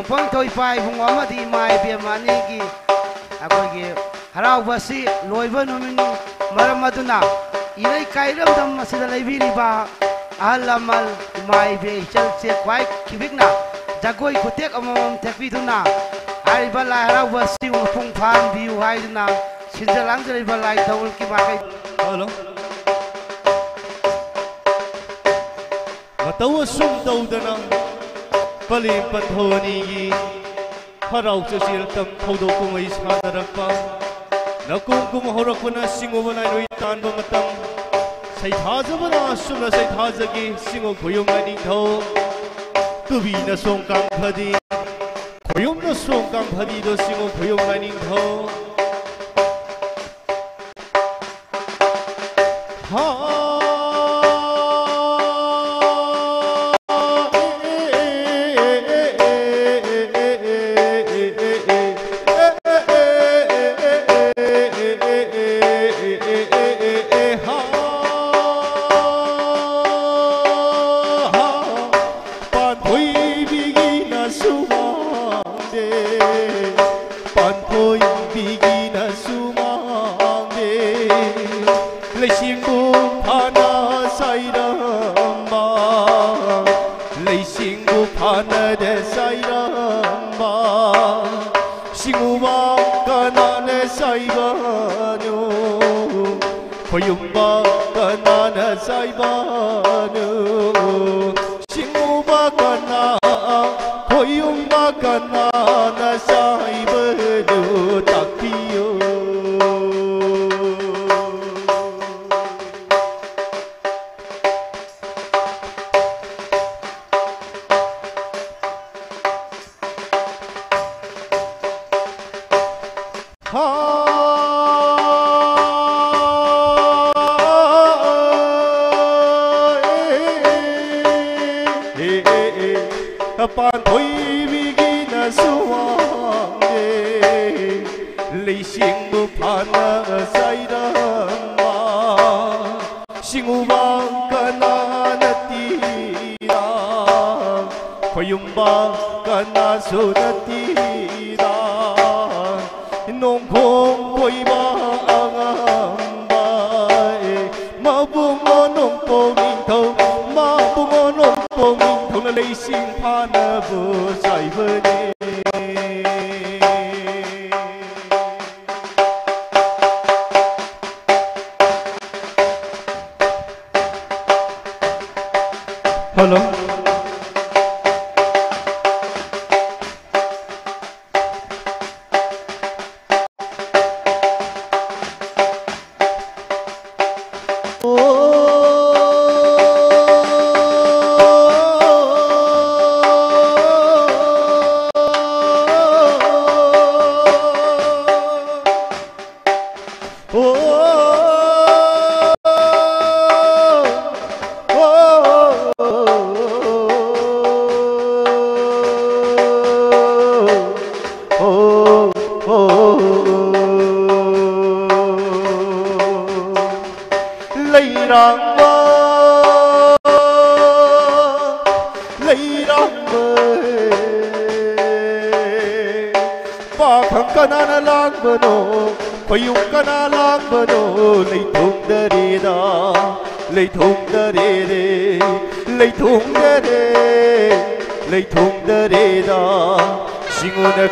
Yongpong Thoi Pai Bung Amadi Mai Biamani ki akogi haraubasi loiba numin maram aduna ilai kairam dam masida laibiriba ahalamal mai be chal che kwai kibikna jagoi kutek amam tekbiduna ariba la haraubasi pung phan biu haiduna sinjalang jariba lai tawul ki makai hello matawa sum daudana pali pathoni harau chasir tam thodo kumai sadarakpa nakum kum horakuna singobana roi tanba matam saithajabana sumna saithajagi singo khoyum ani tho tubi na songkang phadi khoyum na songkang phadi do singo khoyum ani tho ha Khoyumba kanana saibanu singuba kana khoyumba kanana saibanu takiyo pan thôi bigi na suwang lei sing bu pan sai da ma singu bang kana na ti da khoyum bang kana so na ti da nong khong koi ba ang ba ma bu mo nong po min thâu ma bu mo nong po min thâu na lei sing pan bu sai bơ ni hello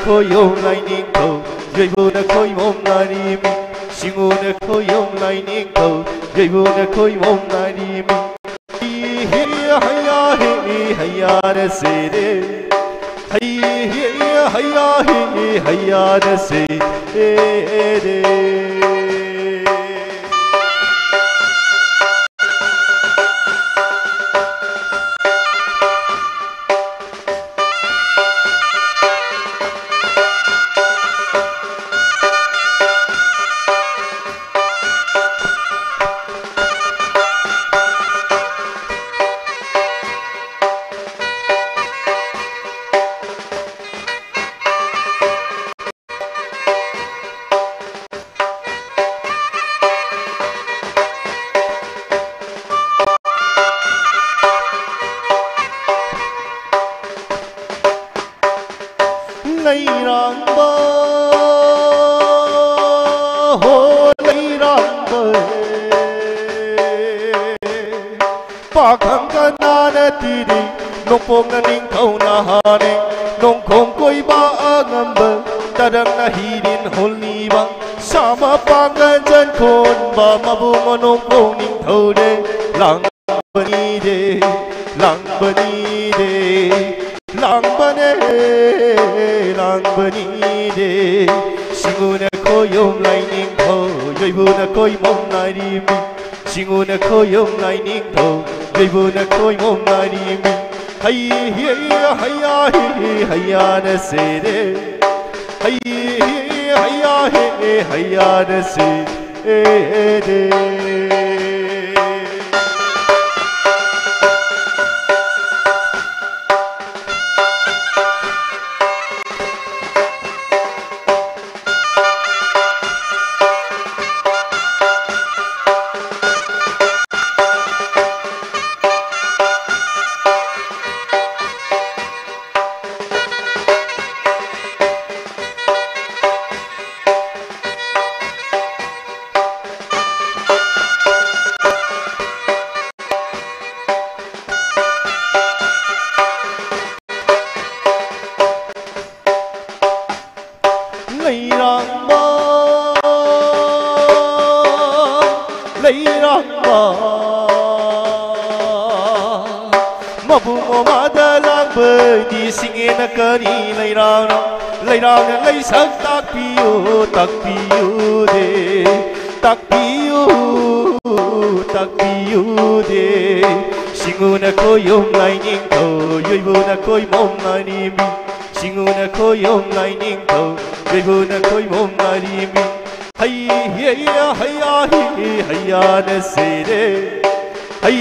khoyom lai ning thâu dây bu na khoi mom lai ni mi singu na khoyom lai ning thâu dây bu na khoi mom lai ni mi hi hayya na se de hayya na se de hô lấy răng bờ ba khang ca na na ti đi nông phong na ning thâu na ha ne nông khom koi ba ngam bờ ta đang na hi din hol ni ba sama pa ca chân khôn ba ma bu mo nông phong ning thâu de lang bani de lang bani de lang bani de singu na ko yom lai ning thâu yoi bu na koi mong lai di mi singu na ko yom lai ning thâu yoi bu na koi mong lai di mi hay hay na se de hay na se de lấy sắc tác piu de singu na ko yom lai ning thâu yoi bu na koi mom lai ni mi singu na ko yom lai ning thâu yoi bu na koi mom lai ni mi hay na se de hay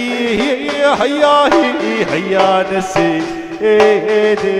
na se de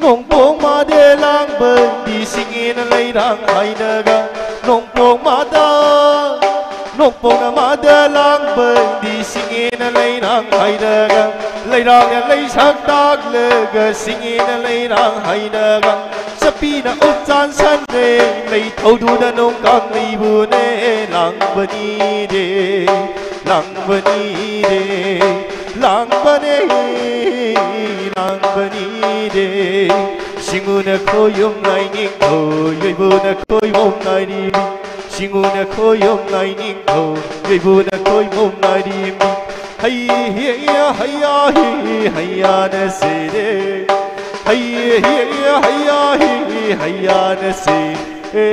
nông phong ma de lang bơi đi singin lấy rang hai naga nông phong ma de lang bơi đi singin lấy rang hai naga lấy sắc đắc lega singin lấy rang hai naga sapi na út chan san de lấy thâu du na nông cang lấy bu ne lang bani de lang bani de lang bani de singu na ko yom lai ning thâu yoi bu na koi mom lai di mi singu na ko yom lai ning thâu yoi bu na koi mom lai di mi hay na se de hay na se de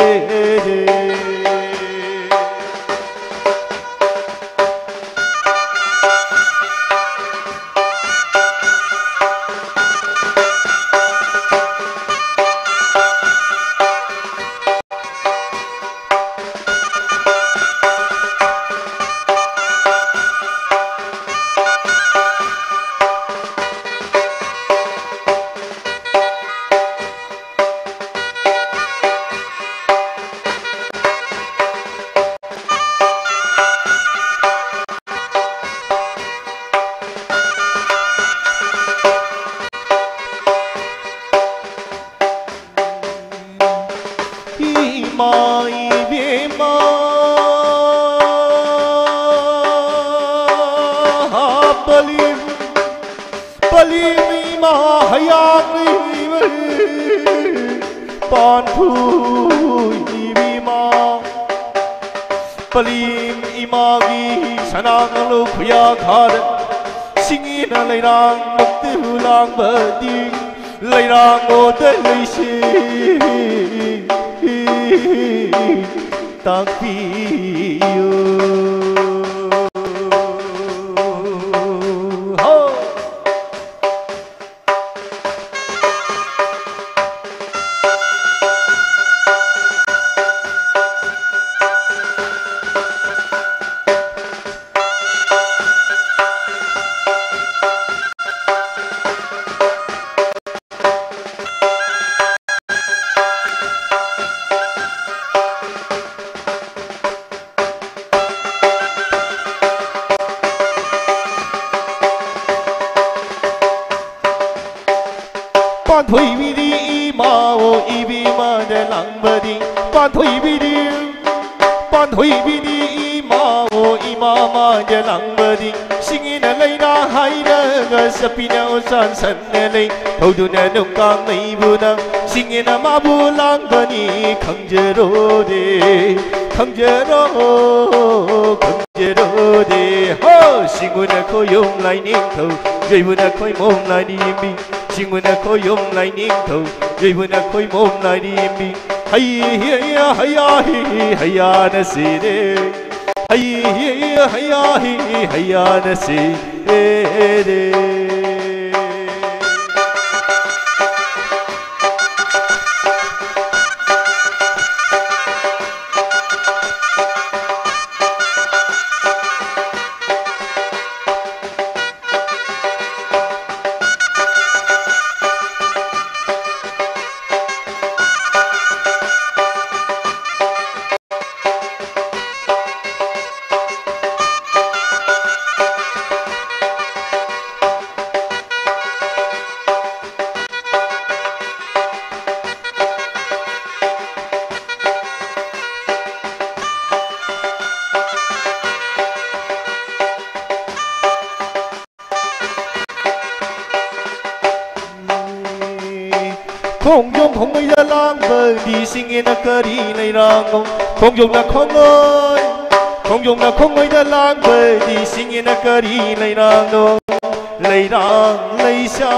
pan thui bima palim imagi sanang lu khuya khad singi na leirang mukti hulang badi leirang o de leisi tak piu 반토이비디 이마오 이비마데 랑바디 반토이비디 반토이비디 이마오 이마마데 랑바디 싱이나 레이나 하이나가 사피나 오산 산네레 도두나 농강 메이부나 싱이나 마불랑바니 강제로데 강제로 강제로데 허 싱우나 코용 라이닝토 저이부나 코이 몸 라이닝비 싱우나 코용 라이닝토 저이부나 코이 몸 라이닝비 하이히야 하야히 하야나 시레 하이히야 하야히 하야나 시레 공룡 공의다 랑벌디 싱이나 거리 레이랑공 공룡나 공의 공룡나 공의다 랑벌디 싱이나 거리 레이랑공 레이랑 레이샤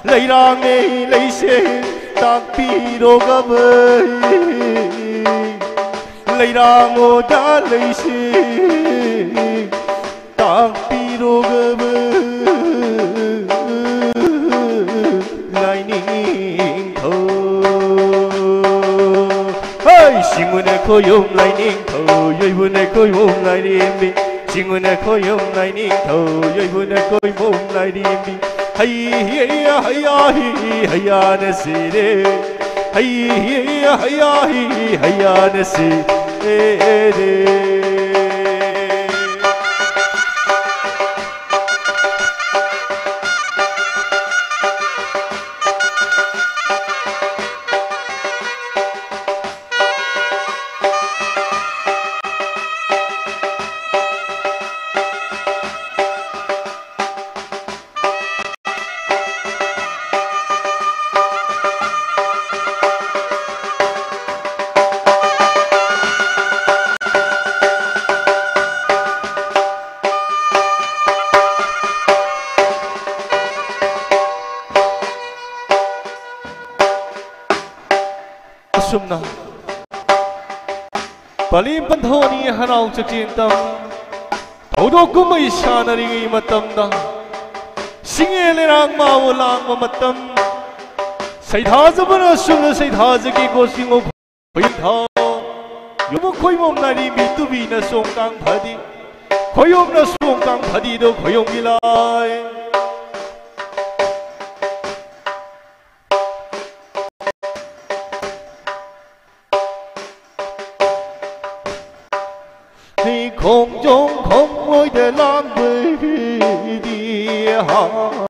레이랑 레이세 딱비로 가버이 레이랑 오다 레이세 딱비로 가버이 싱운의 고용 라이닝토 여이분의 고용 라이닝비 싱운의 고용 라이닝토 여이분의 고용 라이닝비 하이히야 하야히 하야네 시레 하이히야 하야히 하야네 시레 sumna palim panthoni harau chachintam thodo kumai shanari matamda singele rang maulang matam saithazabana sumna saithazaki kosingo khoytha yomo khoimom nari mitubi na songkang phadi khoyom na songkang phadi do khoyom gilai không trốn không ngồi để làm người đi hàng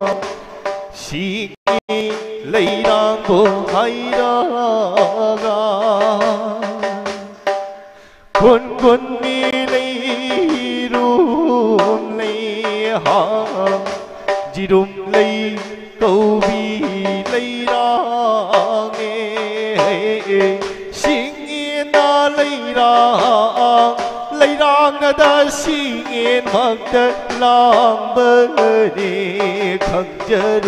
xin lấy đang của hay đã ga quân quân đi lấy run lấy hàng chỉ đúng lấy câu bi lấy ra nghe xin yên đã lấy ra lấy rang đã xin mặc đất làm bờ đi khăng chờ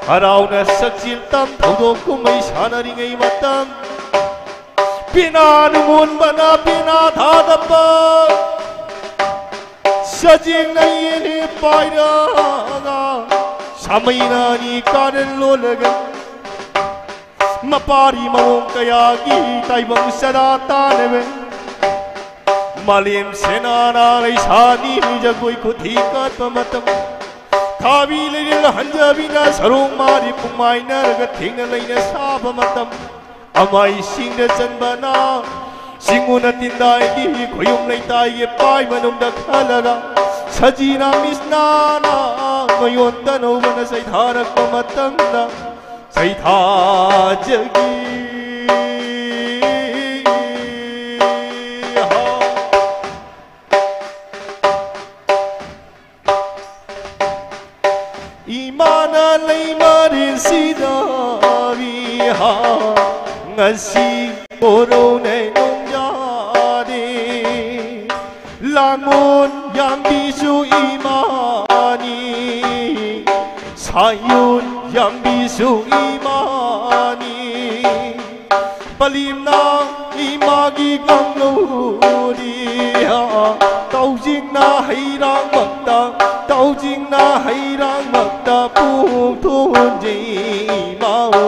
Harauna saksil tam thaudo kumai sanari matam Pina numun bana pina thadapa Sajing na yini pairaga Samaina ni karan lolaga Mapari mawong kayagi taibang sada tanebe Malim senana laisani jagoy kuthikat pamatam Kabi liril hanjabina sarong mari pumay na ragating na lay na saba matam Amay sing na janbana Singo na tinday di koyong lay tayo pay manong daghalaga Sajina misnana ngayon tanaw ba na sa'y harak pamatang na Sa'y tajagi 마린 시다비하 ngasi boro ne nongjade langon yambisu imani sayun yambisu imani palimna imagi kanglodiha taujingna hairang makta taujingna hairang makta puthun jimao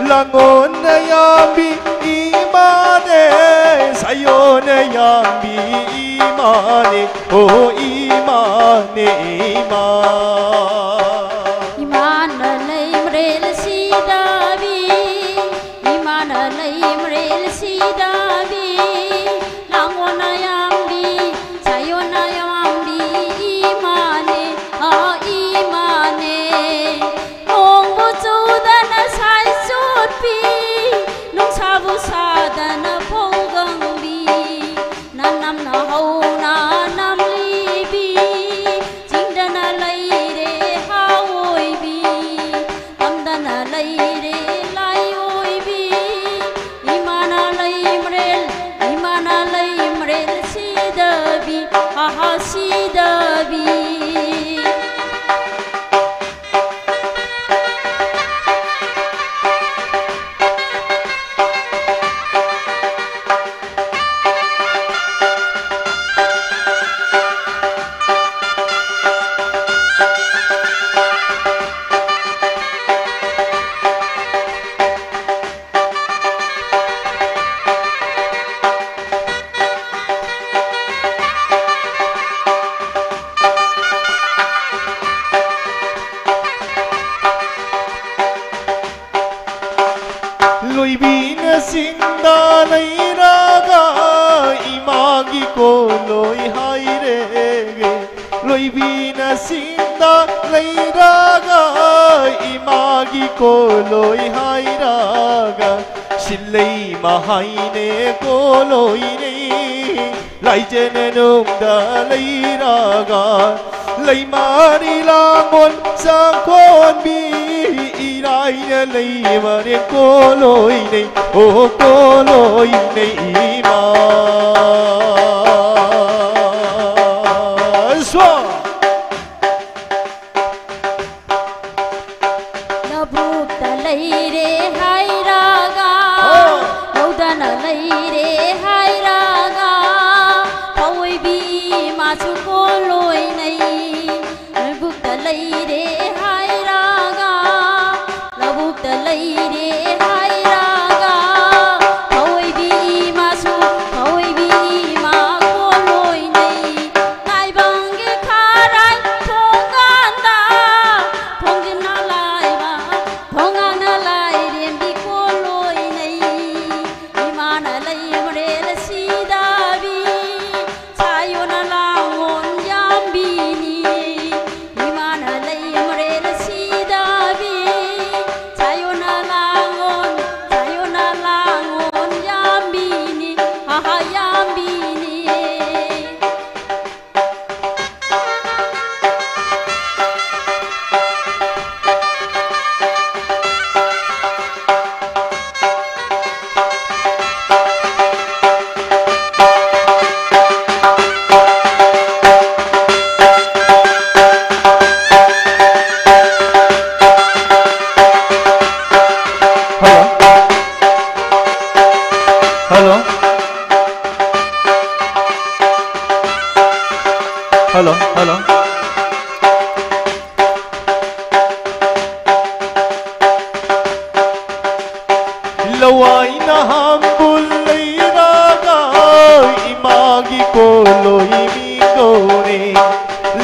langon na yambi imane sayo 사요네 양비 이만해 오 이만해 이만 레임레 시다비 이만 레임레 시다비 랑원아 양비 사요나 양비 이만해 아 이만해 몽부주다나 살수비 농사부사다나 보강비 난남나 하우나 남리비 징다나 레이레 하오이비 남다나 레이레 라이오이비 이마나 레임렐 시다비 하하 시다비 로이비나 싱다 레이라가 이마기 꼴로이 하이레게 로이비나 싱다 레이라가 이마기 꼴로이 하이라가 실레이 마하이네 꼴로이네 라이제네 놈다 레이라가 레이마리 랑원 상권비 이라이네 레이마리 꼴로이네 오 꼴로이네 이마 너부다 레이레 하이라가 여우다나 레이레 하이라가 파위비 마주 꼴로이네 너부다 레이레 하이라가 너부다 레이레 하이라가 파위비 마주 파위비 마 꼴로이네 나이방기 카라이 통간다 통진나 라이바 통하나 라이렘비 꼴로이네 이마나 레임레 시다비 사요나 랑온 양비니 이마나 레임레 시다비 사요나 랑온 양비니 하하 양비니 Hello, hello. Lawai na hambul leiraga imagi koloi migone.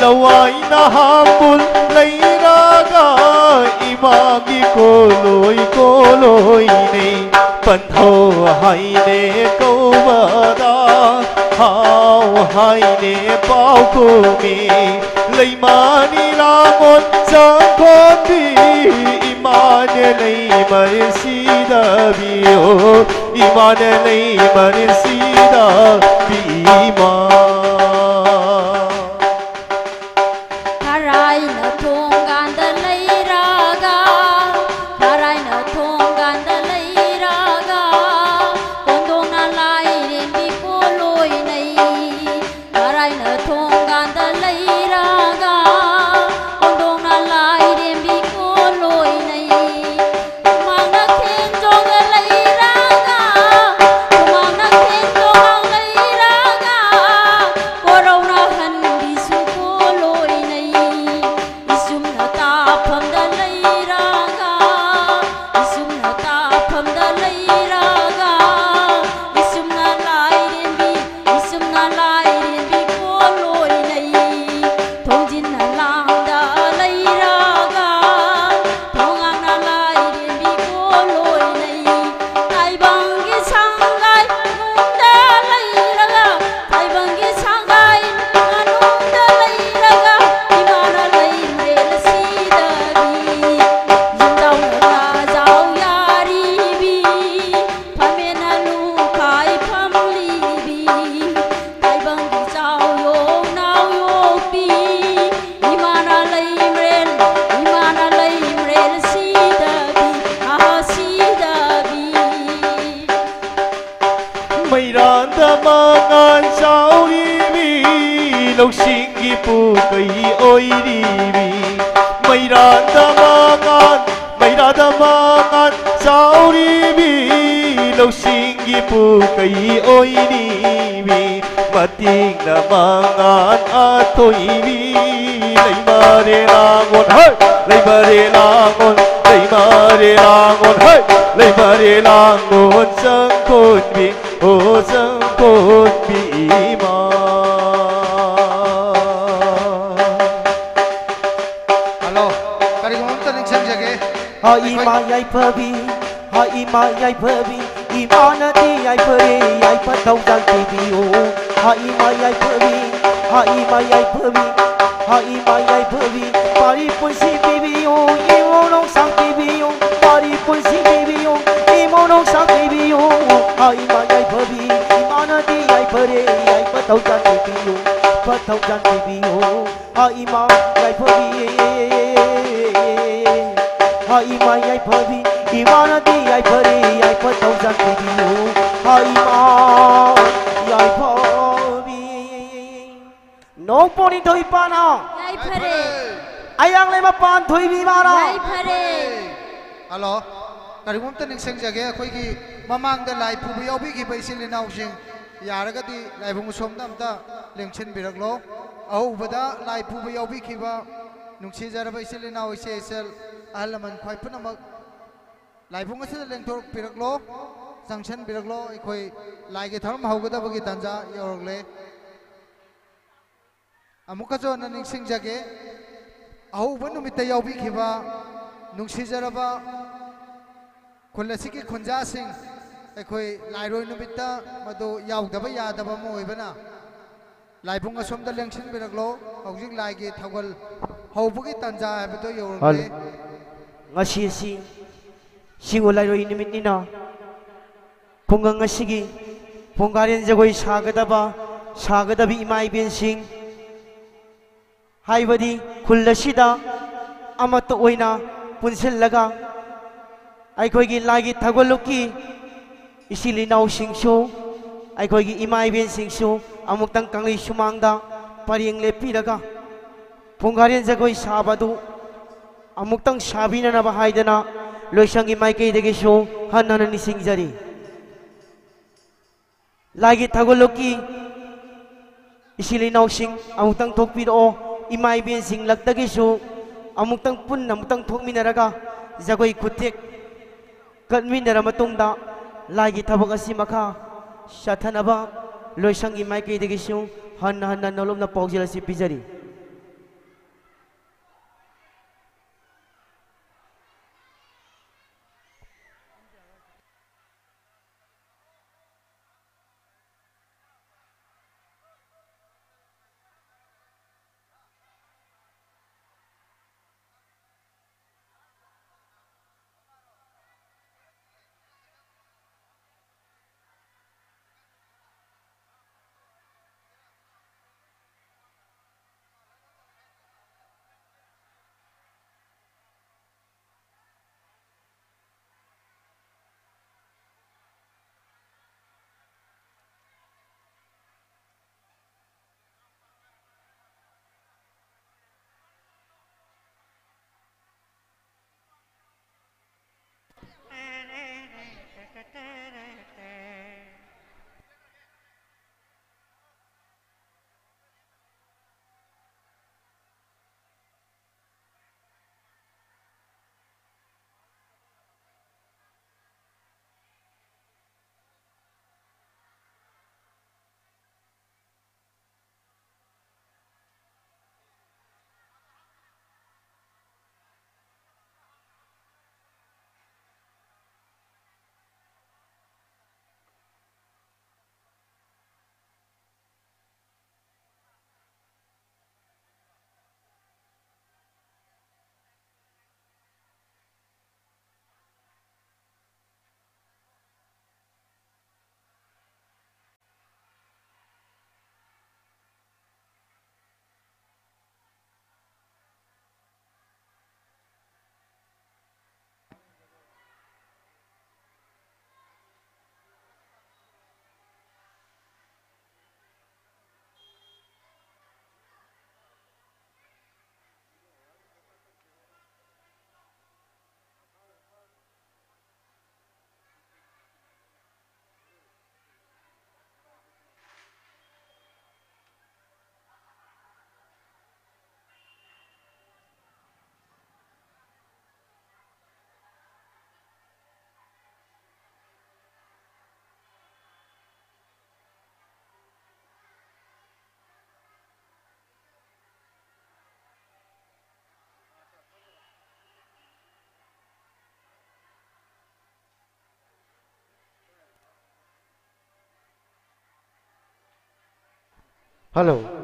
Lawai na hambul leiraga imagi koloi ne. Pantho hai ne kovada. Hao hai ne bao cô mi lấy mani la một sang con bi imane lấy mani sida bio imane lấy mani sida bi ma Karai na thonggan da leiraga Karai na thonggan da leiraga Kondong na lai ren bi koloi nei Karai na thonggan da leiraga Kondong na lai ren bi koloi nei Mang na khen jong leiraga Mang na khen jong leiraga randa mangan sao đi vi lộc sinh gi pu cây oi đi vi mày randa mangan sao đi vi lộc sinh gi pu cây oi đi vi mà tiếng là mangan a thôi vi lấy mà để la ngon hey lấy mà để la ngon lấy mà để la ngon hey lấy mà để la ngon sang con bi ô sang con bi mà alo kari ko mamta ning sang jage ha ima yai phabi ha ima yai phabi ima na ti yai phare yai pha thau sang ti bi o ha ima yai phabi ha ima yai phabi ha ima yai phabi pari pun si bi bi o imo no sang ti bi o pari pun si bi bi o imo no sang ti bi o ha ima yai phabi ima na ti yai phare yai pha thau sang ti bi o pha thau sang ti bi o ha ima yai phabi ha ima yai phabi ima na ti yai phare yai pha thau sang ti bi o ha ima yai phabi no poni thoi pa na yai phare ayang le ma pan thoi bi ma na yai phare alo kari ko mamta ning sang jage khoi gi mamang da lai pu bi obi gi bai sin le naw sing yaraga di lai bung som dam ta lengchen birak lo au bada lai pu bi obi ki ba nungsi jara bai sin le naw se sel alaman khoi punamak lai bung ase leng thor birak lo sanction birak lo khoi lai ge tharam hauga da bagi tanja yorok le amuka jo na ning sing jage au ba numit ta yobi ki ba nungsi jara ba khulasi ki khunja sing khoi lai roi numit ta madu yaw da ba ya da ba mo bana lai bung asom da lengchen birak lo haujing lai ge thawal hau bugi tanja ba to yorok le ngasi si singulai roi nimit ni na pungang ngasigi punggarin jagoi sagadabi imai bin sing haibadi khullasida amato oina punsil laga aikoi gi lagi thagoluki isili nau singsu aikoi gi imai bin singsu amuktang kangli sumangda parieng lepi daga punggarin jagoi sabadu amuktang sabina na bahaydana loisangi maikei dege so hanana ni singjari lagi thagoloki isili nau sing amuktang thokpi do imai bin sing lakdagi so amuktang pun amuktang thokminaraga jagoi khutek katminara matungda lagi thabak asi makha sathanaba loisangi maikei dege so hanna nolomna pawjela si pijari hello रे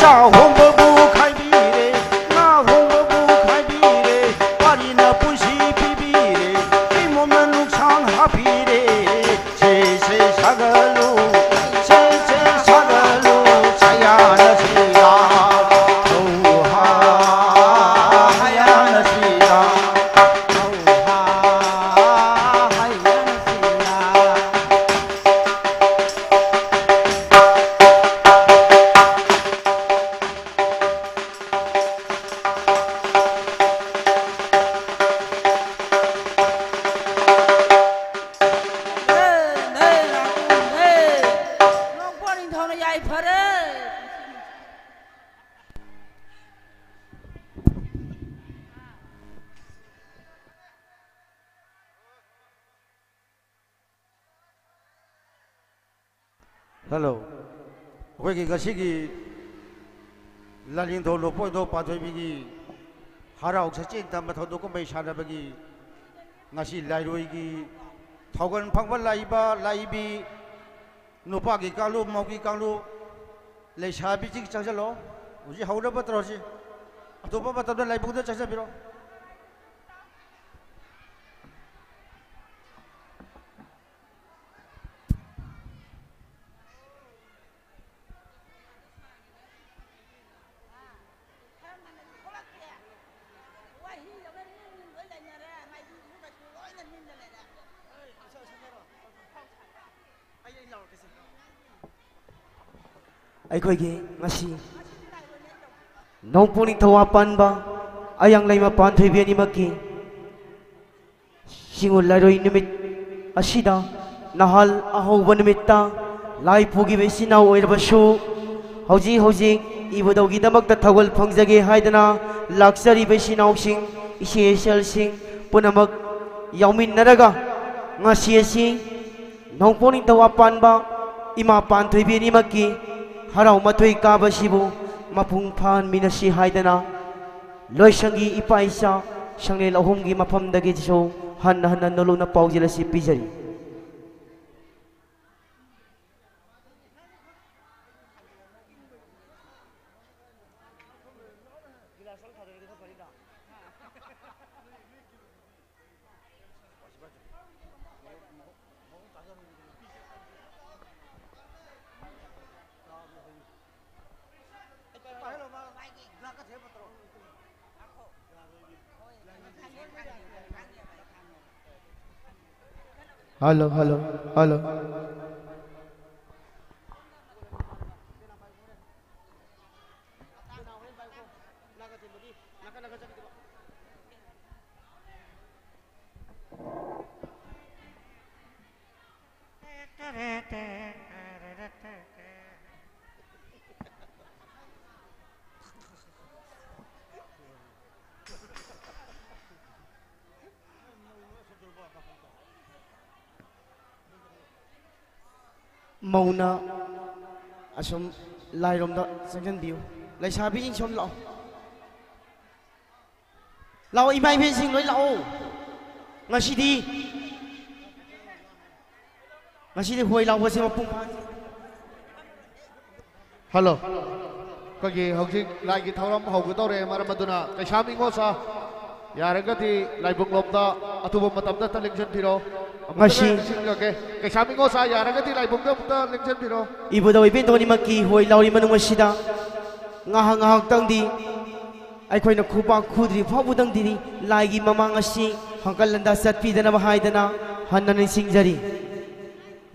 홍보부 칼비래 나 홍보부 칼비래 파리나 부시 비비래 이 몸은 룩상 하비래 제세 사갈로 제세 사갈로 자야나 시라 조하 하야나 시라 조하 하야나 시라 Hello. Wegi gasigi lalin do lopo do patoi bigi harau sachi tam thau do ko mai sana bagi ngasi lairoi gi thaugan phangba laiba laibi nupa gi kalu mau gi kalu leisa bi chi chajalo uji haura patro si atopa patado laibu do chaja biro ꯑꯩꯈꯣꯏꯒꯤ ꯉꯁꯤ ꯅꯣꯡꯄꯣꯛ ꯅꯤꯡꯊꯧ ꯄꯥꯟꯕ ꯑꯌꯥꯡ ꯂꯩꯃ ꯄꯥꯟꯊꯣꯏꯕꯤ ꯑꯅꯤꯃꯛꯀꯤ ꯁꯤꯡꯎ ꯂꯩꯔꯣꯏ ꯅꯨꯃꯤꯠ ꯑꯁꯤꯗ ꯅꯍꯥꯜ ꯑꯍꯧꯕ ꯅꯨꯃꯤꯠꯇ ꯂꯥꯏ ꯄꯨꯈꯤꯕ ꯏꯆꯤꯟ ꯏꯅꯥꯎ ꯑꯣꯏꯔꯕꯁꯨ ꯍꯧꯖꯤꯛ ꯍꯧꯖꯤꯛ ꯏꯕꯨꯙꯧꯒꯤꯗꯃꯛꯇ ꯊꯧꯒꯜ ꯐꯪꯖꯒꯦ ꯍꯥꯏꯗꯅ ꯂꯥꯛꯆꯔꯤꯕ ꯏꯆꯤꯟ ꯏꯅꯥꯎꯁꯤꯡ ꯏꯆꯦ ꯏꯆꯜꯁꯤꯡ ꯄꯨꯝꯅꯃꯛ ꯌꯥꯎꯃꯤꯟꯅꯔꯒ ꯉꯁꯤ ꯑꯁꯤ ꯅꯣꯡꯄꯣꯛ ꯅꯤꯡꯊꯧ ꯄꯥꯟꯕ ꯏꯃꯥ ꯄꯥꯟꯊꯣꯏꯕꯤ ꯑꯅꯤꯃꯛꯀꯤ ꯍꯔꯥꯎ ꯃꯊꯣꯏ ꯀꯥꯕꯁꯤꯕꯨ ꯃꯄꯨꯡ ꯐꯥꯍꯟꯃꯤꯟꯅꯁꯤ ꯍꯥꯏꯗꯅ ꯂꯣꯏꯁꯪꯒꯤ ꯏꯄꯥ ꯏꯆꯥ ꯁꯪꯂꯦꯟ ꯑꯍꯨꯝꯒꯤ ꯃꯐꯝꯗꯒꯤꯁꯨ ꯍꯟꯅ ꯍꯟꯅ ꯅꯣꯂꯨꯛꯅ ꯄꯥꯎꯖꯦꯜ ꯑꯁꯤ ꯄꯤꯖꯔꯤ हेलो हेलो हेलो मौना असम लाइरोमदा चंजनबियु लैसाबी सोम लाओ लाओ इमा इबेसिंग लोई लाओ ngasidi होय लाओबसे मपुंग हेलो कगी हौजिक लाइगी थौरम हौगदौरे मरम अदुना कैसामी ngosa यारगति लाइबुंग लोमदा अतुब मतमदा तलिंजन फिरो ngasi कैसामी ngosa यारगति लाइबुंग दा लिंजन फिरो इबुधौ इबेंदोनि मक्की होय लाउरी मनुंग असिदा ngahang ngahak tangdi ꯑꯩꯈꯣꯏꯅ ꯈꯨꯄꯥꯛ ꯈꯨꯗ꯭ꯔꯤ ꯐꯥꯎꯕꯗꯪꯗꯤ ꯂꯥꯏꯒꯤ ꯃꯃꯥꯡ ꯑꯁꯤ ꯍꯪꯀꯠ-ꯍꯟꯗꯥ ꯆꯠꯄꯤꯗꯅꯕ ꯍꯥꯏꯗꯅ ꯍꯟꯅ ꯅꯤꯡꯁꯤꯡꯖꯔꯤ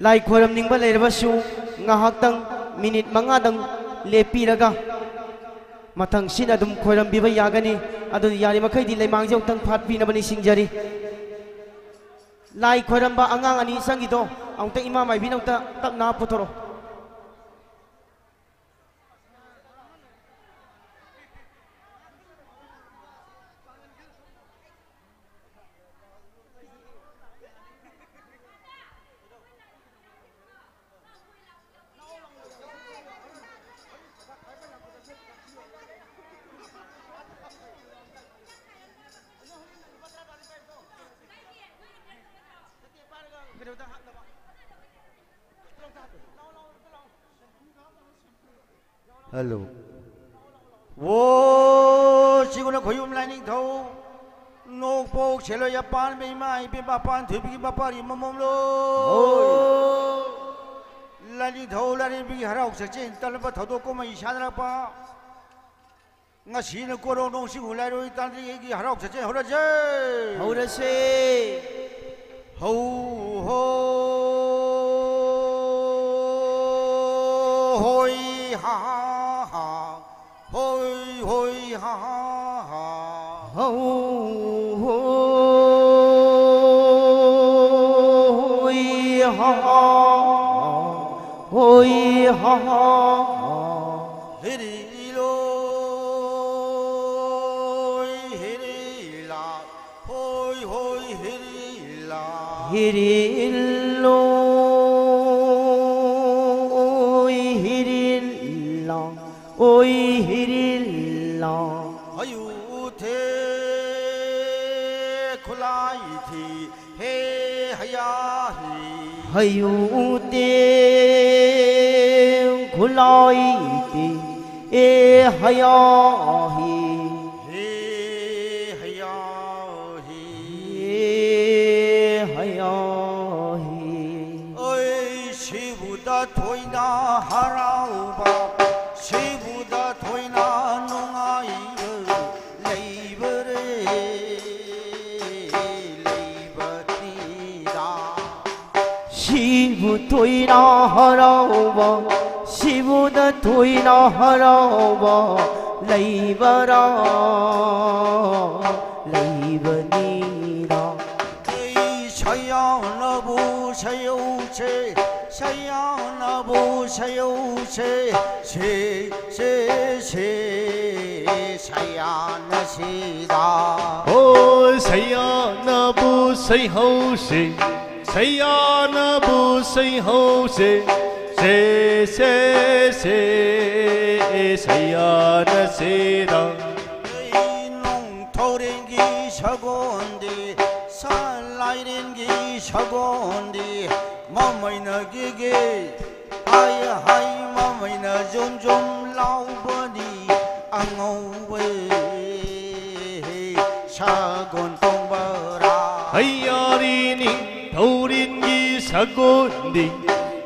ꯂꯥꯏ ꯈꯣꯏꯔꯝꯅꯤꯡꯕ ꯂꯩꯔꯕꯁꯨ ꯉꯥꯏꯍꯥꯛꯇꯪ ꯃꯤꯅꯤꯠ 5ꯗꯪ ꯂꯦꯞꯄꯤꯔꯒ ꯃꯊꯪꯁꯤꯅ ꯑꯗꯨꯝ ꯈꯣꯏꯔꯝꯕꯤꯕ ꯌꯥꯒꯅꯤ ꯑꯗꯨꯅ ꯌꯥꯔꯤꯃꯈꯩꯗꯤ ꯂꯩꯃꯥꯡꯁꯦ ꯑꯃꯨꯛꯇꯪ ꯐꯥꯠꯄꯤꯅꯕ ꯅꯤꯡꯁꯤꯡꯖꯔꯤ ꯂꯥꯏ ꯈꯣꯏꯔꯝꯕ ꯑꯉꯥꯡ ꯑꯅꯤ ꯆꯪꯒꯤꯗꯣ ꯑꯃꯨꯛꯇꯪ ꯏꯃꯥ ꯃꯥꯏꯕꯤꯅ ꯑꯃꯨꯛꯇ ꯇꯞꯅ ꯄꯨꯊꯣꯔꯛꯑꯣ हेलो 오 지구는 고용 라이닝 더 녹복 젤로야 반 메이마이 비바반 되비기 바파리 몸몸로 라이닝 더 라이닝 비기 하라 옥색진 딸바 더도 꼬마 이샤나라 봐 ngasi는 꼬로 농시고 라이로 딸이 얘기 하라 옥색진 호라제 호라세 호호 호이 하하 호이 호이 하하 호이 하하 호이 하하 히리로 히리라 호이 호이 히리라 히릴로 히릴라 오이 히릴라 아유테 콜라이티 헤하야히 하유때 굴라이때 에하야히 헤하야히 에하야히 어이 시부다 토이나 하라우바 시부다 토이나 농아이르 레이버레 레이버티다 시부 토이나 하라오바 시부다 토이나 하라오바 레이버라 레이버니라 에이 샤야나부 샤요체 샤야나부 샤요체 셰셰셰 샤야나시다 오 사야나부 사이호시 사야나부 사이호시 세세세 사야나시다 에이 농토랭기 샤곤디 살라이랭기 샤곤디 마마이나 기게 하야 하이 마마이나 좀좀 라우버니 앙오웨 샤곤 똥바라 하야리니 도린기 사곤디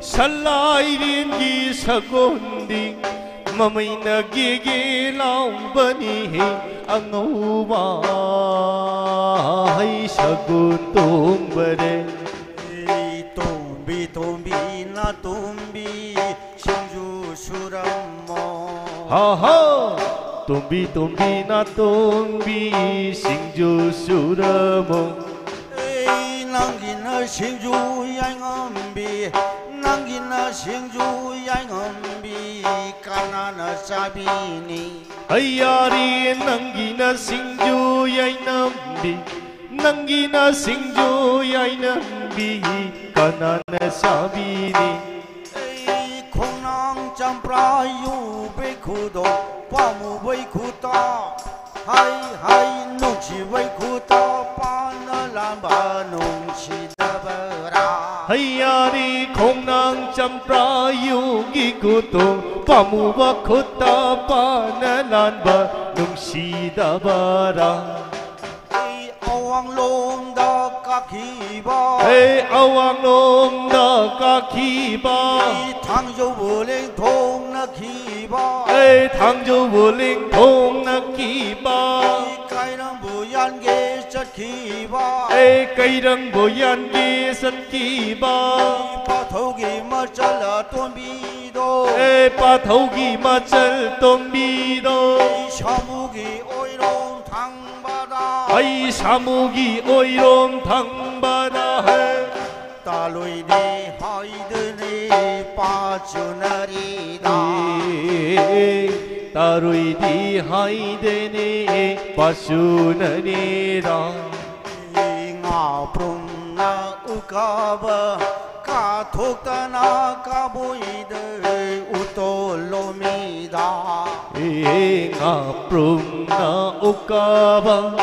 살라이린기 사곤디 마마이나기게 라움바니 앙오바 하이 사곤 똥바레 똥비 똥비 나 똥비 신주 수람모 하하 똥비 똥비 나 똥비 싱주 수라모 에이 남기나 신주 양엄비 남기나 신주 양엄비 까나나 사비니 하야리 낭기나 싱주 야이남비 낭기나 싱주 야이남비 까나나 사비니 에이 콩낭 짬프라유 베쿠도 파무 베쿠다 하이 하이 농치 베쿠다 파나람바 농치다바라 하야리 콩낭 짬프라 유기 구도 파무바 코타 파나란바 농시다바라 에이 어왕롱다 까키바 에이 아왕놈다 까키바 이 당조불행 동나키바 에이 당조불링 동나키바 이 까이랑 부얀게 젖키바 에이 cây 보얀기 선키바 이 바토기 맞잘라 돈비도 에 빠토기 맞을 돈비도 이 샤무기 오이롱 당바다 아이 사무기 오이롬 당바다 따로이니 하이드니 빠주나리다 따로이디 하이데네 바수나니라 잉아프롱나 우까바 카톡다나 까보이들 우톨로미다 잉아프롱나 우까바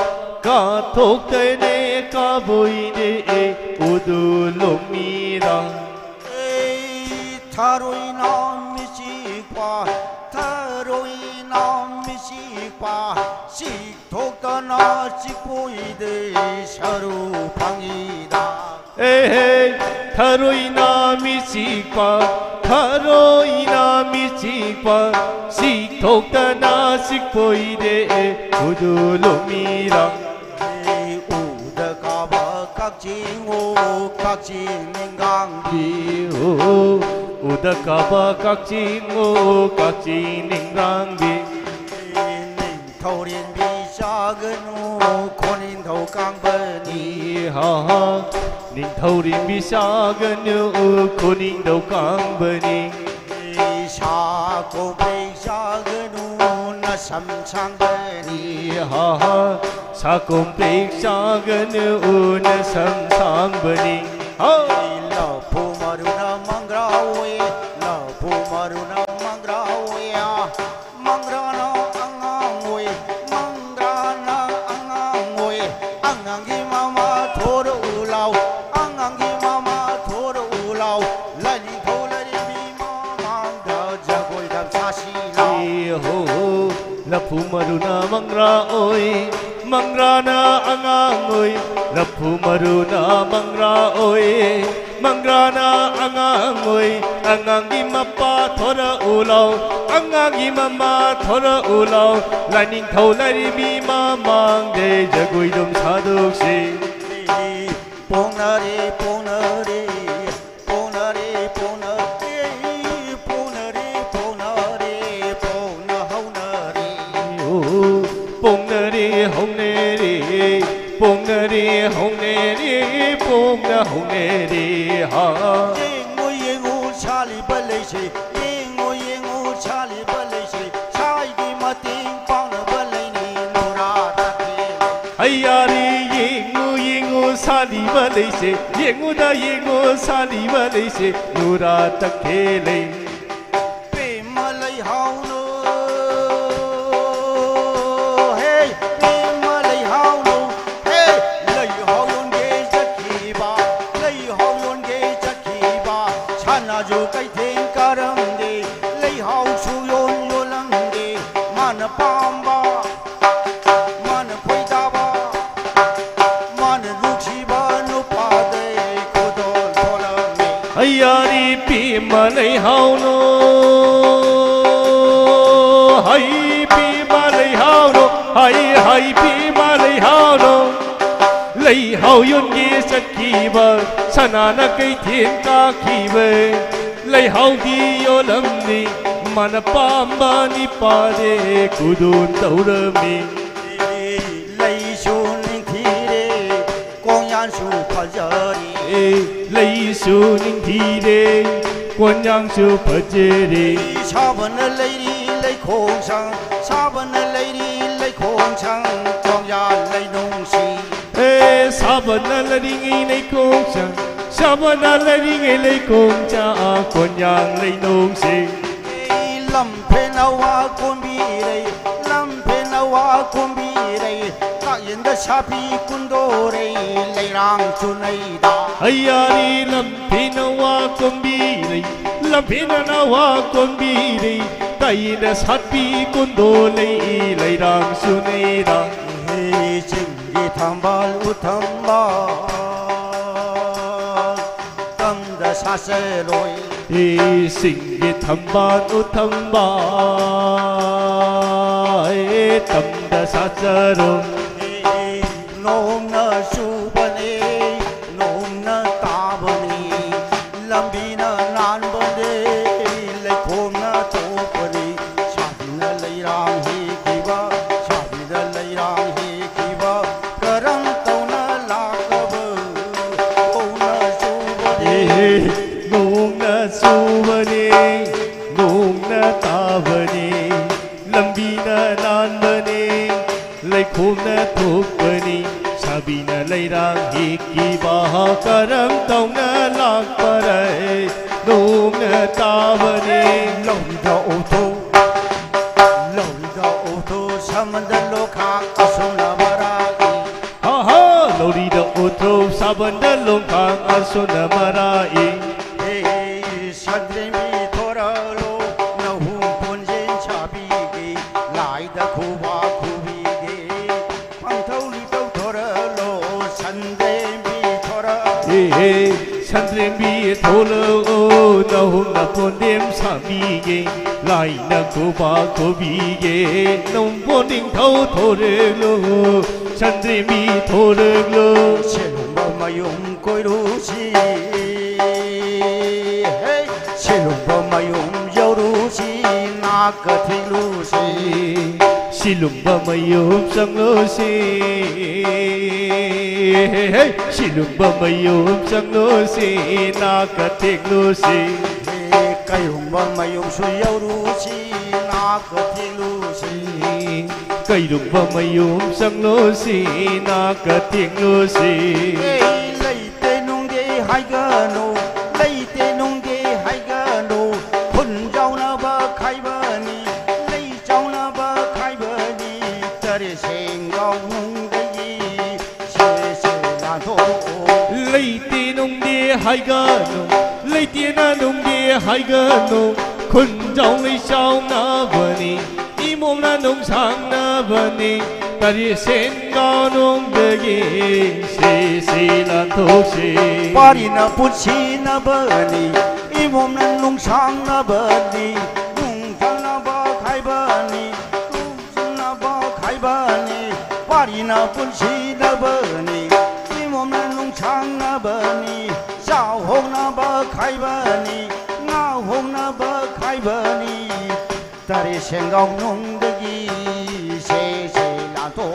카톡데네 까보이네 우둘롬이라 에이 타로이나 미치과 타로이나 미치 식파 식독떠나 식보이대 샤루팡이다 에헤이 타로이나 미식파 타로이나 미식파 식독다나 식보이데 우두lum이랑 우드가바 각징오 각징닝강비 우다가바 각징오 각징닝강비 닝토린 비샤근우 고닌도 강버니 하하 닝토린 비샤근우 고닌도 강버니 샤고베 샤근우 나 삼창버니 하하 사콤백 샤근우 나 삼창버니 러푸마루나 망그라오에 러푸마루나 망그라오야 망그라나 앙앙오에 망그라나 앙앙오에 앙앙기 마마 도로울라오 앙앙기 마마 도로울라오 라니 도라리 미마망다 자고이담 사시라 이호 라푸마루나 망라오이 망라나 앙앙오이 라푸마루나 망라오이 망라나 앙앙오이 앙앙기 마빠 돌아올라오 앙앙기 마마 돌아올라오 라닝 타올라리 미마망대 자고이돔 사독시 뽕나리 뽕나리 뽕나리 뽕나리 뽕나리 뽕나리 뽕나하우나리 뽕나리 홍내리 뽕나리 홍내리 뽕나 홍내리 하 잉우 차리 벌레시 잉우 차리 벌레시 차이기 마띵 빵나 벌레니 노라다키 아야리 잉우 사리발레시 잉우다 사리발레시 누라타케레 베말레 하우노 헤이 베말레 하우노 헤이 레이 하우연게 자키바 레이 하우연게 자키바 찬나주 까이텐 까랑데 레이 하우 수연 요랑데 마나 밤바 마나 포이다바 마나 루치바 누파데 고돌 돌아메 아야리 비말레 하우노 하이 비말레 하우노 하이 비말레 하우노 lấy hậu yun ye sat ki ba sanana kai thiên ka ki ve lấy hậu di yo lam ni mana pamba ni pa de kudun tau ra mi lấy xuân thi đề quang yan su phật giờ đi lấy su ning thi de quan yang su phật de sa bên lấy đi lấy khôn sang sa bên lấy đi lấy khôn sang quang yan lấy nông si sabana la ringi lấy công cha sabana la ringi lấy công cha quan yang lấy nông si lâm phe nào wa con bi đây lâm phe nào wa con bi đây ta yên đã sa pi quân đô đây lấy rang chu này da ayari lam phe nào wa con bi đây lam phe nào wa con bi đây ta yên đã sát pi quân đô lấy rang su này da Jingi thambal uthambal tam da sa se loi sinh ye thamba uthamba tam da sa sa ro nom na su bane nom na ta bane lambi na nan bane le khom na to bane shabi na lai ram hi ki ba shabi na lai ram hi ki ba karam to na la ka ba o na su bane nung na su bane nung na ta bane lambi na nan bane lai khom na thuk bane sabi na lai rang hi ki ba karam tong na lak parai nung na ta bane lori da auto samandar lokha asuna baraki ha ha lori da auto samandar lokha asuna marai sadre mi thoralo na hum punjen chabi ge lai da khu thô lơ ô na hôm na bốn đêm sa mi ghê lại na cô ba cô bi ghê nông bốn đinh thâu thô rê lô chân rê mi thô rê lô trên lùng bờ mà dùng cối đu chi trên lùng bờ mà dùng dâu đu chi na cờ thi lu chi silum ba mayum sang lo si silum ba mayum sang lo si na ka thik lo si cây hùng bờ mà dùng suy dâu đu chi na cờ thi lu chi cây lum ba mayum sang lo si na ka thik lo si lấy tên nung đi hai cái nô lấy tên nung đi hai cái nô khôn dâu na bờ khai bờ ni lấy dâu na bờ khai bờ ni ta đi xem gạo nung cái gì sẽ là thô lấy tiền nông đi hai cái nô lấy tiền na nông đi hai cái nô khôn dâu lấy sao na bờ ni imom na nông sang na bờ ni ta đi xem gạo nông de gi se lan thô se Bari na puchi na bani, imom na nung sang na bani, nung sang na ba khai bani, nung sang na ba khai bani. Bari na puchi na bani, imom na nung sang na bani, sao hong na ba khai bani, ngao hong na ba khai bani. Tari sen gong nung de gi se la to.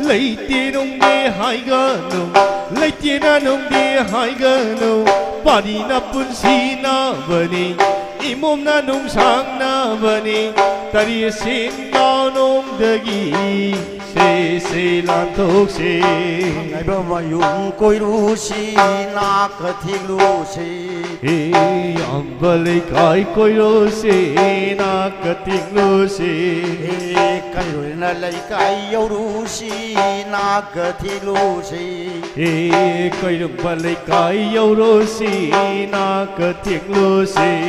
lấy tiền ông đi hai cái nô lấy tiền anh ông đi hai cái nô bà đi na bún xì na bani imom na nông sang na bani ta đi xin cao nông de gi se lan thô se ngày bữa mà dùng cối đu xì na cờ thi lu xì am bali kai koi ro se na ka ting lo se cái rồi là lấy cái dâu đu xì na cờ thi lu xì kai rum bali kai yo ro se na ka ting lo se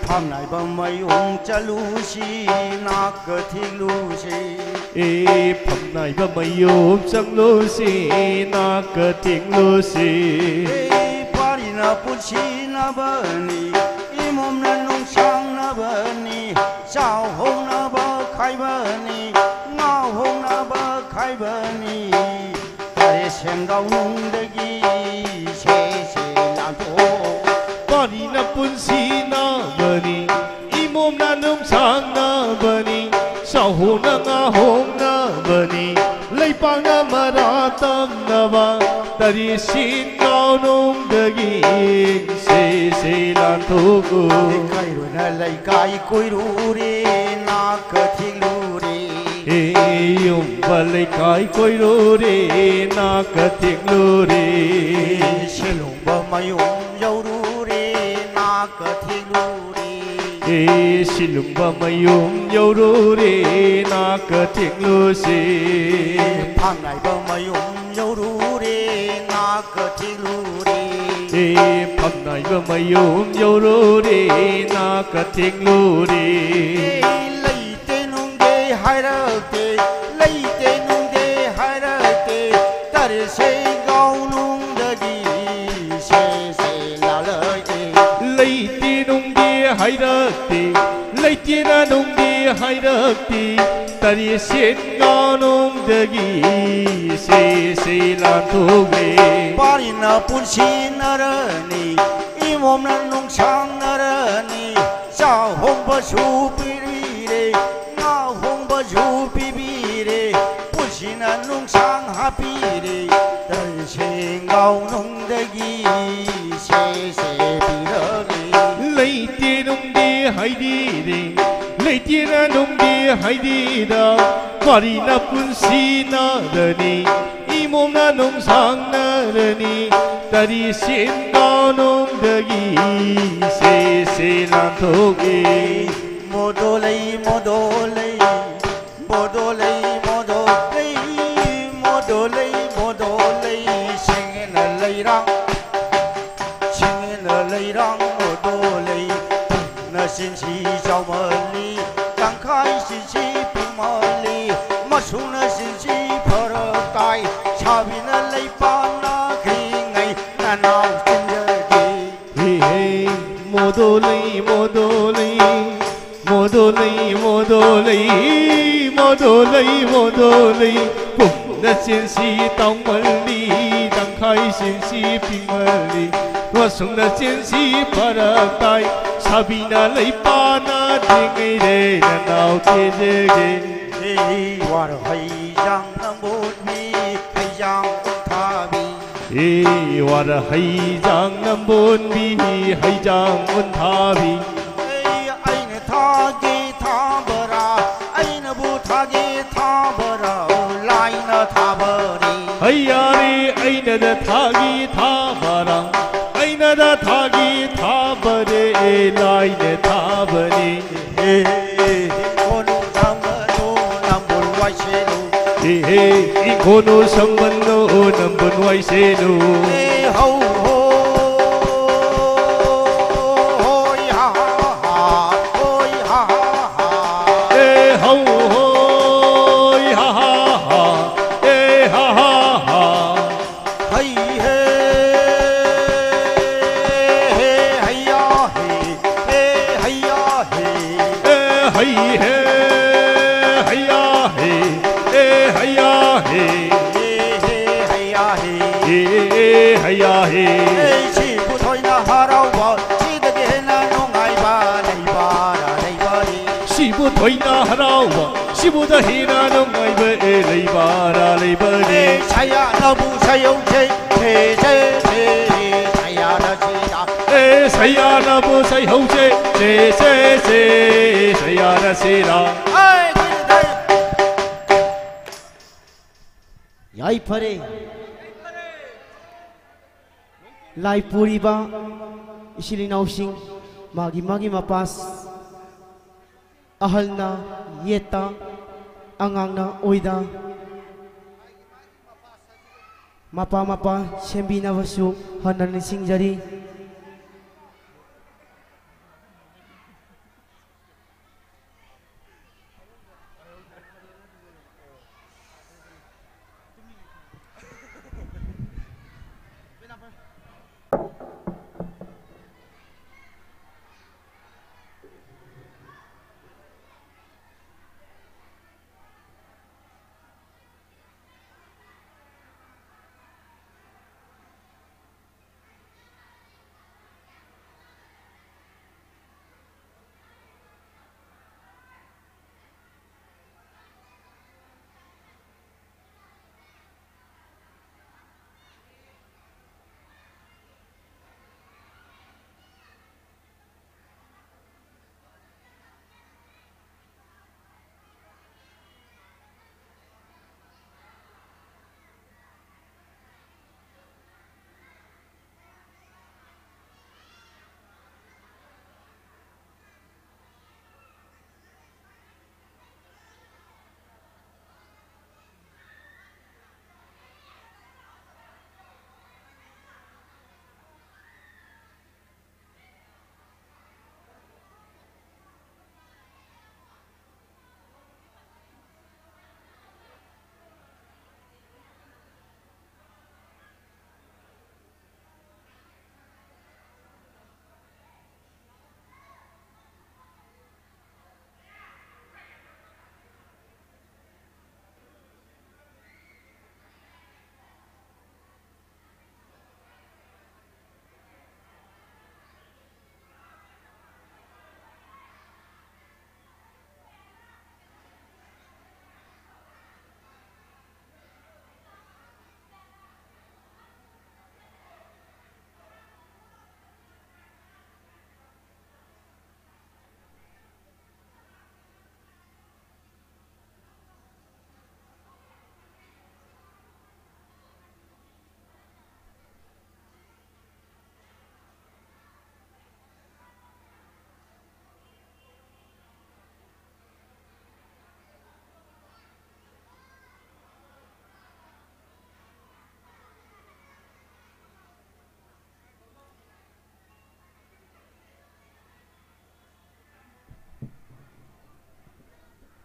phàm này bữa mà dùng cha lu xì na cờ thi lu xì pham nai ba mai yom sang lo se na ka ting lo se Bari na puchi na bani, imom na nung sang na bani, sao hong na ba khai bani, ngao hong na ba khai bani. Tare xem gạo nung de gi se la to. Bari na pun si na bani imom na nông sang na bani sao ho na nga hong na bani lấy pa na mara tam na ba ta đi xin cao nông de gi se lan thô cô Cái rồi na lấy cái cối đu đi na cờ thi lu đi. yom ba lấy cái koi ro de na ka ting lo de Xe lùng bờ mà dùng dâu đu đi na cờ thi lu đi. silum ba mayum yo ro de na ka ting lo se Phàm này bờ mà dùng dâu đu đi na cờ thi lu đi. pham nai ba mayum yo ro de na ka ting lo de Lấy tên nung de hai rơ tê, lấy tên nung de hai rơ tê, ta để xây gạo nung de gì se là lời. lấy tiền ông đi hai đất đi lấy tiền anh ông đi hai đất đi ta đi xin cao nông de gi se lan thô ghê Bari na puchi na rơ ni, imom na nung sang na rơ ni, sao hong ba su pi ri re, ngao hong ba su pi pi re, puchi na nung sang ha pi re, tari se ngao nung de gi se pi rơ ni. lấy tiền ông đi hai đi đi lấy tiền anh ông đi hai đi da bari na pun si na de ni imom na nông sang na de ni ta đi xin cao nông de gi se lan thô ghê Mô đô lấy mô đô lấy mô đô lấy mô đô lấy mô đô lấy mô đô lấy sinh là lấy răng mô đô lấy na xin chi chào mơ ly càng khai xin chi bình mơ ly mà xuống na xin chi phở tai cha vì na lấy pa na khi ngày na nào xin giờ đi lây mô đô lây mô đô lây mô đô lây cùng na chiến sĩ tông mân đi đăng khai chiến sĩ bình mân đi và sung na chiến sĩ paratai sabina lấy pa na đi ngay đây na nào kia dễ ghê war hay giang nam bột mi hay giang tha bi war hay giang nam bồn bi hay giang un tha bi anh tha gi tha bara anh bu tha gi tha bara lai na tha bari hay ari anh da tha gi tha bara anh da tha gi tha bare lai ne tha bari Ikono sambando nambun wai selu ho ho hoi ha ha hoi ha ha ho hoi ha ha ha ha ha hey hey hey ya hey ya hey hey ya hey hayya hey chi bu thoi na harau ba chi da ge na no ngai ba nei ba ri si bu thoi na harau ba si bu da hi na no ngai ba lei ba ra lei ba ni chaya na bu chayo che che che che chaya na chi da saya na bu sai hou che che che che saya na se ra ai yai phare lai puri ba isili nausing magi mapas ahal na yeta angang na oida mapa sembi na wasu hanan ni singjari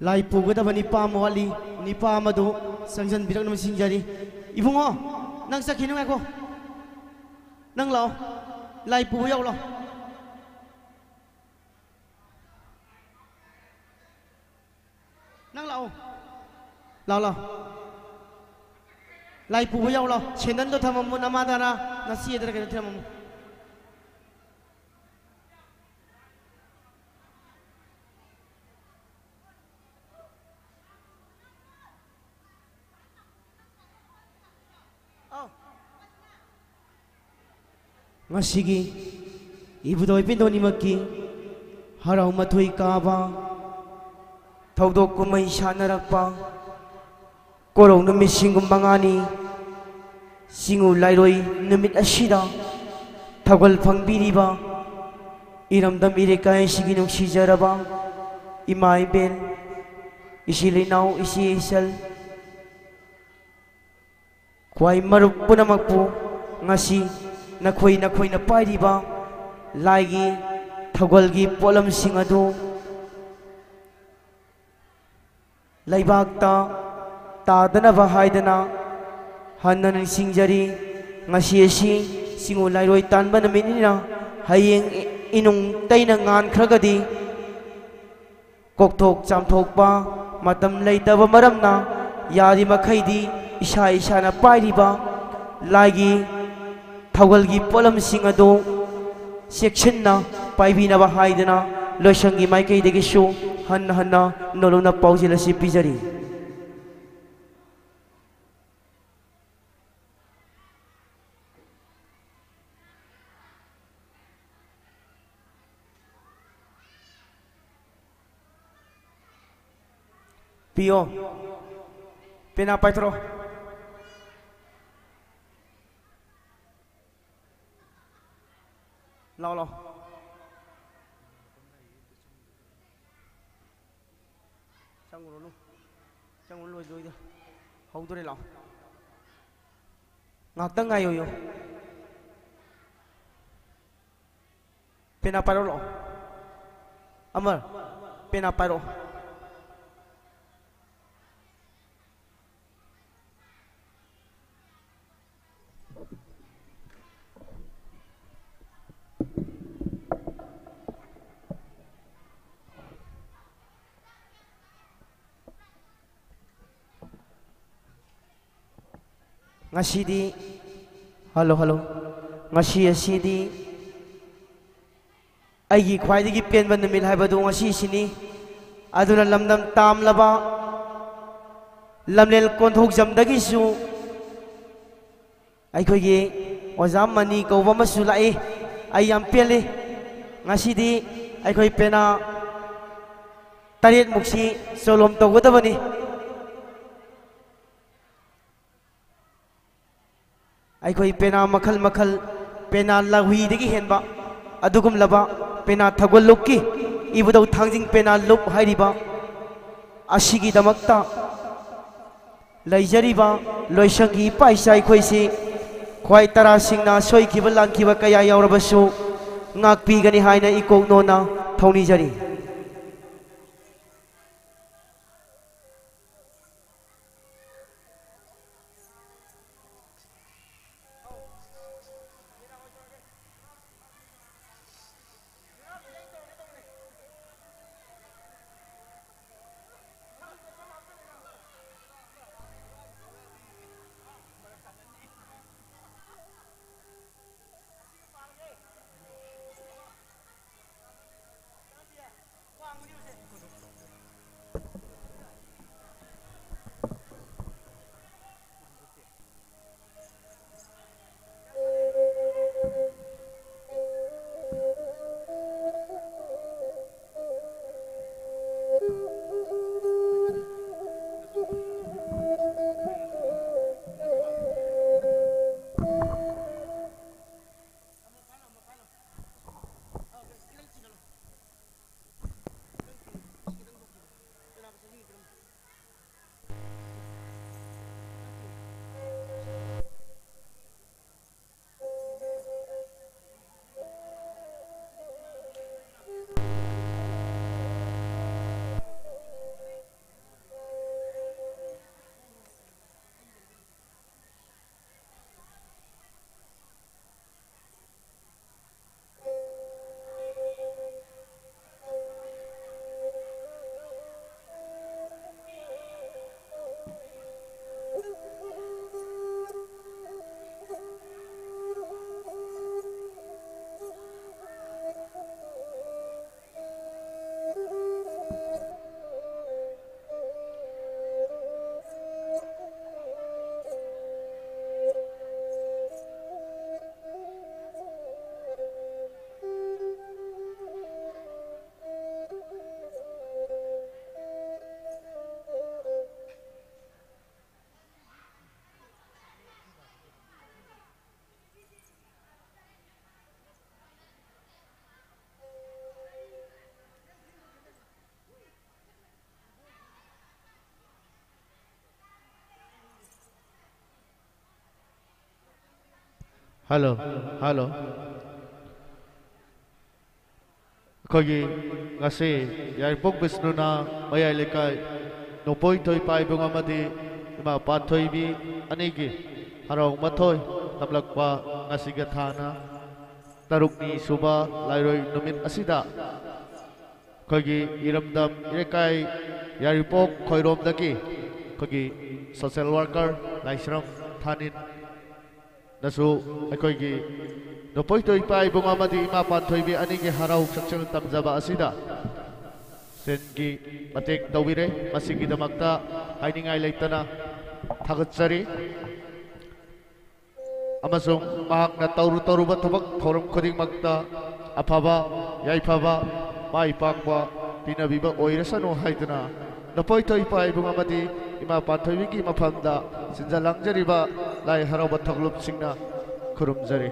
lai pugadaba nipa mo wali nipa amado sangjan birak naman singjari ibungo nang sakino ako nang lao lai puyaw lo nang lao lao lao lai pu yau lao chenan do thamam mun amada na nasi edra ke thamam ngasigi ibudoi pindoni makki harau mathoi kaba thawdok kumai sanarakpa korong numit singum bangani singu lairoi numit ashida thagol phangbiriba iramdam irekai sigi nungsijaraba imai ben isilinau isi isal kwai marup punamakpu ngasi nakhoi nakhoi na pairiba laigi thagolgi polam singadu laibakta tadanaba haidana hannan singjari ngasi asi singu lairoi tanba naminina hayeng inung taina ngan khragadi kokthok chamthokpa matam leitaba maramna yari makhaidi isa isa na pairiba laigi thawalgi polam singado section na paibi na bahaidana loishangi maikai degi show hanna hanna nolona paujila si pijari Pio pena paitro lao lao changu loi loi da hau dore lao ngak tang ngai yo pena paro lo amar pena paro ngasidi halo halo ngasi asidi aigi khwaidagi penba numit haibadu ngasi sini aduna lamdam tamlaba lamlel konthok jamdagi su aikhoigi ojam mani kouba masu lai ai yam pele ngasidi aikhoi pena taret muksi solom togodabani aikhoi pena makhal makhal pena lahui degi henba adugum laba pena thagol lukki ibudau thangjing pena lup hairiba ashigi damakta laijariba loisangi paisa aikhoi khwai tara singna soikiba langkiba kaya yaurabasu ngakpi gani haina ikok nona thoni jari Hello, hello. Kogi ngasi Yaipok Bisnuna Mayai Lekai Nopoi Toi Pai Bunga Madi Ima Patoi Bi Anigi Harong Matoi Tamlakpa ngasi Gathana Tarukni Suba Lairoi Numit Asida Kogi Iramdam Irekai Yaipok Koirom Dagi Kogi Social Worker Laisram Thanin Nasu Kogi Nopoi Toi Pai Bunga Madi Ima Patoi Bi Anigi Harau Sakchel Tamzaba Asida Sengi Matek Tawire Masigi Damakta Hainingai Laitana Thagatsari Amasung Mahakna Tauru Tabak Thorum Koding Makta Apaba Yaipaba Mai Pakwa Pinabiba Oirasano Haidana Nopoi Toi Pai Bunga Madi Ima Patoi Bi Mapamda Sinjalangjariba Lai Harau Bataglup Singna Kurumjari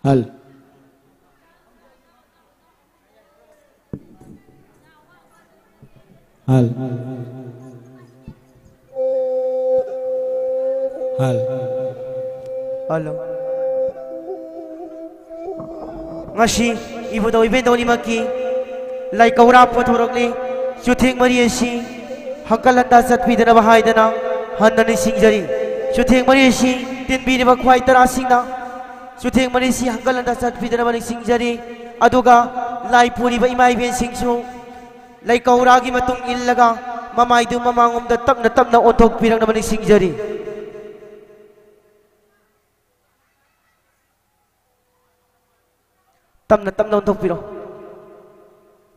Hal. Hal. Hal. Halo. Ngasi ibu daw ibento ni Maki lai kaurap pathorokli Chutheng Mari asi hangkalanda satpidana bahaidana hanani singjari Chutheng Mari asi tinbi ni bakhwai tarasingna Chutheng Mari si hangkalanda satpidana bani singjari aduga lai puri ba imai ben singsu lai kauragi matung illaga mamaidu mamangomda tapna othok pirang na bani singjari Tamna untuk piro.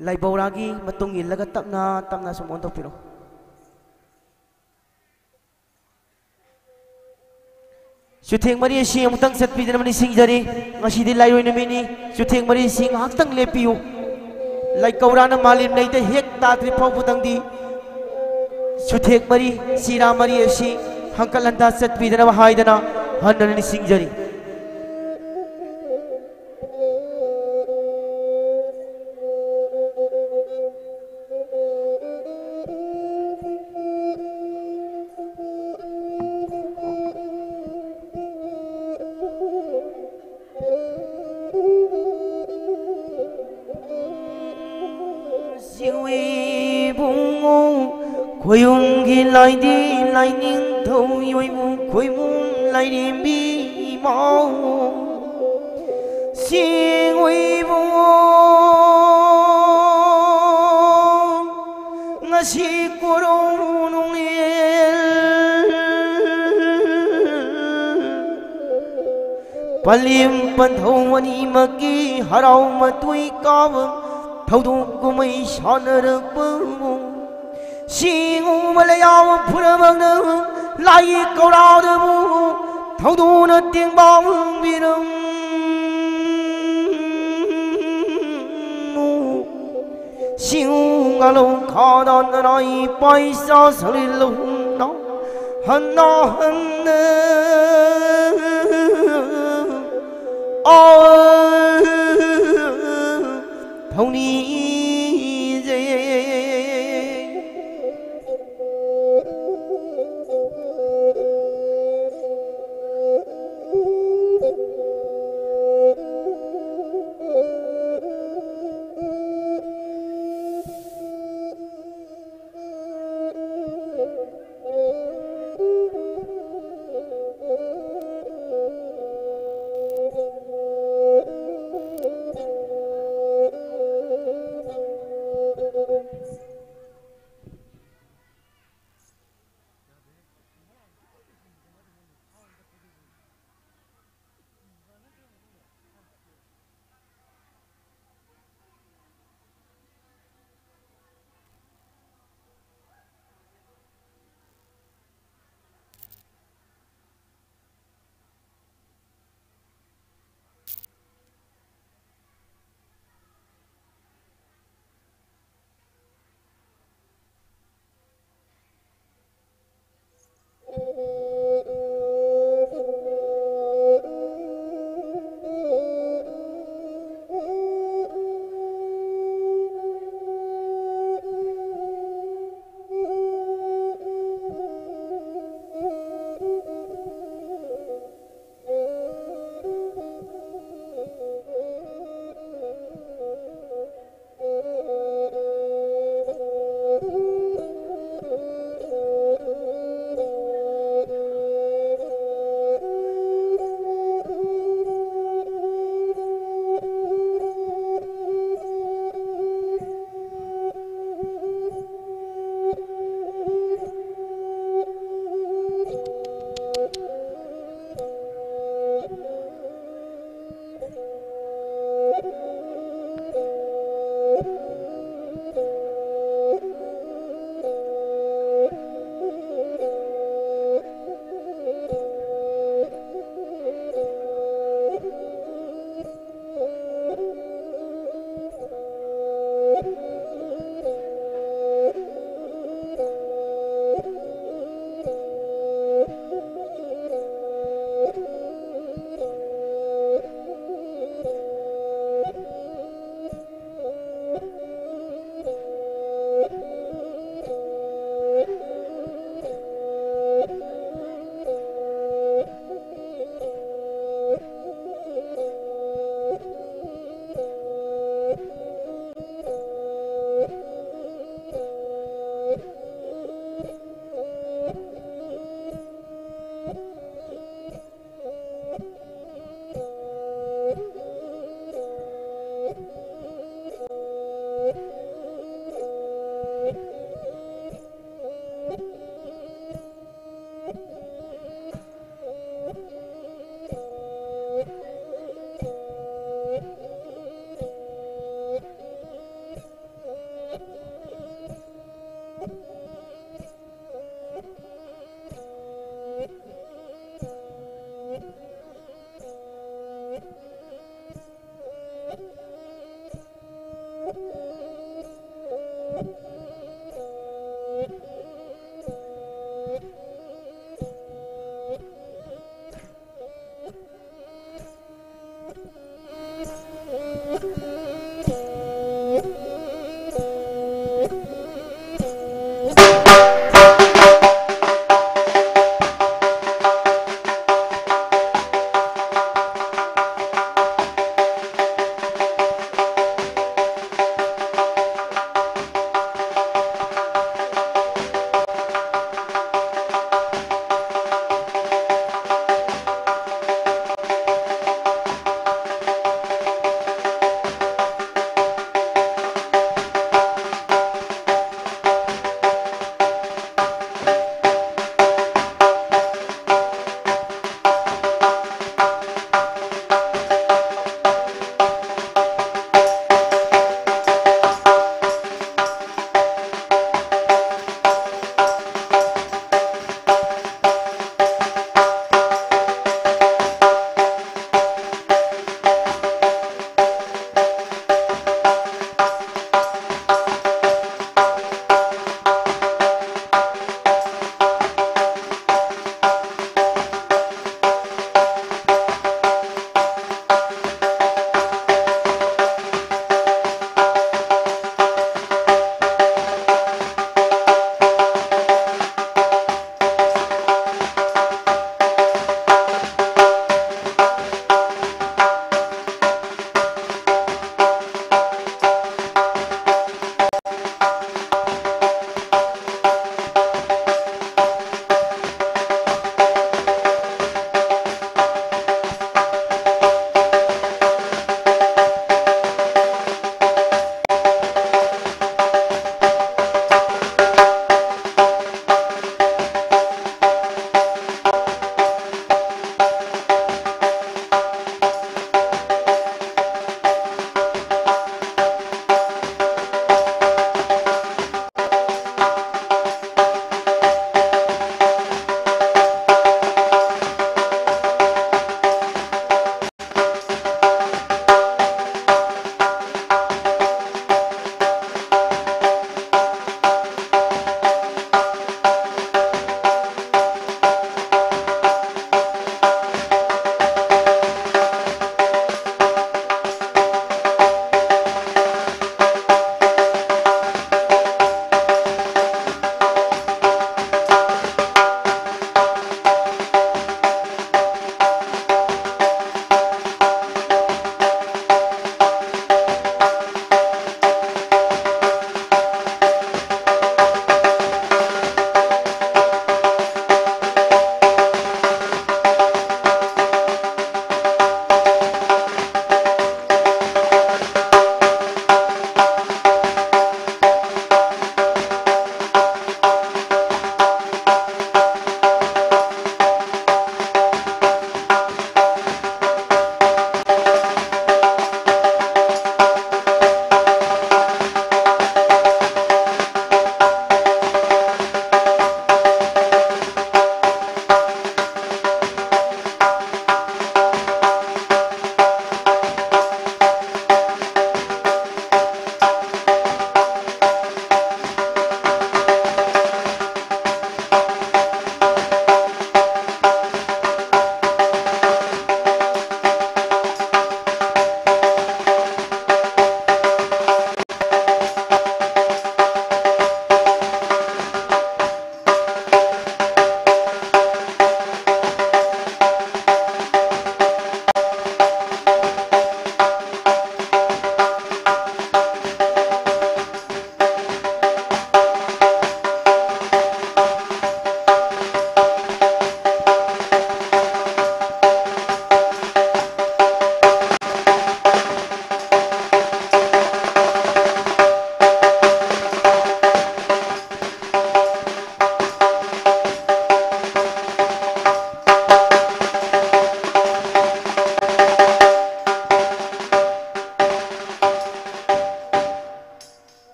Lai bauragi matung ilaga tamna semua untuk piro. Chutheng Mari si amutang set pidana mani singjari ngasi di lai roi namini Chutheng Mari si haktang lepiu. Lai kaurana malim naite hek tatri pau putang di Chutheng Mari si Ramari si hangkalanda set pidana bahaidana hanani singjari. Khuyung lai đi lai ning thâu yoi mu khuyung mung lai đi bi mau xin uy bu ngasi kurung nung el palim pan thâu ani maki harau matui kaw thâu du kumai shanar bu Singu Malayao Puramang Lai Korao de Bu Thâu Du Nó Tiếng Bóng Bi Đông Singu Nga Lâu Khó Đòn Nó Nói Pai Sa Sa Li Lâu Nó Hân Nó Hân Thâu Ni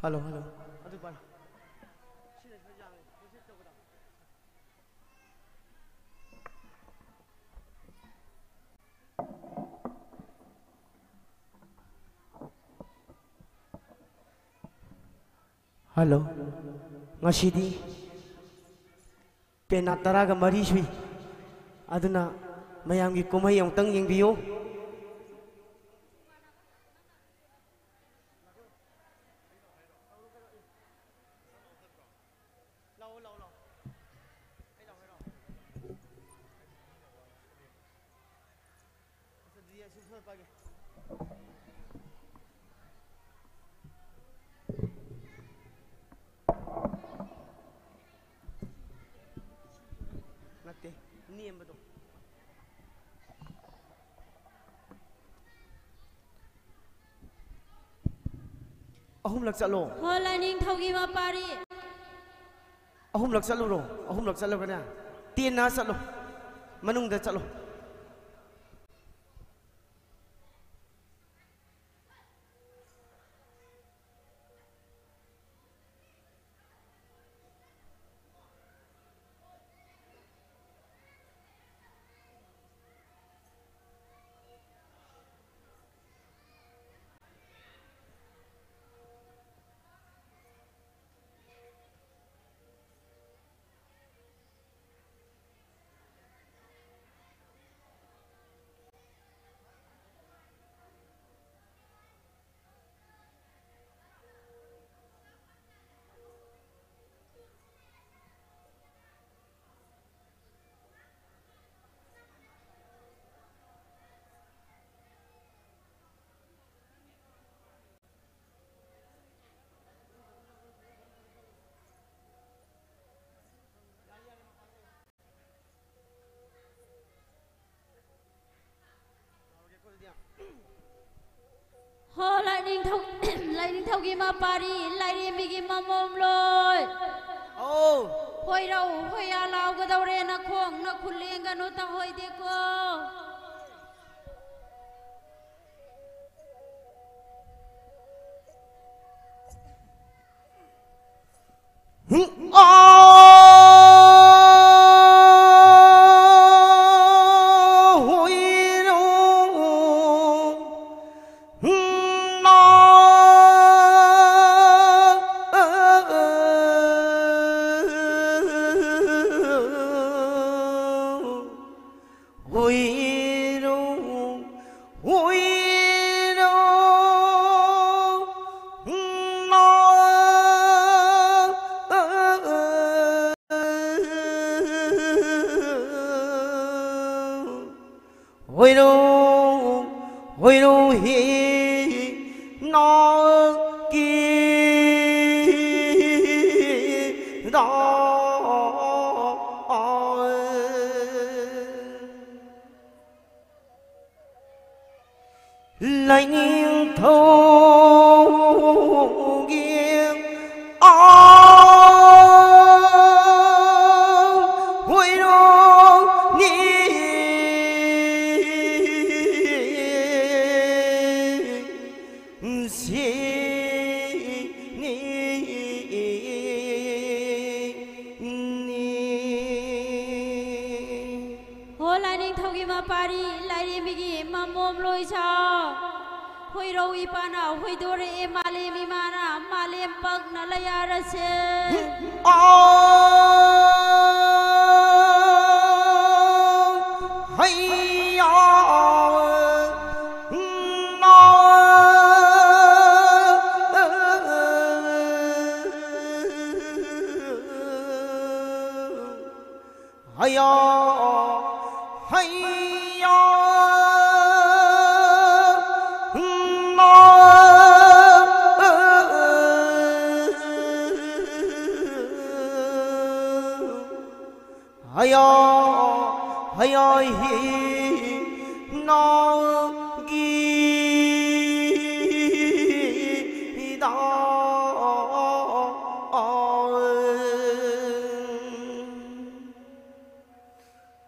Hello, hello. Hello. Ngasidi pena taraga mari sui aduna mayam gi kumai yang tang yang biyo ahum lak chalo hola ning thogi ma pari ahum lak chalo ro ahum lak chalo kana tin na chalo manung da chalo hola ning thogi ma pari lai ri mi gi ma mom loi oh hoi rau hoi a lau ga dau re na khong na khuleng ga no ta hoi de ko lại nghiêng thâu nghiêng hối đô nghĩ xí hồ lại ninh thâu gi ma pari lại đi mi gi ma mom loi sao hoi rau i pa na hoi do re e male mi mana male pag na la ya ra se hay no hay hay ơi nó ghi đó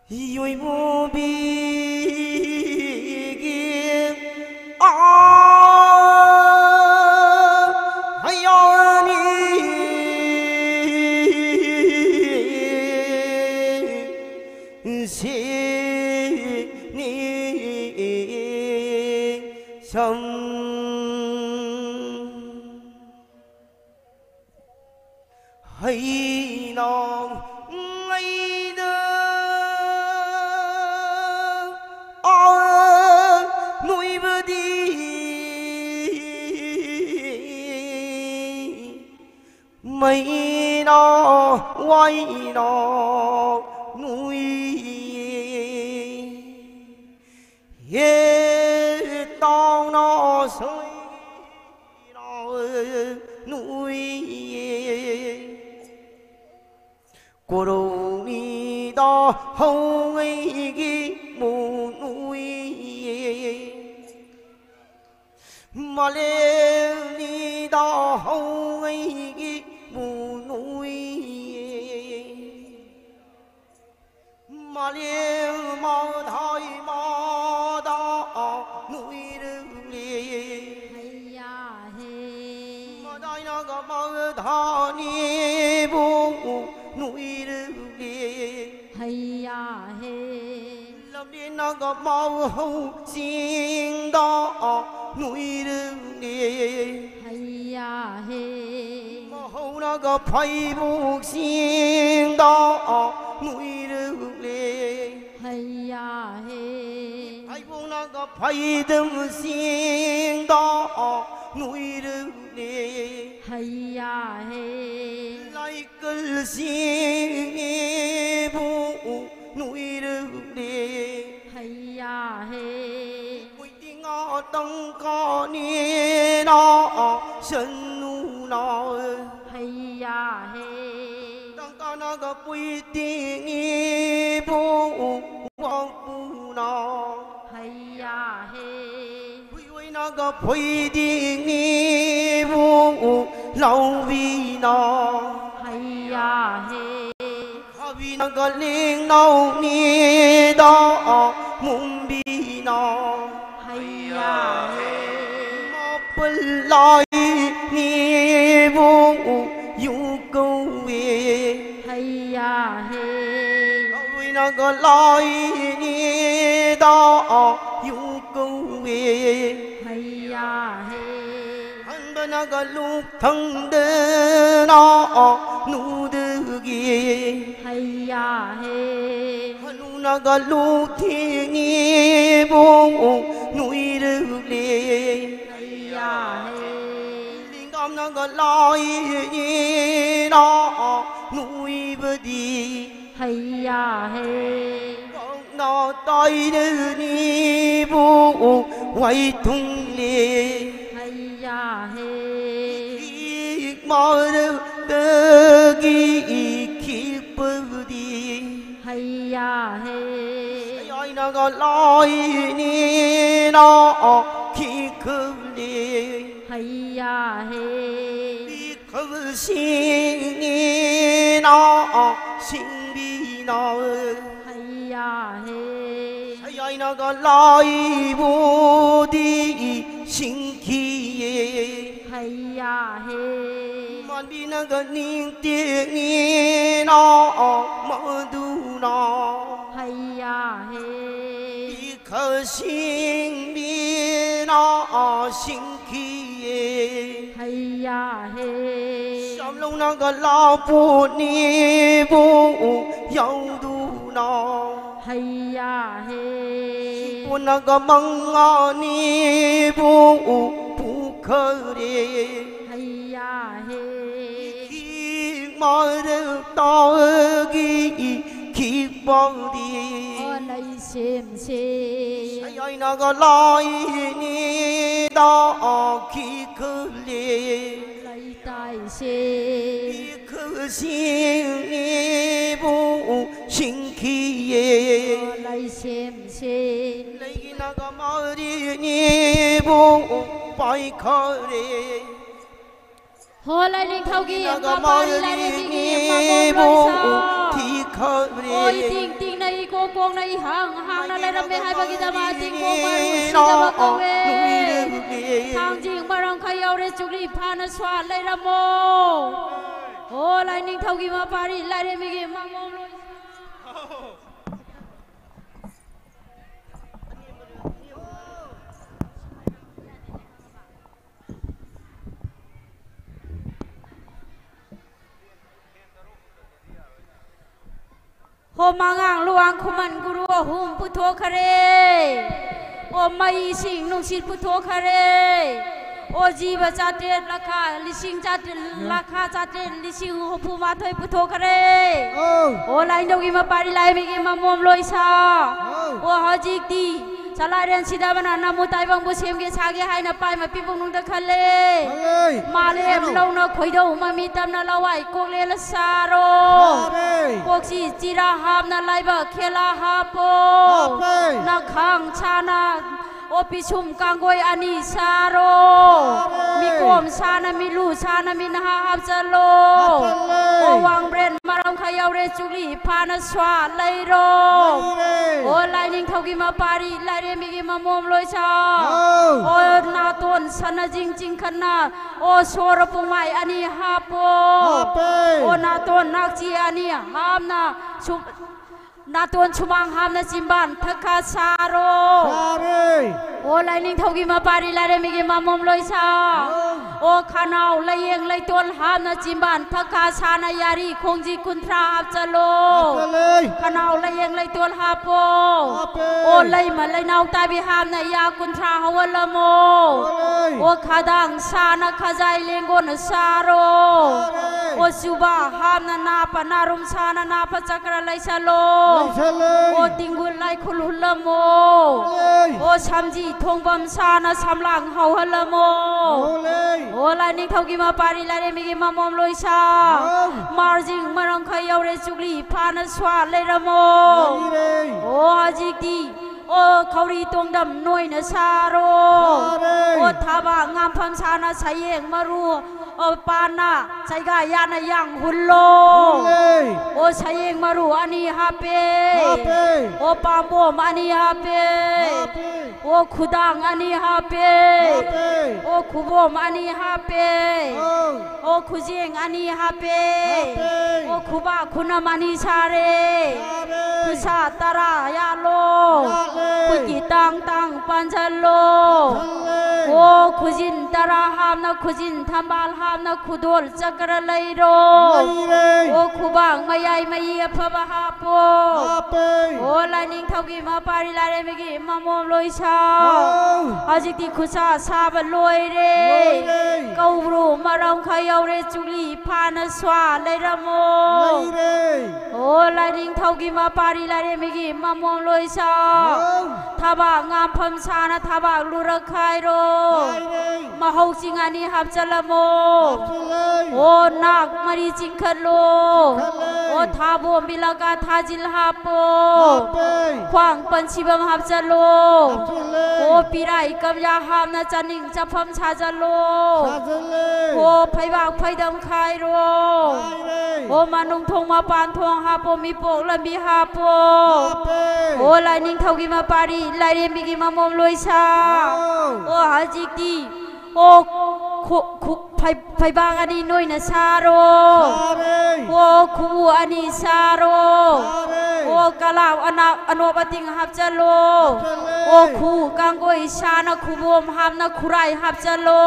vui vô bi hay ơi ni sông hay non ngay đó núi bờ đi mây nó quay nó núi ye to nó sôi nó núi cô đồ đi đó hông ấy cái mù núi mà lên đi đó hông ấy cái mù núi mà lên mau thôi mau đó núi rừng hay ya he mà đây nó có mau thọ ni bu núi rừng hay ya he làm đi nó có mau hông xin đó núi rừng hay ya he mà hông nó có phải buộc xin đó núi rừng hay ya he phải buộc nó có phải đừng xin đó núi rừng hay ya he lại cứ xin bu núi rừng hay ya he quỳ tiếng ngõ tông có ni nó sân nu nó hay ya he tông có nó có quỳ tiếng bu quang bu nó hay ya he quỳ nó có quỳ tiếng bu lâu vì nó hay ya he vì nó có liên nâu ni đó mùng bi nó hay ya he một bên lối ni vô du câu về hay ya he vì nó có lối ni đó du câu về hay ya he anh bên nó có lúc thân đê nó nu đê ghê hay ya he nu nó có lúc thiên ni vô núi rừng hay ya he linh cảm nó có lối ni nó núi bờ đi hay ya he nó tay đưa ni vô quay tung lê hay ya he mơ đơ ghi khi bờ đi hay ya he ai nó có lối ni nó khi cơ lê hay ya he khi cơ xin ni nó xin bi nó hay ya he ai nó có lối vô đi xin khi hay ya he man bi nó có niềm tiếng ni nó mơ du nó hay ya he bi khờ xin bi nó xin khi hay ya he trong lúc nó có lo phụ ni vô dâu du nó hay ya he buồn nó có mong ngõ ni vô phụ khờ đi hay ya he khi mơ được to ghi khi bao đi o lấy xem se ai ai nó có lối ni đó khi cứ lê lấy tai se khi cứ xin ni vô xin khi o lấy xem se lấy nó có mơ đi ni vô phải khờ đi hồ lại linh thâu ghi nó em có mà mơ bari lại đi linh ghi em mà ni bông vô lại sao thì khờ ôi đi ting ting này cô con này hàng hàng nó lại làm mẹ hai bagi dama ting cô mà rusi dama câu thang jing barang khayo re chukli phana swa lại làm mô hồ lại linh thâu ghi mà bari lại linh ghi em mà bông lại mangang luang kuman guru hum puto kare o mai sing nung sit puto kare o jiba chate lakha lising chate lakha chate lising hopu ma thoi puto kare o lain dogi ma pari lai mi gi ma mom loi sa o hajik di Salarian sida bana namu tai bang busim ge sage hai na pai ma pipung nung da khale malem lo na khoi do ma mi tam na lawai kok le la saro kok si chira ham na lai ba khela ha po na khang chana o pisum kangoi ani saro mi kom sana mi lu sana mi na hab chalo o wang bren marang khayau re chuli phana swa lai ro o lining thogi ma pari lai re mi gi ma mom loi cha o na ton sana jing jing khana o sor pumai ani ha po o na ton nak chi ani ham na Natun cumang ham na simban thakha saro o lining thogi ma pari lare mi gi ma mom loi sa o khanau layeng lai ton ham na simban thakha sana yari khongji kunthra ap chalo khanau layeng lai ton ha po o lai ma lai nau ta bi ham na ya kunthra hawalamo o khadang sana khajai lengon saro o suba ham na pa narum sana na pa chakra lai salo o tingul lai khulhulamo o samji thongbam sana samlang hawhalamo o lai ning thogi ma pari lai mi gi ma mom loi sa marjing marang khayau re chugli phana swa leiramo o hajik di o khauri tongdam noi na saro o thaba ngam pham sana sayeng maru o pana saiga yana yang hullo o sayeng maru ani hape o pambom ani hape o khudang ani hape o khubom ani hape o khujeng ani hape o khuba khunam ani sare khusa tara ya lo khuji tang tang panjalo o khujin tara ham na khujin thambal ham na khudol chakra leiro o khubang mayai mai phaba hapo o lining thogi ma pari lare mi gi ma mom loi sa hajik ti khusa sab loi re kaubru marang khayau re chuli phana swa leiramo o lining thogi ma pari lare mi gi ma mom loi sa thaba ngam pham sana thaba lura khairo mahau singani hab chalamo o nak mari chingkhalo o thabo milaka thajil hapo khwang panchibam hab chalo o pirai kamya ham na chaning chapham chajalo o phaiba phaidam khairo o manung thong ma pan thong hapo mi pok lambi hapo o lining thogi ma pari lai re mi gi ma mom loi sa o hajik ti o phai bang ani noi na saro o khu ani saro o kalaw anak anobating hab chalo o khu kangoi sana khubom ham na khurai hab chalo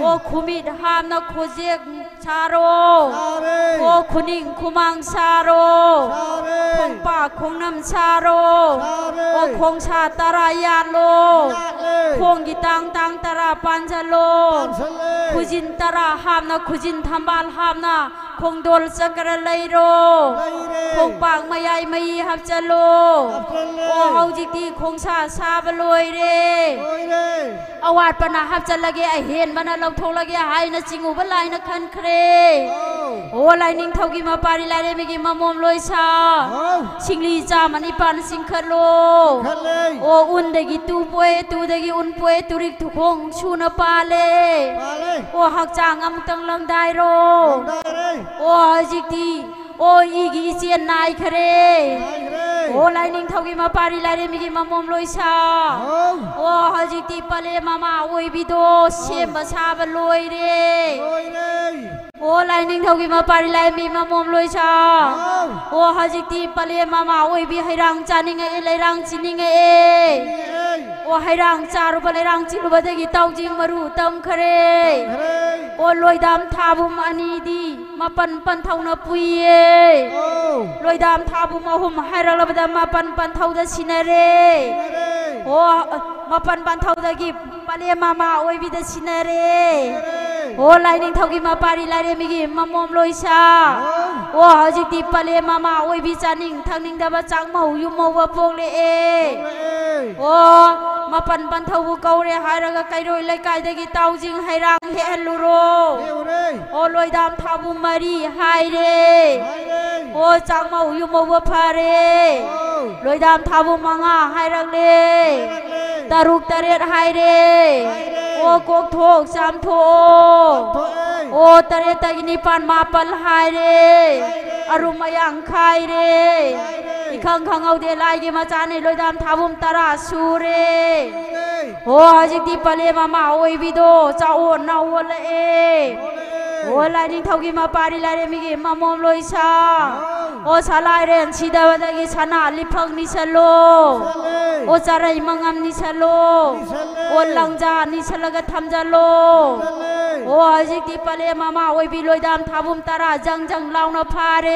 o khumit ham na khojek saro o khuning khumang saro khongpa khongnam saro o khongsa tara yalo khong gi tang tang tara panjalo khujin tara ham na khujin thambal ham na khongdol chakra leiro khongpang mayai mai hab chalo o haujik ti khongsa sab loi re awat pana hab chalage a hen bana lok tholage hai na chingu balai na khan khre o lining thogi ma pari lai re mi gi ma mom loi sa singli cha mani pan singkhalo o un de gi tu de gi un poe turik thu khong chuna pale o hak chang am tang lang dai ro o hajik ti o igi chen nai khare o lining thogi ma pari lai re mi gi ma mom loi sa o hajik ti pale mama oi bido sem ba sa ba loi re o lining thogi ma pari lai mi ma mom loi sa o hajik ti pale mama oi bi hairang chaning e leirang chining e o hairang charu ba leirang chilu ba de gi taujing maru tam khare o loidam thabum ani di มาปันเท่านาปุยลอยดามทาบุมาหุมให้เราละบดามาปันเท่าดาชินาเรโอ้มาปันเท่าดากิปาเลมาโอ้ยวิดาชินาเรโอ้ไลนิ่งเท่ากิมาปารีไลเรมิกิมามอมลอยชาโอ้ฮาจิติปาเลมาโอ้ยวิจานิ่งทางนิ่งดาบจังมาหูยุมวะโปงเลโอ้มาปันเท่าบุเกาเรหายเราก็ไกลโดยไลไกเดกิเต้าจิงให้รังเฮลูโรโอ้ลอยดามทาบุมารีหายเรโอ้จังมาหูยุมวะพาเรลอยดามทาบุมังอาหายรังเลตารุกตาเรียดหายเรโอ้กกโถกสามโถโอ้ตาเรียดตากินิปานมาปัลหายเรอรุมายังคายเรอีขังเอาเดลายกิมาจานในลอยดามทาบุมตาราสูเรโอ้ฮจิติปะเลมาโอ้ยวิโดจ้าโอนนาโอละเอโอ้ลายนิ่งเท่ากิมาปาริลายเรมิกิมามอมลอยชาโอ้ชาลายเรนชีดาวดากิชนะลิพังนิชโลโอ้จารายมังามนิชโลโอ้ลังจานิชลกทำจาโลโอ้ฮจิติปะเลมาโอ้ยวิลอยดามทาบุมตาราจังลาวนาพาเร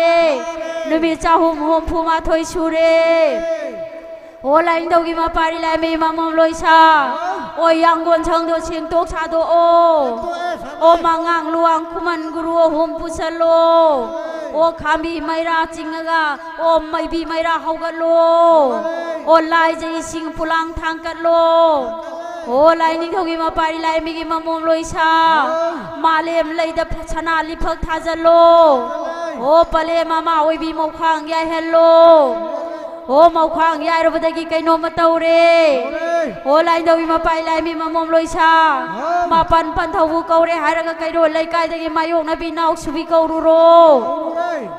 นุบิจ้าหุมพูมาถอยชูเรโอ้ลายดาวกิมาปาริลายมีมามอมลอยชาโอ้ยังกวนเชิงโดเชียงโตกชาโดโอมังงังลวงคุมันกุรัวหุมปุชโลโอ้ขามีไม่ราจิงกะโอ้ไม่บีไม่ราเฮากะโลโอ้ลายใจสิงปุลังทางกะโลโอ้ลายนิ่งเท่ากิมาปาริลายมีกิมามอมลอยชามาเลมเลยดับชนะลิพักทาจโลโอ้ปะเลมาโอ้ยบีมขังยายเฮลโลโอ้มาขวางยายเราไปตะกี้ไก่นมมาเตาเรโอ้ลายดาวิมาไปลายมีมามอมลอยชามาปันเท่าบุเกาเรหายรักไก่โดนไล่ไก่ตะกี้มาโยกนับปีนาวสุวิเกาโร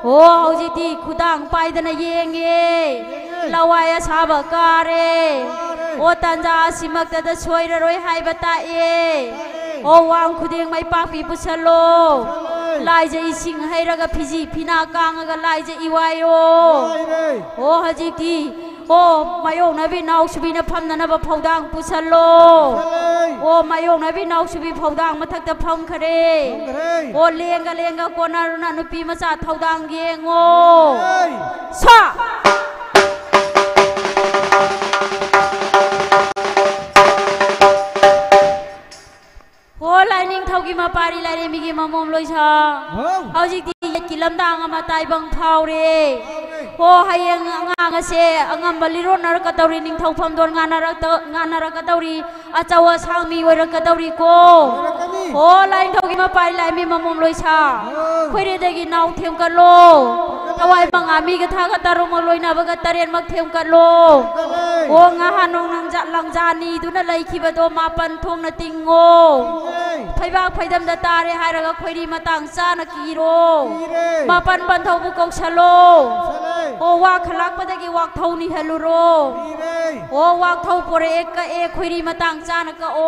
โอ้เอาจิตีขุดังไปตะนายเงลาวายชาบกาเรโอ้ตันจาสิมักตะช่วยระรวยให้บัตาเอโอ้วางขุดเองไม่ปากปีปุชโลลายจะอีสิงให้รักพิจิพินากางก็ลายจะอีวายโโอ้ฮจิตีโอ้มาโยกนับปีนาวสุวินพัมนันบพาวดังปุชโลโอ้มาโยกนับปีนาวสุวิพาวดังมาทักตะพังคเรโอ้เลี้ยงก็กนารุณานุปีมาจากพาวดังเยงโอ้ซาโอ้ลายนิ่งเท่ากิมาปาริลายเรมิกิมามอมลอยชาเอาจิตีกิลำดังอามาตายบังพาวเรโอ้ให้ยังงางเสงามบลิโรนารกตารีนิ่งเท่าพมโดนงานนารกตารีอาจาวสามีวรกตารีโกโอ้ลายเท่ากิมาปาริลายมีมามอมลอยชาคุยเรื่องกินเอาเทียมกันโลทวายบังอามีกทากตารุมาลอยนาบกตาเรียนมักเทียมกันโลโอ้งาหานงนังจัดลังจานีดูนั่นเลยคิดว่าโดมาปันทงนาติงโง่ไฟบ้าไฟดำดาตาเรหายรักคุยดีมาต่างซานักกีโรมาปันเท่าบุกงชโลโอวากขลักปะตะกี้วากเท่านี่เฮลูโรโอวากเท่าปรเอกกะเอคุยดีมาต่างซานักโอ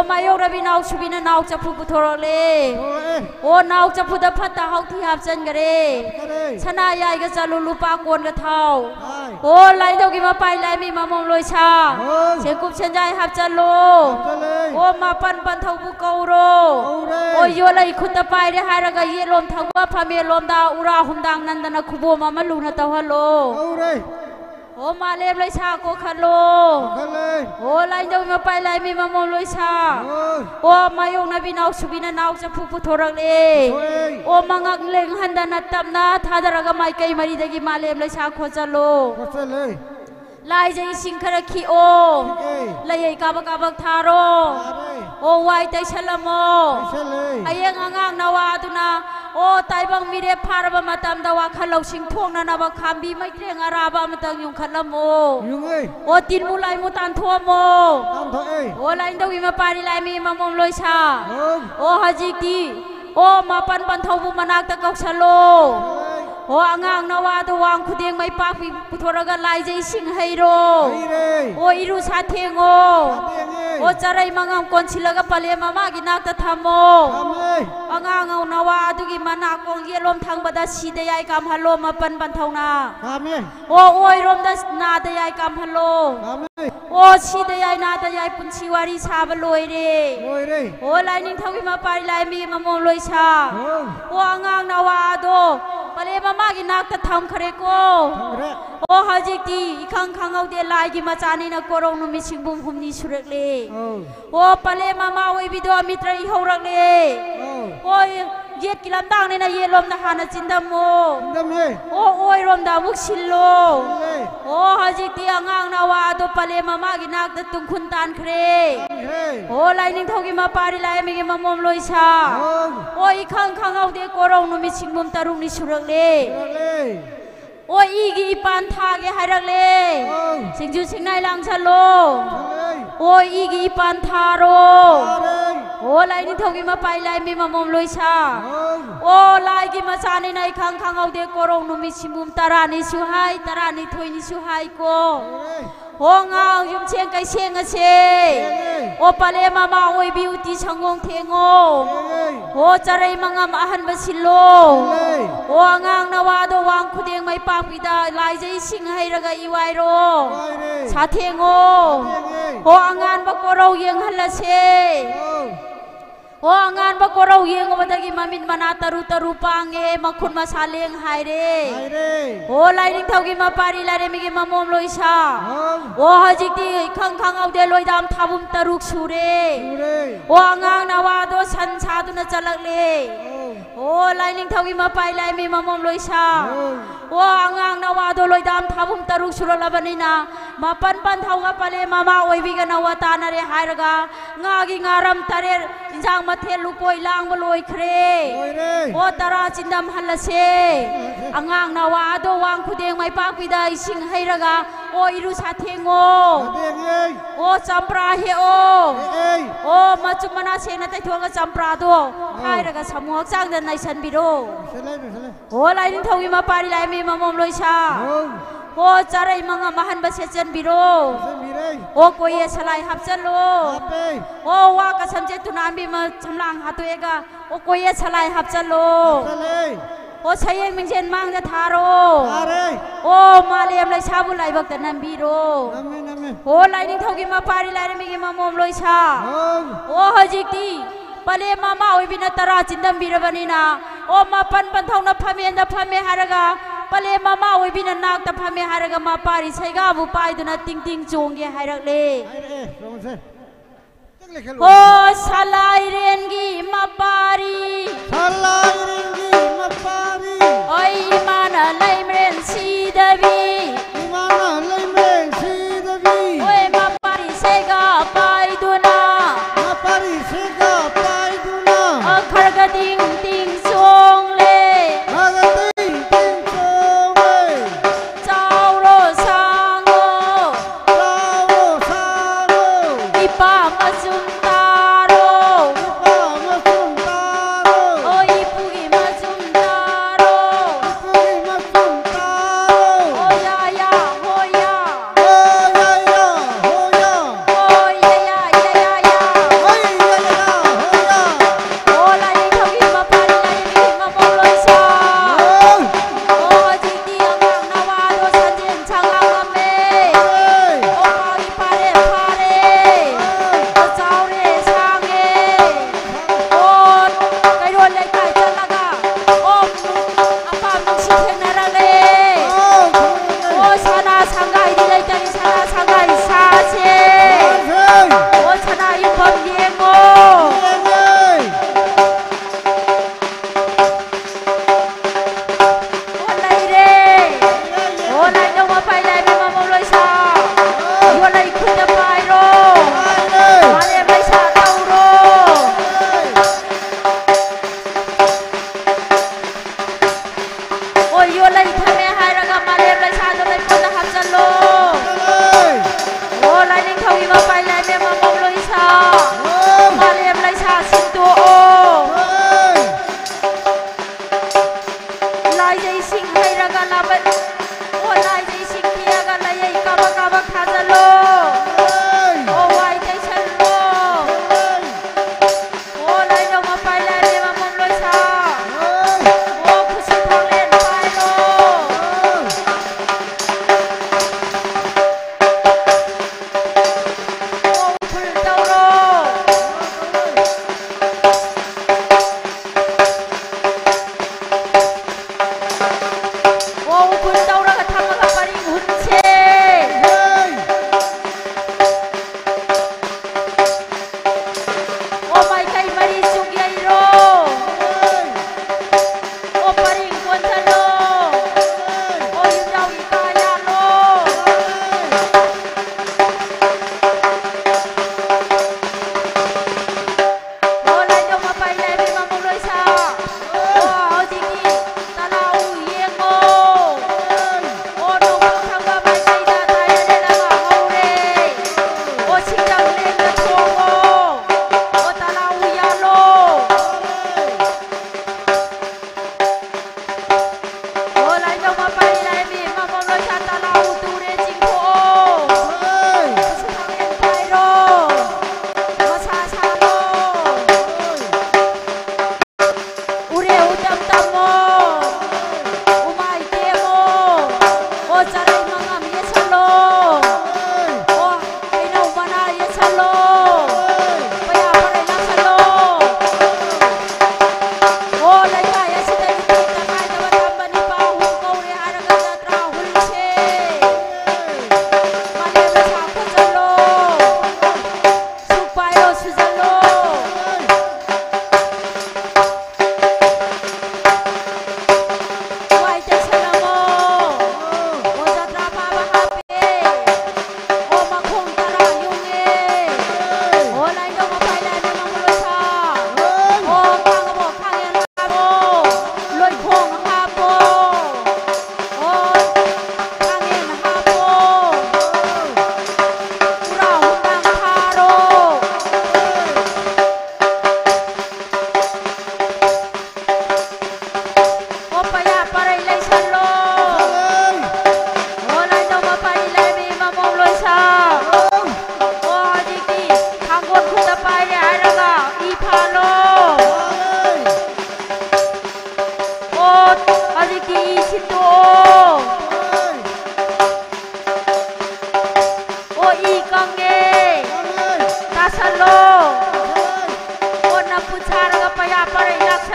มาโยระบินาวชุบินนาวจะพูปุทโรเลโอนาวจะพูดพัตตาเฮาที่หับจันกะเรชนะยายก็จะลุลุปากวนกะเท่าโอไลเท่ากิมาไปไลมีมามอมลอยชาเชียงกุบเชียงใจหับจันโลโอมาปันเท่าบุกโรโอโยเลยขุดตะไปได้หายรักเยลมทั้งว่าพามีลมดาอุราหุมดังนันดนาคุโบมามาลูนาตะฮัลโลโอมาเลมเลยชาโกคัลโลโอไลเดินมาไปไลมีมามอมลอยชาโอมาโยงนาบินาวสุบินนาวจะพูปุทรักเลโอมังอักเลงหันดานัตตับนาทาดรักไม่ไกมารีดกิมาเลมเลยชาโคจัลโลลายใจสิงคระคีโอลายกาบทาโรโอไวใจฉลามโอไอยังงางนาวาตุนาโอ้ตายบังมีเรพารบมาตามดาวขันเราชิงท่วงนาบักคำบีไม่เกรงอาราบามาตังยุงขันละโมโอ้ตินมูลายมูตันทั่วโมโอ้ลายดาวิมาปาริลายมีมามอมลอยชาโอ้ฮัจิตีโอ้มาปันเท่าบุมานักตะกอกชโลโอ้งางนาวาตัววางคุเดียงไม่ปากปุถระกันลายใจสิงไฮโรโอ้อิรุชาเทงโอโอ้จารายมังงามคนชิลกะปะเลมามากินักตะธรรมโอ angang ngau nawa adugi mana kong ye lom thang bada si de yai kam halo ma pan ban thau na o oi rom da na de yai kam halo o si de yai na de yai pun si wari sa ba loi re o lai ning thau ma pai lai mi ma mom loi sa o angang nawa do pale mama gi nak ta tham khare ko o hajik ti ikhang khangau de lai gi ma chani na korong nu mi singbum humni surek le o pale mama oi bido mitra i horak le o yet kilam dang ne na ye lom na hana chindam mo o oi rom da muk sillo o hajik ti angang na wa do pale mama gi nak ta tung khun tan khre o lai ning thogi ma pari lai mi gi ma mom loi sa o ikhang khangau de korong nu mi singbum tarung ni surak le o igi ipan thage hairak le singju singnai lang chalo o igi ipan tharo o lai ni thogi ma pai lai mi ma mom loi sa o lai gi ma chani nai khang khangau de korong nu mi simbum tarani su hai tarani thoi ni su hai ko ho ngao yum cheng kai seng a se o pale mama oi beauty changong thengo ho charai mangam ahan basilo o angang nawa do wang khudeng mai pa pida lai jai sing hai raga iwai ro sa thengo ho angan ba korau yeng hala se o angan ba korau yeng obadagi mamit mana taru taru pange makhun ma saleng hai re o lai ning thogi ma pari la re mi gi ma mom loi sa o hajik ti khang khang au de loi dam thabum taruk sure o angang nawa do san sa du na chalak le o lai ning thogi ma pai lai mi ma mom loi sa o angang nawa do loi dam thabum taruk sura labani na ma pan pan thau ga pale mama oi bi ga nawa ta na re hai raga nga gi ngaram tare injang mathe lupoi lang ba loi khre o tara chindam halase angang nawa do wang khudeng mai pak pida ising hai raga o iru sa thengo o champra he o machumana se na tai thonga champra do hai raga samuak chang dan nai san biro o lai ning thogi ma pari lai mi ma mom loi sa o charai manga mahan ba se chen biro o koye salai hap chalo o wa ka samje tunami ma chamlang hatuega o koye salai hap chalo o sayeng mingjen mang da tharo o malem lai sabu lai bak tan biro o lai ning thogi ma pari lai mi gi ma mom loi sa o hajik ti pale mama oi bina tara chindam birabani na o ma pan pan thau na phame na phame haraga pale mama oi bina nak ta phame haraga ma pari saiga bu pai duna ting ting chongge hairak le o salai rengi ma pari oi mana lai mren si davi oi ma pari saiga pai duna kharga ding ding song le chao ro sango ipa masum taro o ipugi masum taro o ya ya ho ya cha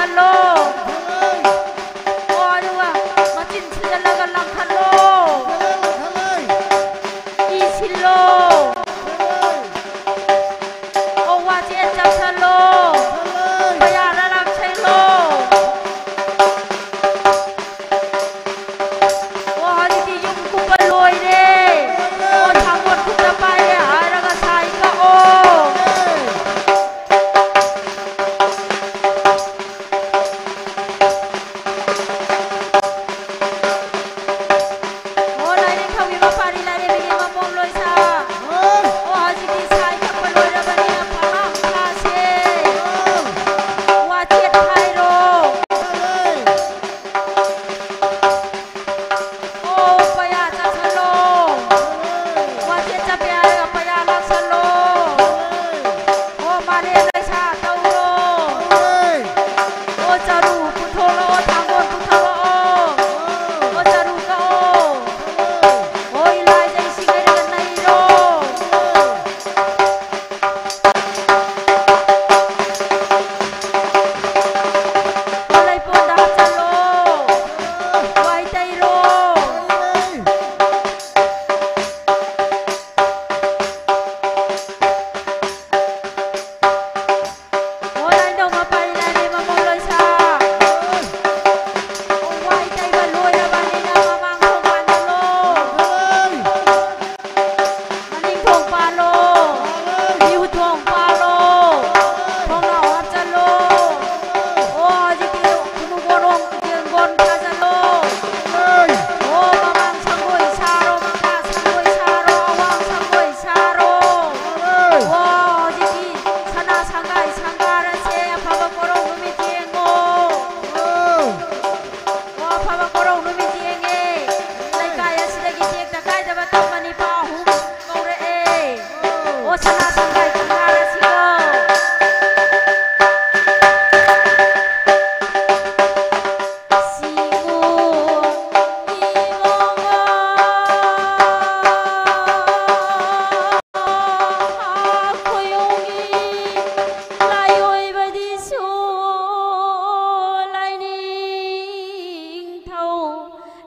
ꯆꯥꯁꯜꯂꯣ ꯑꯣ ꯑꯗꯨꯒ ꯃꯆꯤꯟ ꯁꯤꯖꯜꯂꯒ ꯂꯪꯈꯠꯂꯣ ꯏ ꯁꯤꯜꯂꯣ ꯑꯣ ꯋꯥꯆꯦꯠ ꯆꯥꯁꯜꯂꯣ ꯄꯌꯥꯗ ꯂꯥꯛꯁꯜꯂꯣ ꯑꯣ ꯍꯧꯖꯤꯛꯇꯤ ꯌꯨꯝ ꯀꯨꯝꯕ ꯂꯣꯏꯔꯦ ꯑꯣ ꯊꯥꯡꯒꯣꯜ ꯈꯨꯠꯇ ꯄꯥꯏꯔꯦ ꯍꯥꯏꯔꯒ ꯁꯥꯏ ꯀꯛꯑꯣ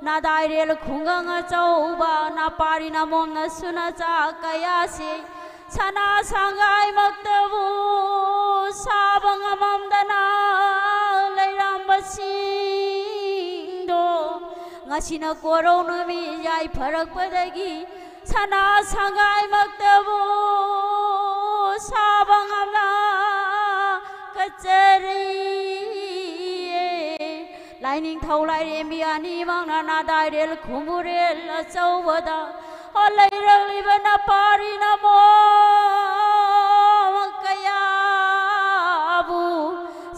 Nadairel khungang chauba na pari na mom na suna cha kaya si sana sangai maktabu sabang amamdana leiram basing do ngasina korong numi yai pharak padagi sana sangai maktabu sabang amna kachari Lining thâu lại em bi ani mang na na dai del khumurel la chawada olai rali bana pari na mo kaya bu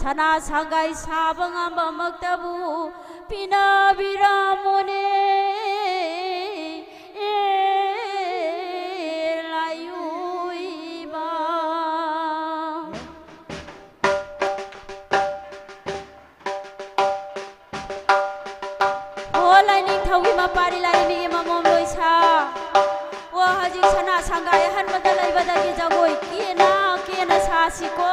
sana sangai sabang amba maktabu pina biramone Pari lai mi mamom loisa wa haji sana sangai han badalai badagi jagoi kiena sasiko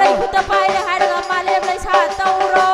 lay kuta pai le hai ga ma le lay sa tau ro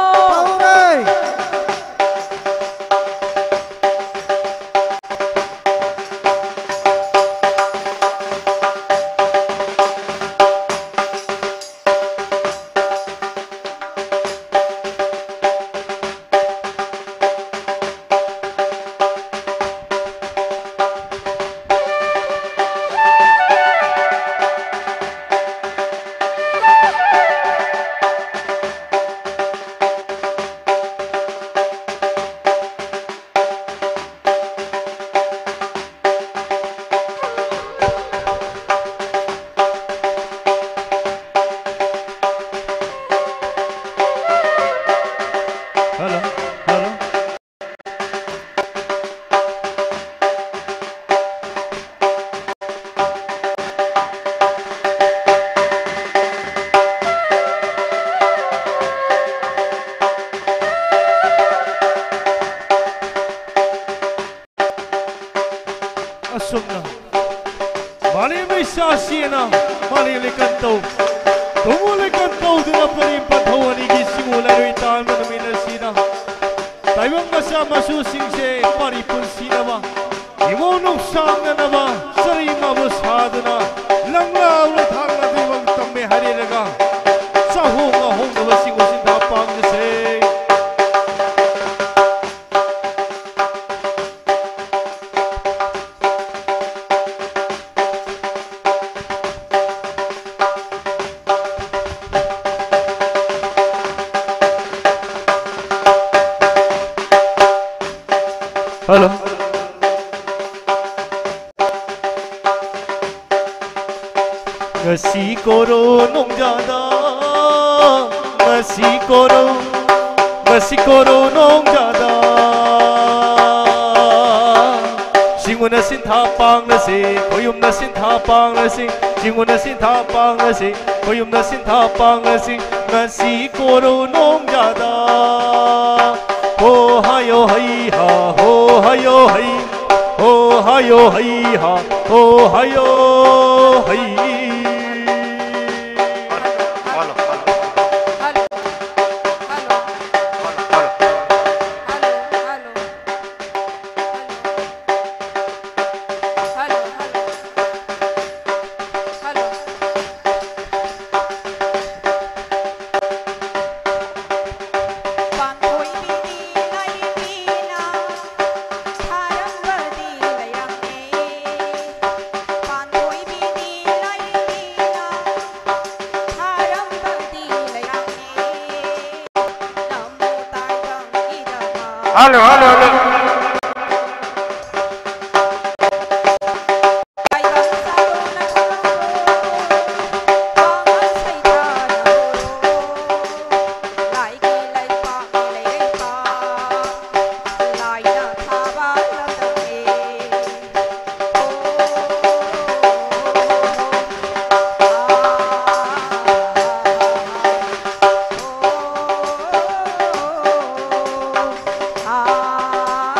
asumna mali mai sa siena mali le kanto tomo le kanto duna parim pathoni gi simula ritan man mina sina taibang masa masu singse pari pun sina ba imo sang na ba sari ma bu sadna langla lu thang na diwang tamme hari raga saho ma hong na singo sin da pang se Hello. Ngasi koro nong jada, ngasi koro nong jada. Singun na sin thapang na si, koyum na sin thapang na si. Singun na sin thapang na si, koyum na sin thapang na si. Ngasi koro nong jada. Ho hayo hai ha, ho hayo hai, ho hayo hai ha, ho hayo hai. Halo. ah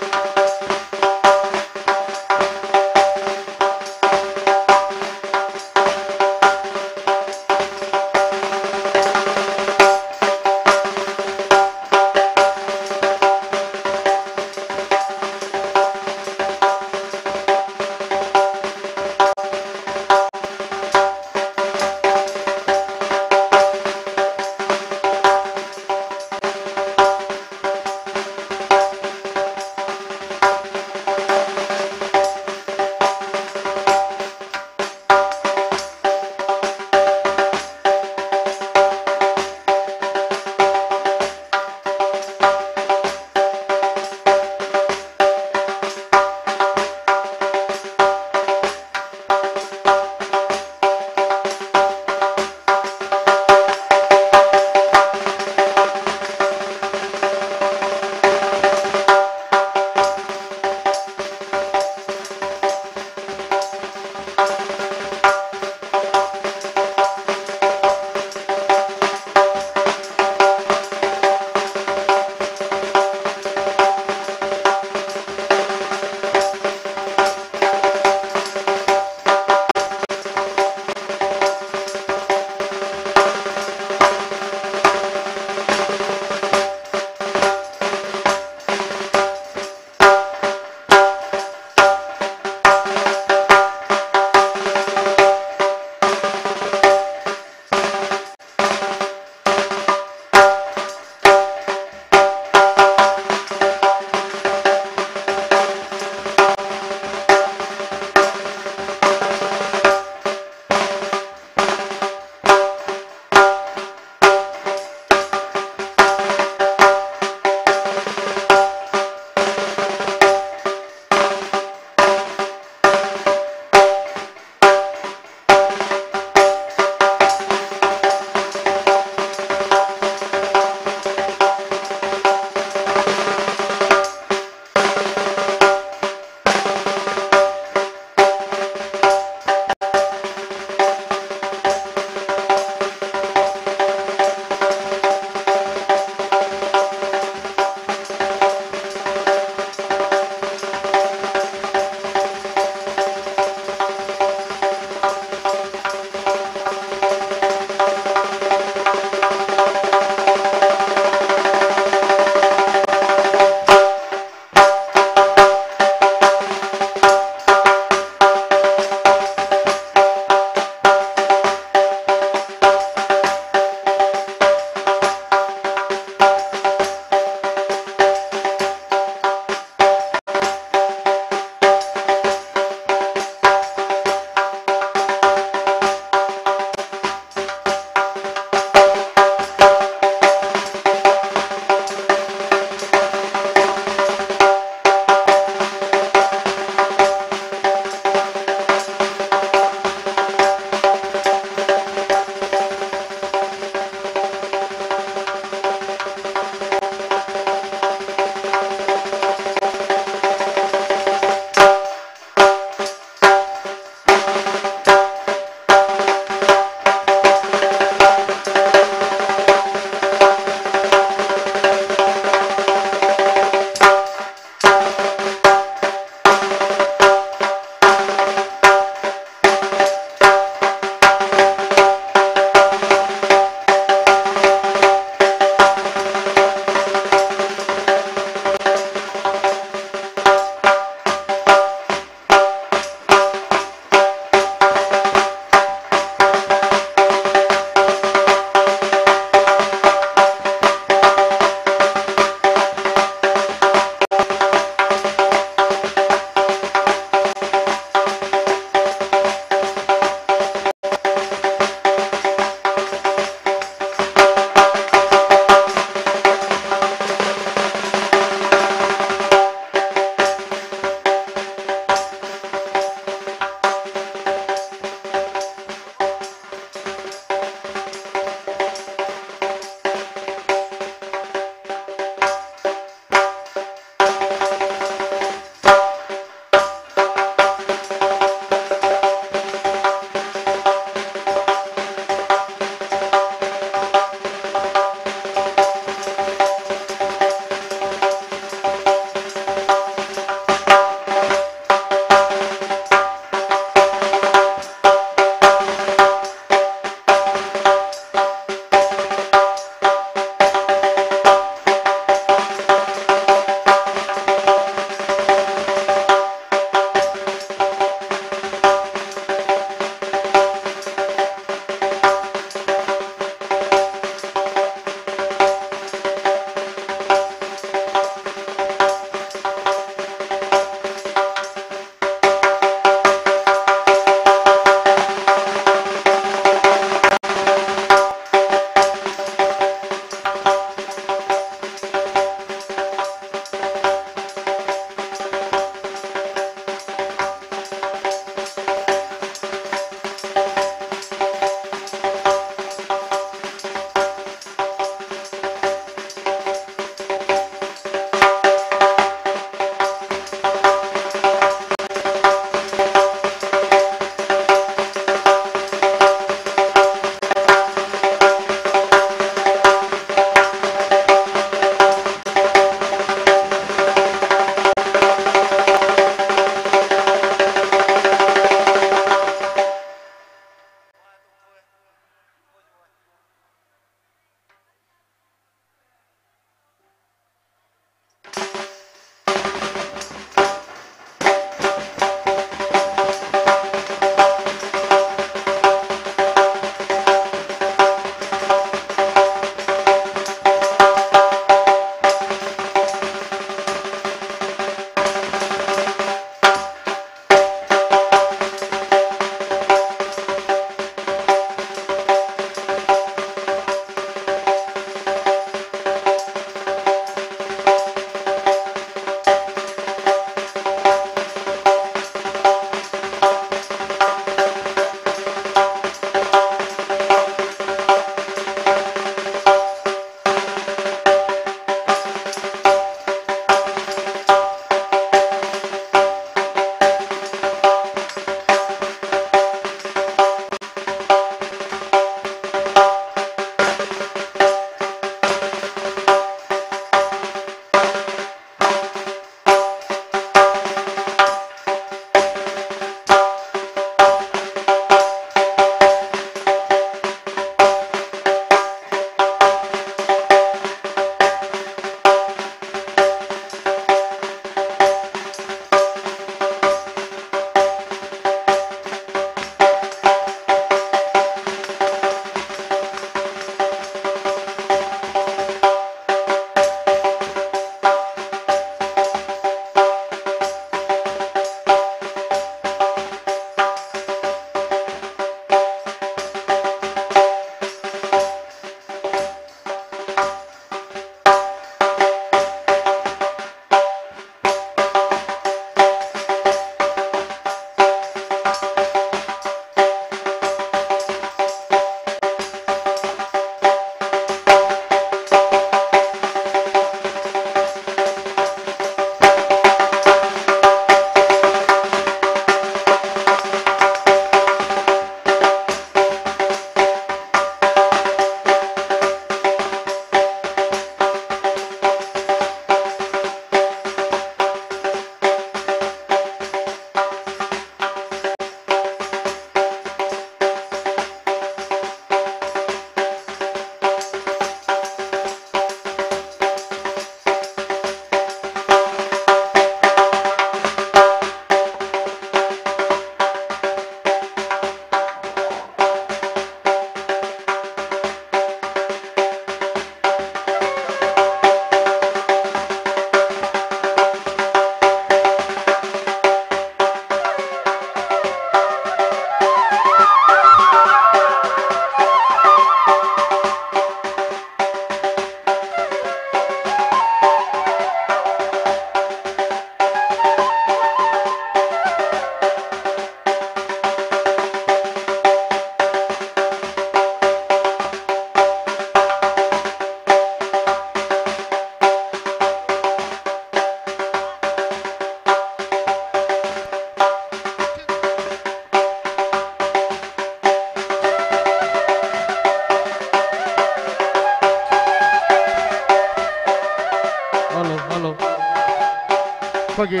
ꯑꯩꯈꯣꯏꯒꯤ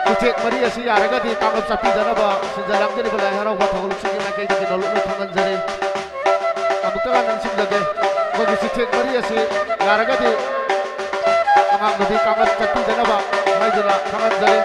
ꯆꯨꯊꯦꯛ ꯃꯔꯤ ꯑꯁꯤ ꯌꯥꯔꯒꯗꯤ ꯀꯥꯡꯂꯨꯞ ꯆꯠꯄꯤꯗꯅꯕ ꯁꯤꯟꯖꯔꯛꯆꯔꯤꯕ ꯂꯥꯏ ꯍꯔꯥꯎꯕ ꯊꯧꯒꯜꯁꯤꯡꯒꯤ ꯃꯥꯏꯀꯩꯗꯒꯤ ꯅꯣꯂꯨꯛꯅ ꯈꯪꯍꯟꯖꯔꯤ ꯑꯃꯨꯛꯇꯒ ꯅꯤꯡꯁꯤꯡꯖꯒꯦ ꯑꯩꯈꯣꯏꯒꯤ ꯆꯨꯊꯦꯛ ꯃꯔꯤ ꯑꯁꯤ ꯌꯥꯔꯒꯗꯤ ꯑꯉꯥꯡ ꯅꯨꯕꯤ ꯀꯥꯡꯂꯨꯞ ꯆꯠꯄꯤꯗꯅꯕ ꯍꯥꯏꯗꯨꯅ ꯈꯪꯍꯟꯖꯔꯤ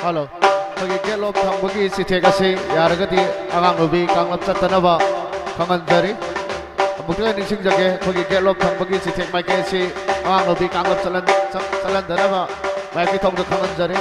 हेलो अखोगी गेट लोम थंबगी चिथेक असे यारगदी आगां नुबी कांगलम चतनबा खंगनजरी अमुकले निसिंग जगे अखोगी गेट लोम थंबगी चिथेक माइके से आगां नुबी कांगलम चलन दनबा माइके थोंग खंगनजरी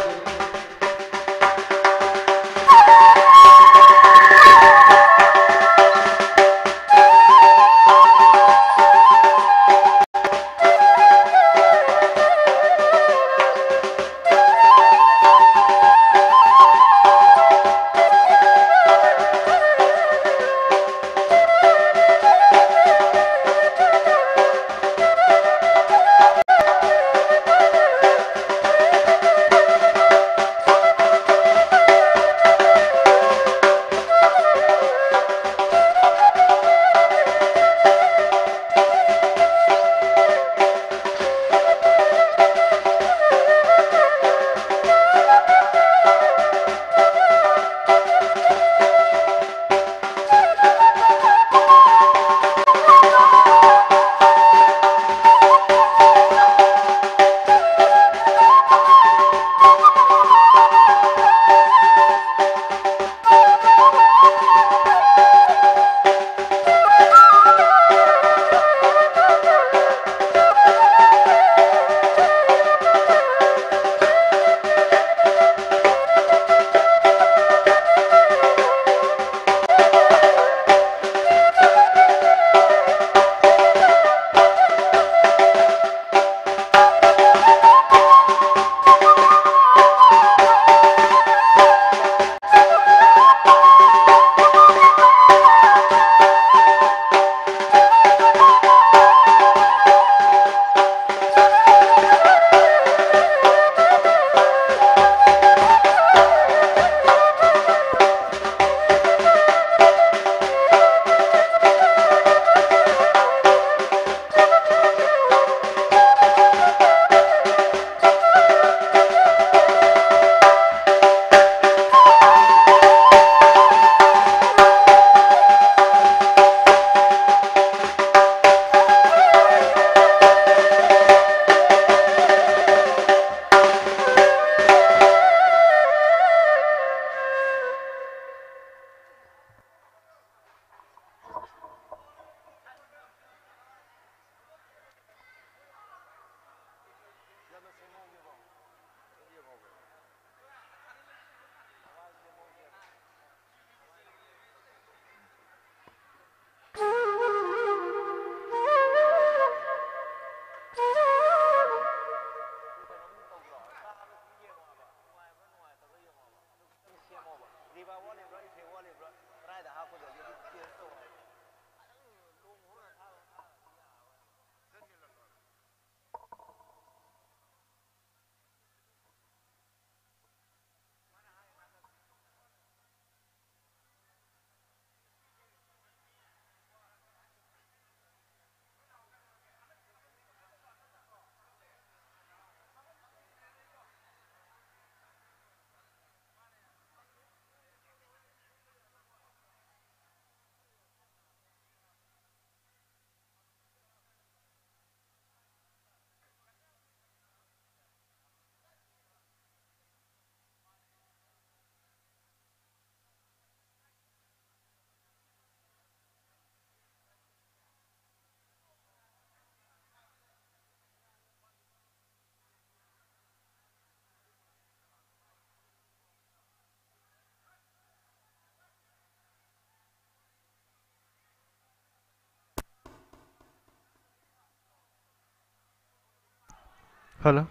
Hello.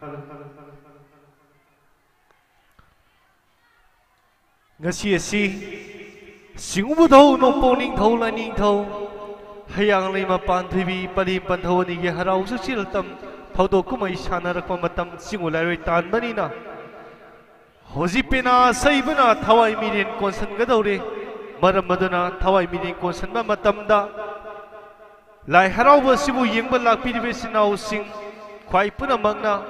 Ngasi asi singbu thau no poning thau la ning thau hayang lei ma pan thibi pali pan thau ni ge harau su sil tam phaudo kumai sana rakpa matam singu lai roi tan bani na hoji pena sai bana thawai miren konsan ga daure maram maduna thawai miren konsan ma matam da lai harau ba sibu yengba lakpi ri sinau sing khwai puna mangna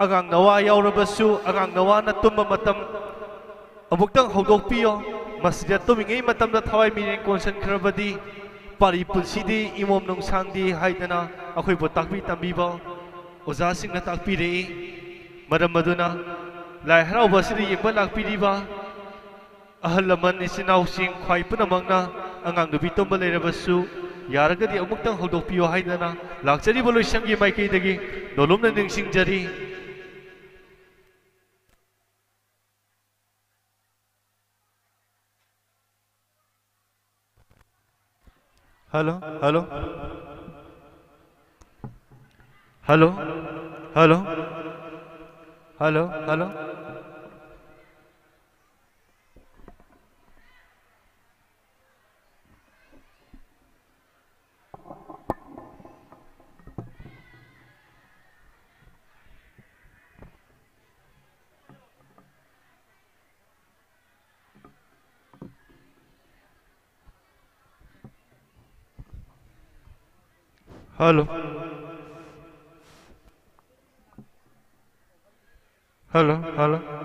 agang nawa yaurabasu agang nawa na tumba matam abuktang hodok piyo masjid tumingai matam da thawai miren konsan khrabadi pari pulsidi imom nong sangdi haidana akhoi bo takbi tambi ba oza sing na takpi re maram maduna lai harauba sida yengba lakpiriba ahal laman isinausing khwai punamakna angang nubi tomba leirabasu yaragadi amuktang haldokpiyo haidana lakchariba loisamgi maikaidagi nolomna ningsingjari. Hello, hello, hello, hello, hello, hello. Hello. Hello, hello.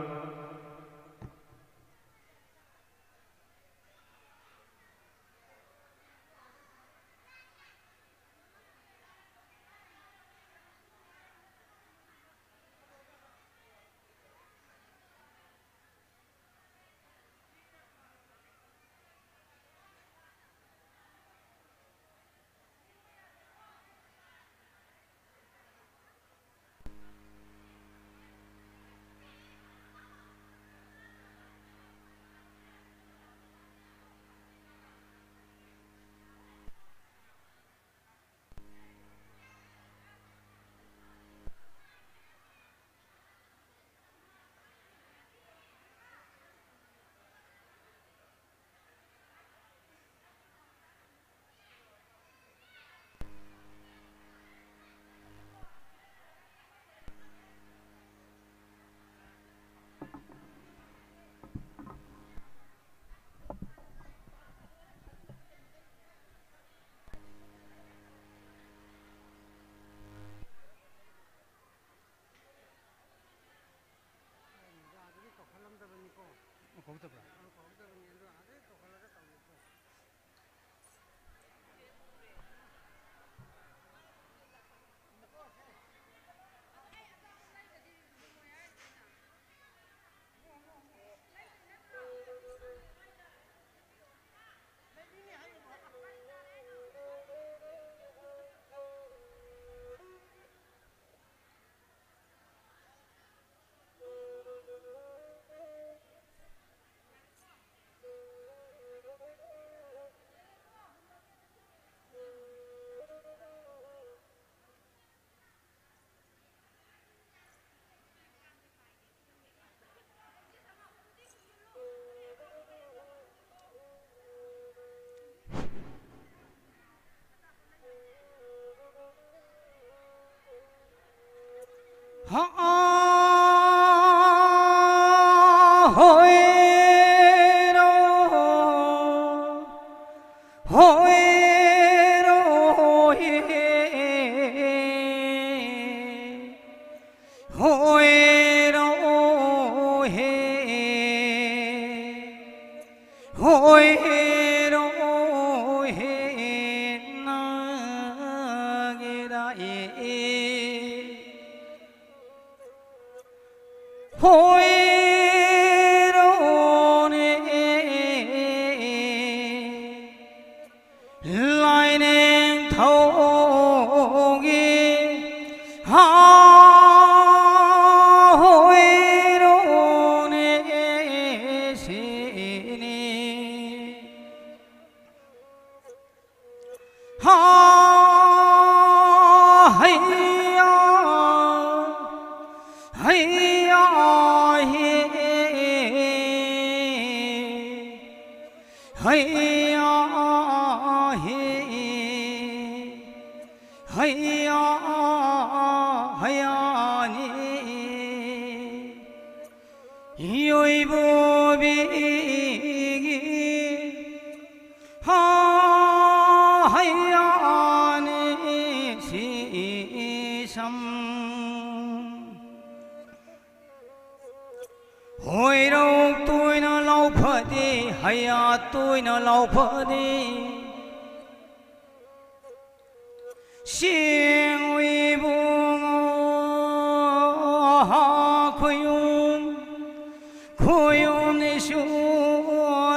khuyum ni su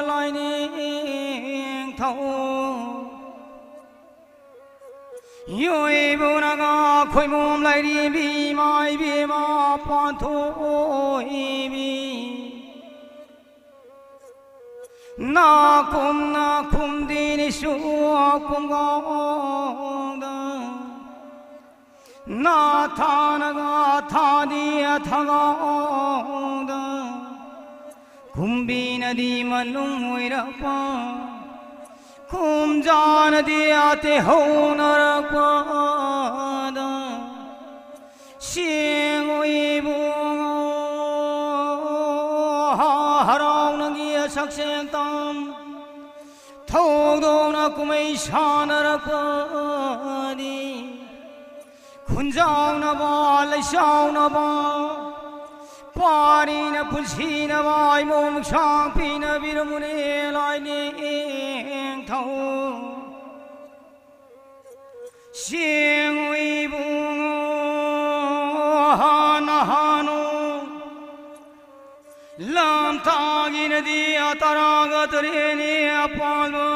lai ni thâu yoi bu na ga khuyum lai đi bi mai bi ma pa thoi bi na kum đi ni su kum ga da na tha đi tha ga da kum bi na đi manung hoi ra pa kum ja na đi ate ho na ra pa da sing oi bu harau na gi sak sen tam thâu do na kumai shan ra pa đi khun jao na ba lai sao na ba pari na punchi na vai mong sang pi na bir mu ne lai ni thâu sing ui bu ha na ha no lam ta gi na di atara ga tre ni apal na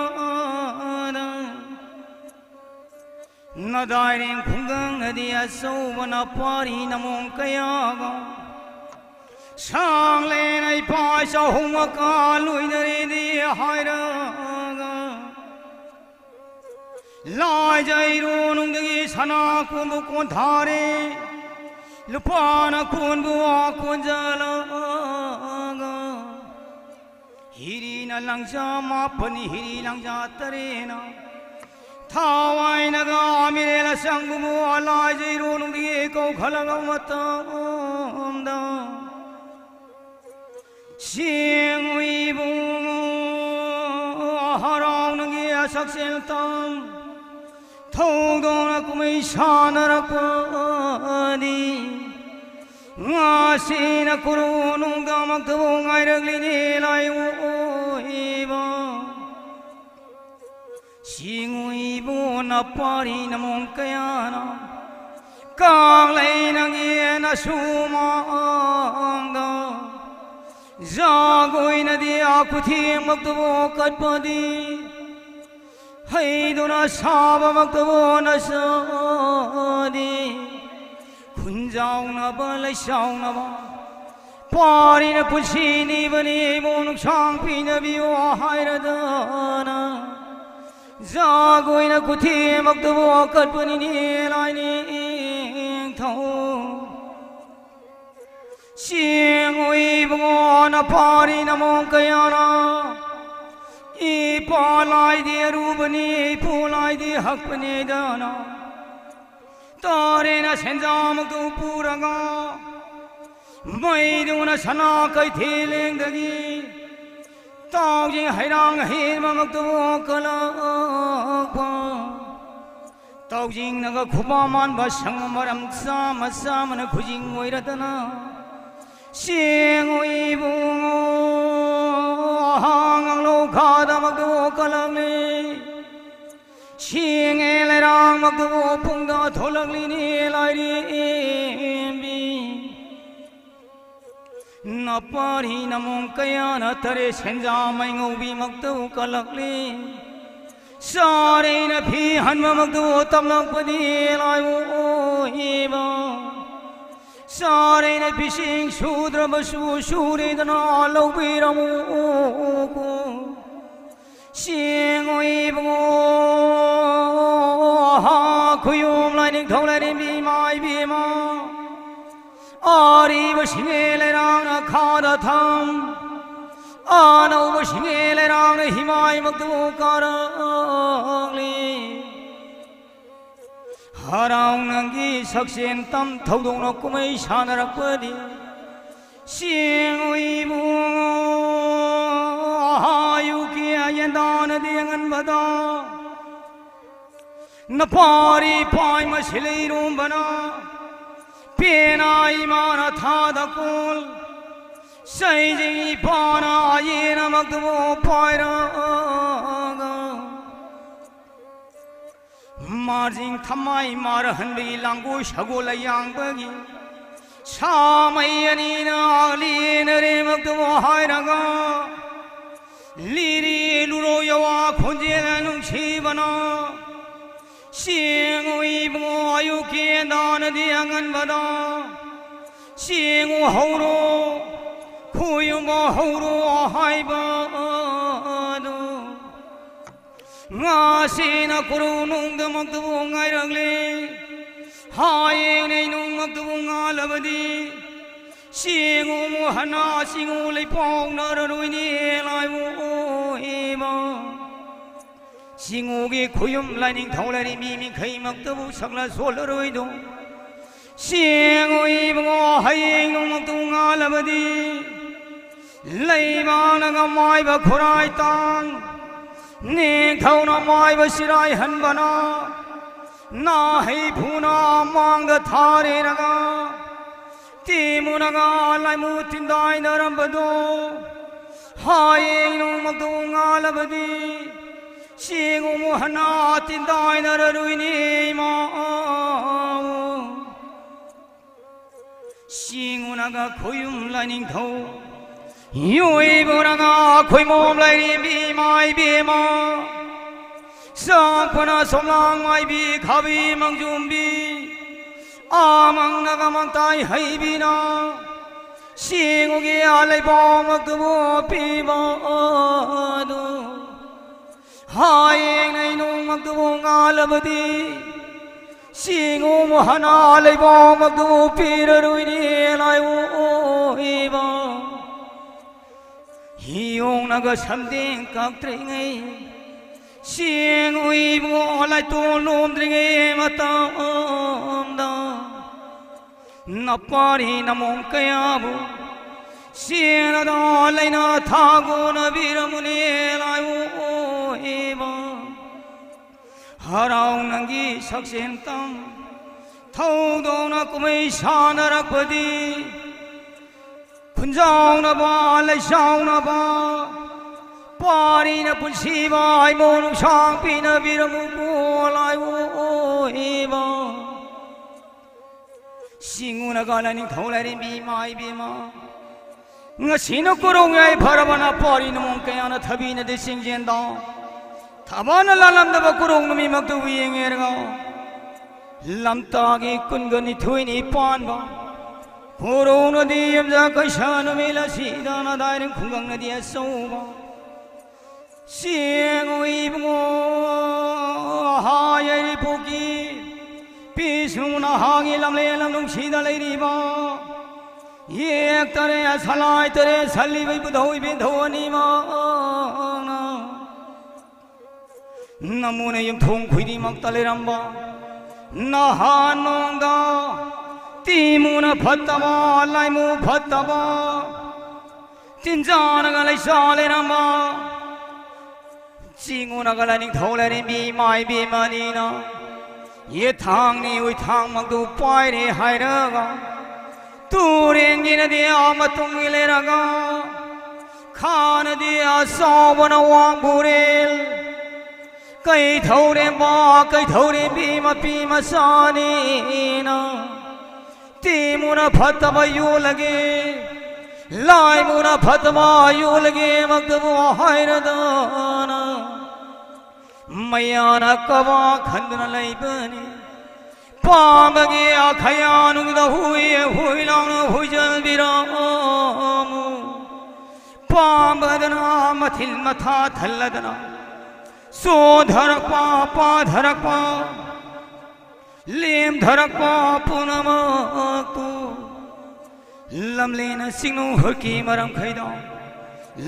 na dai ring khung na di so na pari na mong kaya ga sang le nai pa sa hung ka lui na di hai ra ga lai jai ru nung di sana kun bu kun thare lupa na kun bu kun jala ga hiri na lang ja ma pani hiri lang ja tare na thawai na ga mi la sang bu lai jai ru nung di ko khala ga mata da sing ui bu harau na gi sak sen tam thâu do na kumai shan ra pa di nga si na kuru nung da mak tu ngai rag li ni lai ui ba sing ui bu na pari na mong kaya na kang lai na gi na su ma da Zagoi na di aku thi magtubo katpadi Hai duna saba magtubo na sadi Kunjau na ba lai sao na ba Pari na punchi ni bani monuk sang pi na biyo hai ra dana Zagoi na kuthi magtubo katpani ni lai ni thau sing ui bu na pari na mong kaya na I pa lai di ru bani pu lai di hak bani da na tare na sen ja mak tu pura ga mai du na sana kai thi leng da gi tao ji hai rang hi ma mak tu kala pa tao jing na ga khuba man ba sang maram sa ma sa man khujing oi ra ta na sing ui bu hang lo kha da mak du kalang ni sing e le rang mak du pung da tholak li ni lai ri bi na pari na mong kaya na tare sen ja mai ngau bi mak du kalak li sare na phi han mak du tam lak pa di lai ui ba sare na pising sudra basu suri dana lau bi ramu ko sing ui bu ha khuyum lai ning thau lai rim bi mai bi ma ari ba sing le rang na kha da tham anau ba sing le rang na himai mak tu kar li harau nangi saksen tam thâu dong na kumai shan ra pa di sing ui bu yu kia yan dan di ngan ba da na pari pai ma silai rum bana pe na I ma na tha da kul sai ji pa na ye na mak tu pai ra ga marjing thamai mar hanbi langu shago la yang bagi samai ani na ali na re मक्तबो हायरगा लिरी लुरो यवा खोजेल नुंसीबना सिंगो इबो आयुके दान दियांगन बदा सिंगो हौरो खुयुमो हौरो हायबादो ngasin akuru nung da magdu ngai ragle haye nei nung magdu ngalabadi singu hana singu lei pong na roi ni lai mu ema singu ge khuyum lai ning thau lai mi mi khai magdu sakla sol roi do singu ibo haye nung magdu ngalabadi lei ma na ga mai ba khurai tang ने खौना माय बसिराय हनबना ना है भूना मांग थारे नगा तीमुनगा लाइमु तिंदाय नरम बदो हाय नु मगदो ngalabadi सिंगु मोहना तिंदाय नररुइनी मा सिंगु नगा खोयुम लाइनिं थौ Yui buranga khoi mom lai ri bi mai bi ma sang phana somlang mai bi khabi mangjum bi amang naga mang tai hai bi na singu ge alai bom tu bo pi ba do hai nai nu mang tu bo ngalabadi singu mohana alai bom tu bo pi rui ni lai o i ba Hiong naga samding kak tringai Sing ui mo lai tu lom tringai matam da Napari namong kaya bu Sing na lai na thago na biramuni lai o eba Harau nangi saksen tam Thau do na kumai shanarak padi Punjau na ba, lai shau na ba, pari na punsi ba, ai monu shang pi na biramu po lai o eba. Singu na gala ning thau lai rin bi mai bi ma. Nga sino kurong ay parabana pari na mong kaya na thabi na de sing jen da. Thaba na lalam da ba kurong na mi magdu wiyeng erga. Lam tagi kun gani thui ni pan ba. Corona di amja kaishana mela sidana dairin khungang na dia soba siengo ibmo hayai poki pisuna hangi lamle lamnung sida leiri ba yek tare asalai tare salli bai budhoi be dhoni ma namune yum thong khuidi maktale ramba nahanonga Timuna phataba laimu phataba Tinjana galai sale nama Singuna galani tholari bi mai bi manina Ye thang ni ui thang magdu pai re hairaga Turen gina dia amatung ileraga Khana dia sabana wang burel Kai thore ba kai thore bi ma pi masanina Timuna phataba yu lage Lai muna phataba yu lage magdabu hairadana Mayana kava khandana laibani Pambage akhayanung da hui lang hui jal biramu Pambadana mathil matha thalladana So dharakpa pa dharakpa Lim dharakpa punamaktu Lamlena singnu hurki maram khaida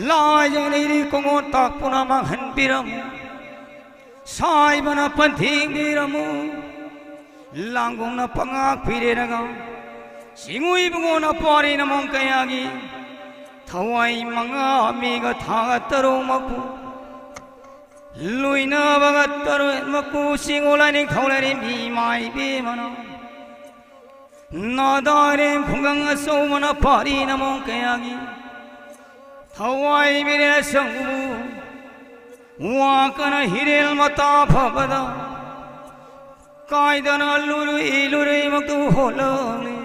Lai janiri kongo tak punamang hanpiram Sai bana panthing diramu Langgung na pangak pireraga Singui bungo na pari na mong kayagi Thawai mga amiga thaga taro maku Luina bagat taro maku singulaning thawlaring bimay bimana Nadaring khungang asaw mana pari na mong kayagi Thawai mire sangu Wakana hiril mata phabada Kaidana lulu ilure magdu holane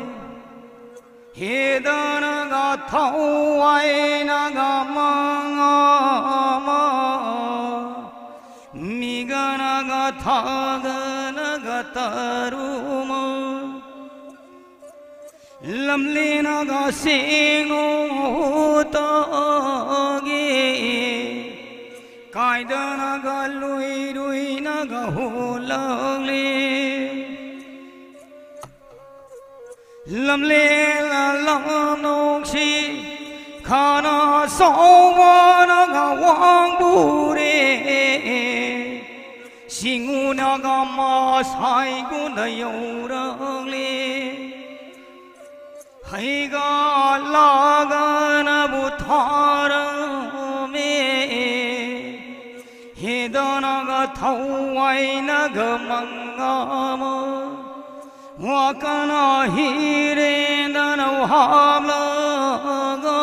Hedana ga thâu ai na ga mang ma mi ga na ga tha ga na ga taru ma lam le na ga sing o ta ge kai da na ga lui lui na ga ho lang le lâm lê là lòng nông chi khả na sâu wa na ga wang bu re xin ngu na ga ma sai gu na yêu rang le hay ga la ga na bu tha ra me he da na ga thâu ai na ga mang ga ma hoa kana hi re da nau ham la ga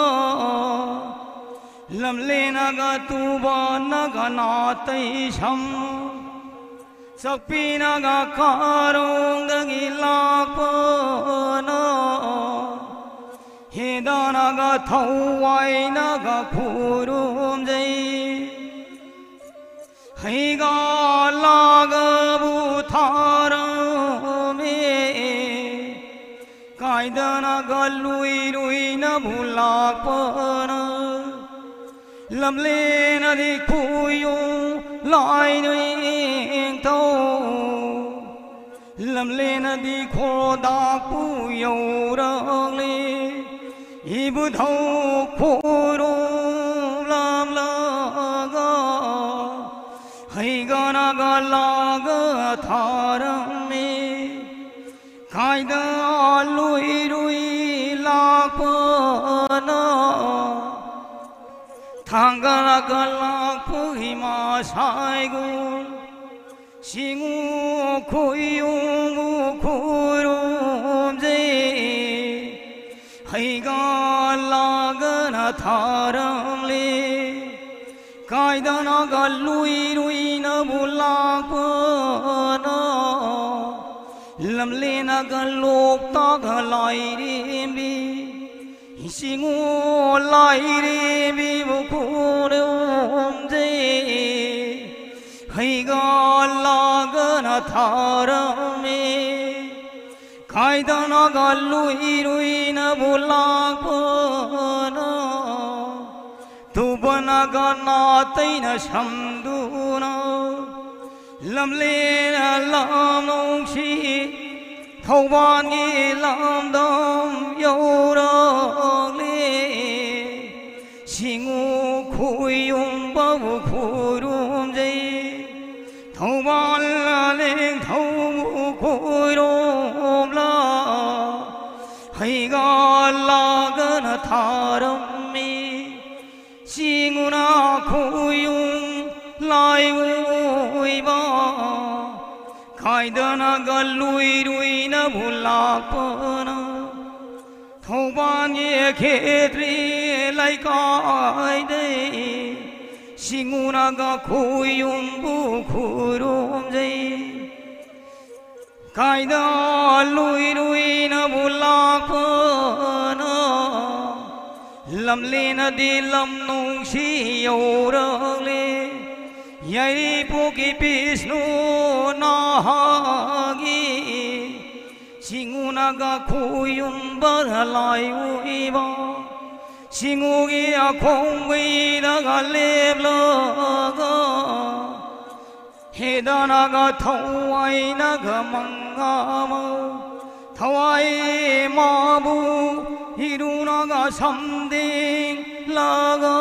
lam le na ga tu ba na ga na tai cham sak pi na ga ka rong da gi la pa na he da na ga thâu ai na ga khu rum dei hay ga la ga bu tha ra kai da na ga lui lui na bu la pa na lam le na di khu yu lai nui tho lam le na di kho da pu yu ra le i bu thâu khu ru lam la ga hay ga na ga la ga tha ra me khai da lui lui la pa na thang ga la pu hi ma sai gu singu khoi yu khu ru je hay ga la ga na tha ram le khai da na ga lui lui na bu la pa na lam le na ga lok ta ga lai ri bi si ngu lai ri bi bu khu rum je hay ga la ga na tha ra me khai da na ga lui lui na bu la pa na tu ba na ga na tai na sam du na lam le na lam nong chi thâu ban nghe lam dom yêu rong le si ngu khui yung bao khu rum dây thâu ban la lên thâu khui rum la hay ga la ga na tha ram mi si ngu na khui yung lai vui ba khai da na ga lui lui na bu la pa na thâu ban ye khe tri lai kai de si ngu na ga khu yung bu khu rum dei khai da lui lui na bu la pa na lam le na di lam nong si yo ra le yai pu ki Vishnu na ha gi singu na ga khu yung ba lai ui ba singu gi a khong wi na ga le la ga he da na ga thâu ai na ga mang ga ma thâu ai ma bu hi ru na ga sam ding la ga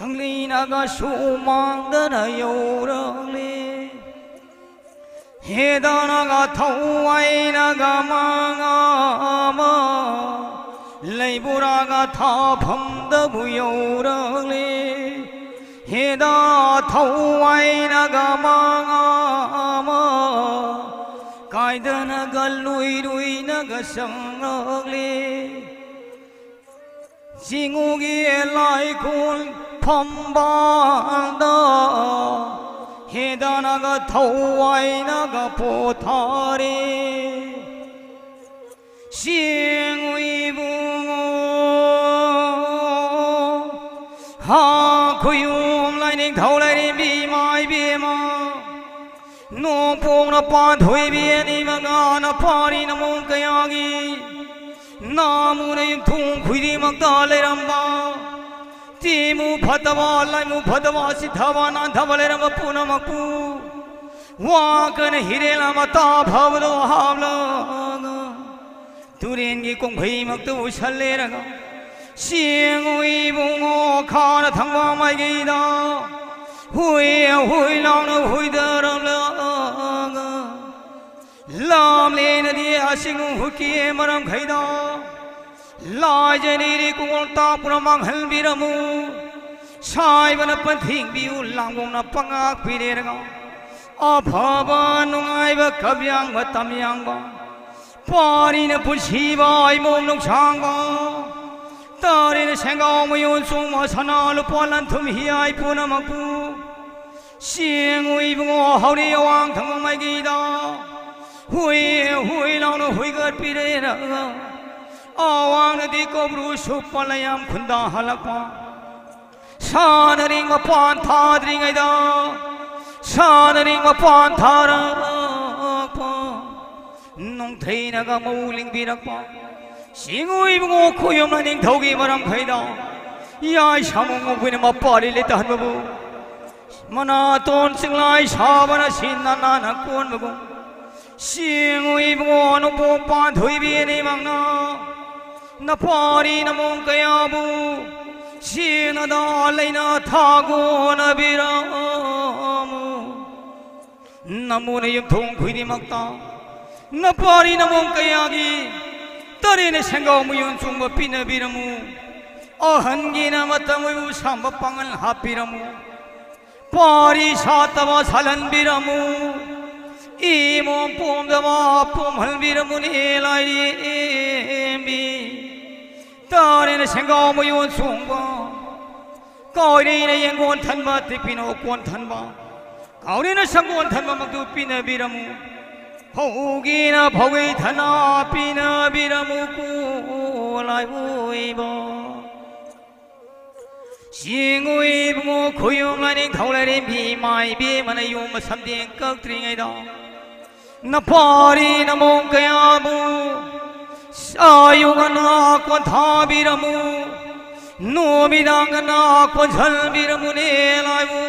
khang li na ga su mang da na yo rang le he da na ga thâu ai na ga mang a ma lai bu ra ga tha pham da bu yo rang le he da thâu ai na ga mang a ma kai da na ga lui lui na ga sang rang le si ngu gi lai khul phom ba da he da na ga thâu ai na ga po tha re xiên ha khuyum lại ninh thâu lại đi bi mai bi ma nô phong na pa thui bi ni ma nga na pa ni na mong kaya gi na mu ne thung khui di mak ta le ram ba ti mu phatawa lai mu phatawa si thawa na thawa le ram pu na mak pu wa kan hire la ma ta bhav lo ham lo tu ren gi kong bhai mak tu chal le ra xiên uy bung o kha na thang wa mai gi da hui hui long no hui da ram la lam le na di a sing hu ki maram khai da la je ni ri kung ta pura mang hal bi ra mu sai ban pan thing bi u lang gong na pang a pi de ra a pha ba nu ngai ba kap yang ba tam yang ba pa ri na pu chi ba ai mom nong chang ba ta ri na sang ga mo yon sung ma sana lu pa lan thum hi ai pu na ma pu xiên uy bung o hao ri wang thang mai gi da hui hui long no hui gar pi re ra awang na di ko bru su palayam khunda halakpa san ring ma pan tha ring ai da san ring ma pan tha ra pa nong thei na ga mo ling bi rak pa sing ui bung o khuyom na ning thau gi maram khai da yai samong mo bin ma pa ri le ta han bu mana ton sing lai sa bana sin na na na kon bu xiên uy bung o no po pa thui bi ni mang na na pari na mong kaya bu xiên na da lai na tha go na bi ra mu na mu ne yum thong khui ni mak ta na pari na mong kaya gi tari ne sengau mu yun chung ba pi na bi ra mu a han gi na ma ta mu sam ba pangal ha pi ra mu pari sa ta ba salan bi ra mu i mom pom da ma pom hal bi ra mu ni lai bi ta ri na sengau mo yon sung ba koi ri na yang gon than ba ti pino kon than ba kau ri na sang gon than ba mak tu pi na bi ra mu ho gi na phoi thana pi na bi ra mu ku lai ui ba xiên uy mo khuyong lai ning thau lai ri bi mai bi ma na yum sam ding kak tri ngai da na pari na mong kaya bu ayung na kon tha bi ra mu no mi dang na kon chal bi ra mu ne lai mu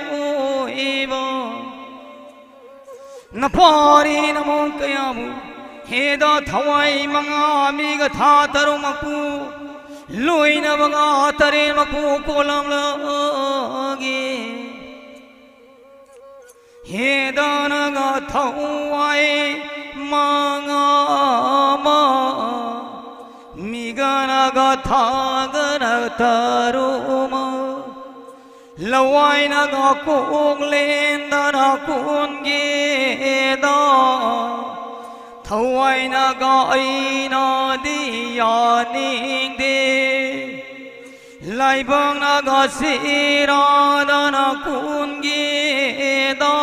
i ba na pari na mong kaya bu he da thawai manga mi ga tha taru ma pu loi na banga tare ma pu ko lam la gi he da na ga thawai manga ma mi ga na ga tha ga na taru ma lawai na ga kong len da na kun ge da thawai na ga ai na di ya ning de lai bang na ga si ra da na kun ge da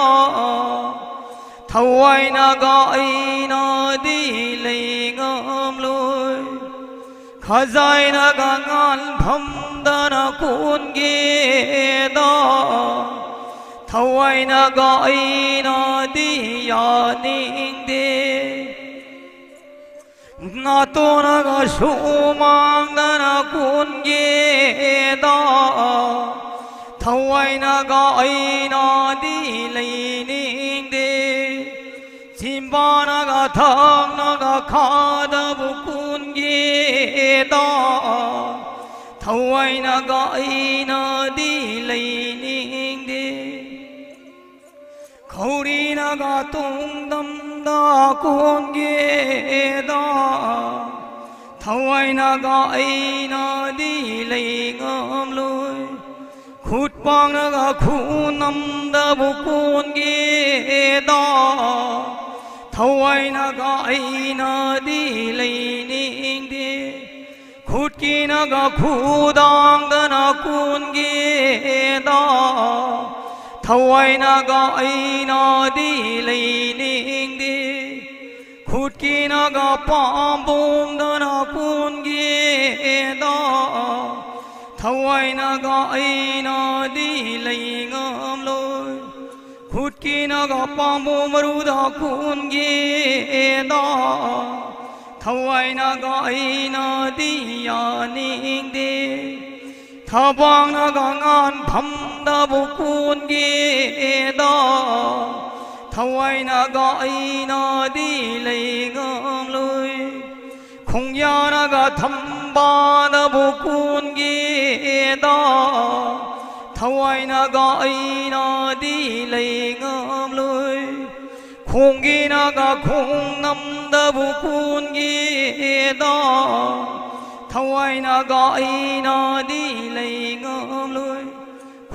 thawai na ga ai na di lai ngam loi khazai na ga ngan pham da na kun ge da thawai na ga ai na di ya ning de na to na ga su mang da na kun ge da thawai na ga ai na di lai ning de chim ba na ga thang na ga kha da bu kun ge da thawai na ga ai na di lai ning de khori na ga tung dam da kun ge da thawai na ga ai na di lai ngam loi khut pang na ga khu nam da bu kun ge da thawai na ga ai na di lai ning de khut ki na ga khu dang da na kun ge da thawai na ga ai na di lai ning de khut ki na ga pam bom da na kun ge da thawai na ga ai na đi lấy ngâm lôi hút kia na ga pa mô maru da kun ghê đó thawai na ga ai na đi ya ning đi thà bang na ga ngan pham da bu kun ghê đó thawai na ga ai na đi lấy ngâm lôi khung ya na ga tham ba da bu kun ghê đó thawai na ga ai na đi lấy ngâm lôi khung gi na ga khung nam da bu kun ghê đó thawai na ga ai na đi lấy ngâm lôi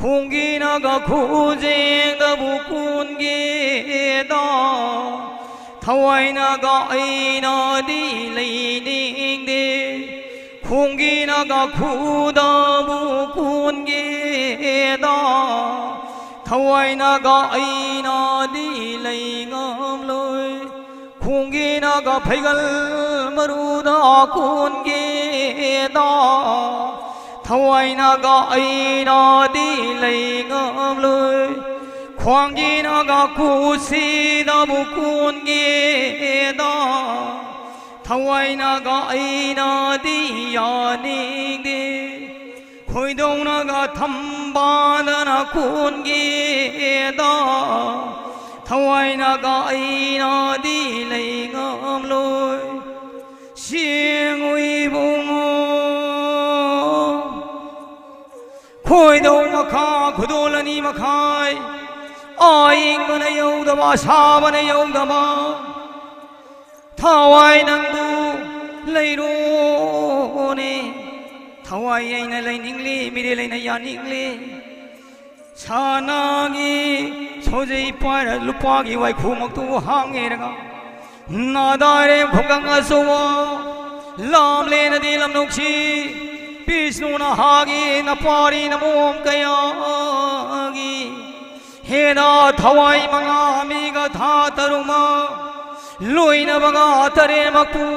khung gi na ga khu je da bu kun ghê đó thawai na ga ai na đi lấy ning đi khung gi na ga khu da bu kun ghê đó thawai na ga ai na đi lấy ngâm lôi khung gi na ga phai gal maru da kun ghê đó thawai na ga ai na đi lấy ngâm lôi khoang gi na ga khu si da bu kun ghê đó thawai na ga ai na đi ya ning đi khoi dong na ga tham ba da na kun ghê đó thawai na ga ai na đi lấy ngâm lôi xieng uy bung khoi dong ma kha khu la ni ma khai ai ma na yau da ba sa ma na yau da ba thawai nang bu lấy ru ne thawai ai na lấy ning li mi de lấy na ya ning li sa na gi so jai pa ra lu pa gi wai khu mak tu hang nge ra na da re khok gang a so lam le na di lam nok chi Vishnu na ha gi na pa ri na mom ka ya gi he na thawai manga mi ga tha taruma loi na baga tare maku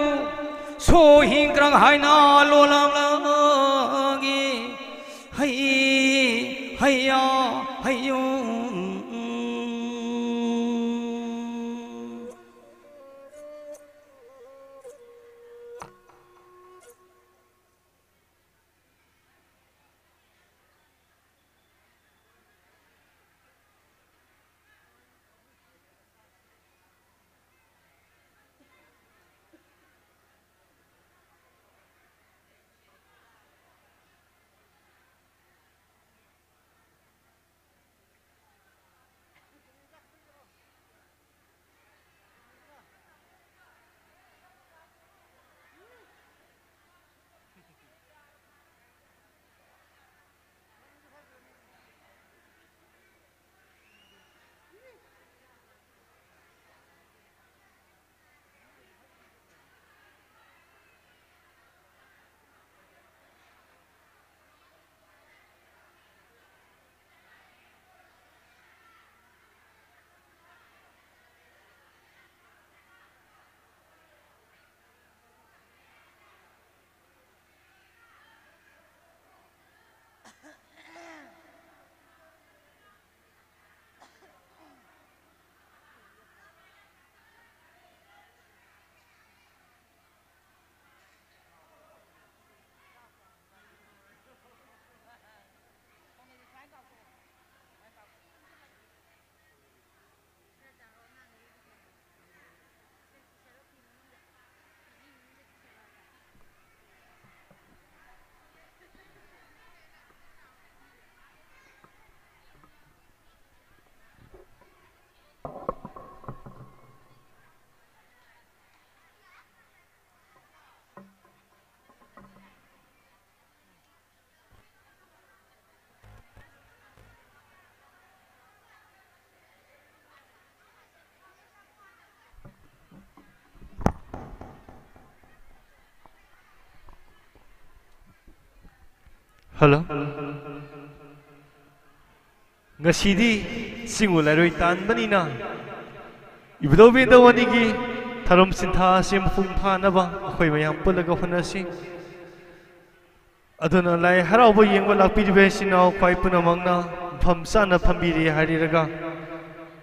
so hing krang hai na lo lam la gi hai ya hai yo Hello. Ngasidi singulai tan banina. Ibdo benda wanigi tharom sintha sim phung pha na ba khoi mayam pulaga honasi. ꯑꯗꯨꯅ ꯂꯥꯏ ꯍꯔꯥꯎꯕ ꯌꯦꯡꯕ ꯂꯥꯛꯄꯤꯔꯤꯕ ꯏꯆꯤꯟ ꯏꯅꯥꯎ ꯈ꯭ꯋꯥꯏ ꯄꯨꯝꯅꯃꯛꯅ ꯃꯐꯝ ꯆꯥꯅ ꯐꯝꯕꯤꯔꯤ ꯍꯥꯏꯔꯒ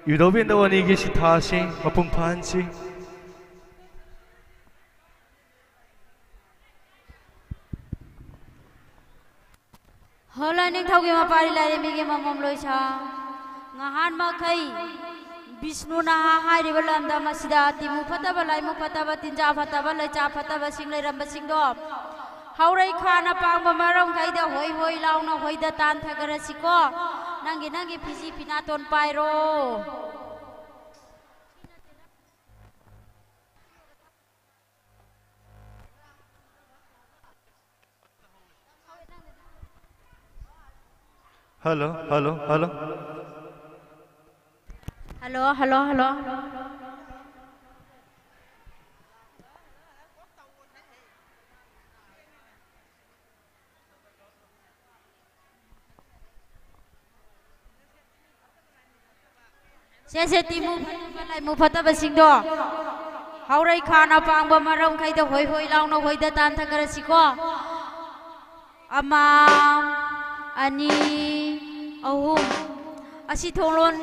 ꯏꯕꯨꯙꯧ ꯑꯅꯤꯒꯤ ꯁꯤꯊꯥ ꯑꯁꯤ ꯃꯄꯨꯡ ꯐꯥꯍꯟꯁꯤ ꯍꯣꯂꯥ ꯅꯤꯡꯊꯧꯒꯤ ꯃꯄꯥꯔꯤ ꯂꯥꯏꯔꯦꯝꯕꯤꯒꯤ ꯃꯃꯣꯝ ꯂꯣꯏꯁꯥ ꯉꯍꯥꯟ ꯃꯈꯩ ꯕꯤꯁꯅꯨꯅ ꯍꯥꯏꯔꯤꯕ ꯂꯝꯗꯝ ꯑꯁꯤꯗ ꯇꯤꯃꯨ ꯐꯠꯇꯕ ꯂꯥꯏꯃꯨ ꯐꯠꯇꯕ ꯇꯤꯟꯖꯥ ꯐꯠꯇꯕ ꯂꯩꯆꯥ ꯐꯠꯇꯕꯁꯤꯡ ꯂꯩꯔꯝꯕꯁꯤꯡꯗꯣ ꯍꯧꯔꯩ ꯈꯥꯅ ꯄꯥꯡꯕ ꯃꯔꯝꯈꯩꯗ ꯍꯣꯏ ꯍꯣꯏ ꯂꯥꯎꯅ ꯍꯣꯏꯗ ꯇꯥꯟꯊꯈ꯭ꯔꯁꯤꯀꯣ ꯅꯪꯒꯤ ꯐꯤꯖꯤ ꯐꯤꯅꯥꯇꯣꯟ ꯄꯥꯏꯔꯣ Hello, hello, hello. Hello, hello, hello. Sese timu balai mu phata basingdo. Haurai khana pangba maram khaida hoi hoi launa hoida tan thakarasiko. Ama ani ahum asi thonglon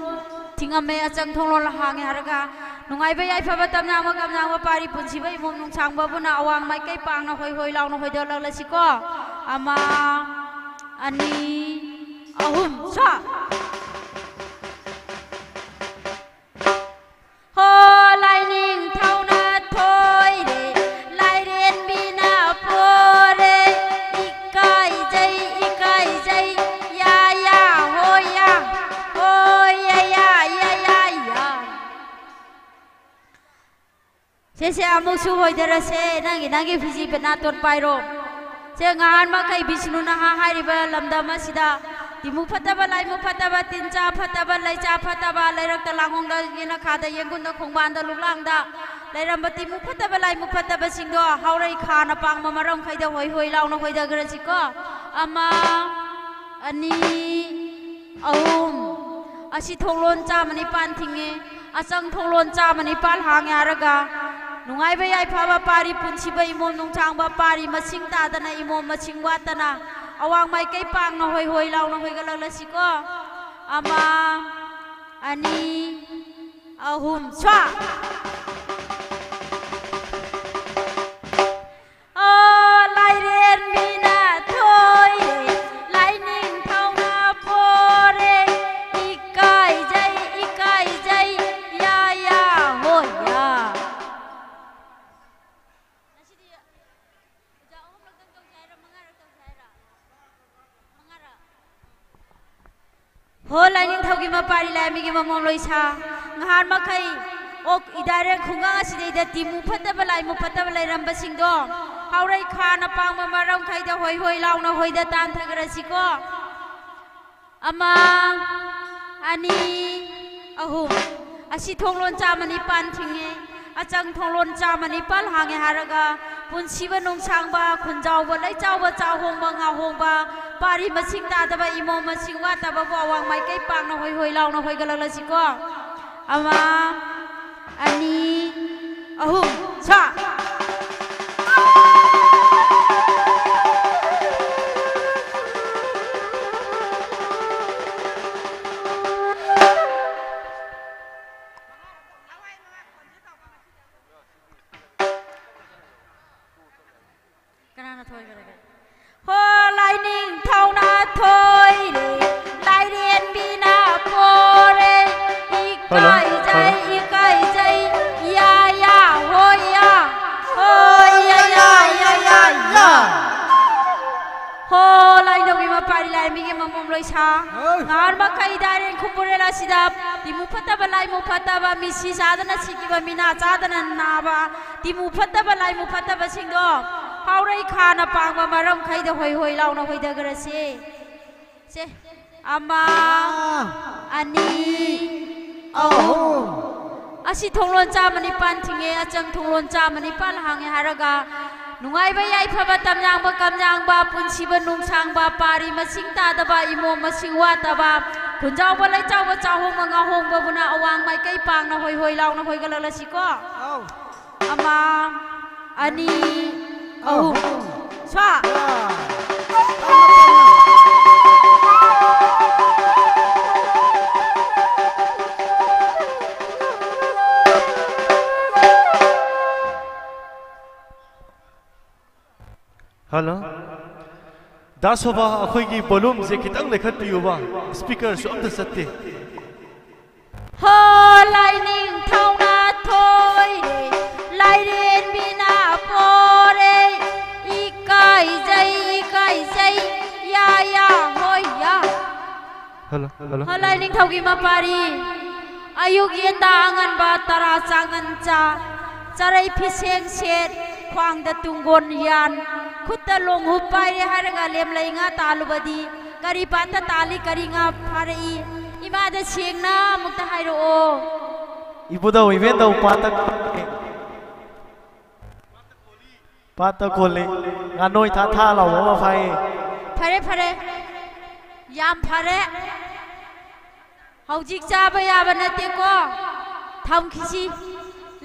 thingame achang thonglon hange haraga nungai bai ai phaba tamna pari punsi bai mom nung changba buna awang mai kai pangna hoi hoi launa hoida lasiko ama ani ahum sa ho lightning thauna thoi re lai ren bina pore ikai jai ya ho ya se amuk su hoi darase nangi fiji benaton pairo se ngan ma kai Vishnu na ha hairiba lamdam asida timu phataba lai mu phataba tincha phataba lai cha phataba lairak ta langong da gina khada yengun da khongban da luklang da lairam bati mu phataba lai mu phataba singdo haurai khana pang ma maram khaida hoi hoi launa hoi da grasi ko ama ani ahum asi thonglon cha mani pan thinge asang thonglon cha mani pal hange araga nungai bai ai phaba pari punsi bai imom nung changba pari masing ta dana imom masing watana awang mai kai pang na hoi hoi launa hoi ga lasiko ama ani ahum swa oh lai ren bina thoi lai ning thauna pore ikai jai ya ho ya ho lining thaugi ma pari lai mi gi mamom loisa ngan ma khai ok idare khunga aside da timu phataba lai mu phataba lai ramba singdo haurai khana pangma maram khai da hoi hoi launa hoi da tan thagrasi ko ama ani ahum asi thonglon cha mani pan thinge achang thonglon cha mani pal hange haraga punsiba nong changba khunjau ba lai chau ba cha hongba nga hongba pari masing ta da ba imo masing wa ta ba awang mai kai pang na hoi hoi launa hoi galala siko ama ani ahum cha ho lightning thauna thoi re lai ren bina pore ikai jai ya ho ya ho lai no bi ma pari lai mi ge mamom loisa ngar ma kai daren khupure la sida timu phataba lai mu phataba mi si sadana sikiba mina chadana naba timu phataba lai mu phataba singdo haurai khana pangba maram khaida hoi hoi launa hoi da grase se ama ani ahum asi thonglon cha mani pan thinge achang thonglon cha mani pal hange haraga nungai bai ai phaba tamyang ba punsi ba nung sang ba pari masing ta da ba imo masing wa ta ba khunjau ba lai chau ba chau hong ma nga hong ba buna awang mai kai pang na hoi hoi launa hoi galala siko ama ani ahum swa hello दासोबा अखोगी वॉल्यूम से खितंग लेखत पियुबा speaker so अमत सत्ते हो लाइनिंग थाउना थोय रे लाइरेन बिना पोरे इकाई जई या होय या हेलो हेलो हो लाइनिंग थाउगी मापारी अयुगी तांगन बा तरा चांगन चा चरै फिसेंग सेट ख्वांग द तुंगोन यान खुत्ता लोंगु पाइरे हरगा लेम लेंगा तालुबदी करी पाता ताली करिंगा फारई इमा द सेंगना मुक्ता हाइरो ओ इबुदा इवेंट दा पाता कोले गानोय था था लाव मा फाई फरे याम फरे हौजिक चाबा याबा नतेको थामखिसी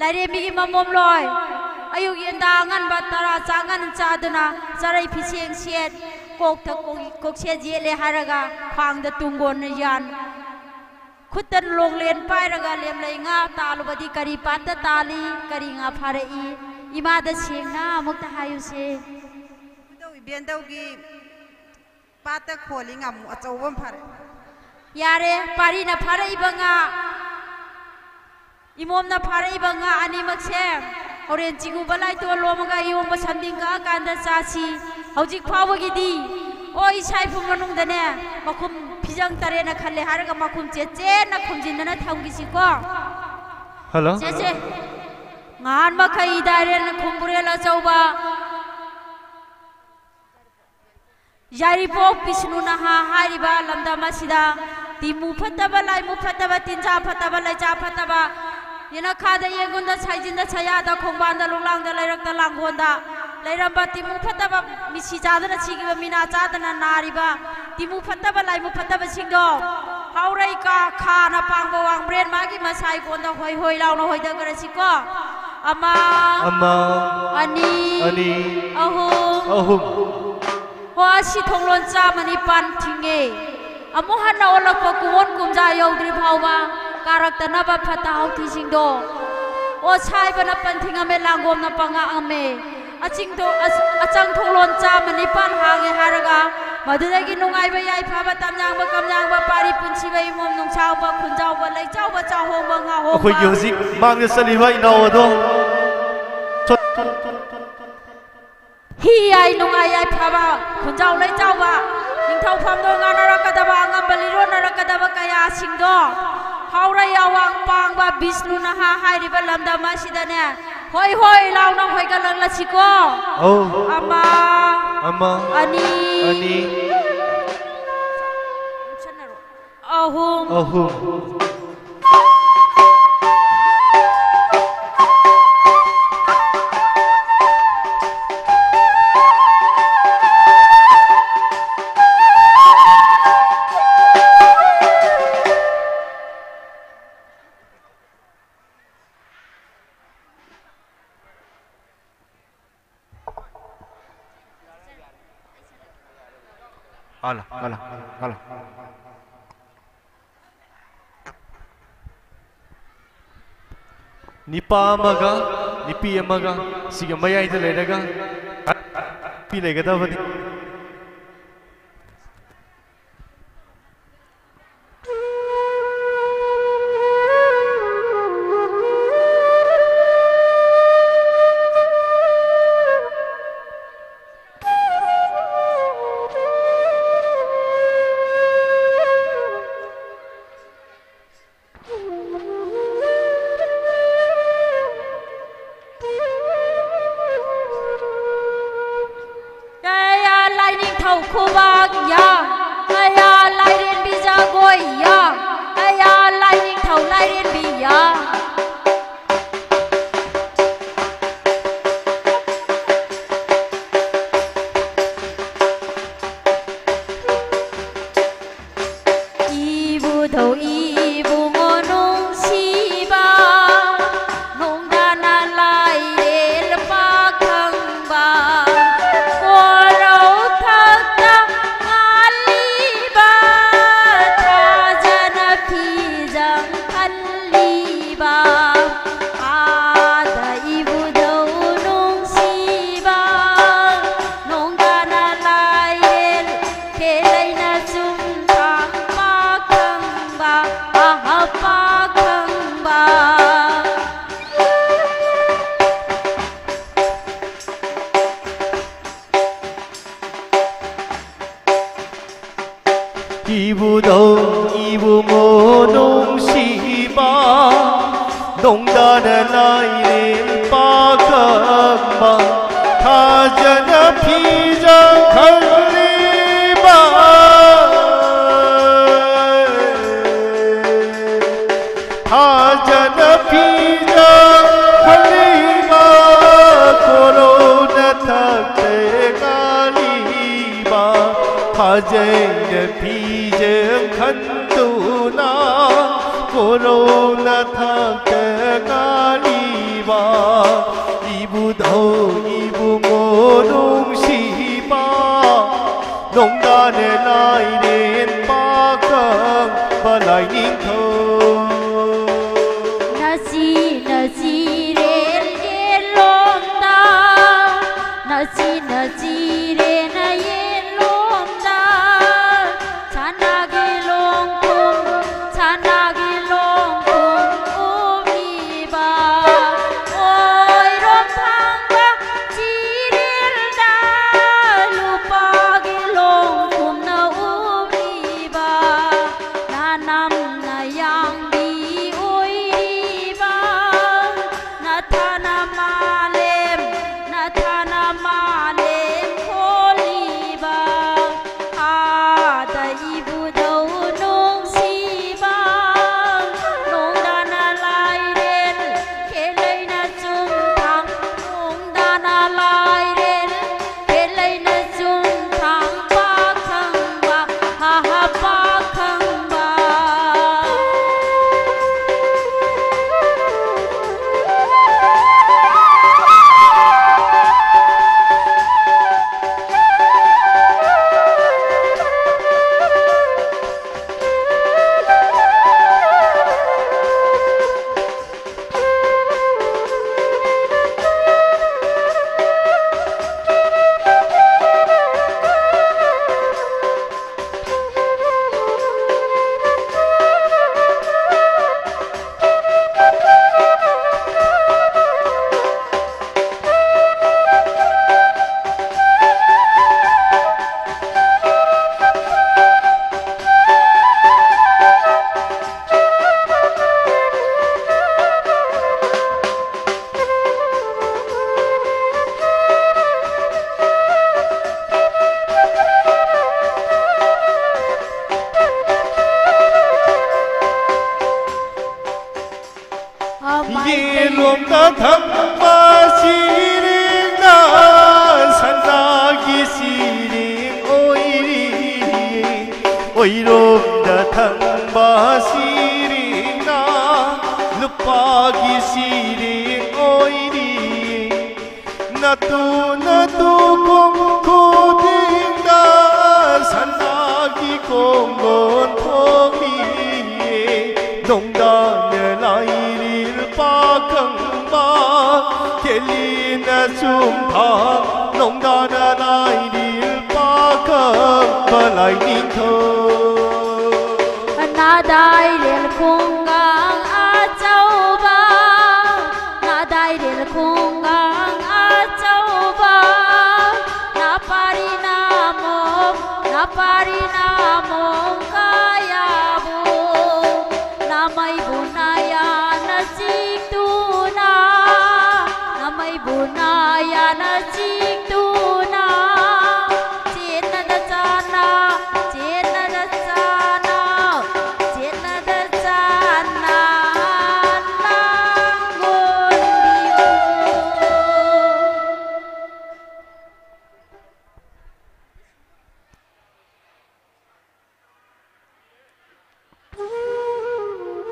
लाइरेमिगी ममोम लोय अयुगी अंदांगन बतरा चांगन चादना चरै फिसेंग सेट कोकसे जेले हारगा ख्वांग द तुंगोन यान खुतन लोंगलेन पाइरगा लेम लेंगा तालुबदी करी पाता ताली करिंगा फारई इमा द सेंगना मुक्ता हायुसे दो बेंदौगी पाता खोलिंगा अचौबम फारे यारे पारीना फारई बंगा इमोमना फारई बंगा अनिमक्से होरेन चिगु बलाई तो लोमगा योम बसंदिंगा कांदा चासी हौजिक फावगिदी ओ इसाइफु मनुंगदने मखुम फिजंग तरेना खले हारगा मखुम चेचे ना खुमजिनना थांगिसिको हेलो चेचे ngan makai daren khumburela chauba yari pok pisnu na ha hariba lamda masida timu phataba lai mu phataba tinja phataba lai cha phataba yana khada yegunda saijinda chaya da khongbanda lunglang da lairak da langgonda lairamba timu phataba misi chadana chigiba mina chadana nariba timu phataba lai mu phataba singdo haurai ka khana pangba wang brain magi masai gonda hoi hoi launa hoi da garasiko ama ani ahum hoa si thonglon cha mani pan thinge amohan na olak pa kuwon kumja yaudri phawba karak ta na ba phata hauthi singdo o sai bana pan thinga me langom na panga ame aching to achang thonglon cha mani pan hange haraga madudagi nungai ba yai phaba tamnyang ba kamnyang ba pari punchi ba imom nung chau ba khunjau ba lai chau ba chau ho ba nga ho khoi yozik mang ge sali ba ino do hi ai nungai ai phaba khunjau lai chau ba ningthau pham do nga narakadaba angam baliro narakadaba kaya singdo haura yawang pang ba Vishnu na ha hai ri ba lamda ma sidane hoi hoi law na hoi ga lang la chiko ama ani ahum Ala. Nipa amaga, nipi amaga, siga mayai da ledaga, pi lega da vadi. ba 이부도 이부모 농시바 농단의 나이를 빠감마 타자나 피장 갈리바 타자나 피장 갈리바 코로나 탁대 갈리바 타자나 피장 간두나 코로나 탁대 갈리바 이부도 이부모 농시바 농단의 나이는 빠강 발라이닝터 나시 나시레 옐롬다 나시 나시레 나 옐롬다 찬나게 롱콩 찬나게 롱콩 오미바 오이롬 탕바 지릴다 루파게 롱콩 나 오미바 나남 나양비 오이리바 나타나 말렘 콜리바 아다 이부도 농시바 농다나 라이렌 켈레이나 춤탕 농다나 라이렌 켈레이나 춤탕 빠캉바 하하 빠캉바 예롬다 당마시링나 산나기 시링 오이리 오이롬다 당마시링나 르파기 시링 오이리 나도 공고딩나 산나기 공건 통리 농단의 나이를 빠강바 켈리나 춤파 농단의 나이를 빠강바 라이닝터 나다이 렐 공강 아짜오바 나다이 렐 공강 아짜오바 나파리나 몽 가야보 남아이 부나야 나 찍두나 남아이 부나야 나 찍두나 제나다 짜나 제나다 짜나 제나다 짜나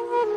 랑곤비오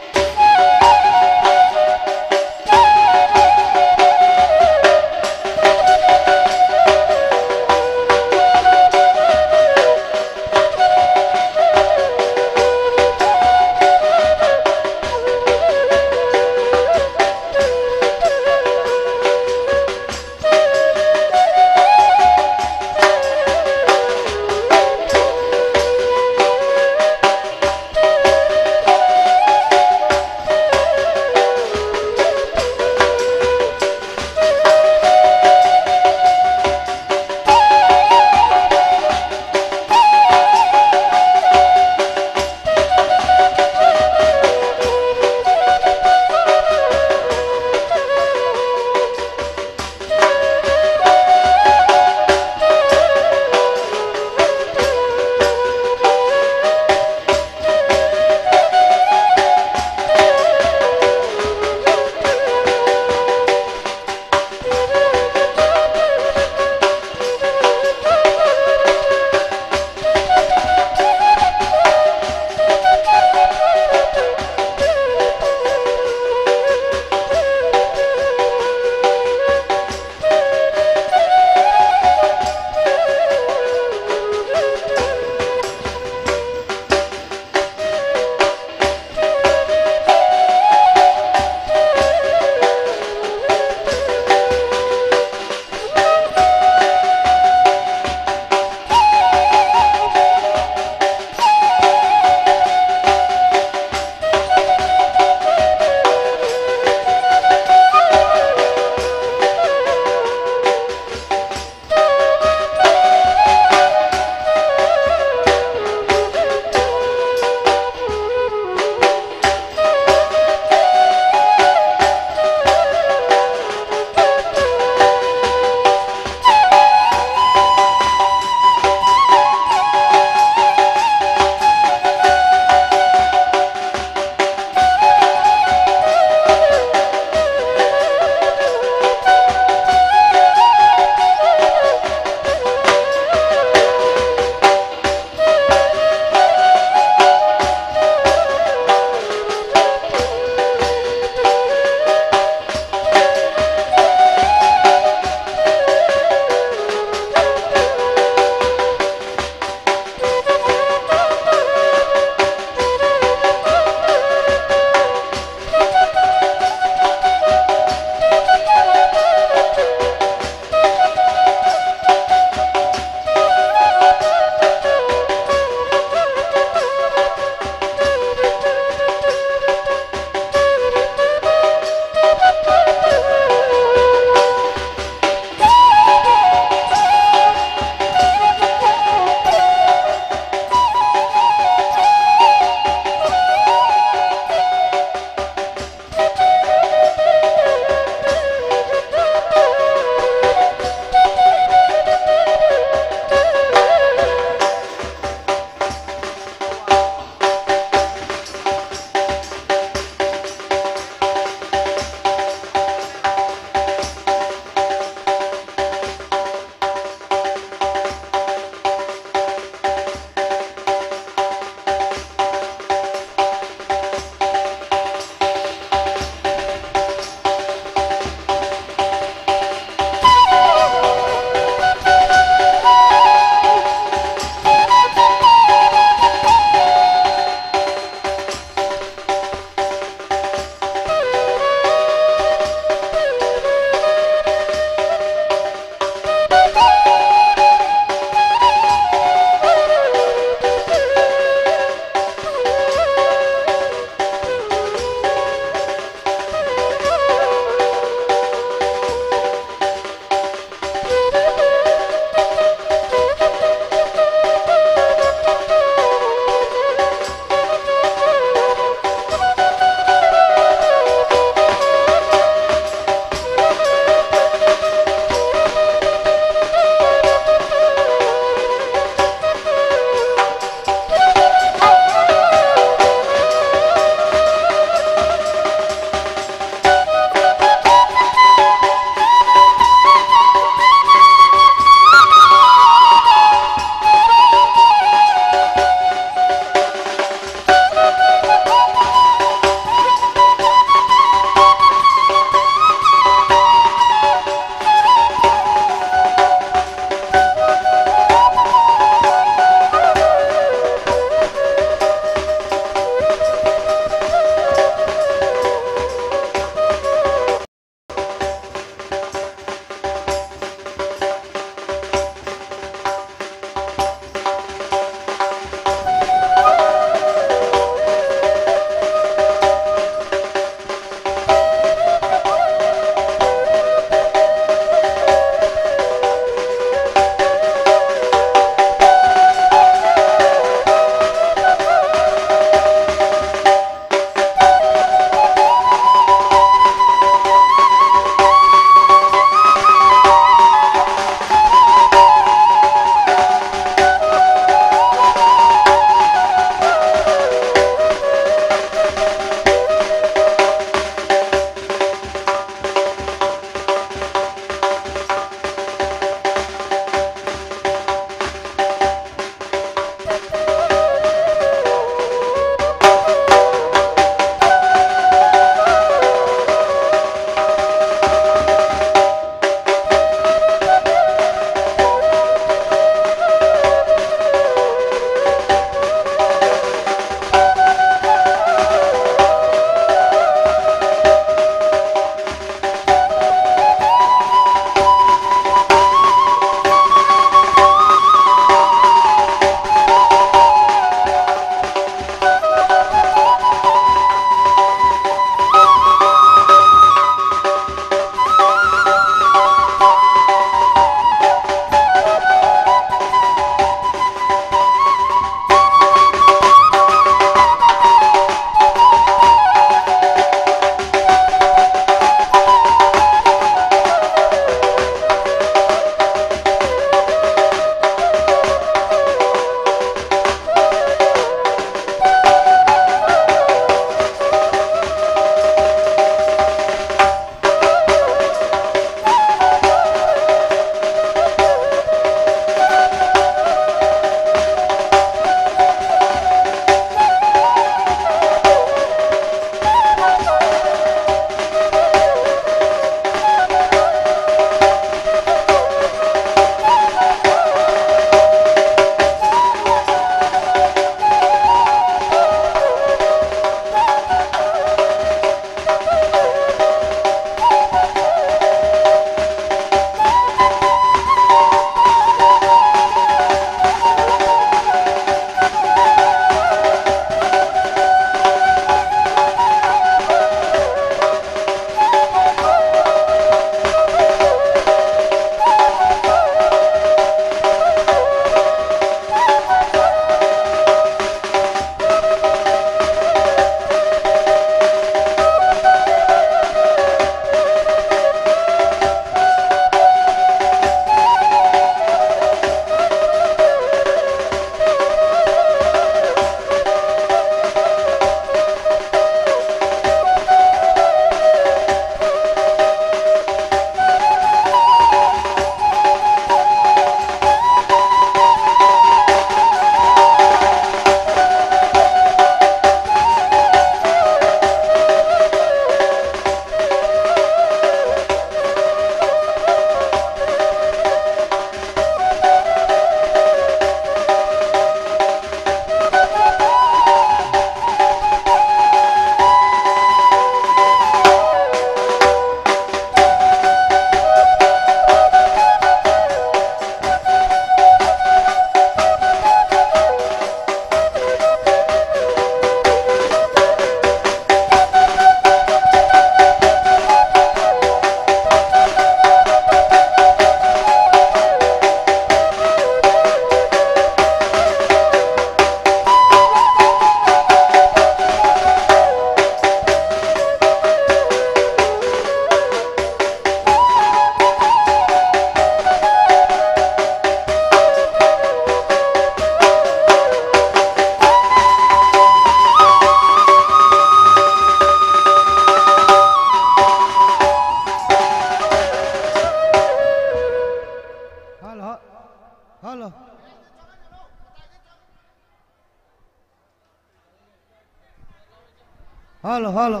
holo holo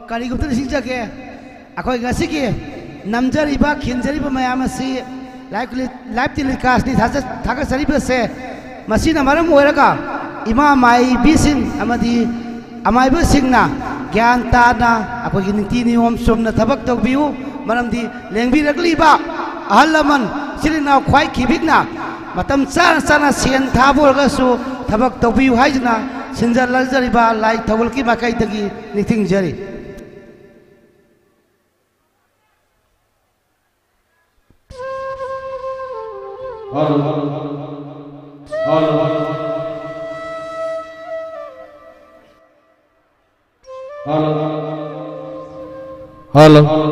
kari gupta sing jage akoi gasi ki namjari ba khinjari ba mayam asi live telecast ni thaga sari ba se masina maram oiraga ima mai bisin amadi amai ba singna gyan ta na akoi gi niti ni om somna thabak tok biu maram di lengbi rakli ba ahalaman sirina khwai khibikna matam sana sana sian thabor ga su thabak tok biu haijna sinjar lazari ba lai thawul ki makai tagi niting jari Halo.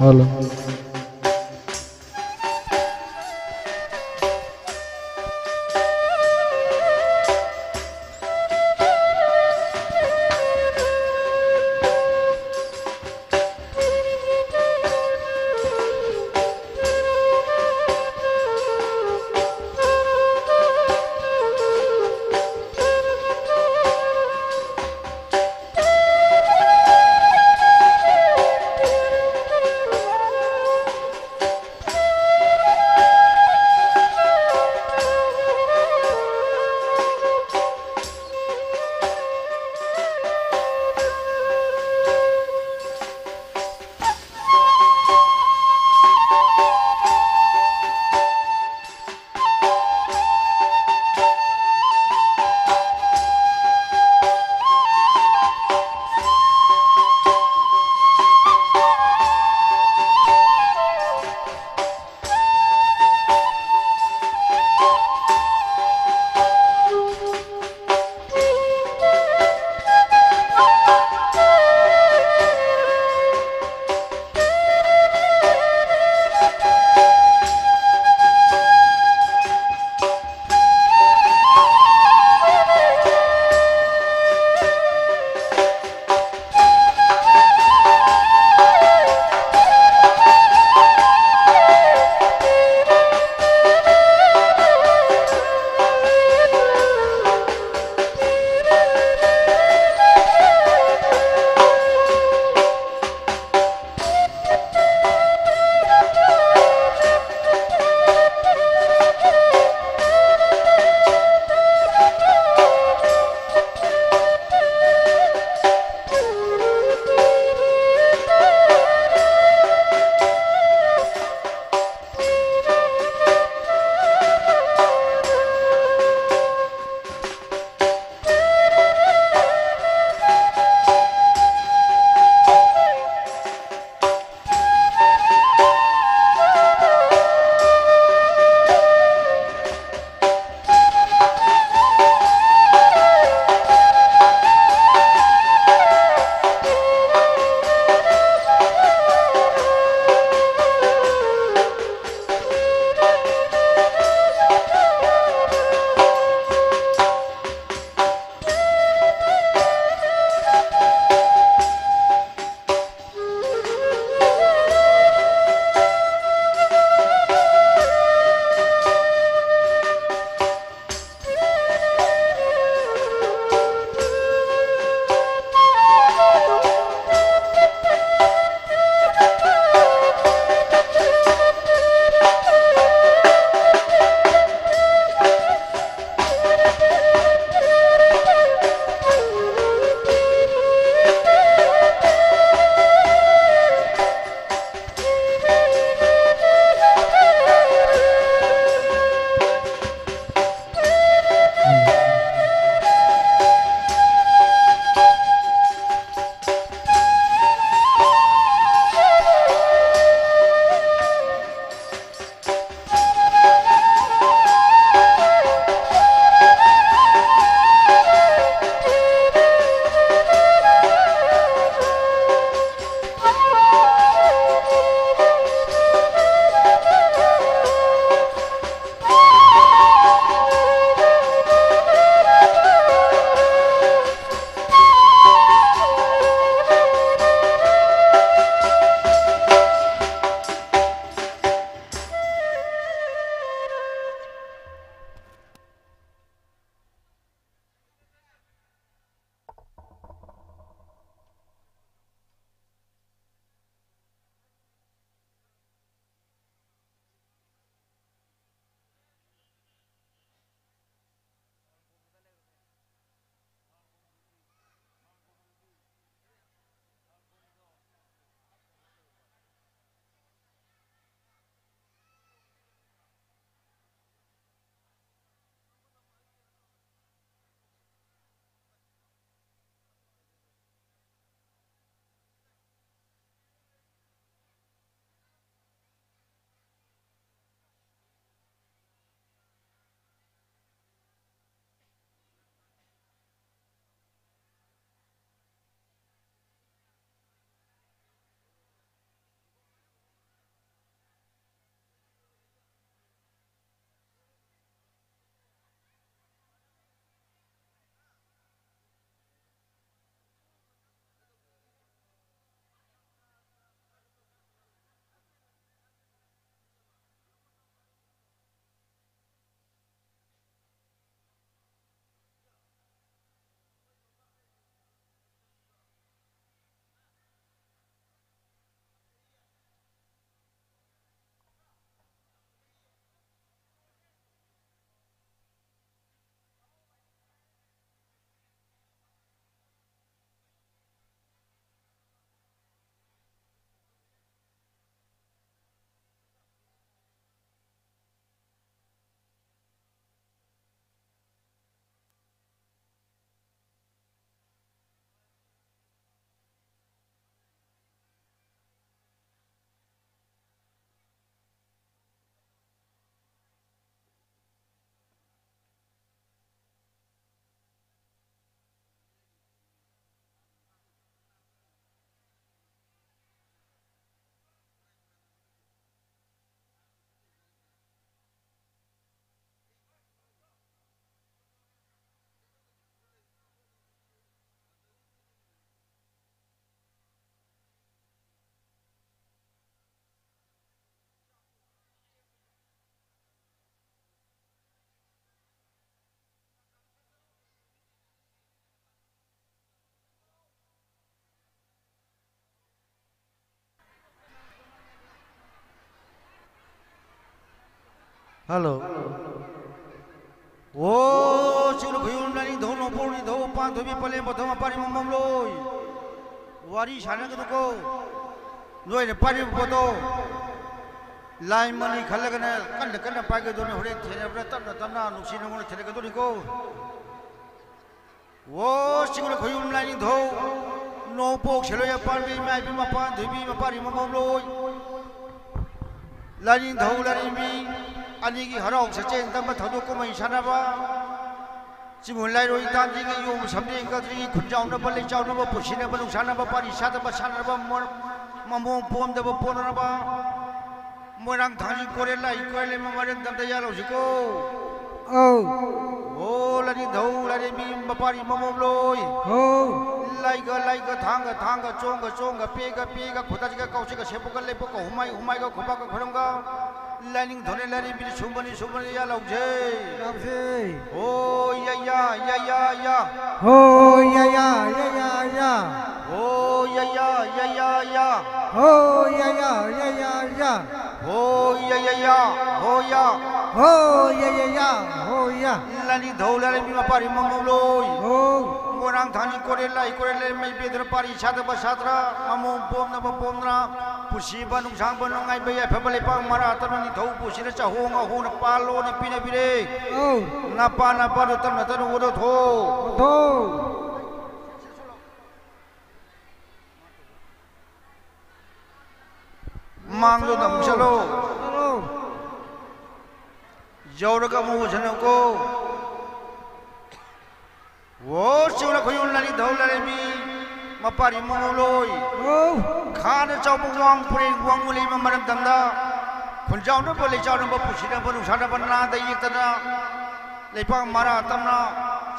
Hello hello ओ चिगुल खुयुम लानी धो नोपोनी धो पान धोबी पले बथमा पारी ममम लोय वारी सानग दुको नोय ने पारी बोतो लाइन मनी खलगने कन कन पागे दोने होरे थेने तमना तमना नुसी नमोने थेने दोनी को वो चिगुल खुयुम लानी धो नोपोक छलोय पानबी माय बी मपान धोबी मपारी ममम लोय लानी धो लानी बी अनिगी हराव सचेन तम थदो को मै सानाबा चिमुन लाइरोय तांजी के योम समने गद्री खुनजाव न बले जाव न पुसिने बनु सानाबा पारी सादबा सानाबा ममो पोम दब पोनरबा मोरांग थांजी कोरे लाई कोले ममरन तम दयालो जिको ओ लानी धौ लानी बी मपारी ममो लोय लाइगा थांग चोंग पेगा खुदाजिगा कौसिगा सेपुगा लेपुगा हुमाइगा खुबागा खरंगा लाइनिंग धोने लानी बिल सुमनी या लौजे ओ या हो या ओ या हो या ओ या हो या लानी धौ लानी बी मपारी ममो लोय हो मोरांग थांजी कोरे लाई मै बेदर पारी सादबा साद्रा ममो पोमना पुसी बनु सांग बनु ngai बे फबले पा मारा तननि धौ पुसिने चाहोंग होन पालो न पिने बिरे ना पा दो तन ओदो थो मांगलो न मुसलो जौरगा मु जनको वो चिगुल खुयुम लानी धौ लानी बी मपारी ममो लोय खान चाव वांग पुरे वांग मुली मरम दंदा खुनजाव न बले जाव न पुसिना बनु साना बना दई तना लेपा मारा तमना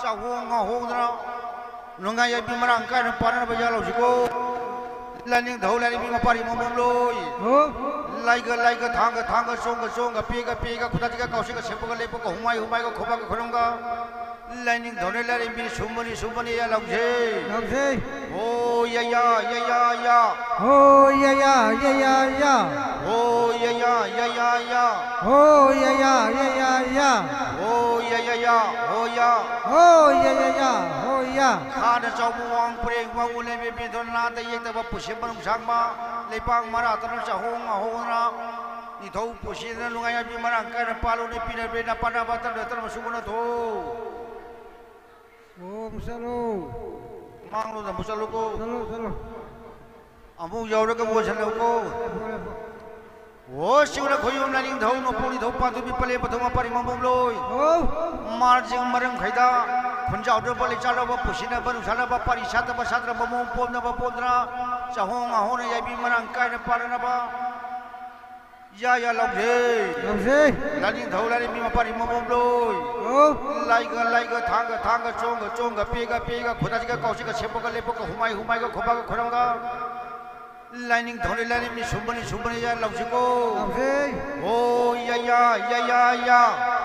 चाहोंग होंगना नुंगा या बी मरा अंका न पाना बजा लो जिको लानी धौ लानी बी मपारी ममो लोय लाइगा थांग चोंग पेगा खुदाजिगा कौसिगा सेपुगा लेपुगा हुमाइगा खुबागा खरंगा लाइनिंग धोने लारी बी सुमनी या लौजे ओ या हो या ओ या हो या हो या खान चाव वांग पुरे वांग उले बे बेदर ना दे एक तब पुसे बनु सांगमा लेपांग मारा तन चाहोंग होंगना निथौ पुसिना लुंगाया बी मारा अंका न पालो ने पिने बे ना पाना बातन तन सुगुना थो मुसलो मांगलो द मुसलो को चलो अमु यौरगा मु छलो को वो चिगुल खुयुम लानी धौ नोपोनी धौ पादु बी पले बथमा पारी ममम लोय मारजिंग मरंग खैदा खुनजाव दो बले चालो ब पुसिना बनु साना ब पारी सादबा साद्रा ममो पोमना चाहोंग होने या बी मरंग काय न पारना बा या लौजे लानी धौ लानी बी मपारी ममम लोय लाइगा थांग चोंग पेगा खुदाजिगा कौसिगा सेपुगा लेपुगा हुमाइगा खुबागा खरंगा लाइनिंग धोने लानी बी सुमनी या लौजिको ओ या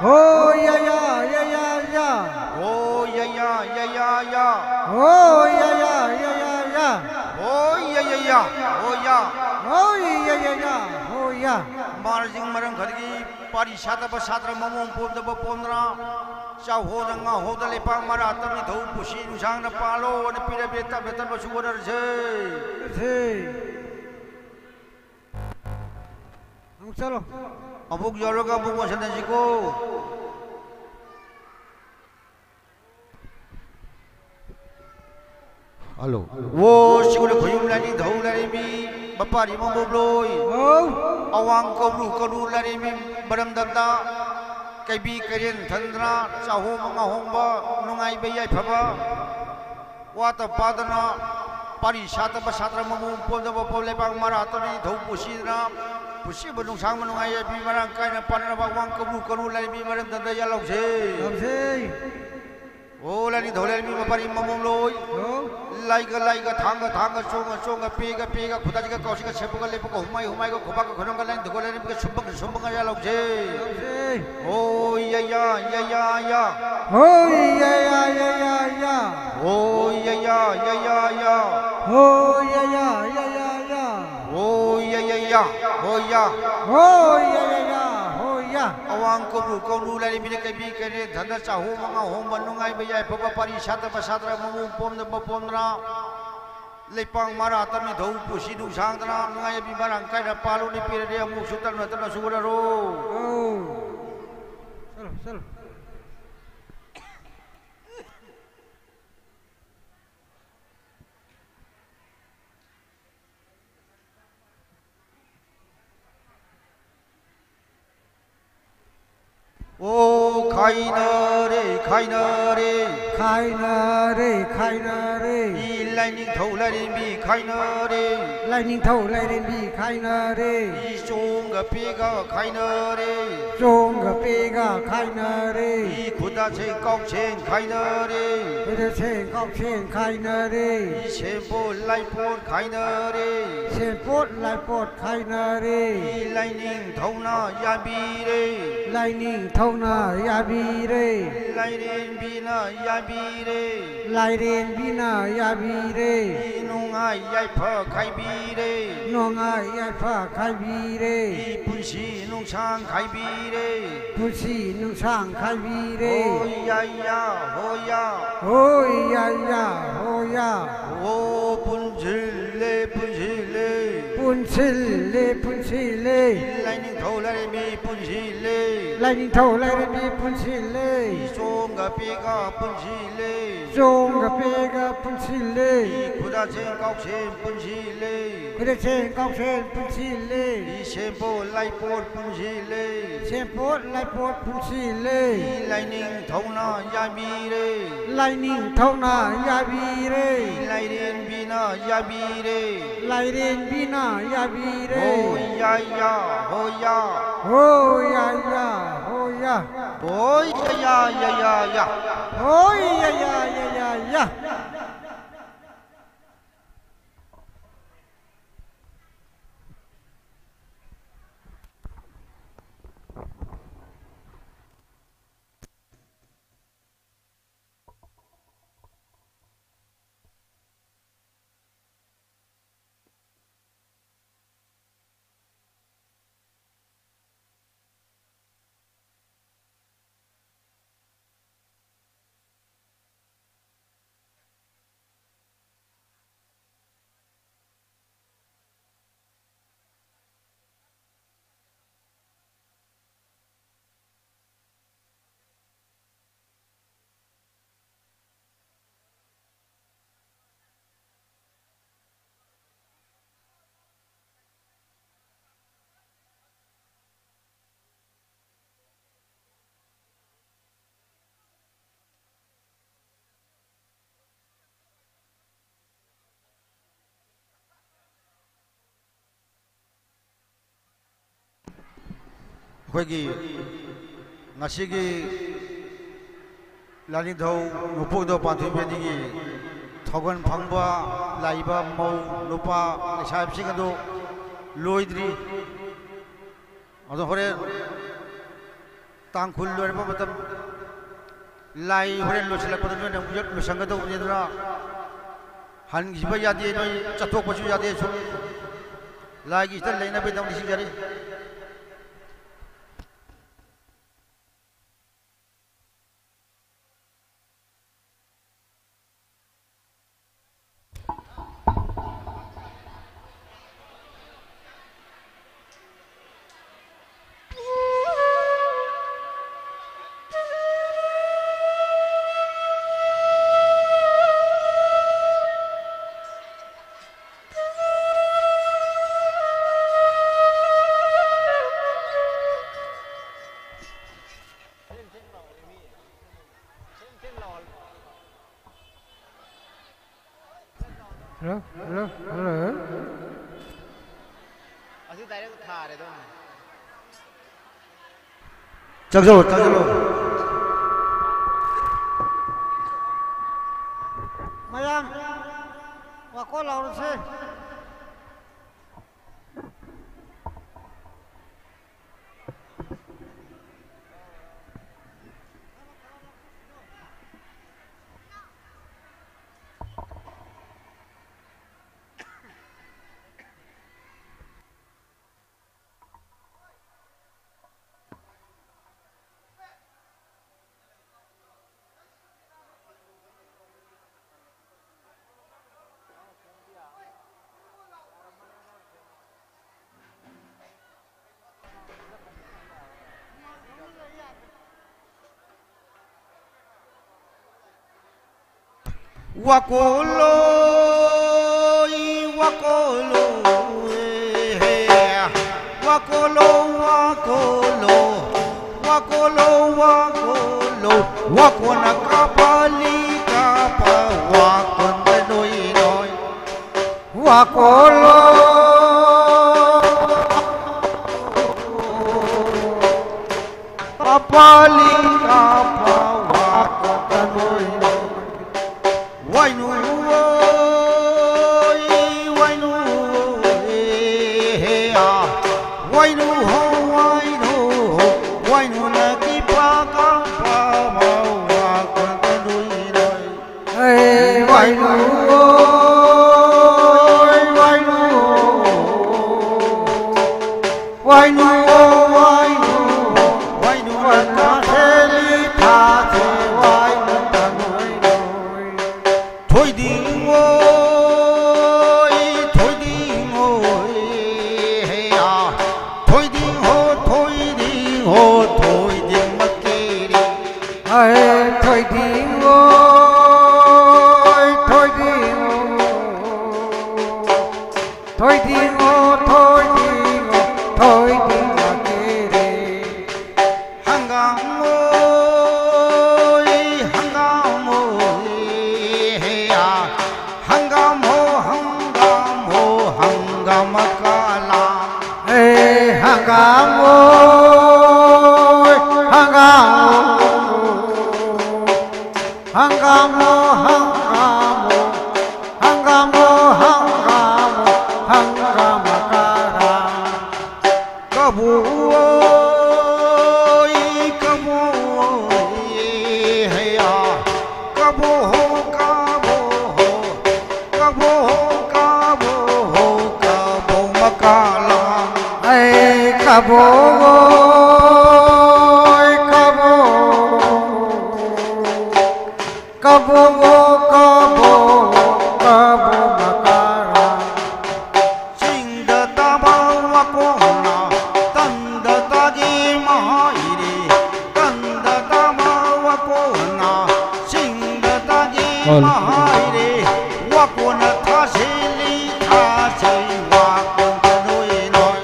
हो या ओ या हो या मारजिंग मरंग खदगी पारी सादबा साद्रा ममो पोमना चाहो नंगा होदा लेपा मारा तमनि धौ पुसी नुसांग न पालो न पिरे बेता बेतन बसु वदर छे चलो अबुक जरोगा बुक वसन जिको हेलो वो चिगुल खुयुम लानी धौ लानी बी मपारी ममो लोय अवांग कबरू लानी बी बरम दंदा कैबी करेन थंद्रा चाहो मंगा होंबा नुंगाई बे याय फबा वात पादना पारी सादबा साद्रा ममो पोदबा पोले बांग मारा तनि धौ पुसिना पुसी बनु सांग मनुंगाई बी मरा काय न पाना बा वांग कबरू लानी बी मरम दंदा या लौजे ओ लानी धौ लानी बी मपारी ममो लोय लाइगा थांग चोंग पेगा खुदाजिगा कौसिगा सेपुगा लेपुगा हुमाइगा खुबागा खरंगा लाइन धगो लानी बी सुंबंग या लौजे ओ या हो या ओ या हो या ओ या हो या अवांग कोबू कौलू लारी बिने कबी करे धंदा चाहो मंगा होम बनुंगाई बयाय पपा पारी सात बसात्रा ममु पोम द पोमरा लेपांग मारा तमी धौ पुसी दु सांगतना नंगाय बि बारंग काय पालो नि पिरे दे मु सुतन नतन सुगरा रो चलो चलो ओ खाइना रे खाइना रे खाइना रे खाइना रे ई लाइनिंग थौ लाइनिंग बि खाइना रे लाइनिंग थौ लाइनिंग बि खाइना रे ई सोंग पेगा खाइना रे जोंग पेगा खाइना रे ई खुदा छे कौ छें खाइना रे इधर से कौ छें खाइना रे ई शेपो लाइपोट खाइना रे शेपोट लाइपोट खाइना रे ई लाइनिंग थौना याबी रे लाइनिंग थौना याबी रे लाइनिंग बिना याबी रे लाइरेन बिना याबी रे ई नुंगाय याइफा खाइबी रे नोंगाय याइफा खाइबी रे ई पुंसी नुंसां खाइबी रे पुसी नुंसां खाइबी रे ओ या होया ओय या होया ओ पुंजिले पुंजिले पुंसिले पुंसिले लाइनिंग थौ लारे मी पुंजिले लाइनिंग थौ लारे मी पुंसिले ई सोंग पेगा पुंजिले जोंग पेगा पुंसिले ई खुदा छे कौ छे पुंजिले इधर से कौ छें पुंसिले ई शेपो लाइपोट पुंजिले शेपोट लाइपोट पुंसिले ई लाइनिंग थौना याबी रे लाइनिंग थौना याबी रे ई लाइरेन बिना याबी रे लाइरेन बिना याबी रे ओ या होया हो या होया ओ या हो या ꯑꯩꯈꯣꯏꯒꯤ ꯉꯁꯤꯒꯤ ꯂꯥꯅꯤꯡꯊꯧ ꯅꯣꯡꯄꯣꯛꯊꯧ ꯄꯥꯟꯊꯣꯏꯕꯤꯒꯤ ꯊꯧꯒꯜ ꯐꯪꯕ ꯂꯥꯛꯏꯕ ꯃꯧ ꯅꯨꯄꯥ ꯂꯩꯁꯥꯕꯤꯁꯤꯡ ꯑꯗꯨ ꯂꯣꯏꯗ꯭ꯔꯤ ꯑꯗꯣ ꯍꯣꯔꯦꯟ ꯇꯥꯡ ꯀꯨꯟ ꯂꯣꯏꯔꯕ ꯃꯇꯝ ꯂꯥꯏ ꯍꯣꯔꯦꯟ ꯂꯣꯏꯁꯤꯜꯂꯛꯄꯗ ꯅꯣꯏꯅ ꯑꯃꯨꯛ ꯂꯣꯏꯁꯤꯟꯒꯗꯧꯕꯅꯤ ꯑꯗꯨꯅ ꯍꯟꯈꯤꯕ ꯌꯥꯗꯦ ꯅꯣꯏ ꯆꯠꯊꯣꯛꯄꯁꯨ ꯌꯥꯗꯦ ꯁꯨꯝ ꯂꯥꯏꯒꯤ ꯁꯤꯗ ꯂꯩꯅꯕꯒꯤꯗꯃꯛ ꯅꯤꯡꯁꯤꯡꯖꯔꯤ चलो मयाम वाको लाउड से wakolo wakolo wakolo wakolo wakolo wakolo wakona kapali kapa wakon noi noi wakolo kapali kapa wakon noi noi wainu wainu wainu ho wainu na ki pa ka pa ma wa ka nui nai wainu wainu wainu wainu wainu na the li tha the wainu ta nui nui thoi ding oi thoi ding oi he a thoi ding ho thoi ding ho thoi ding makiri ai thoi ding oi thoi ding thoi ding ho thoi ding thoi ding makiri hangam oi he a hangam ho hangam kala hangam oi hangam kala kabu oi he a kabu ho makala kabo makara sing da ta ba wa ko na tan da ta gi ma ire tan da ta ba wa ko na sing da ta gi ma ire wa ko na tha se li tha se wa ko noi noi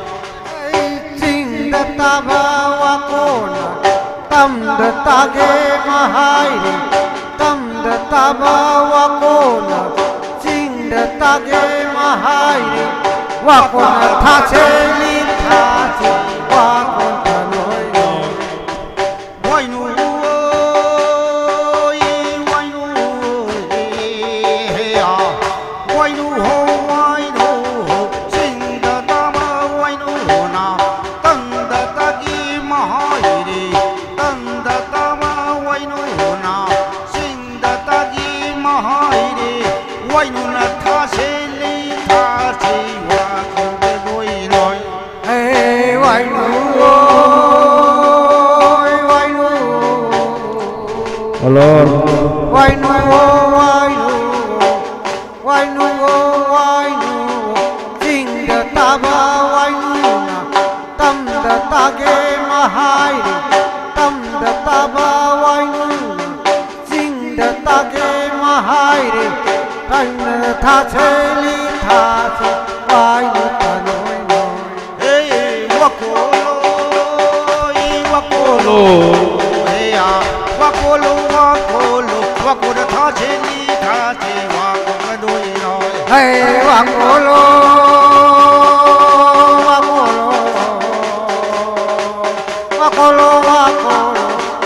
sing da ta ba wa ko na tam da ta ge ma ire tam da ta ba wa ko na sing da ta ge ma ire wa ko na tha se li tha se wa ko noi noi wainu wainu he a wainu ho sing da ta ba wainu na tan da ta gi ma ire tan da ta ba wainu na sing da ta gi ma ire wainu na tha se li tha se wa ko noi noi wainu wainu Alor. wainu wainu wainu sing da ta ba wainu na tam da ta ge ma ire tam da ta ba wainu na sing da ta ge ma ire tan tha se li tha se wainu ta noi noi wakolo he a wakolo wakolo tha se li tha se wa ko noi noi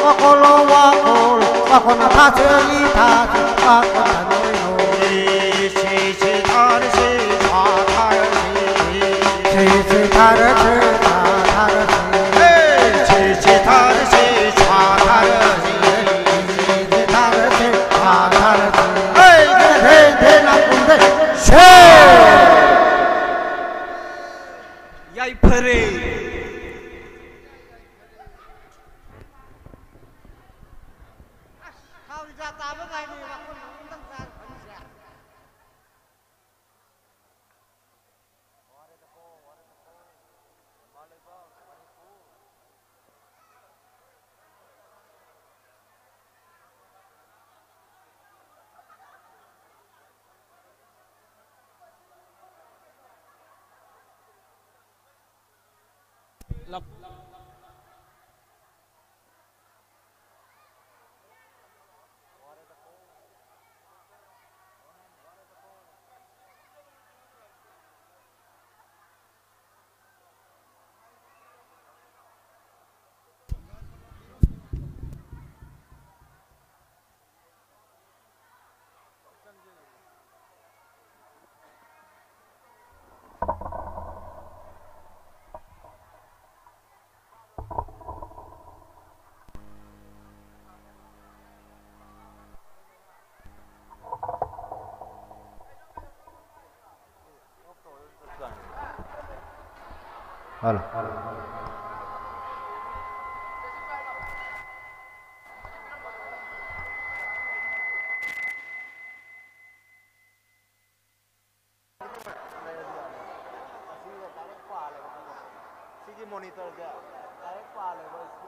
wakolo wakona tha se li tha se wa ko noi noi se thar se se thar se Halo. monitor dia. Saya pala bos.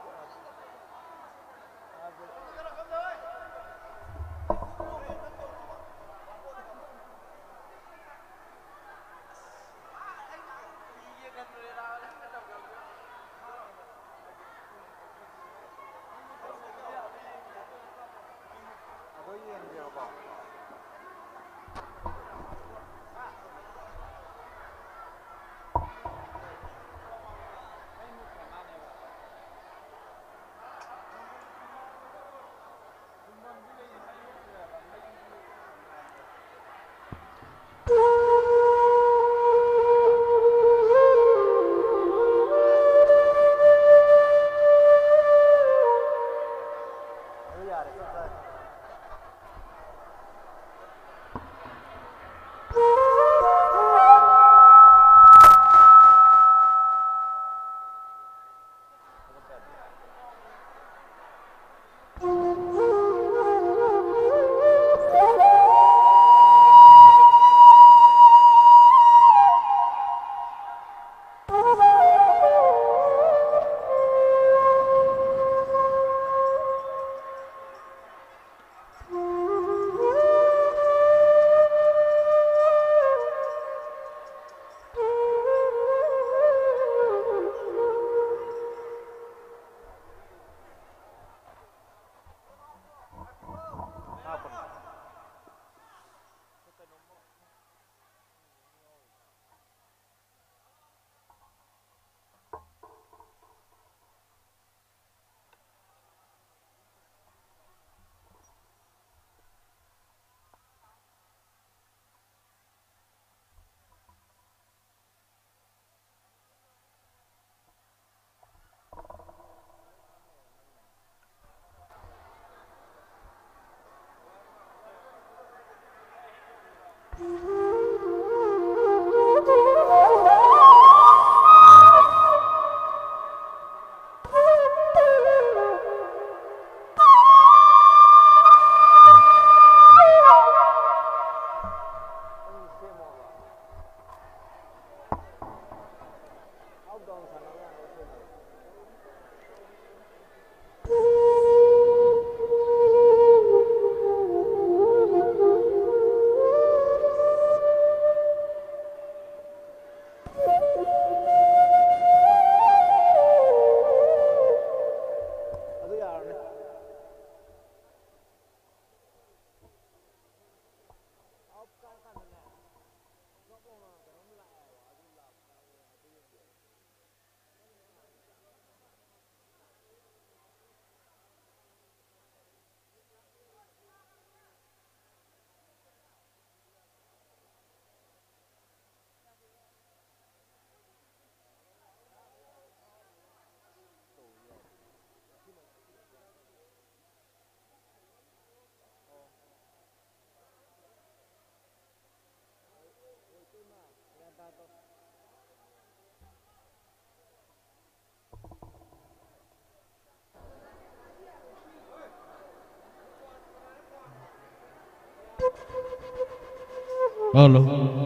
Halo,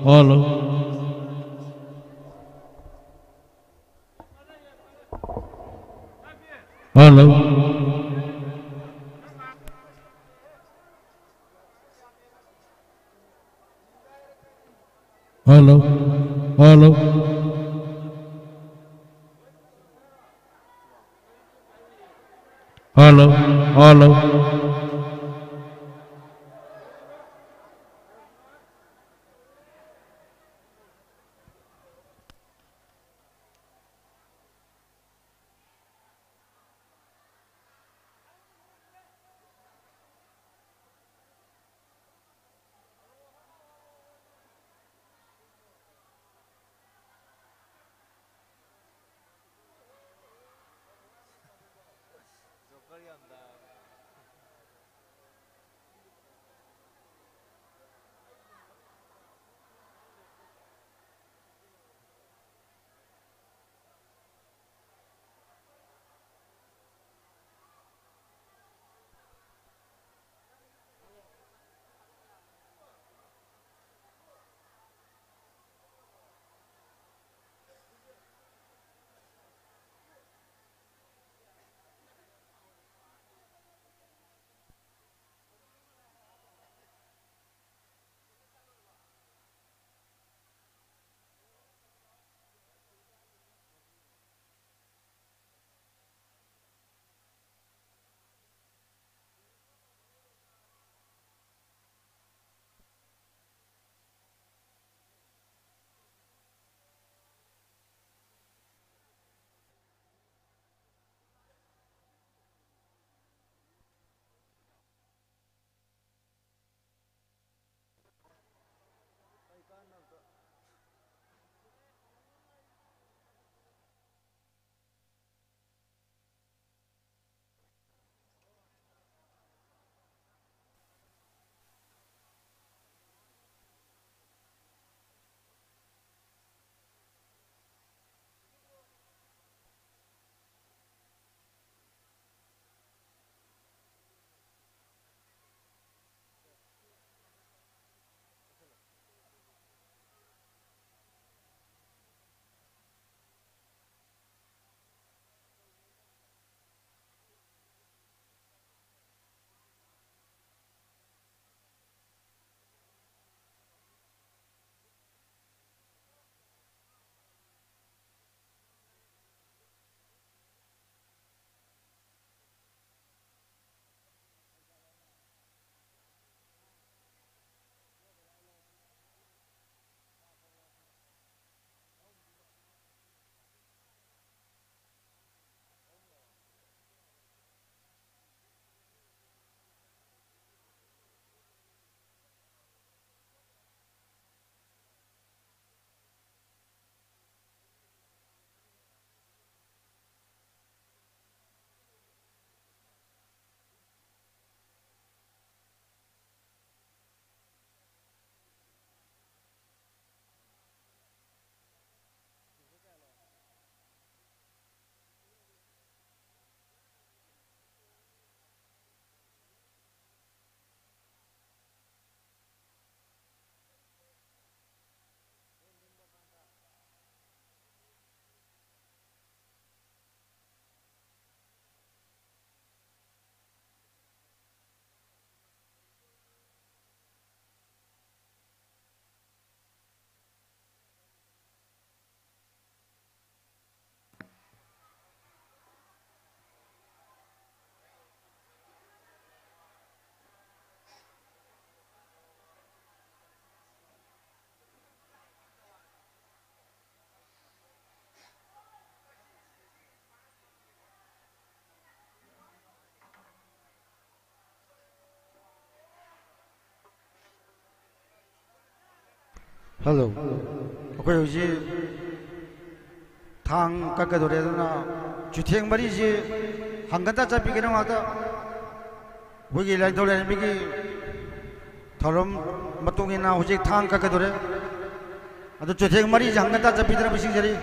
halo. Halo. Halo, halo. Hello hello hello अखोई हुजी थांग कक्कदोरेदना जुथेंग मरीजी हंगता चापीगे नाता हुगी लाइदोलेनबिगी थरम मतुंगिना हुजी थांग कक्कदोरे अदु जुथेंग मरीजी हंगता चापीदना बिसिंजरी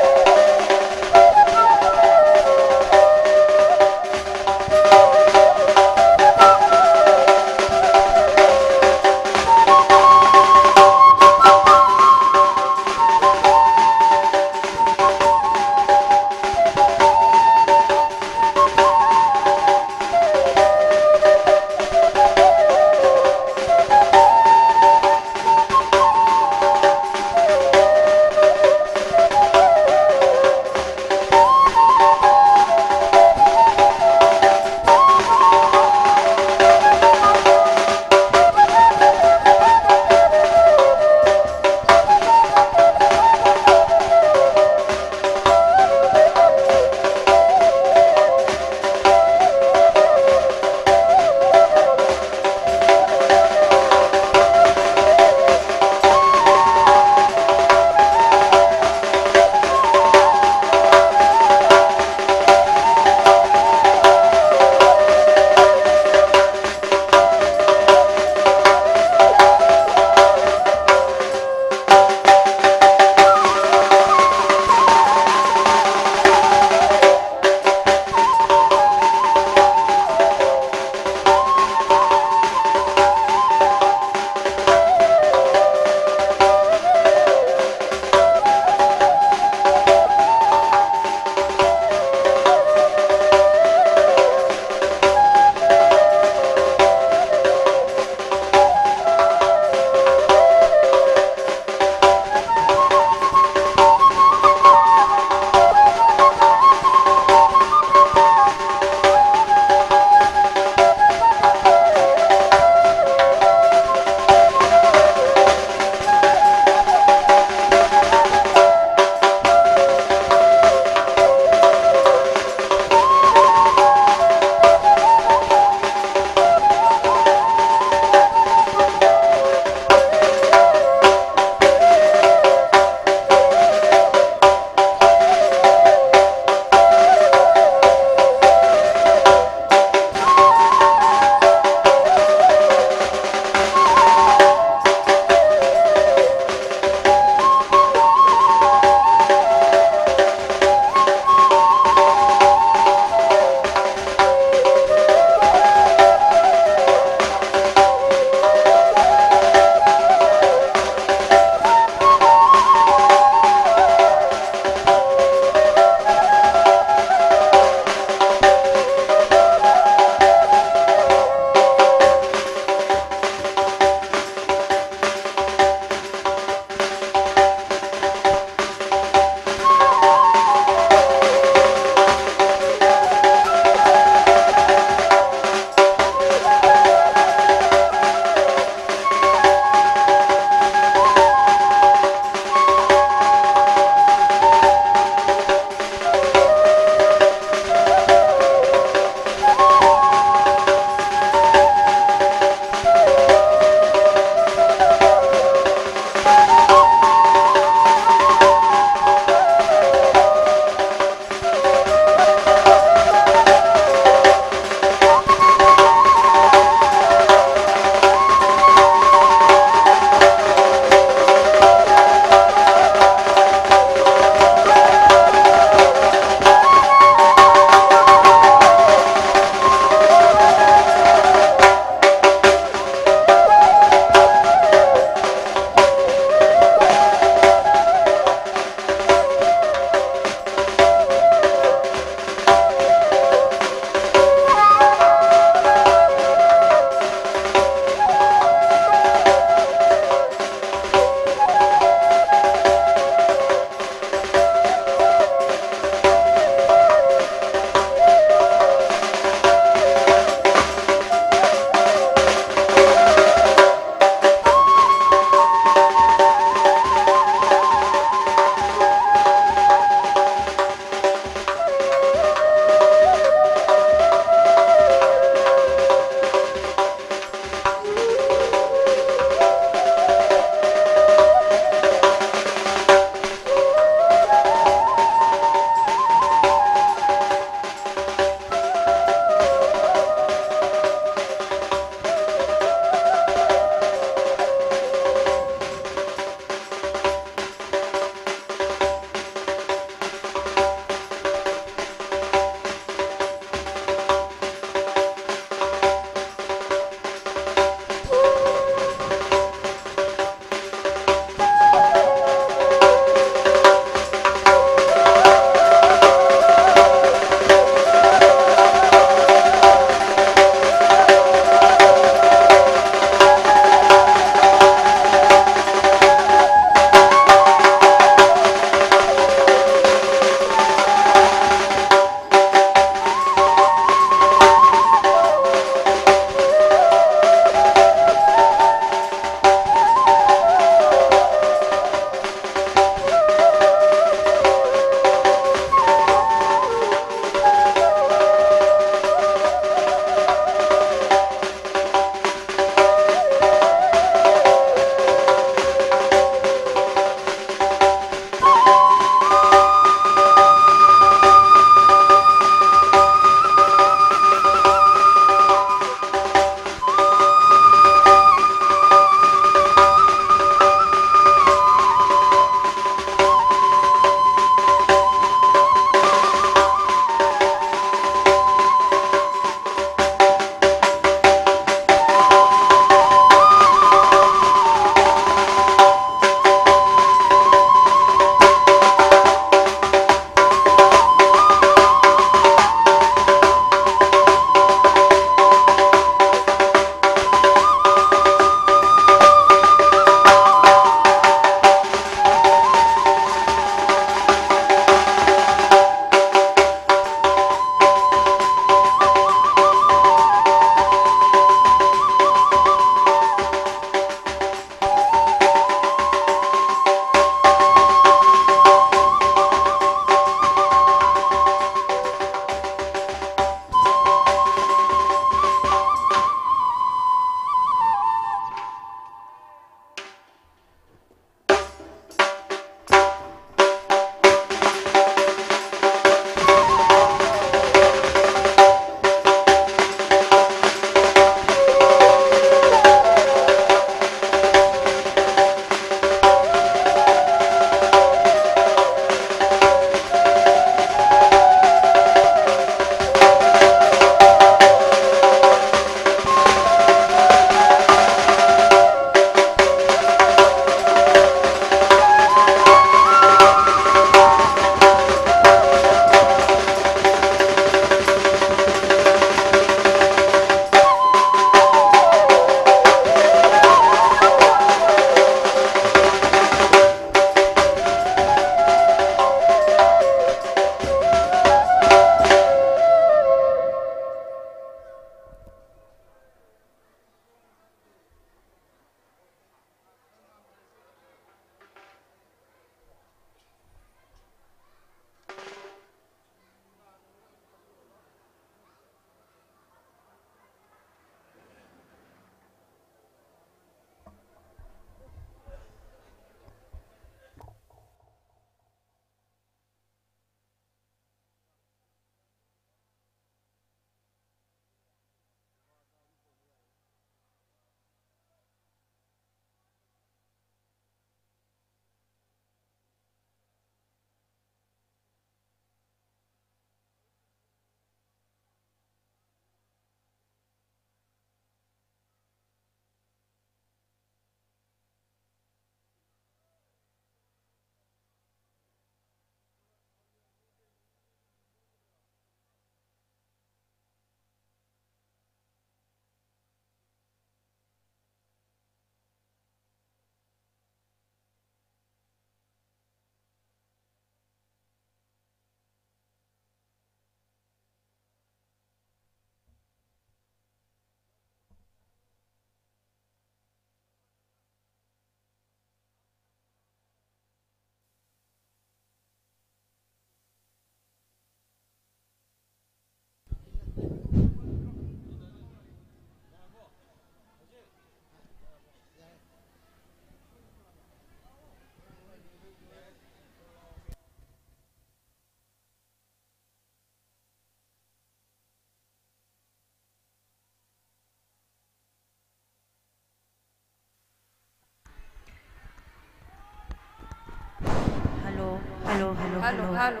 hello hello hello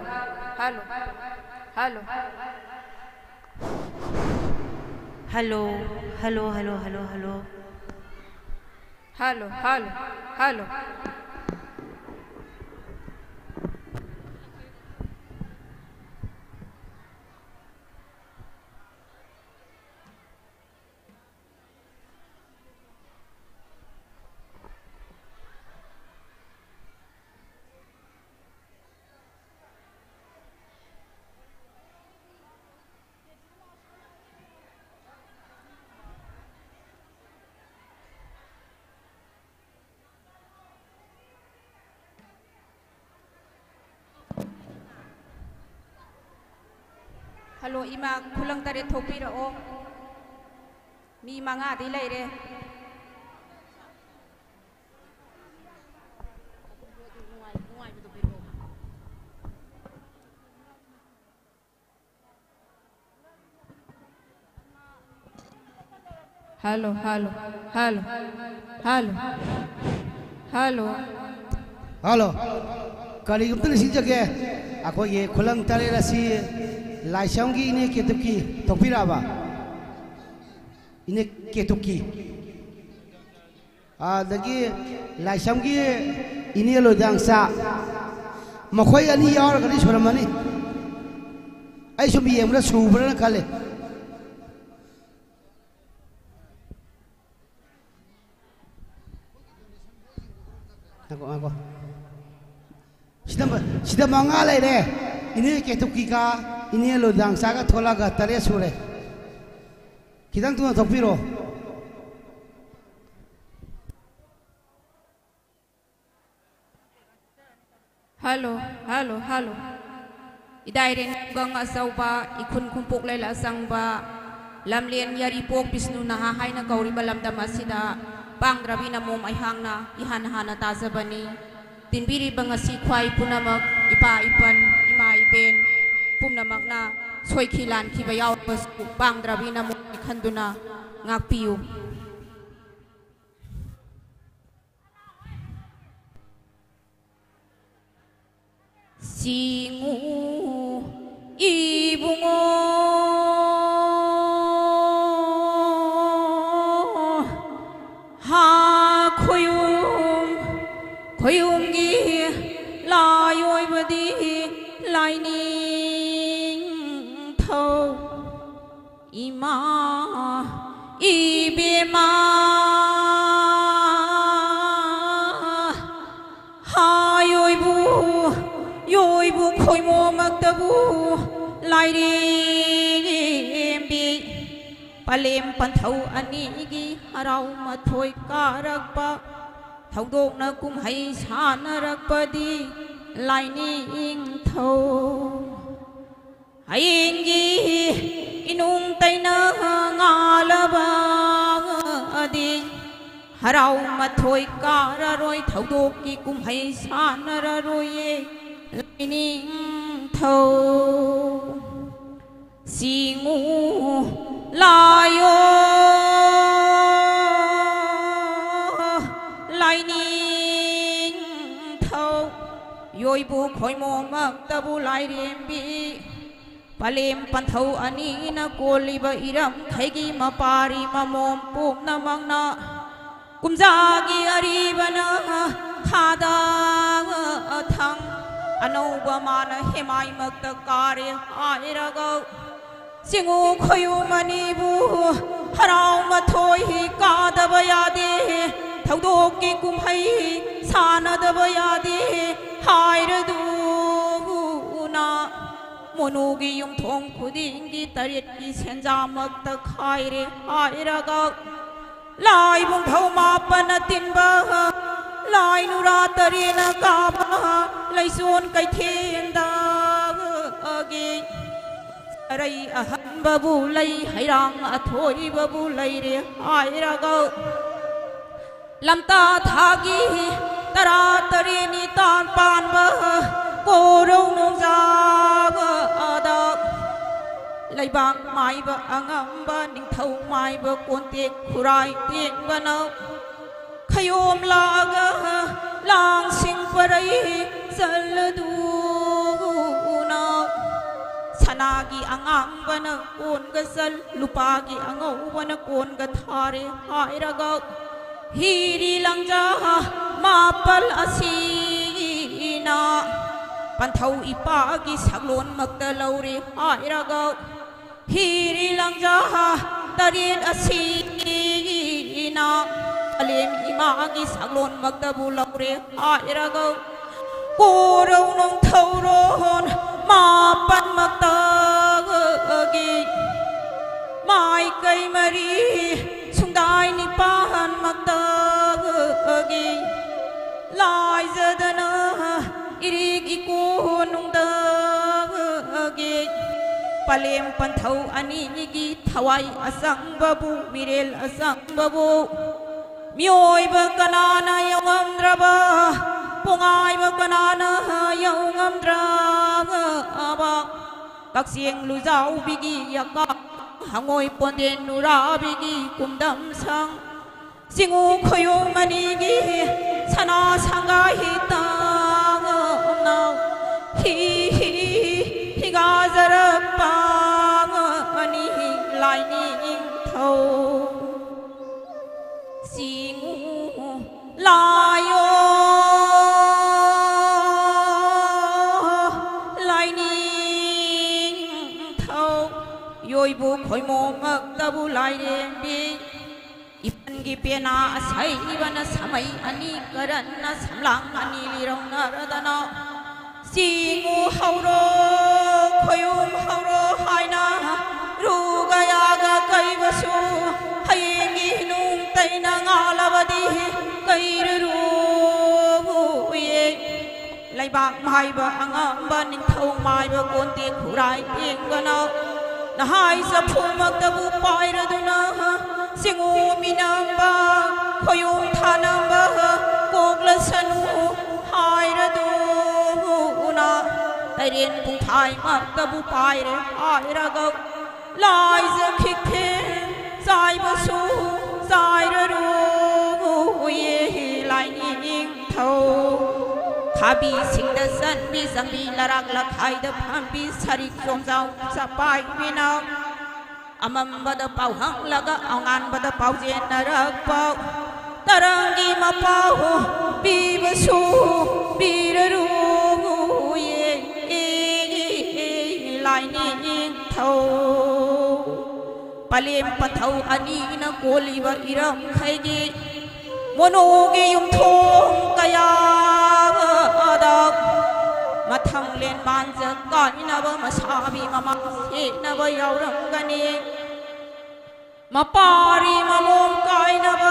hello hello hello hello hello hello hello hello hello hello Hello ima khulang tare thopi ra o mi manga di lai re Hello hello hello hello hello hello kali gum tin jage ako ye khulang tare ra si lai sangi ini ketuki topira ba ini ketuki dagi lai sangi ini lo dang sa makhoi ani yaur kali suramani ai sum yem ra su bra khale ako sida manga lai re ini ketuki ka ini lo dang saga thola ga tare sure kidang tu thopiro hello hello hello idai ren gang asauba ikun kumpuk lai la sangba lamlien yari pok bisnu na ha haina kauri balam damasida pangdrabi na mom ai hangna ihan hana tajabani tinbiri bangasi khwai punamak ipa ipan ima ipen pumnamakna soikhilan khiba yaw basu pangdrabi na mom khanduna ngakpiu singu ibungo ha khoyum gi layoi badi laining thau ima ibema yoibu khoimo maktabu lairembi palem panthau ani gi harau mathoi karakpa thaudokna kumhai sanarakpadi laining thau haingi inung taina ngalaba adi harau mathoi kararoi thaudokki kumhai sanararoye laining thau singu layo laining thau yoibu khoimo maktabu lairembi palem panthau ani na koliba iram thaigi mapari mamom pumna mangna kumjagi aribana thada thang anauba mana hemai makta kare airaga singu khoyu manibu harau mathoi kadaba yade thaudok ki kumhai sanadaba yade hairadu na monugi yum thong khudingi tarit ki senja makta khaire airaga lai bung thau ma panatinba lai nura tarina kaba lai son kai thenda agi rai ahan babu lai hairang athoi babu lai re airaga lamta thagi tara tarini tan pan ba korong nong ja ada lai bang mai ba angam ba ning thau mai ba kon tek khurai tek ba na khayom laga lang sing parai saldu सनागी अंगांबना कोन गसल लुपागी अंगौबना कोन गथारे हायरगा हिरी लंजा मापल असीना पंथौ इपागी सगलोन मक्ता लौरे हायरगा हिरी लंजा तरेत असीना अलेम इमागी सगलोन मक्ता बुलौरे हायरगा कोरौ नों थौरोन मापन मक्तागी माई कई मरी सुंदाई निपान मक्तागी लाई जदना इरिग इको नुंदागी पलेम पंथौ अनीगी थवाई असंग बबू मिरेल असंग बबू म्योइब कनाना यवंद्रबा पुंगाइब कनाना यौंगमद्राबा कक्सियंग लुजाउ बिगी यका हंगोइ पोंदेन नुरा बिगी कुमदम संग सिंगु खोयो मनिगी सना संगा हितांगना ही हिगाजरपा मनि लाइनी थौ सिंगु लायो योइबु खोइमो मक्तबु लाइरेंबी इपनगी पेना असैबन समय अनि करन समलांग अनि लिरौनरदना सिंगु हौरो खोयुम हौरो हाइना रुगयागा कैबसु हयेंगी नुंग तैना गालबदी कैरुरुये लाइबाक माइबा अंगंबा निंथौ माइबा कोन्ते खुराइ पेंगना नहाई सफुमक्तबु पाइरदुना सिंगु मिनंबा खोयुम थानंबा कोगलसनु हाइरदुना तरेन पुथाई मक्तबु पाइरे हाइरग लाइज खिखे साइबसु साइररु ये लाइनिंग थौ खाबी सिंह सन भी संबी लराक लखाई द फंबी सरी सोमजाऊ सपाई बिना अमम बद पाउ हंग लगा औंगान बद पाउ जे नरक पाउ तरंगी मपाउ बीबसु बीररु ये लाइनिंग थौ पलेम पथौ अनि न कोली व इरम खैगी मोनोगे युमथों कया मथंग लेन मांज काइनब मसाबी ममा सेनब यौरंगनी मपारी ममोम काइनब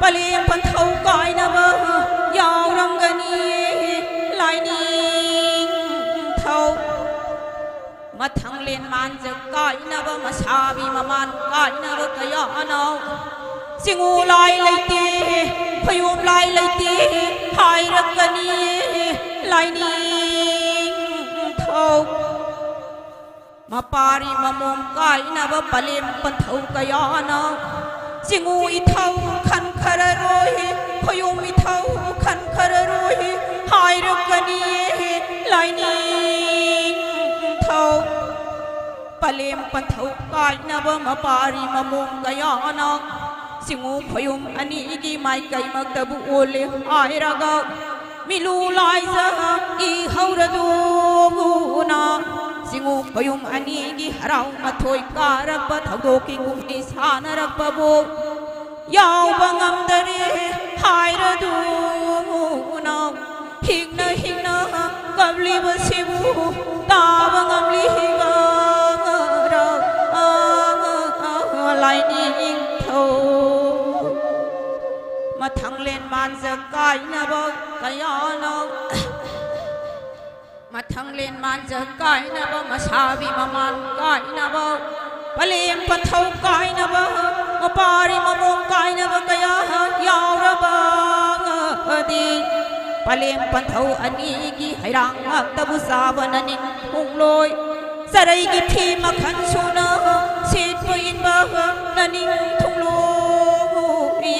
पलेम पंथौ काइनब यौरंगनी लाइनिंग थौ मथंग लेन मांज काइनब मसाबी ममान काइनब कयानो सिंगु लाई लैते खयुम लाई लैते हाइरकनी लाइनिंग थौ मपारी ममोम काइनब पलेम पंथौ कयानो सिंगु इथौ खनखर रोहि खयुम इथौ खनखर रोहि हाइरकनी लाइनिंग थौ पलेम पंथौ काइनब मपारी ममोम कयानो सिंगु खयुम अनीगी माई कई मक्तबु ओले आयरगा मिलू लाइजा ई हौरदुना सिंगु खयुम अनीगी हराउ मथोई कारब थगोकी कुमनी सानरबबो याउ बंगमदरे हायरदुना हिगना हिगना कबली बसिबु ताबंगमली हिगा लाइनिंग थौ मथंगलेन मांज काइनब कयानो मथंगलेन मांज काइनब मसाबी ममान काइनब पलेम पथौ काइनब मपारी ममोम काइनब कया यावरबादी पलेम पथौ अनीगी हैरांग मक्तबु साबननिन हुंगलोय सरैगी थी मखन सुना सेट इनबा ननिन थुंगलोय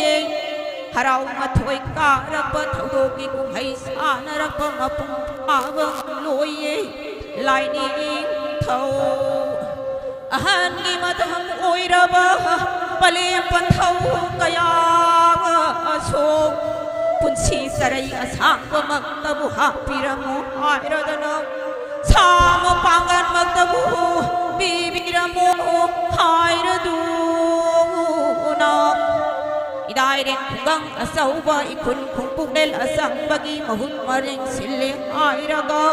हराउ मथोय कारब थौदोगी कुम्है सानरब मपुं पाव लोये लाइनिंग निथौ अहन की मधम ओइरबा पले पंथौ कया असो पुंसी सरई असांग मक्तबु हापिरमो हायरदनो साम पांगन मक्तबु बीबिरमो हायरदुना इदायरेन खुगंग असौबा इखुन खुंपुगनेल असंबगी महुत मरिंग सिल्ले हायरगा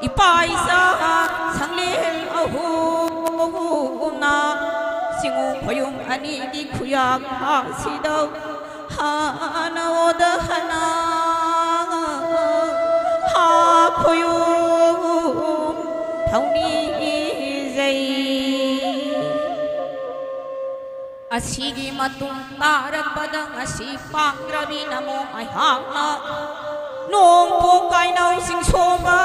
इपाइसा संगलेल अहुना सिंगु खोयुम अनि की खुयाक हासिदौ हानोदहना हा खोयुम थौनी जै असीगी मतुम तारक पदंग असी पांग्रबी नमो अहाना नोंग पो काइनौ सिंग सोमा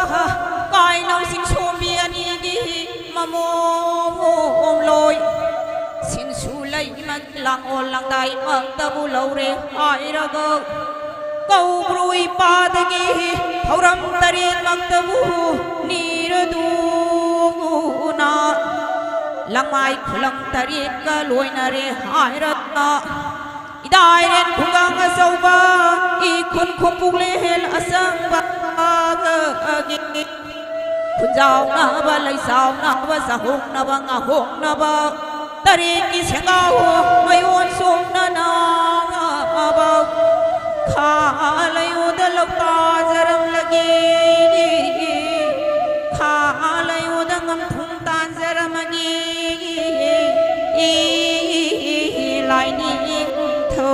काइनौ सिंग सोमी अनीगी ममो लोय सिंग सुलै मत lang ol lang dai mang tabu lore airaga kau brui padagi thauram tarin mang tabu niradu na langmai khulang tarin ka loina re airatna idai ren khungang asauba I khun khupuk lehel asang ba agi khunjau na ba lai sao na ba sahong na ba ngahong na ba tari ki sengau mayon sum na na ba kha layu dalok ta zaram lagi kha layu dangam thung tan zaram lagi lai ni tho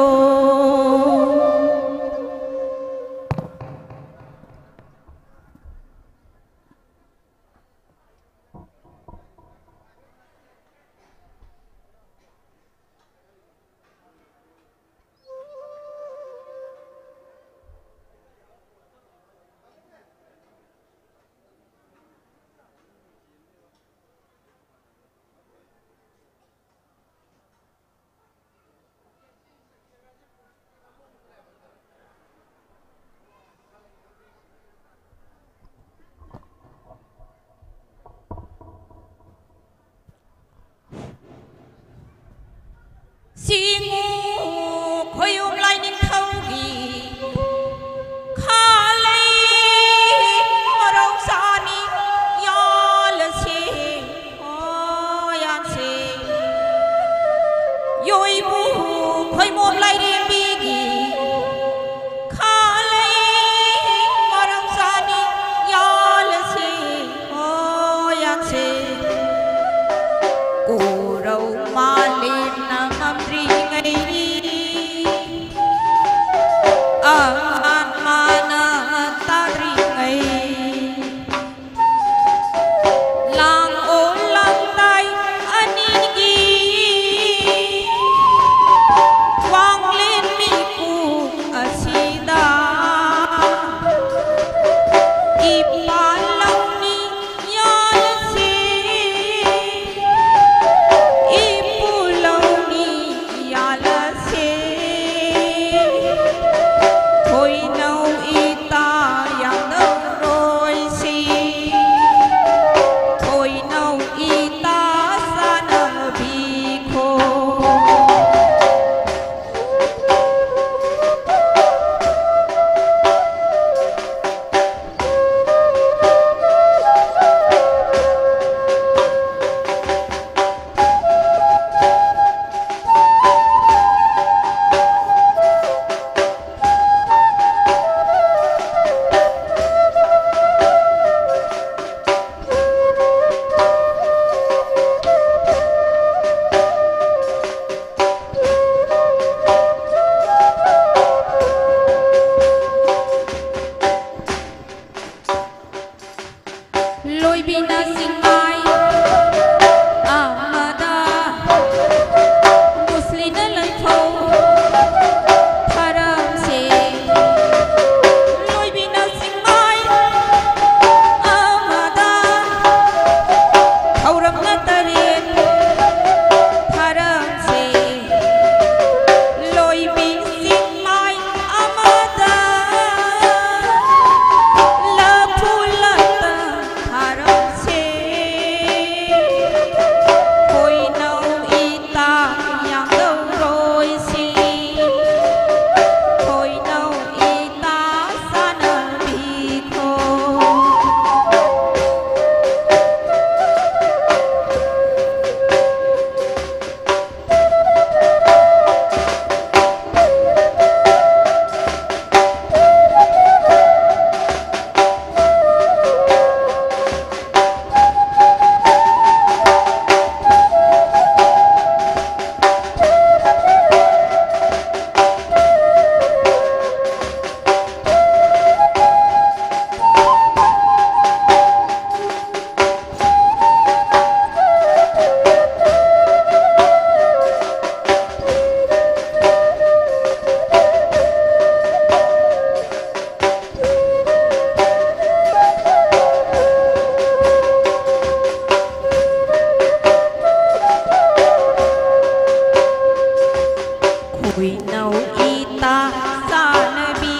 ta sanbi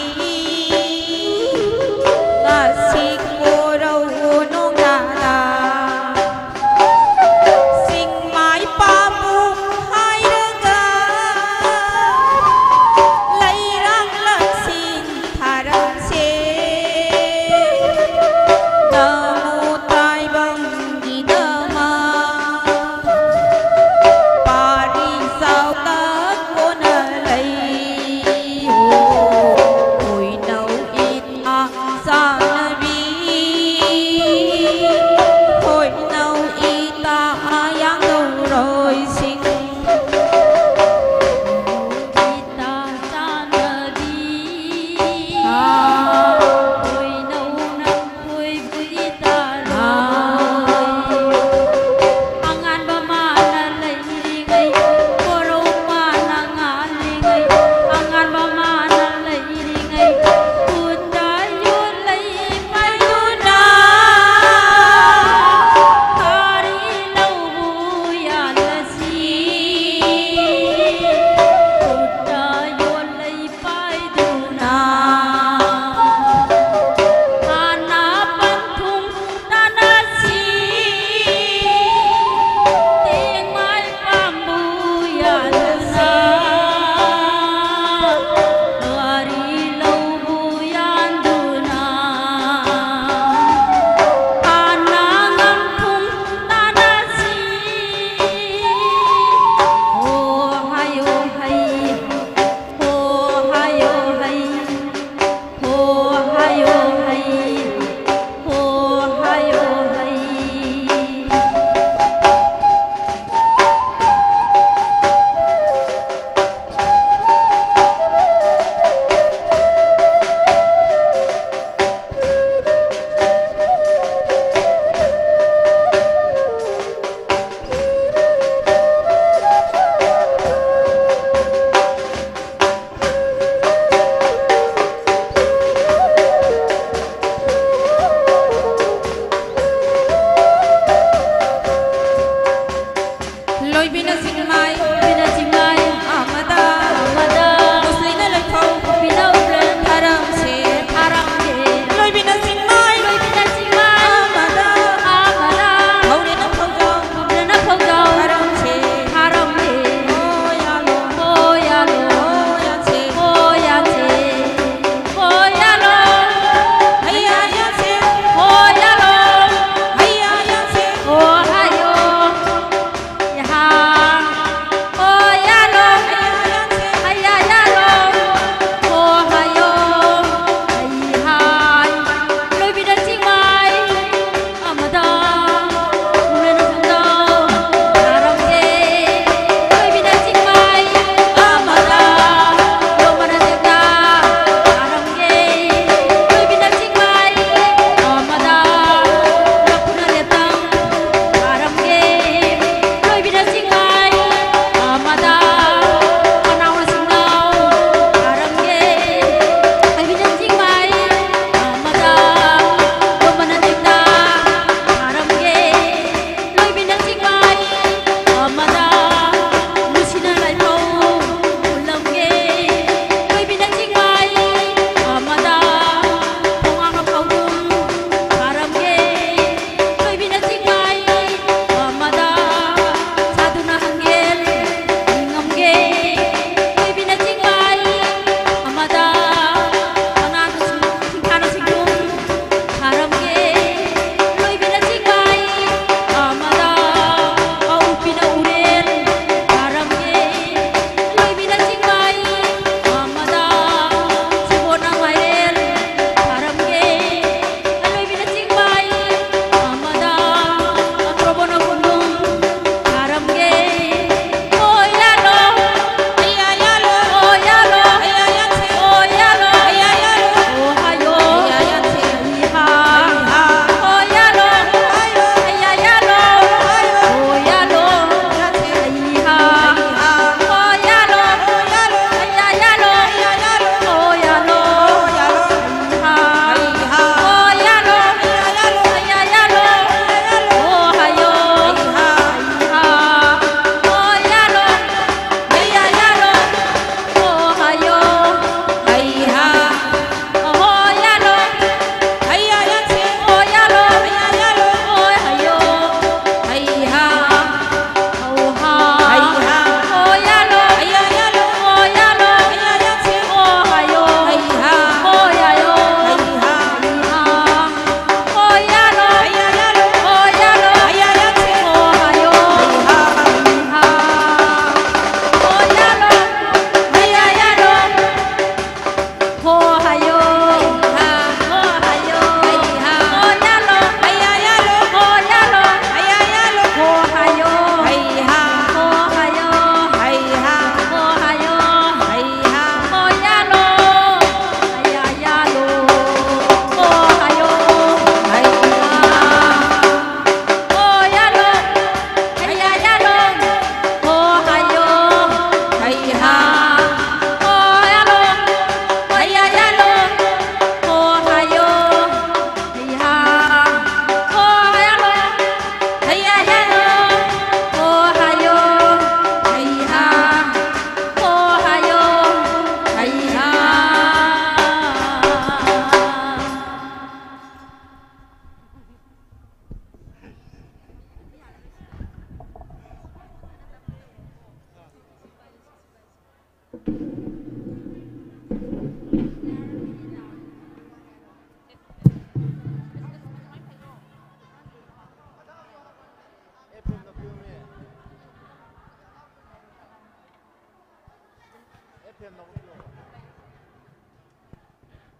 ngasi korau nong nana sing mai pamu hai raga lairang laksin tharang se namo tai bang di dama pari sao ta con lấy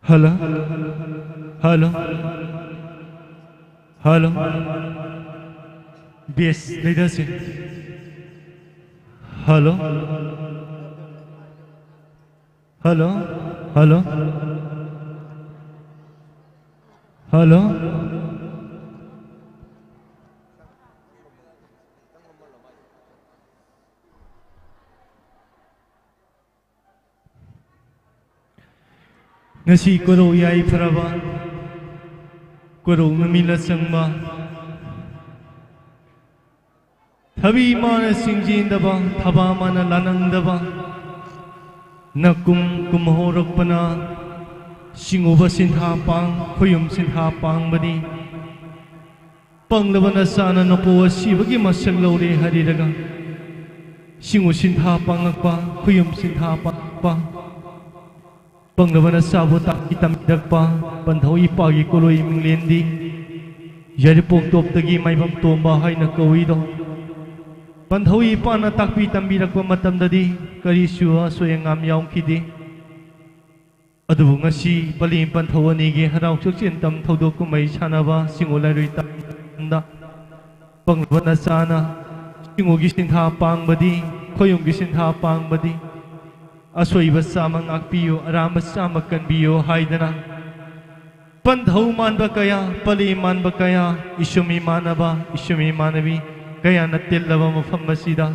Hello? Hello? Hello? Yes, leaders. Hello? Hello? Hello? Hello? Ngasi koro yai faraba koro ngamila sangma thabi mana singjin daba thaba mana lanang daba nakum kumhorak pana singuba sintha pang khoyum sintha pang bani panglabana sana napo sibagi masang lore hariraga singu sintha pangakpa khoyum sintha pa Panglabana sabota itam dagpa panthau ipagi koloi minglendi yaripok top tagi maibam tomba haina kawido panthau ipana takpi tambirakpa matamdadi kari suwa soyangam yaumkidi adubu ngasi palim panthau anigi harau chukchen tam thodok kumai sanaba singolai tamda panglabana sana singogi sintha pangbadi khoyumgi sintha pangbadi Asoi bersama ngakpiyo arama sama kanbiyo haidana Panthau man bakaya pali man bakaya isumi manaba isumi manabi kaya natil laba mafam masida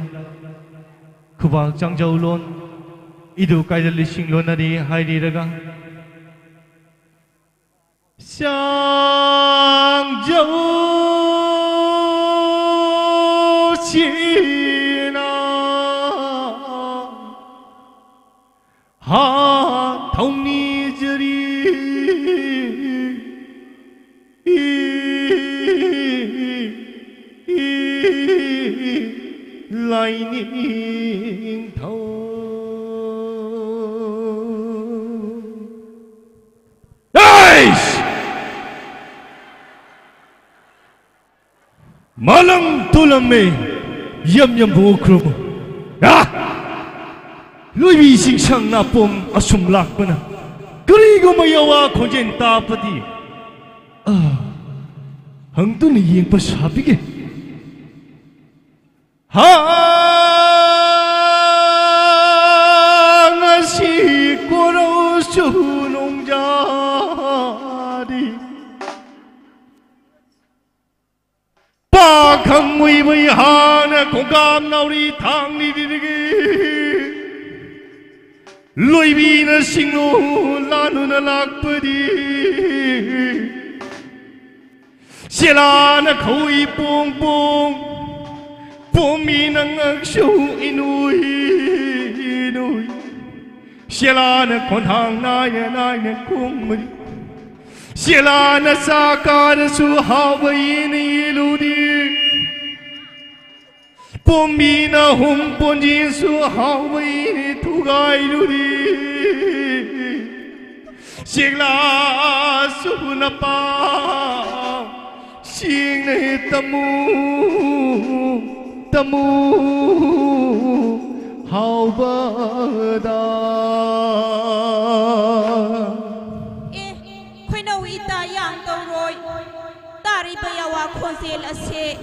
Kubak jangjau lon idu kaida lising lonari haidiraga Jangjau Ha thông ni jari lai ning thâu Malang tulam me yam yam bu krum Lui vi sing sang na pom asum lak pana kari go mayawa khojen ta pati hang tu ni yeng pa sabi ke ha ngasi koro sunong jadi pa khang mui mui ha na khongam nauri thang ni di Lui bina singlo lanu na lakpadi Sila na koi pong pong Pomi na ngaksyo inuy inuy Sila na konhang naya naya kumari Sila na saka na suhaway na iludi Pomi na humponjin suhaway tugai ludi Sigla sunapa Sing na tamu tamu Hawbada Khoi nau ita yang tong roi Tari bayawa khonsel ase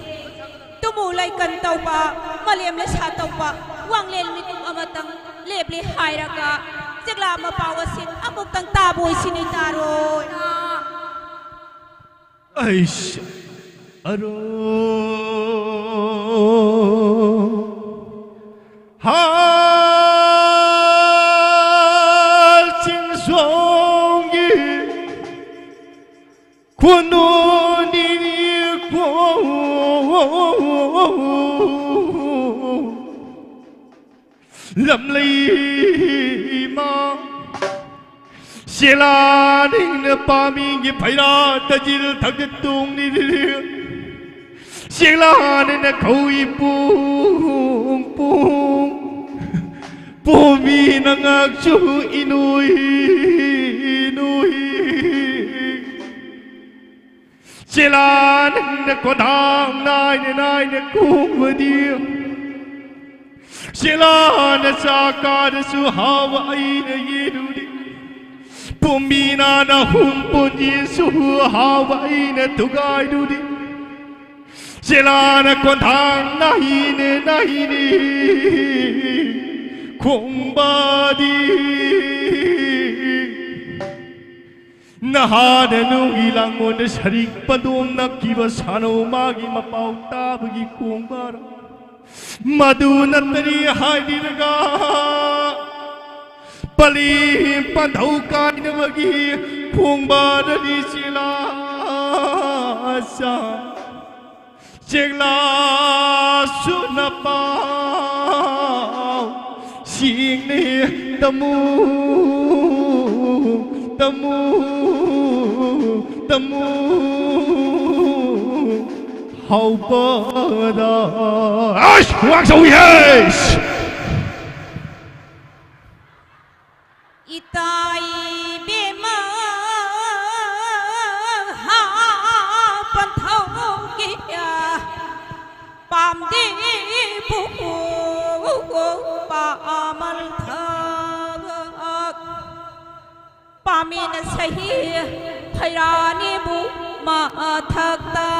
Tumulay kan tau pa, malem le sa tau pa, wang len mitum amatang leble hairaga, sigla mapawasin amuk tang taboy sinitaro. Aish, aro, hal sing songi, kuno nini Lâm ly ma Sila ning na pami ngi phaira tajil thak tung ni Sila ning na khoi pung pung Pomi na ngak chu inui inui Sila ning na kodang nai na kung vadia Silana saka suhawa aina yirudi Pumina na humpun Yesu hawa aina tugai dudi Silana kontang nahine kumbadi Nahada nung ilang mo na sarik padung nakibasano magi mapau tabagi kumbara Maduna tari haidiraga Palim padaukai na magi kumbara di sila sa Sigla sunapau Singni tamu How bada Ash wax so yes Itai bema ha panthau kia pam di bu pa amal thak pamin sahi thairani bu ma thak ta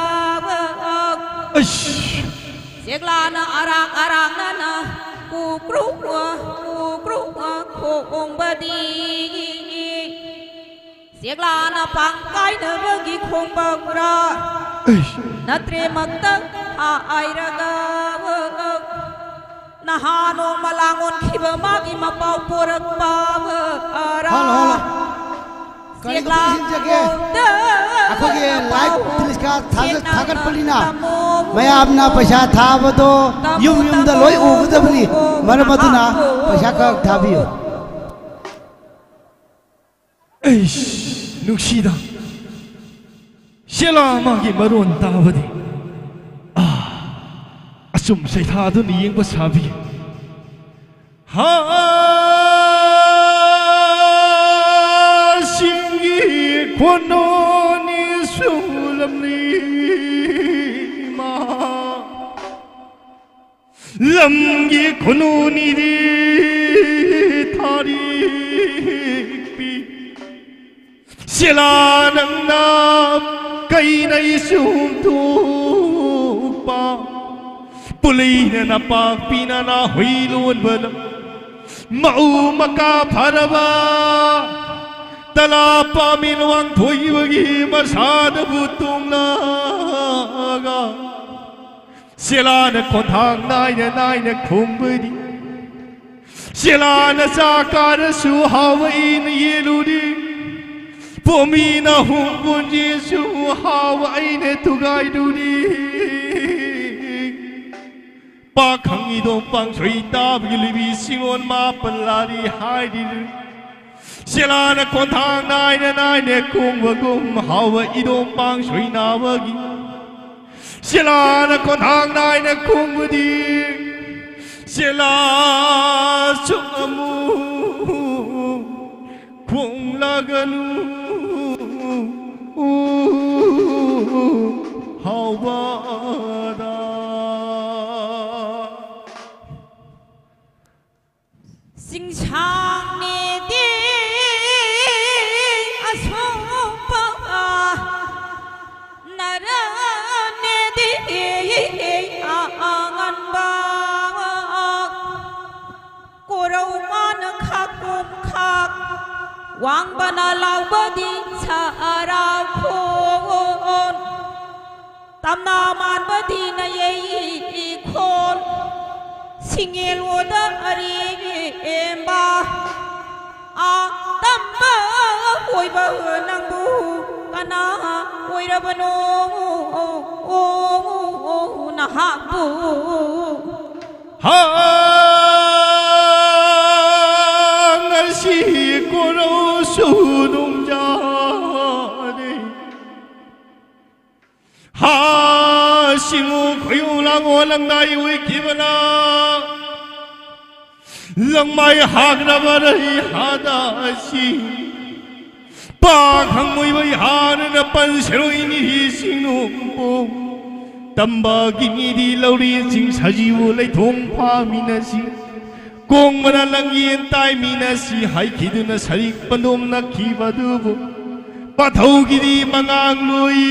Seglana arang nana kukru khong badi Seglana pangkai na bagi khong bagra Natre magta airaga Nahano malangon kiba magi mapau porak bawa ara अखोगे live telecast थागत पलिना मयामना पैसा थाबदो युम दा लोय उगदबनी मरमदुना पैसा का थाबियो एश नुक्सीदा शेला मागी मरोन ताबदी असुम सैथादु नियंग बसाबी हा Kononi sulamni ma lamgi kononi di tarik pi silanang na kay na isunto pa pulay na pagpina na huilon balam maumaka paraba Tala paminwang thui bagi masada butung naga Sila na kontang nai na kumbadi Sila na sakara suhawa in yeludi Pomina humpun Yesu hawa in tugai dudi Pakang idong pang sui tabi libi singon mapalari haidi Silana kontang nai na kum wagum hawa idom pang shui na wagi Silana kontang nai na kum wadi Sila suamu kum laganu hawa da Sing chang ne di Wang bana lau badi sara khon Tamna man badi na ye khon Singel woda ari emba A tamba hoi ba nang bu kana hoi ra bano na ha bu Ha nasi koro sunung jade Ha singu koyo lang walang dai wi kibana Lang mai hag na barai hada si Pa khang moi bai han na pan seroi ni sinung po Tamba gini di lauri sing sajiwo lai thong pa minasi Kong mana langien tai mina si hai kiduna sarik pandom na kibadubo Pathau gidi mangang lui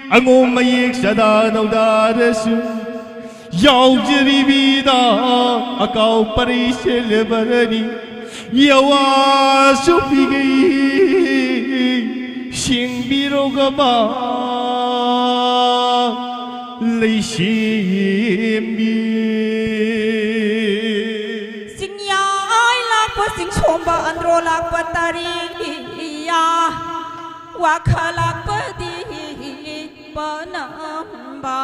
Angom mayek sada naudarasu Yau jiri bida akau parisel barani Yawa supigi Sing biro gaba Lei simbi Sing yai lakpa sing somba andro lakpa tariya Wakhalakpa di panamba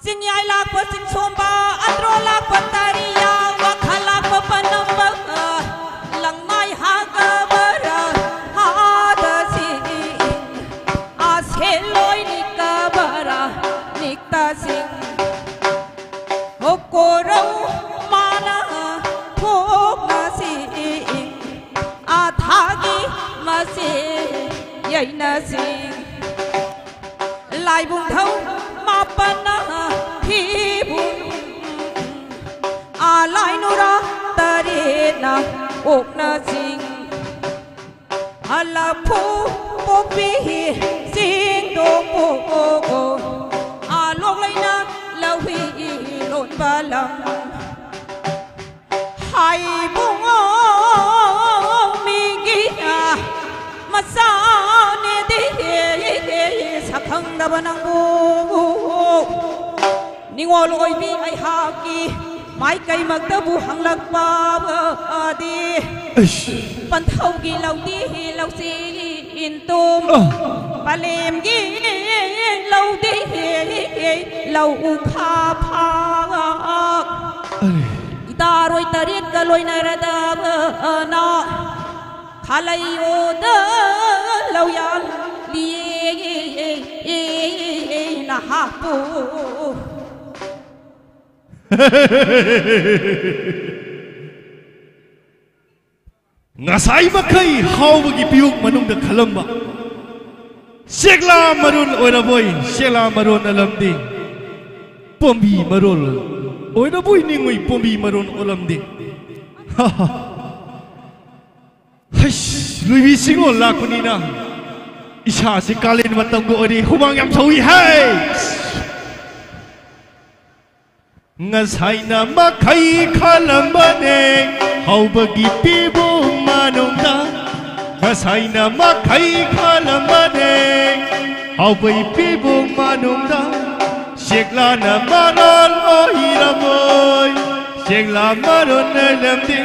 Sing yai lakpa sing somba andro lakpa tariya Wakhalakpa panamba Lang mai haga bara hada sing Asheloi nika bara nikta sing Okorau mana thok na sing Athagi ma sing yai na sing Lai bung thâu ma pana thi bung Lai nura tari na ok na sing Hala phu popi sing dong po Lok lai na lau hi lộn ba lầm Hai bung mi ghi mà sao nè đi sắc hăng đa ban bu ni ngô lôi bi ai ha ki mai cây mặc tơ bu hăng lạc ba đi pan thâu gi lau đi lau si in tum pa lem gi lau đi lau kha pha ta rồi ta riết cả lôi này ra da na khalai o da lau yan li na ha pu Ngasai makai hawagi piyuk manung da khalamba Shekla marun oira boy Shekla marun alamdi Pombi marul oira boy ningui pombi marun alamdi Ha ha Haish Lui singo lakunina Isha si kalin matam go ori humang yam sawi hai Ngasai na makai khalamba ne hawagi pibu manung da Ngasai na makai khalamba ne hawagi pibu manung da Shekla na maron oira boy Shekla maron na lamdi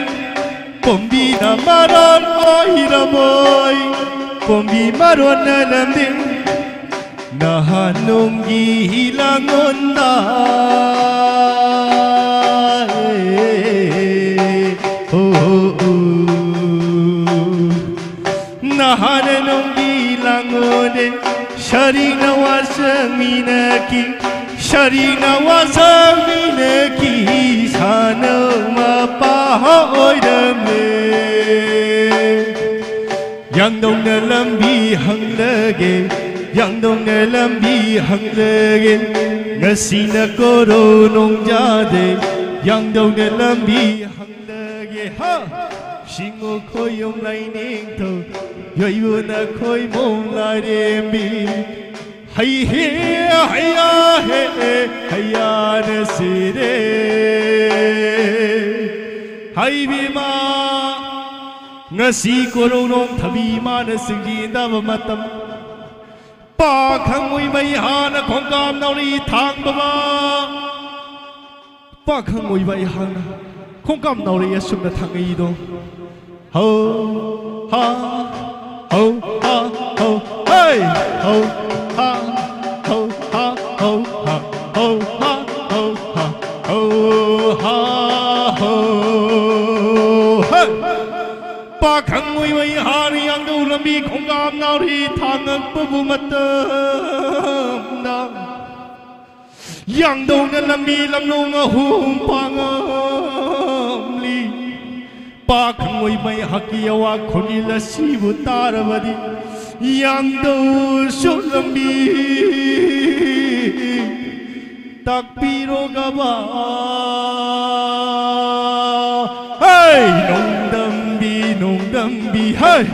Pombi na maron oira boy Pombi maron na lamdi Nahanunggi hilangon na Nahanunggi hilangon Sharina wasaminaki Sharina wasaminaki Sana mapahoidame Yang dong na lambi hang lage Yang dong na lambi hang lage Ngasi na koro nong jade Yang dong na lambi hang lage Ha! Shingo koi yong lai ning to Yoi wu na koi mong lai dembi Hay he hay ya he hay ya na sire Hay bima Ngasi koro nong thabi ma na singji da ba matam Pa khang mui mai ha na khong kam nau ri thang ba ba Pa khang mui mai ha na khong kam nau ri asum na thang ai do Ho ha ho ha ho hey ho ha ho ha ho ha ho ha ho ha ho ha ho hey Pa khang mui mai ha ri yang du lambi khong kam nau ri thang ba bu matam na Yang dong na lambi lam nong hum pangam li Pa khang mui mai hakiyawa khoni la sibu taravadi Yang dong so lambi takbiro gaba hey nông đâm bì hey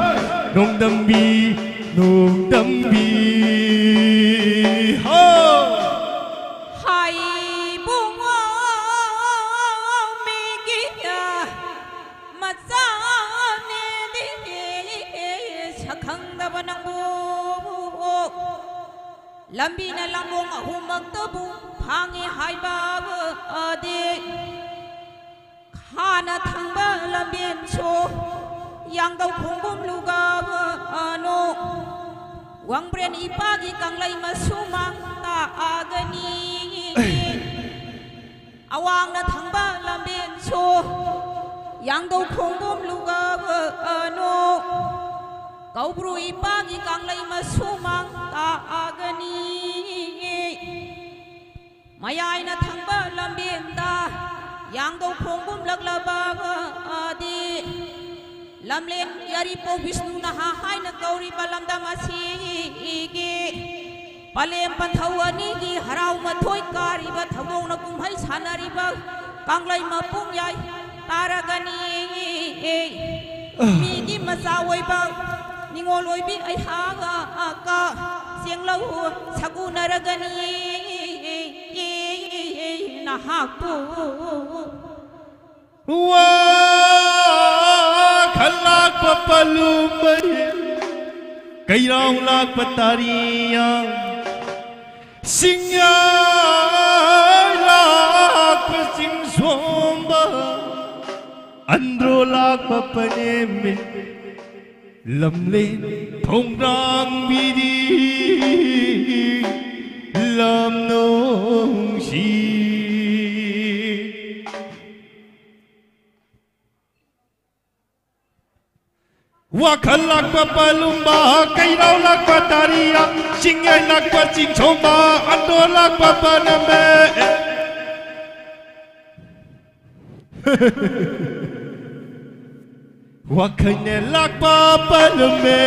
nông đâm bì hai bung mi kia mà ra nè đi chắc khăng đã vẫn bu làm bi na làm mong hùng mặc tơ bu phang hai ba đi khana thằng ba làm biên số yang đầu khung bom luga ano wang brand ipagi kang lay masumang ta agani awang na thằng ba làm biên số yang đầu khung bom luga ano kau bru ipagi kang lay masumang ta agani mayay na thằng ba làm biên ta yang đầu khung bom laglaba adi lam len yari po Vishnu na hahay na gauri balam damasi gi palem panthawani gi harau mathoi kari ba thawong na kumhai sanari ba kanglai ma pung yai taragani mi gi masawai ba ningol oi bi ai haga aka siang lau sagunaragani na hapu khallak papalum kai rong lak patariya singya lak sing somba andro lak papane min lam lên thong rang bidi lam nong si Wakhalak papalumba kairau lak pataria singai lak pacing somba ando lak papaname Wakhane lak papalume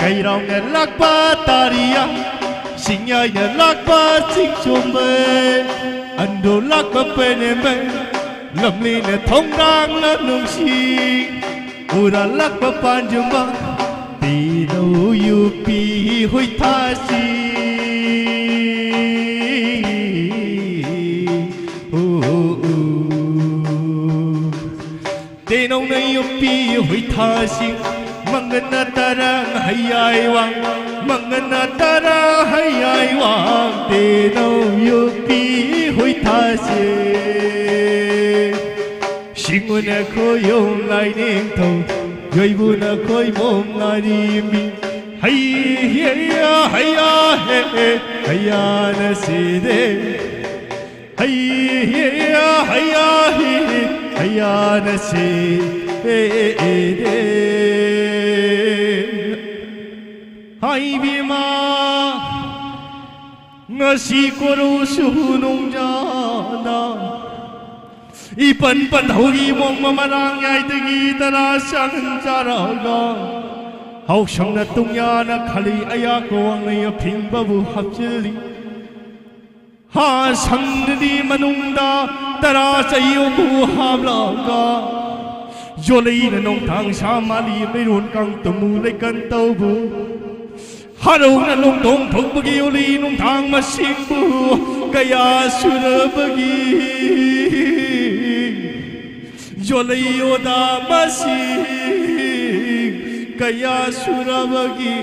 kairau ne lak pataria singai ne lak pacing somba ando lak papaname lamli ne thong dang la nung si Ura lak papanjuma Tino yupi hui thasi Tino na yupi hui thasi Mangana tarang hayai wang Mangana tarang hayai wang Tino yupi hui thasi Singuna koyong lai ning thâu Gơi buna khôi mồm lai đi mi Hay ya hay ya hay ya na si de Hay ya hay ya hay ya na si de Hay bi ma ngasi koro sunong jana Ipan panhogi mong mamarang yai tegi tara sang jaraga Hau sang na tungya na khali aya ko ang na ping babu hapchili Ha sang di manungda tara sayo bu hablaga Yolay na nong tang sa mali mayroon kang tumulay kan tau bu Haraw na nong tong thog bagi yolay nong tang masing bu Kaya surabagi Yolay yoda masing kaya surabagi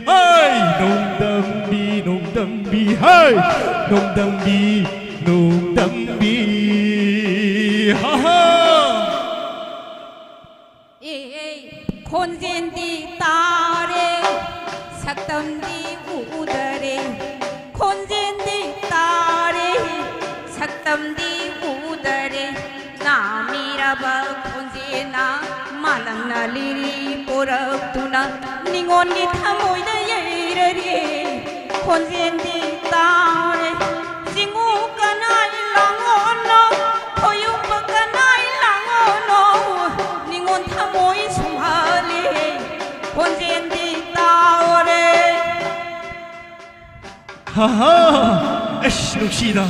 Hay nong dambi hay nong dambi ha ha khôn duyên đi ta re sắc tâm đi udare khôn duyên đi ta re sắc tâm đi udare na mira ba khôn duyên na malang na liri porak tuna ningon ni thamoi da yere re khôn duyên đi ta re singu kanai langono khoyu pa kanai langono ningon thamoi sumhale khôn duyên đi ta re ha ha es nuksida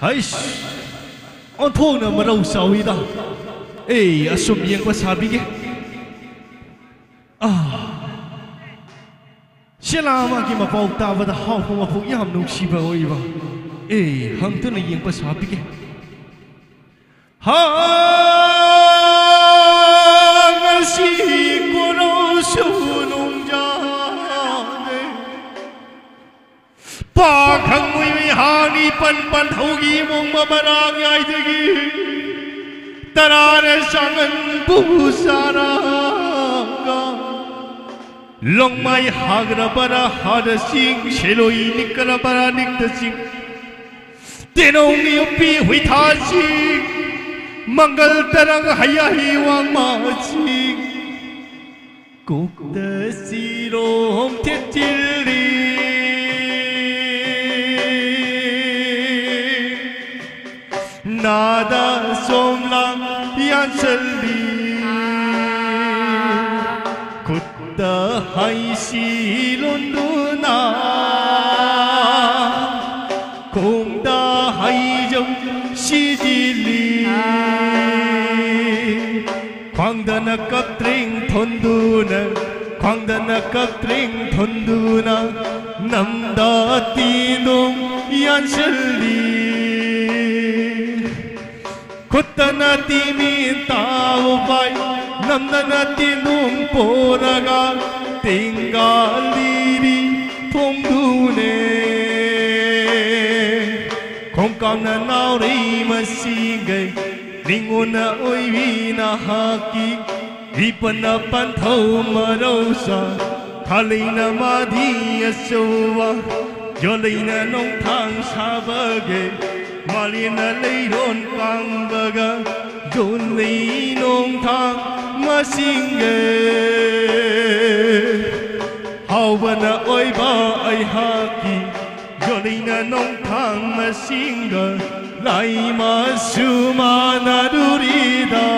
Aish ꯑꯣꯟꯊꯣꯛꯅ ꯃꯔꯧ ꯆꯥꯎꯏꯗ ꯑꯩ ꯑꯁꯨꯝ ꯌꯦꯡꯕ ꯁꯥꯕꯤꯒꯦ ꯁꯦꯂꯥ ꯑꯃꯒꯤ ꯃꯄꯥꯎ ꯇꯥꯕꯗ ꯍꯥꯎꯕ ꯃꯄꯣꯛ ꯌꯥꯝ ꯅꯨꯡꯁꯤꯕ ꯑꯣꯏꯕ ꯑꯩ ꯍꯪꯇꯨꯅ ꯌꯦꯡꯕ ꯁꯥꯕꯤꯒꯦ ngasi kono sunung jane pa khang mui mui hani pan pan thogi mong mabarang ai degi tarare sangan bu saranga long mai hagra para hada sing sheloi nikra para nikta sing tenong ni upi hui tha sing Mangal terang hayahi wang macing Kukta sirong tetili Nada somlang yang seli Kutta hai silunduna Kongda hai jong sijili Kwangdana kaptring thonduna Kwangdana kaptring thonduna Namda tinong yanshali Kuttana timi tao bai Namdana tinong poraga Tingaliri thondune Kongkamna nauri masigay Linguna oivina haki Ipana panthau marosa Kalina madhiya sowa Jolina nong thang sabage Malina leiron pangbaga Jolai nong thang masinge Hawana oiba ay haki Jolina nong thang masinga Lai masuma nadurida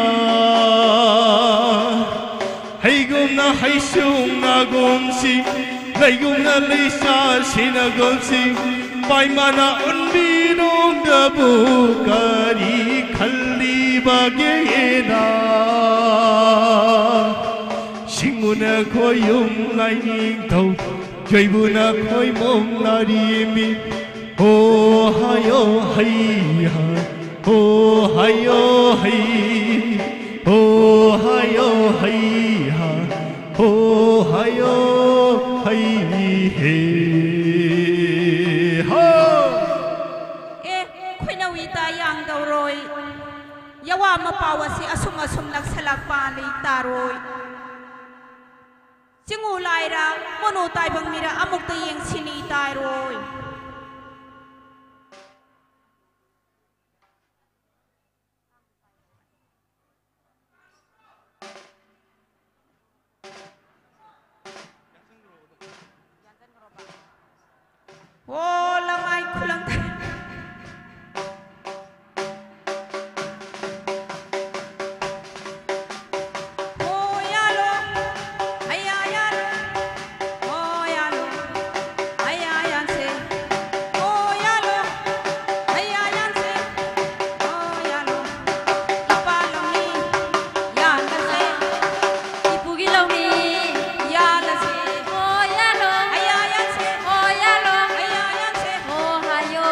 Hay gum na hay sung na gumsi Lai gum na lisa sina gumsi Pai mana unbinong dabukari Khalli bagena Singuna koyum lai ning tau Joybuna koy mong narimi Oh hayo hayya Oh hayo hay Oh hayo hayya Oh hayo hay ho khoinawi ta yang dauroi yawa mapawasi asum asum laksalak pani taroi Singu laira mono tai bang mira amuk ta yeng sini taroi Oh, lamai kulang Oh, yalo Aya yalo Oh, yalo Aya yanse Oh, yalo Aya yanse Oh, yalo Ipalong ni Yanase Ipugilong ni Yanase Oh yalo Aya yanse Oh yalo Aya yanse Oh hayo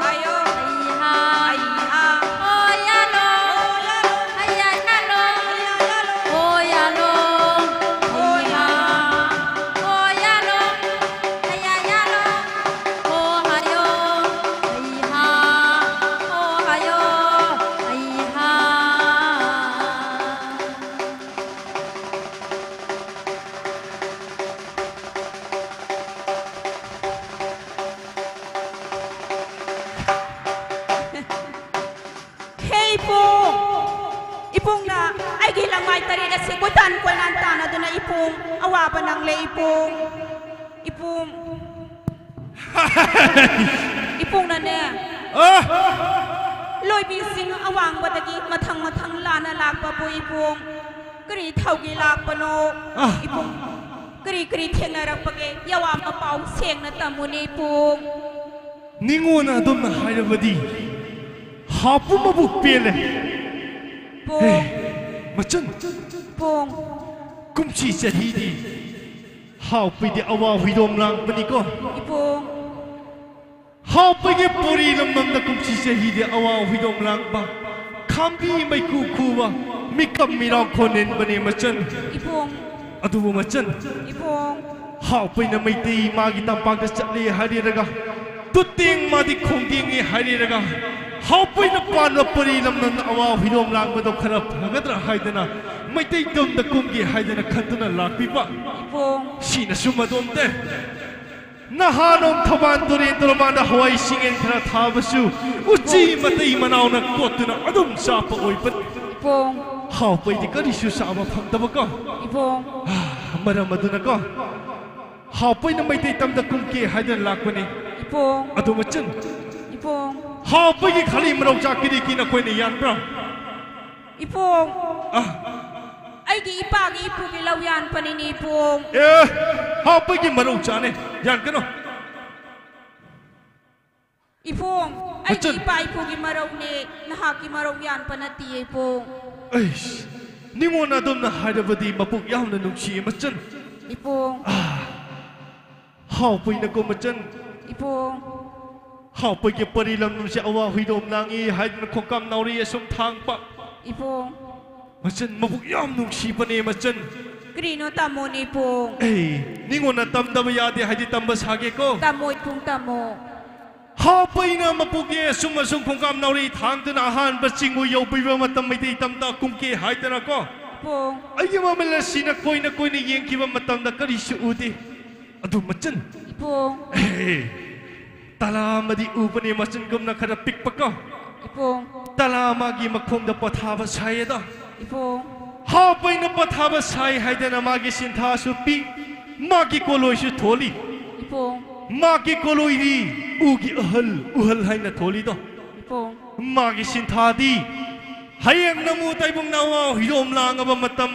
Hayo Aiha Aiha Oh yalo Oh, yalo Aya yalo Aya yalo Oh yalo Oh, Aiha Oh yalo Aya yalo Oh hayo Aiha Oh hayo Aiha Hey Ipong! Ipong na, ay gilang may tari na si Kutan ko nanta na doon na Ipong. Awa pa ng le Ipong. Ipong. Ipong na ne. Loy bising awang batagi matang lana lakpa po Ipong. Kari tawgi lakpa no. Ipong. Kari tiang na rakpage. Yawa mapaw siyang na tamo ni Ipong. Ninguna dum na hayrabadi 하부 마북 삐래 뽕 맞전 뽕 꿈치 자히디 하우피디 아와 휘돔랑 버니고 이뽕 하우피게 뿌리 럼남다 꿈치 자히디 아와 휘돔랑 바 캄비 마이쿠 쿠와 미캅 미라 코넨 버니 맞전 이뽕 아두부 맞전 이뽕 하우피나 마이티 마기 땀박다 찰리 하리라가 뚜띵 마디 콩띵이 하리라가 하우피나 빠나 뿌리 럼남 아와 휘돔랑 버도 카라 파가드라 하이드나 마이티 덤다 꿈기 하이드나 칸두나 락비바 이뽕 시나 수마돔데 나하놈 타반 도리 도로만다 하와이 싱엔 카라 타바수 우찌 마티 마나오나 꽃두나 아돔 사파 오이ပတ် 이뽕 하우피디 거리수 사바 팡다바까 이뽕 마라마두나까 하우피나 마이티 땀다 꿈기 하이드나 락바니 이뽕 아도마chân 이뽕 하우피기 칼리 마라우 자키디키나 코이니 얀브라 이뽕 아이기 이빠기 이쁘기 라우얀 빠니니 이뽕 에 하우피기 마라우 자네 얀까노 이뽕 아이기 이빠 이쁘기 마라우네 나하기 마라우얀 빠나티 이뽕 에이씨 니모나 돔나 하이드바디 마북 야우나 농시 마chân 이뽕 하우피나 고 마chân 이뽕 하우피기 뿌리 럼놈시 아와 휘돔랑이 하이드나 콩감 나우리에 숨탕빠 이뽕 마chân 마북 야움 농시바네 마chân 그리노 따모니 이뽕 에이 니모나 땀다바 야데 하이디 땀바 사게고 따모 이뽕 따모 하우피나 마북에 숨마숨 콩감 나우리 탕드나 아한 바칭고 여비바 마땀 마이디 땀다 꿈기 하이드나고 이뽕 아이게 마멜라 시나 코이나 코이니 옌키바 마땀다 거리수 우디 아두 마chân 이뽕 에이 Talamadi upani macam gumna kada pikpaka. Ipong. Talamagi makhongda pathaba sayada. Ipong. Hapai na pathaba say haidana magi sintha supi. Magi koloi su tholi. Ipong. Magi koloi di ugi uhal hai na tholi do. Ipong. Magi sintha di hayang namu taibung nawa hidom lang aba matam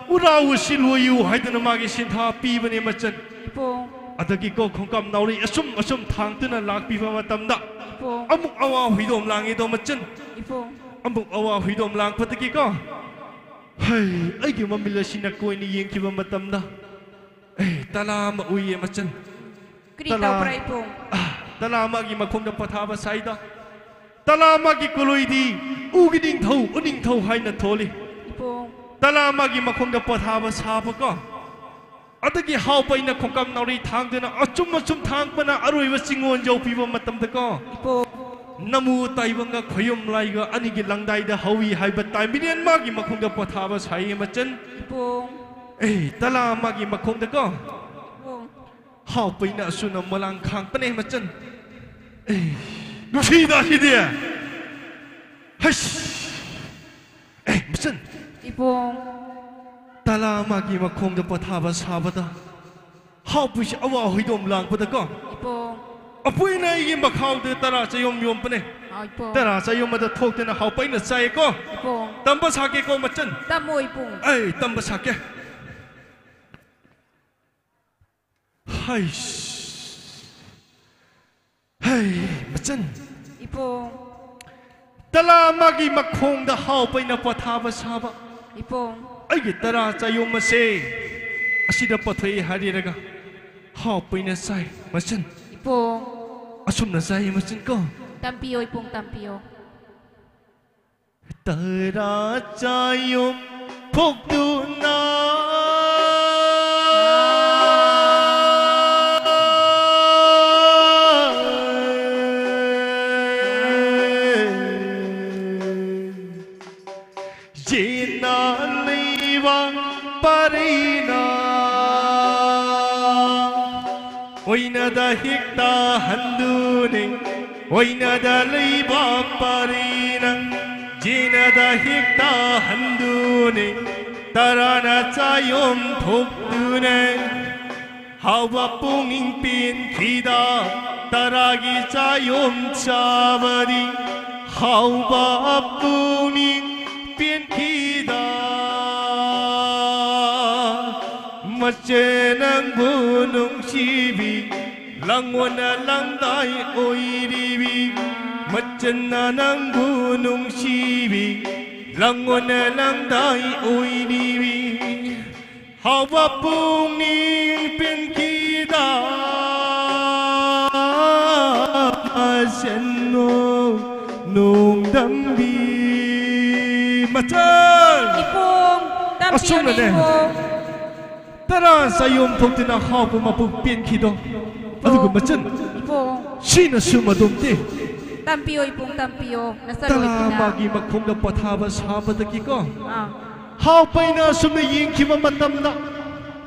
uraw siluyu haidana magi sintha pi bani macam. Ipong. Adagi ko khongkam nauri asum thangtuna lakpi ba matamda amuk awa huidom langi do machan amuk awa huidom lang patagi ko hai aigi mamila sina ko ni yeng kiba matamda talama uye machan krita praipong talama gi makhongda pathaba saida talama gi koloidi ugiding thau uning thau haina tholi talama gi makhongda pathaba saba ko Adagi haupai na khongkam nauri thangdena achum thangpana aroiba singon jau piba matamdako namu taibanga khoyom laiga anigi langdaida hawi haiba taiminian magi makhongda pathaba sai machan tala magi makhongdako haupai na suna malang khangpane machan nushida hidia hash machan Talamagi makhongda pathaba sabada haupush awa huidom lang padako ipong apui na igi makhawde tara chayom yom pane tara chayom da thokdena haupai na chai ko ipong tamba sake ko machan tamo ipong ai tamba sake hai machan ipong talamagi makhongda haupai na pathaba saba ipong Ay tara chayom mase asida pathoi hariraga haupai na sai machan ipong asum na sai machan ko tampio ipong tampio tara chayom phokduna Oina da hikta handune, oina da leiba parina, jina da hikta handune, tarana chayom thokdune, hawa punging pin khida, taragi chayom chabadi, hawa punging pin khida. Machenang bunung sibi langwana langdai oiribi Macana nanggu nungsibi Langona langdai oinibi Hawa pungni penkida Asenno nung dambi Macan Ipong dampi na Tara sayom thoktina hawa mapung penkido Adugo macan Ipong Sina sumadumti Tampiyo ipong tampiyo Nasa Tara loy na magi makhong na pathaba sabadaki ko Ah How pay na sumna yingkiwa matam na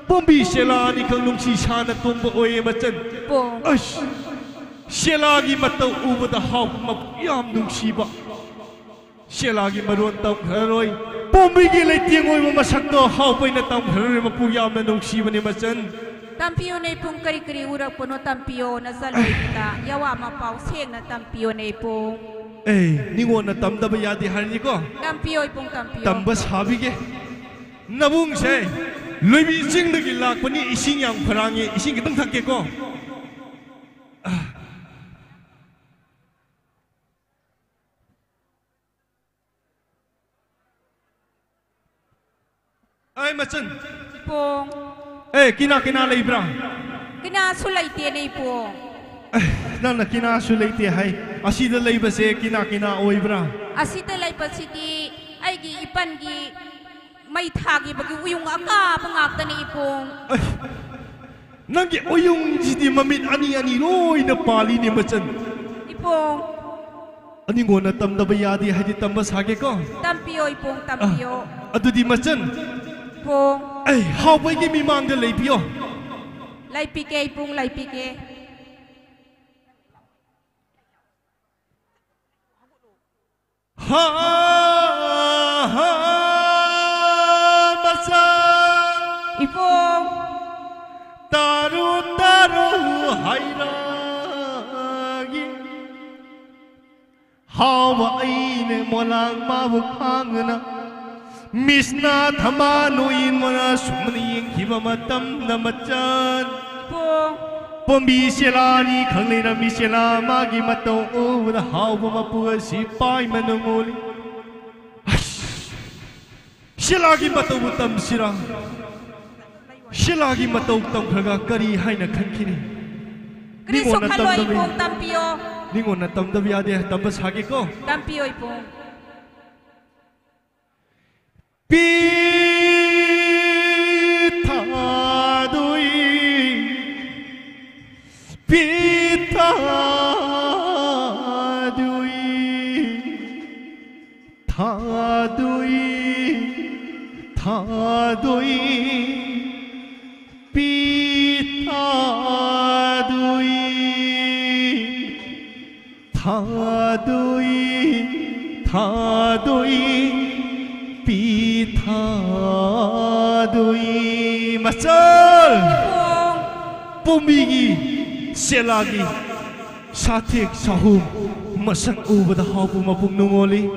Pombi sila ni kang nungsi sana tumbo oye macan Ipong Ash Sila gi mataw ubo da haw mapyam nungsi ba Sila gi maron taw haroy Pombi gi lay tiyangoy mamasak to haw pay na taw haroy mapuyam na nungsi ba ni macan Tampiyo na ipong kari-kari urak puno tampiyo Nasa loy kita Yawa mapaw siyang na tampiyo na ipong Eh, ningon na tamdaba yadi hari ko Tampiyo ipong tampiyo Tambas habi ke Nabung say Loibi sing lagi lakpani ising yang parangi ising kitang thakke ko Ay macan Ipong Eh kina laibra Kinasulay tiyan na ipong Nana kina sulaiti hai asida laiba se kina oibra Asita lay pa siti Ay gi ipan gi May thagi bagi uyong aka pangakta ni ipong Nangi oyong jidi mamit ani roy na pali ni macan Ipong Ani ngona tamdaba yadi hai tambas hage ko Tampiyo ipong tampiyo Adudi macan Ipong Ay how bay gi mimangda laibio Lay pike ipong lay pike Ha masa Ipong taru hairagi hawa aine molang mabuk hangna misna thama noin mona sumni khiba matam na macan Ipong Pombi selani khanglena misela magi matau o da hawa mapu si pai manungoli Selagi matau butam sirang Selagi matau tam khaga kari haina khankini Kriso khalo ipong tampiyo Ningon na tam dabi ade tambas hagi ko Tampiyo ipong Masal Pumigi selagi satik sahum masang ubada hapu mapung nungoli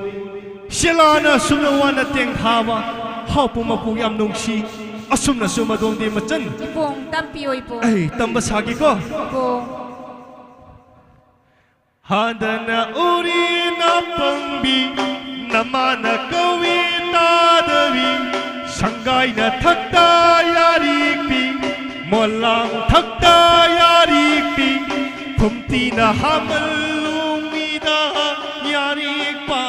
selana sumna wana teng hawa hapu mapung yam nungsi asumna suma dong di macan Ipong tampiyo ipong ay tambas hagi ko Ipong Hadana uri na pangbi namana kawita dawi Sanggai na thakta yarikpi molang thakta yarikpi phumti na hamalumida yarikpa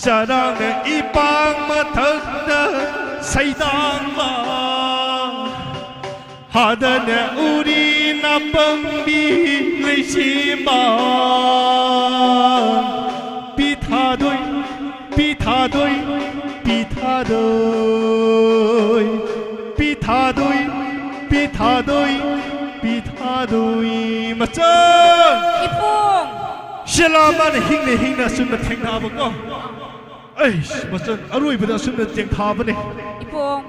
sarang na ipang mathakta saidang ma hadana uri na pangbi leishima pithadoy Pithadoy Macan Ipong Shalaman hingna sumna tengna ba ko Ay macan aroi bada sumna tengtha ba ne Ipong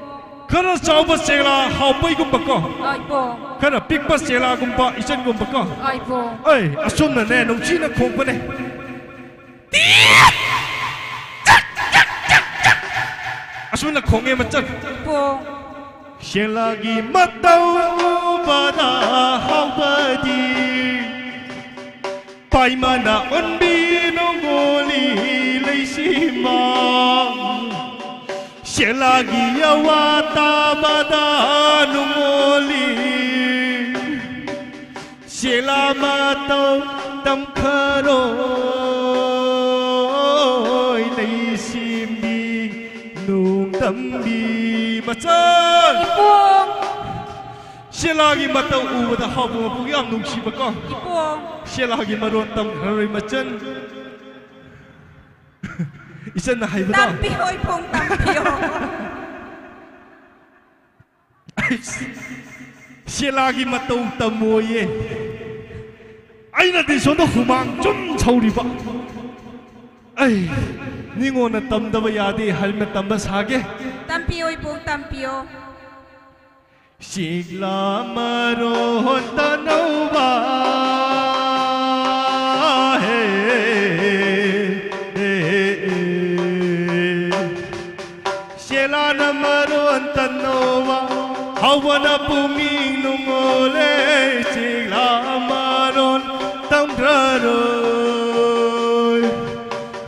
Kana chawba sela hawpai gum ba ko Ipong Kana pikpa sela gum ba isan gum ba ko Ipong Ay asumna ne nungchi na khong ba ne Asumna khong e macan Ipong Selagi matau pada hawbadi paimana onbi nongoli leisima selagi awata badanungoli selamato tamkharoi leisimbi nung tambi machan ipong selagi matau ubada habu mabu yam nungsiba ko ipong selagi maron tamkharoi machan isan na haibada tampiyo ipong tampiyo selagi matau tamoye aina din sonda humang chum chauriba ai ningona tamdaba yade halme tamba sage tampiyo ipong tampiyo sigla maron tanauba selana maron tanauba hawana puming nungole sigla maron tamdraroy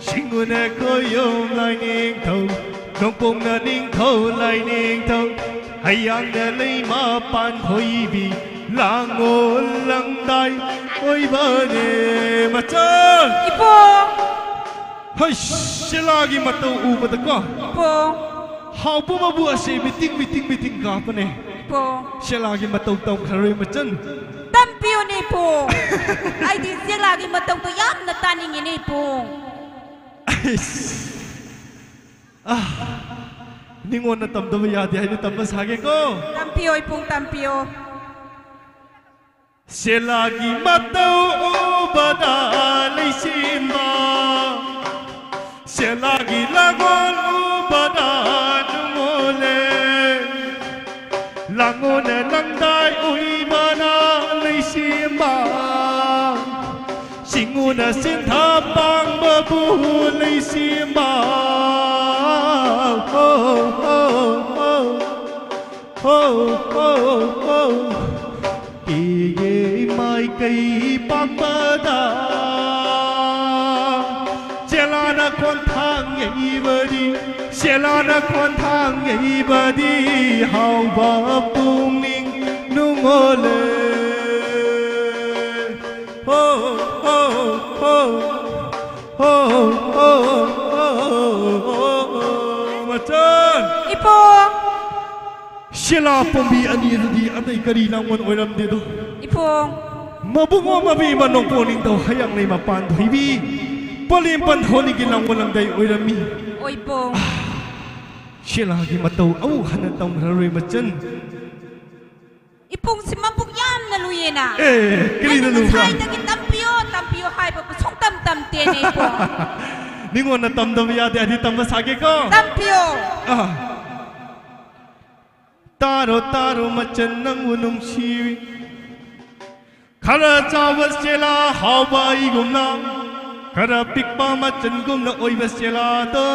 singuna koyom lai ning thau nongpong na ning thau lai ning thau hayang na lai ma pan thoi bi langol lang dai oi bane machan ipong hai selagi matau ubada ko ipong hau puma bu ase meeting ka pane ipong selagi matau tau kharoi machan tampiyo ni ipong ay di siya lagi matang to yam na taningin ni ipong ningon na tamdaba yade hai tamba sage ko tampiyo ipong tampiyo selagi matau ubada leisimba selagi lagol ubada numole langona langdai uibana leisimba singuna sintapang babu leisimba iye mai kai pakpada selana kon thang ei badi selana kon thang ei badi hau ba puming nungole machan ipong sila pombi ani di atai kari langon oiram de do ipong mabungo mabi manong poning daw hayang nay mapan hibi polim pan honi gilang walang day oirami o ipong sila gi mataw au hanatang haroy machan ipong si mabuk yam na luyena kili na lupa ay naging tampiyo hay pa kusong tam tene ipong ningon na tamdam yade adi tamba sage ko tampiyo taro machan nang unum siwi khara chawas chela habai gumna khara pikpa machan gumna oibas chela to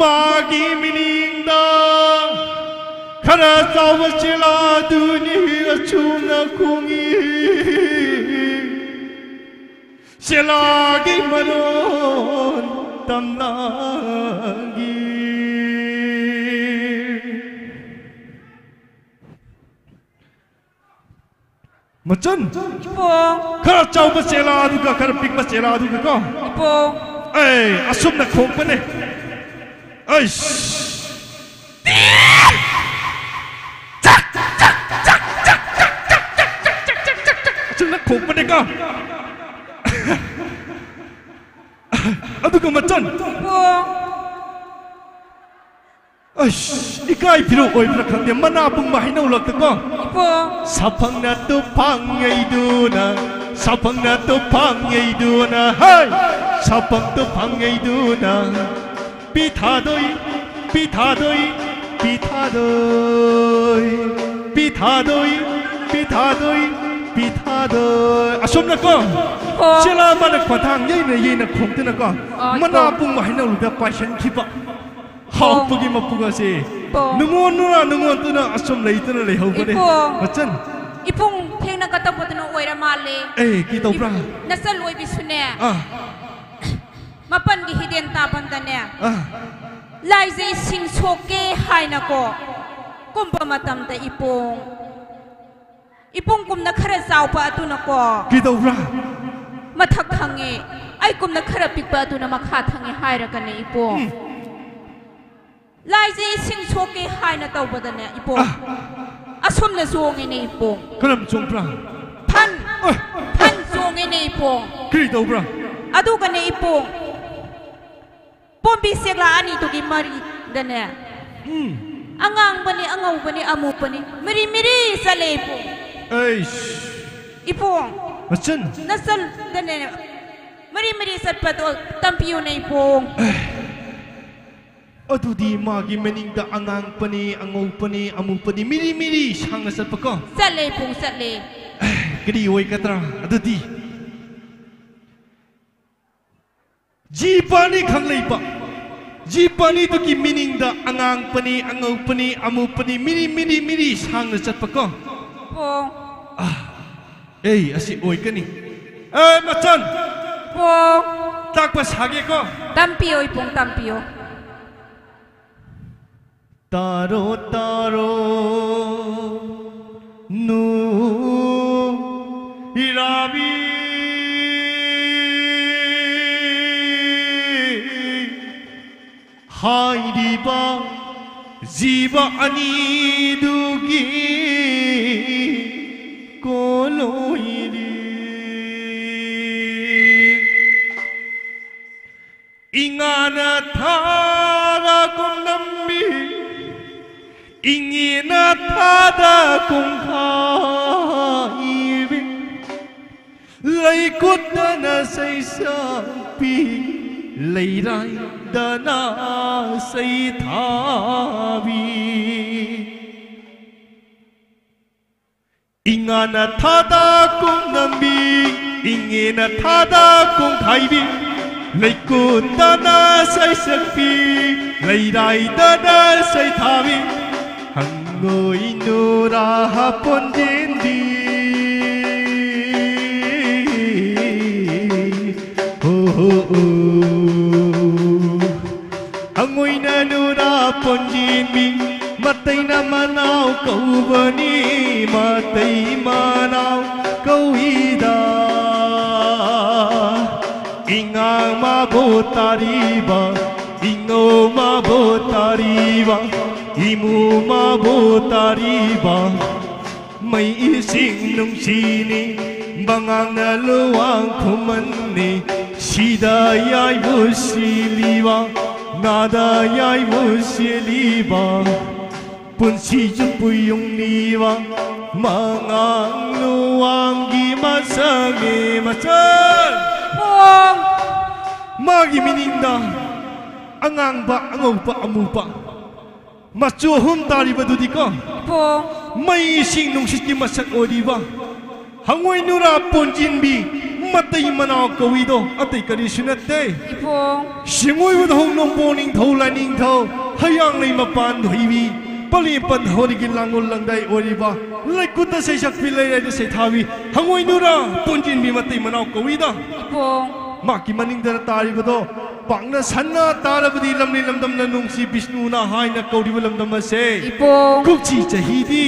magi mininda khara chawas chela duni achuna kungi chela gi maron tamnagi machan ipong khara chau ba chela du ka khara pik ba chela du ka ko ipong asum na khong pa ne ai asum na khong pa ne ka adu ka machan ipong ai ikai piro oi pra khande mana pung ma hinau lak ta ko ipong sapang na tu pangai duna sapang na tu pangai duna hai sapang tu pangai duna pitadoi pitadoi pitadoi pitadoi pitadoi pitadoi asum na ko chela mana khwathang yei na khong te na ko mana pung ma hinau lu da passion khipa hau pugi ma puga se nungon tu na asum lei tu na lei hau ba de machan ipong theng na katapot na oi ꯑꯣꯏꯔ ꯃꯥꯜꯂꯦ ꯀꯤ ꯇꯧꯕ꯭ꯔꯥ ꯅꯆꯜ ꯑꯣꯏꯕꯤꯁꯨꯅꯦ ꯃꯄꯟꯒꯤ ꯍꯤꯗꯦꯟ ꯇꯥꯐꯝꯗꯅꯦ ꯂꯥꯏꯖꯦ ꯏꯁꯤꯡ ꯁꯣꯛꯀꯦ ꯍꯥꯏꯅꯀꯣ ꯀꯨꯝꯕ ꯃꯇꯝꯗ ꯏꯄꯨꯡꯒꯨꯝꯅ ꯈꯔ ꯆꯥꯎꯕ ꯑꯗꯨꯅꯀꯣ ꯀꯤ ꯇꯧꯕ꯭ꯔꯥ ꯃꯊꯛ ꯊꯪꯉꯦ ꯑꯩꯒꯨꯝꯅ ꯈꯔ ꯄꯤꯛꯄ ꯑꯗꯨꯅ ꯃꯈꯥ ꯊꯪꯉꯦ ꯍꯥꯏꯔꯒꯅꯦ ꯏꯄꯣꯡ ꯂꯥꯏꯖꯦ ꯏꯁꯤꯡ ꯁꯣꯛꯀꯦ ꯍꯥꯏꯅ ꯇꯧꯕꯗꯅꯦ ꯏꯄꯣꯡ ꯑꯁꯨꯝꯅ ꯆꯣꯡꯉꯦꯅꯦ ꯏꯄꯣꯡ ꯀꯔꯝ ꯆꯣꯡꯕ꯭ꯔꯥ ꯐꯟ ꯆꯣꯡꯉꯦꯅꯦ ꯏꯄꯣꯡ ꯀꯔꯤ ꯇꯧꯕ꯭ꯔꯥ ꯑꯗꯨꯒꯅꯦ ꯏꯄꯣꯡ ꯄꯣꯝꯕꯤ ꯁꯦꯛꯂꯥ ꯑꯅꯤꯗꯨꯒꯤ ꯃꯔꯤꯗꯅꯦ ꯑꯉꯥꯡꯕꯅꯤ ꯑꯉꯧꯕꯅꯤ ꯑꯃꯨꯛꯄꯅꯤ ꯃꯤꯔꯤ ꯆꯠꯂꯦ ꯏꯄꯣꯡ ꯏꯄꯣꯡ ꯃꯆꯟ ꯅꯆꯜꯗꯅꯦ ꯃꯔꯤ ꯆꯠꯄꯗꯣ ꯇꯝꯕꯤꯌꯨꯅꯦ ꯏꯄꯣꯡ ꯑꯗꯨꯗꯤ ꯃꯥꯒꯤ ꯃꯅꯤꯡꯗ ꯑꯉꯥꯡꯄꯅꯤ ꯑꯉꯧꯄꯅꯤ ꯑꯃꯨꯛꯄꯅꯤ ꯃꯤꯔꯤ ꯁꯥꯡꯅ ꯆꯠꯄꯀꯣ ꯆꯠꯂꯦ ꯏꯄꯣꯡ ꯆꯠꯂꯦ ꯀꯔꯤ ꯑꯣꯏꯒꯗ꯭ꯔꯥ ꯑꯗꯨꯗꯤ ꯖꯤꯄꯥꯅꯤ ꯈꯪꯂꯩꯕ ꯖꯤꯄꯥꯅꯤꯗꯨꯒꯤ ꯃꯤꯅꯤꯡꯗ ꯑꯉꯥꯡꯄꯅꯤ ꯑꯉꯧꯄꯅꯤ ꯑꯃꯨꯛꯄꯅꯤ ꯃꯤꯔꯤ ꯁꯥꯡꯅ ꯆꯠꯄꯀꯣ ꯑꯁꯤ ꯑꯣꯏꯒꯅꯤ ꯃꯆꯟ ꯇꯥꯛꯄ ꯁꯥꯒꯦꯀꯣ ꯇꯝꯄꯤꯌꯣ ꯏꯄꯣꯡ ꯇꯝꯄꯤꯌꯣ तारो तारो नू इराबी हाइरिबा जीवा अनीदुगी कोलोइरी इंगाना थारा कुंदम्बी ingina tada kung khaibi lai kutana say sampi lai rai dana say thabi ingana tada kung nambi ingina tada kung khaibi lai kutana say sampi lai rai dana say thabi Hangoi nura hapon dindi Hangoi na nura hapon dindi Matay na manaw kaubani Matay manaw kauida Ingang mabotariba Ingaw mabotariba Imu mabotariba May ising nung sini Bangang na luwang kumani Sidayay musiliba Nadayay musiliba Punsi jupuyong niwa Mangang luwang gimasangi Masal Magi mininda Angang ba angaw ba amupa Machuhum tariba dudika May ising nung siti masak oriba Hangoy nura ponjinbi Matay manaw kawido Atay karisunate Singoy wadahong nung boning thaw laning thaw Hayang lay mapan dohiwi Palipan horigin langol langday oriba Laikuta say sakpilay ay say thawi Hangoy nura ponjinbi matay manaw kawida Maki maning dara tariba do Pangna sanna tarabadi lamni lamdam na nung si Vishnu na hai na kauriba lamdam ase Kukchi chahidi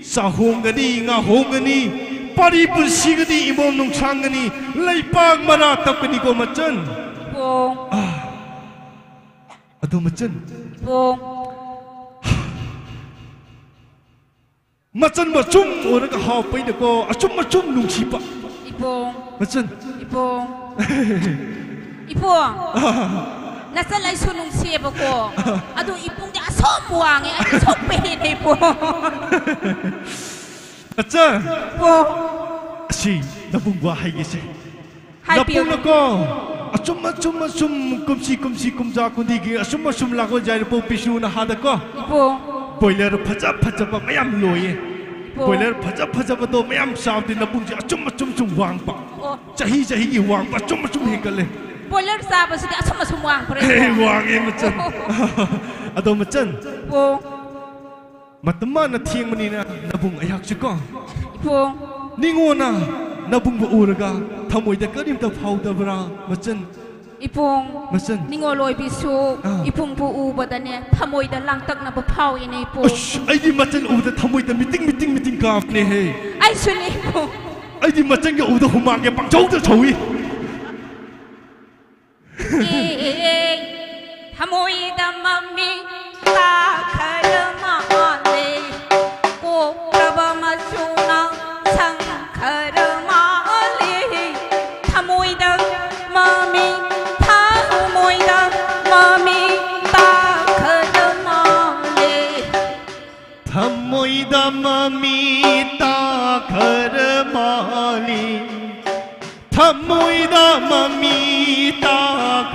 Sa hongani nga hongani Pari pulsigadi imom nung changani Laipag maratap kani ko machan Ado machan Machan macum orang ka hapay na ko Achum macum nung sipa Machan Ipong, nasa lay sunong siyebo ko. Ado ipong di asom buwangi, ay asom pihin ipong. Atsa! Si, nabong bahay kasi. Napong na ko! Asum kumsi kumsa kundigi, asum lako dyan po pisyo na hada ko. Ipong. Boiler paja pa mayam loye. Boiler paja pa to mayam sabi nabong dyan asum wang pa. Jahi wang pa, asum hikale. Boiler sabi sige asum wang pa rin. Wangin macam. Ato macam. Matama na tiyang manina nabong ayak siya ko. Ipong. निंगोना नबुंग उरगा थमोइद करिमता फाउदबरा मचन Ipong मचन ningoloy bisu ipong bu ubadane thamoy da langtak na bapaw ine ipong आइदि मचन उदा थमोइद मीटिंग काफने है ai suni ipong आइदि मचन के उदा हुमांग के पंचौ त छौई thamoy da mami ta kharma ale ko prabha masuna sang kharma ale thamoy da mami थमोइदा ममीता घर माली थमोइदा ममीता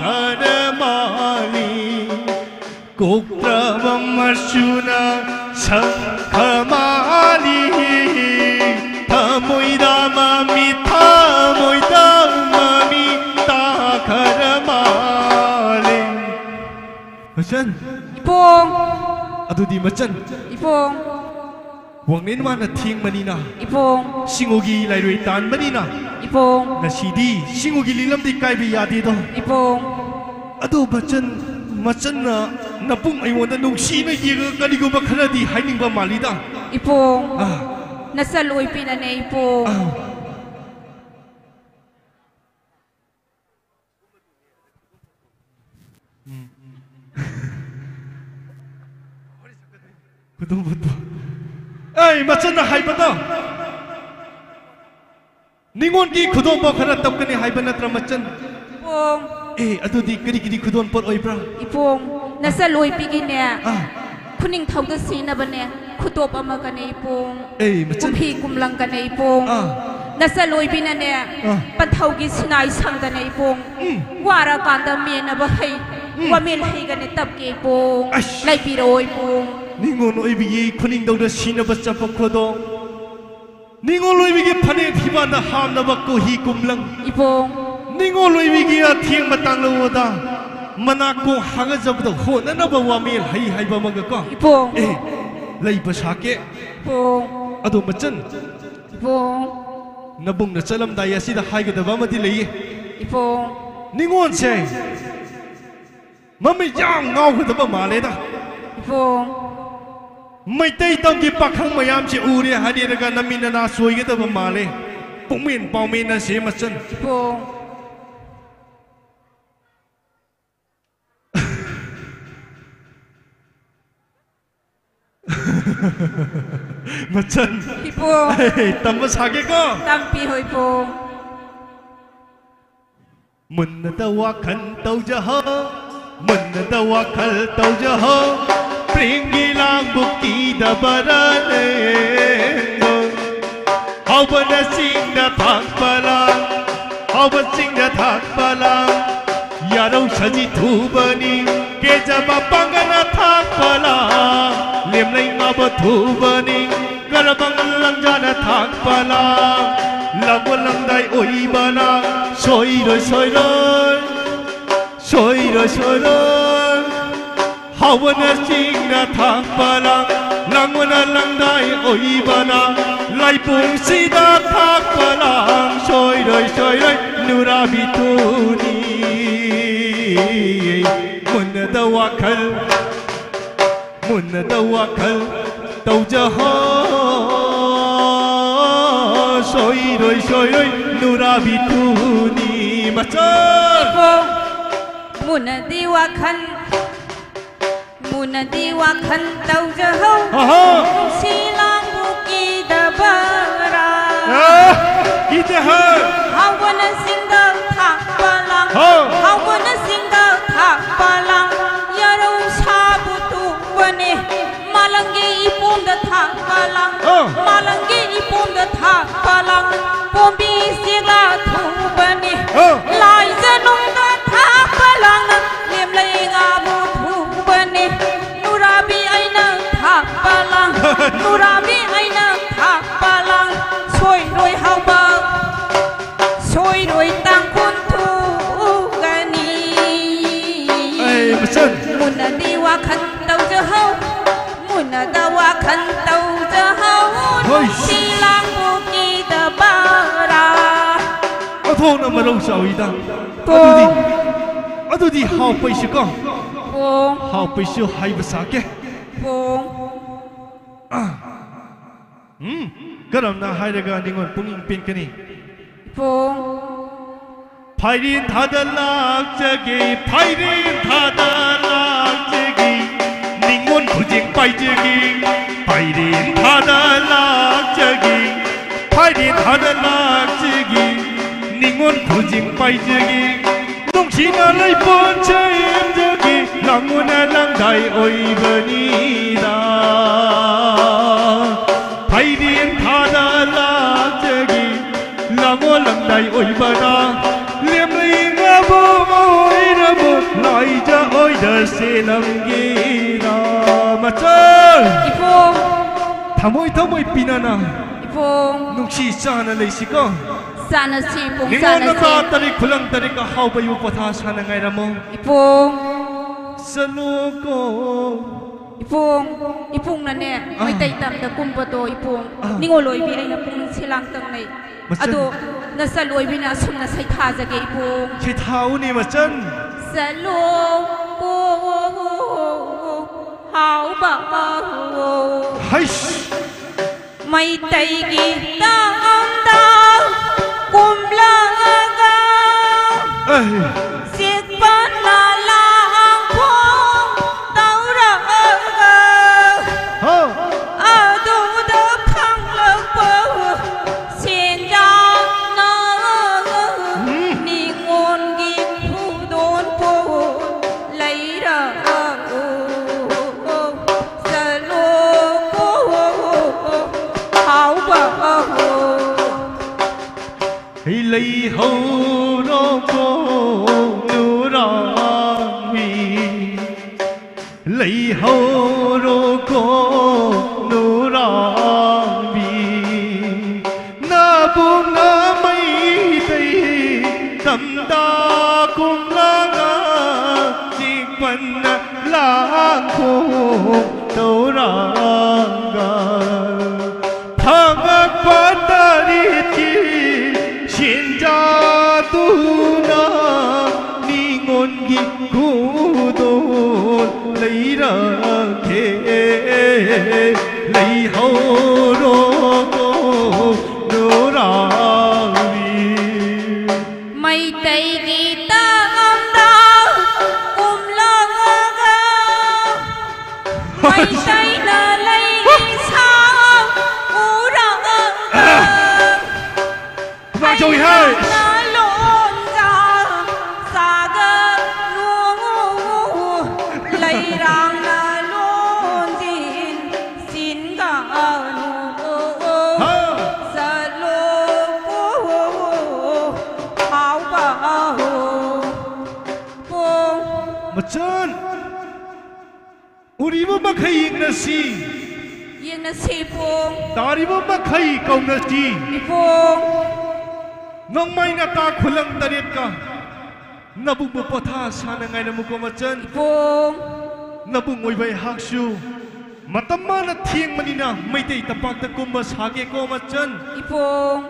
घर माली कोप्रवम शुना शंख माली थमोइदा ममीता घर माली मचन ipong अदुदी मचन ipong वंगनेन माना थिंग मनीना ipong सिंगोगी लाइरुई तान मनीना ipong नसीदी सिंगोगी लीलम दी काइबी यादी दो ipong अदो मचन ना नपुंग अयोंदा नुंगसी न येगा कदिगो बखरदी हाइनिंग मालीदा ipong nasaloy pinane ipong ऐ मचन हाइबदा निंगोन की खुदों बो खरा तबकने हाइब नत्र मचन ipong ए अदुदी करी खुदोन पर ओइब्रा ipong nasaloy pigine kuning thawda sinabane khutop ama kane ipong ए मचन kumhi kumlang kane ipong nasaloy pinane pathawgi sinai sangdane ipong wara kanda mena ba hai wamel hai gane tabke ipong lai piroi ipong निंगोन ओइबिगी खुनिंग दौदा सिनबा चपखोदो निंगोन ओइबिगी फने फिबाना हामनबा कोही कुमलंग ipong निंगोन ओइबिगी थिंग मतंग लवदा मनाको हागा जबदा होननबा वामेल हई हाइबा मगको ipong ए लैबा साके ipong अदो मचन ipong नबुंग न चलम दाय असिदा हाइगदबा मदि लैये ipong निंगोन से मम्मी जाम गावगदबा मालेदा ipong मैतै तंगी पाखंग मयाम से उरे हानिरगा नमिनना सोइगदबा माले पुमेन पाउमेन से मचन ipong मचन ipong तम सागे को tampi hoi ipong मुन्नत वाखन तौजह मुन्नत वाखल तौजह प्रेंगी लांग बुकी दबरने हवन सिंह थाक पला हवन सिंह थाक पला यारो सजी थूबनी के जब पंगना थाक पला लेमलाई अब थूबनी करबंग लंजान थाक पला लगो लंगदाई ओई बना सोइरो सोइरो सोइरो सोइरो हवन सिंह थाक पला लंगना लंगदाई ओई बना लाइपुंग सीधा थाक पला सोइरो सोइरो नुरा बितुनी मुन्नत वाखल तौजह सोइरोय सोइरोय नुरा बितुनी मचन munadi wakan taujaho silang buki dabara hawana singgah tak palang hawana singgah tak palang yaro sabutu bane malangge ipom da tak palang malangge ipom da tak palang pombi siga thu bane lai zanung da tak palang lem lai ngabu thu bane nurabi aina tak palang nurabi aina tak palang soi roi hauba soi roi tang kun thu gani munadi wakan tau jahau munada wakan tau jahau silang buki da ꯑꯣꯟꯊꯣꯛꯅ ꯃꯔꯧ ꯆꯥꯎꯏꯗ ꯑꯗꯨꯗꯤ ꯍꯥꯎꯄꯩꯁꯨꯀꯣ ꯍꯥꯎꯄꯩꯁꯨ ꯍꯥꯏꯕ ꯁꯥꯒꯦ ꯀꯔꯝꯅ ꯍꯥꯏꯔꯒ ꯅꯤꯉꯣꯜ ꯄꯨꯛꯅꯤꯡ ꯄꯦꯟꯒꯅꯤ ꯐꯥꯏꯔꯦꯟ ꯊꯥꯗ ꯂꯥꯛꯆꯒꯦ ꯐꯥꯏꯔꯦꯟ ꯊꯥꯗ ꯂꯥꯛꯆꯒꯦ ꯅꯤꯉꯣꯜ ꯈꯨꯖꯦꯡ ꯄꯥꯏꯖꯒꯦ ꯐꯥꯏꯔꯦꯟ ꯊꯥꯗ ꯂꯥꯛꯆꯒꯦ ꯐꯥꯏꯔꯦꯟ ꯊꯥꯗ ꯂꯥꯛꯆꯒꯦ ꯅꯤꯉꯣꯜ ꯈꯨꯖꯦꯡ ꯄꯥꯏꯖꯒꯦ ꯅꯨꯡꯁꯤꯅ ꯂꯩꯄꯣꯟ ꯁꯦꯝꯖꯒꯦ ꯂꯥꯡꯉꯣꯅ ꯂꯥꯡꯗꯥꯏ ꯑꯣꯏꯕꯅꯤꯗ ꯐꯥꯏꯔꯦꯟ ꯊꯥꯗ ꯂꯥꯛꯆꯒꯦ ꯂꯥꯡꯉꯣ ꯂꯥꯡꯗꯥꯏ ꯑꯣꯏꯕꯅ ꯂꯦꯝꯂꯩꯉꯥꯕꯨ ꯑꯣꯏꯔꯕ ꯂꯥꯏꯖ ꯑꯣꯏꯗ ꯁꯦꯂꯝꯒꯦꯔ ꯃꯆꯜ ꯊꯃꯣꯏ ꯊꯃꯣꯏ ꯄꯤꯅꯅ ꯅꯨꯡꯁꯤ ꯆꯥꯅ ꯂꯩꯁꯤꯀꯣ ꯆꯥꯅꯁꯤ ꯏꯄꯨꯡ ꯅꯤꯉꯣꯜꯅ ꯇꯥ ꯇꯔꯤꯛ ꯈꯨꯂꯪ ꯇꯔꯤꯛꯀ ꯍꯥꯎꯕꯌꯨ ꯄꯣꯊꯥ ꯁꯥꯅ ꯉꯥꯏꯔꯝꯃꯣ ꯆꯠꯂꯣꯀꯣ ꯏꯄꯨꯡꯅꯅꯦ ꯃꯩꯇꯩ ꯇꯝꯗ ꯀꯨꯝꯕꯗꯣ ꯏꯄꯨꯡ ꯅꯤꯉꯣꯜ ꯑꯣꯏꯕꯤ ꯑꯩꯅ ꯄꯨꯛꯅꯤꯡ ꯁꯦꯂꯥꯡ ꯇꯧꯅꯩ ꯑꯗꯣ ꯅꯆꯜ ꯑꯣꯏꯕꯤꯅ ꯑꯁꯨꯝꯅ ꯁꯩꯊꯥꯖꯒꯦ ꯏꯄꯨꯡ ꯁꯩꯊꯥꯎꯅꯦ ꯃꯆꯟ ꯆꯠꯂꯣ ꯍꯥꯎꯕ ꯍꯩꯁ ꯃꯩꯇꯩꯒꯤ ꯇꯝꯗ ꯀꯨꯝꯂꯒ ꯆꯦꯛꯄꯅ ꯂꯥꯡꯈꯣꯡ ꯇꯧꯔꯒ ꯑꯗꯨꯗ ꯐꯪꯂꯛꯄ ꯁꯦꯟꯖꯥꯡꯅ ꯅꯤꯉꯣꯜꯒꯤ ꯈꯨꯗꯣꯟꯄꯨ ꯂꯩꯔꯒ ꯆꯠꯂꯣ ꯍꯥꯎꯕ ꯂꯩꯍꯧꯔꯣꯀꯣ ꯅꯨꯔꯥꯡꯕꯤ ꯂꯩꯍꯧꯔꯣꯀꯣ ꯅꯨꯔꯥꯡꯕꯤ ꯅꯥꯕꯨꯡꯅ ꯃꯩꯇꯩ ꯇꯝꯗ ꯀꯨꯝꯂꯒ ꯆꯦꯛꯄꯟꯅ ꯂꯥꯡꯈꯣꯡ ꯇꯧꯔꯒ ꯐꯪꯉꯛꯄ ꯇꯔꯤꯛꯀꯤ ꯁꯦꯟꯖꯥꯗꯨꯅ ꯅꯤꯉꯣꯜꯒꯤ ꯈꯨꯗꯣꯟ ꯂꯩꯔꯒꯦ ꯂꯩꯍꯧꯔꯣ ꯅꯨꯔꯥꯡꯕꯤ ꯃꯩꯇꯩꯒꯤ ꯇꯝꯗ ꯀꯨꯝꯂꯒ ꯃꯩꯇꯩꯅ ꯂꯩꯔꯤ ꯁꯥ ꯎꯔꯒ ꯂꯣꯟꯖꯥ ꯁꯥꯒꯅꯨ ꯂꯩꯔꯥꯡꯅ ꯂꯣꯟꯖꯤꯟ ꯆꯤꯟꯒꯅꯨ ꯆꯠꯂꯣ ꯍꯥꯎꯕ ꯃꯆꯟ 우리부 막하이 잉나시 ꯌꯦꯡꯅꯁꯤ ꯏꯄꯨꯡ 다리부 막하이 ꯀꯧꯅꯁꯤ ꯏꯄꯨꯡ ꯅꯣꯡꯃꯩꯅ ꯇꯥ ꯈꯨꯂꯪ ꯇꯔꯦꯠꯀ ꯅꯕꯨꯡꯕꯨ ꯄꯣꯊꯥ ꯁꯥꯅ ꯉꯥꯏꯔꯝꯃꯨꯀꯣ ꯃꯆꯟ ꯏꯄꯨꯡ ꯅꯕꯨꯡ ꯑꯣꯏꯕ ꯑꯩꯍꯥꯛꯁꯨ ꯃꯇꯝ ꯃꯥꯅ ꯊꯦꯡꯕꯅꯤꯅ ꯃꯩꯇꯩ ꯇꯝꯄꯥꯛꯇ ꯀꯨꯝꯕ ꯁꯥꯒꯦꯀꯣ ꯃꯆꯟ ꯏꯄꯨꯡ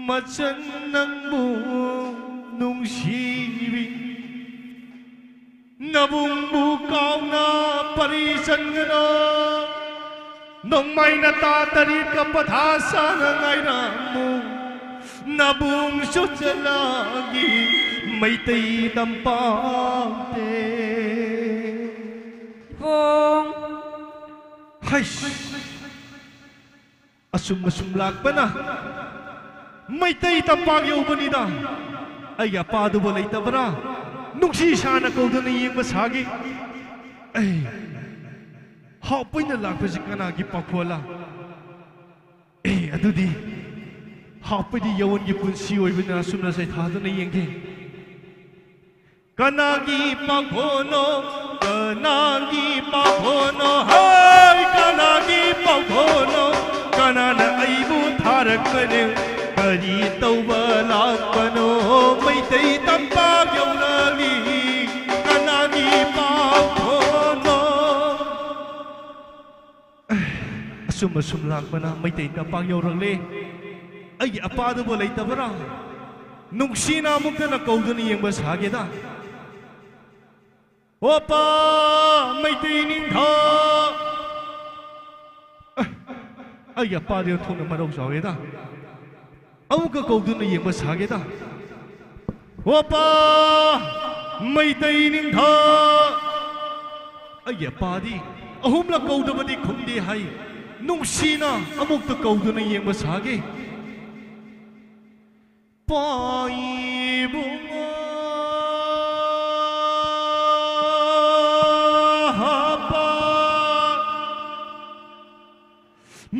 मचन नंबू नुंगशीबी नबुंबू कावना परिसंगना नोंमाइना तातरी कपथा सानगाइरामु नबुंग सुचलागी मैतै तंपाते Pong Hais Asum lakbana Maitay tampag yaubanida Ay apado balay tabra Nungsi sana kauda na iyang masagi Ay Hapoy na lakba si kanagi pakwala Eh adudi Hapoy di yawan yipun siyoy Binasum na sa itada na iyang Kanagi pakono Kanagi pakono Hay kanagi pakono Kanana aibu tharakane Kari tauba lakpano Maitay tampag yaulali Kanagi pakono Asum lakpana Maitay tampag yaurali ꯑꯩꯒꯤ ꯑꯄꯥꯗꯨꯕꯨ ꯂꯩꯇꯕ꯭ꯔꯥ ꯅꯨꯡꯁꯤꯅ ꯑꯃꯨꯛꯇꯅ ꯀꯧꯗꯨꯅ ꯌꯦꯡꯕ ꯁꯥꯒꯦꯗ ꯑꯣꯄꯥ ꯃꯩꯇꯩ ꯅꯤꯡꯊꯧ ꯑꯩꯒꯤ ꯑꯄꯥꯗꯨ ꯊꯣꯡꯅ ꯃꯔꯧ ꯆꯥꯎꯋꯦꯗ ꯑꯃꯨꯛꯀ ꯀꯧꯗꯨꯅ ꯌꯦꯡꯕ ꯁꯥꯒꯦꯗ ꯑꯣꯄꯥ ꯃꯩꯇꯩ ꯅꯤꯡꯊꯧ ꯑꯩꯒꯤ ꯑꯄꯥꯗꯤ ꯑꯍꯨꯝꯂꯛ ꯀꯧꯗꯕꯗꯤ ꯈꯨꯝꯗꯦ ꯍꯥꯏ ꯅꯨꯡꯁꯤꯅ ꯑꯃꯨꯛꯇ ꯀꯧꯗꯨꯅ ꯌꯦꯡꯕ ꯁꯥꯒꯦ ꯄꯥꯏꯕꯨꯡꯉꯣ ꯍꯥꯄꯥ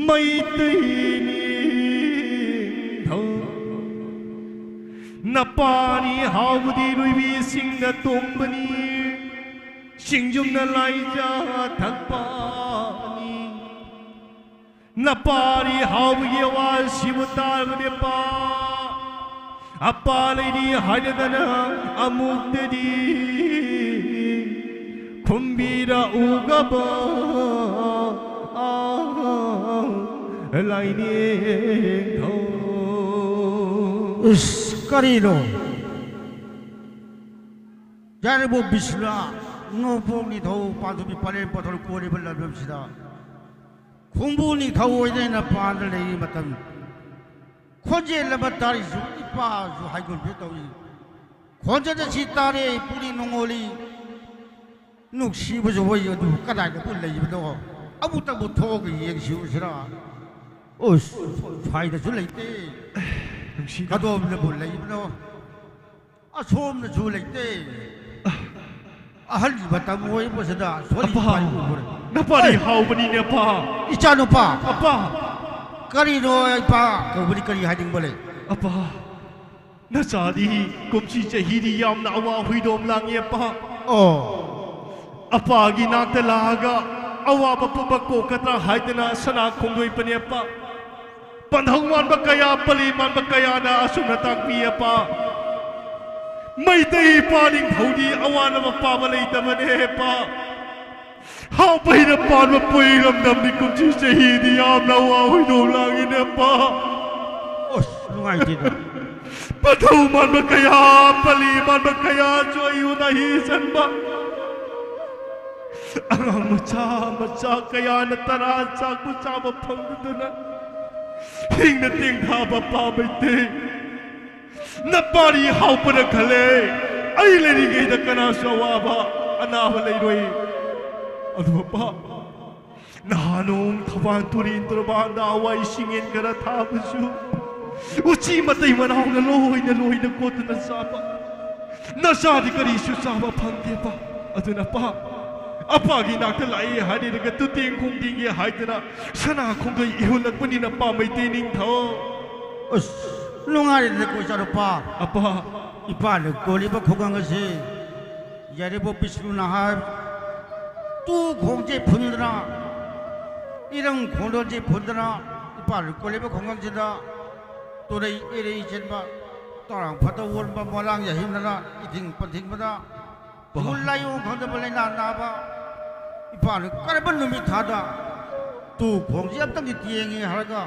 ꯃꯩꯇꯩ ꯅꯤꯡꯊꯧ ꯅꯄꯥꯅꯤ ꯍꯥꯎꯕꯗꯤ ꯂꯣꯏꯕꯤꯁꯤꯡꯅ ꯇꯣꯡꯕꯅꯤ ꯁꯤꯡꯖꯨꯝꯅ ꯂꯥꯏꯖꯥ ꯊꯛꯄꯅꯤ ꯅꯄꯥꯅꯤ ꯍꯥꯎꯕꯒꯤ ꯑꯋꯥꯁꯤꯕꯨ ꯇꯥꯔꯕꯅꯦ ꯄꯥ ꯑꯄꯥ ꯂꯩꯔꯤ ꯍꯥꯏꯔꯗꯅ ꯑꯃꯨꯛꯇꯗꯤ ꯈꯨꯝꯕꯤꯔꯛꯎꯒꯕ ꯂꯥꯏꯅꯤꯡꯊꯧ करीनो जारे वो बिस्ला नो पोंगनी थौ पादुबी पले पथर कोरी बल्ला बमसिदा खुंबुनी थौ ओइदे न पाद लेई मतम खोजे लबतारी सु इपा सु हाइगुल बे तौई खोजे द सितारे पुरी नोंगोली नुक्सी बजो वई अदु कदाय द पुल लेई बदो अबु तबु थोग येग सिउसरा ओस फाइदा सु लेते कदोम ने बोल रही बनो असोम ने झूल लेते अहल बता मोई बसदा सोली पाई बोल नपारी हाउ बनी ने पा इचा नो पा अपा करी नो पा कबुली करी हाइडिंग बोले अपा नचादी कुमची चहीदी यामना अवा हुइदोम लांगे पा ओ अपा गी नाक लागा अवा बपबक को कतरा हाइदना सना खुंगोई पने पा पंधौमान बकया पली मान बकया ना असुन ताकपी अपा मैतई पानिंग थौदी अवान मपा बलई तमने पा हाउ पहिर पान पुइरम दमनि कुमची शहीदी याम नवा हुइदो लागिने पा ओस नुगाई दिना पंधौमान बकया पली मान बकया जोयु नहीं सनबा अंगाम मचा कया न तरा चाक पुचा बफंगदना हिंग न तिंग था बप्पा बैठे न पारी हाउ पर खले आई लेरी गई द कना सवाबा अनाव ले रोई अदु बप्पा नानों थवान तुरीन तुरबान दा वाई सिंगेन करा था बसु उची मतई मनाव न लोई न कोत न साबा न सादी करी सु साबा फंगे पा अदु न पा अपागी नाक लाई हानी रग तुतें खुंगिंगे हाइदना सना खुंगई इहुलकपनी न पा मैते निंथौ उस लुंगारी ने को चारो पा अपा इपा ने कोली ब खुगंग से यारे बो बिष्णु ना हा तू खोंजे फुंदरा इरंग खोंडो जे फुंदरा इपा ने कोली ब खुगंग जिदा तोरे एरे इचनबा तोरांग फतो वन बा मोलांग या हिमना इथिंग पथिंग बदा मुल्लायु खंद बले ना नाबा इपान करबन नुमि थादा तू खोंजे अब तक तियेंगे हरगा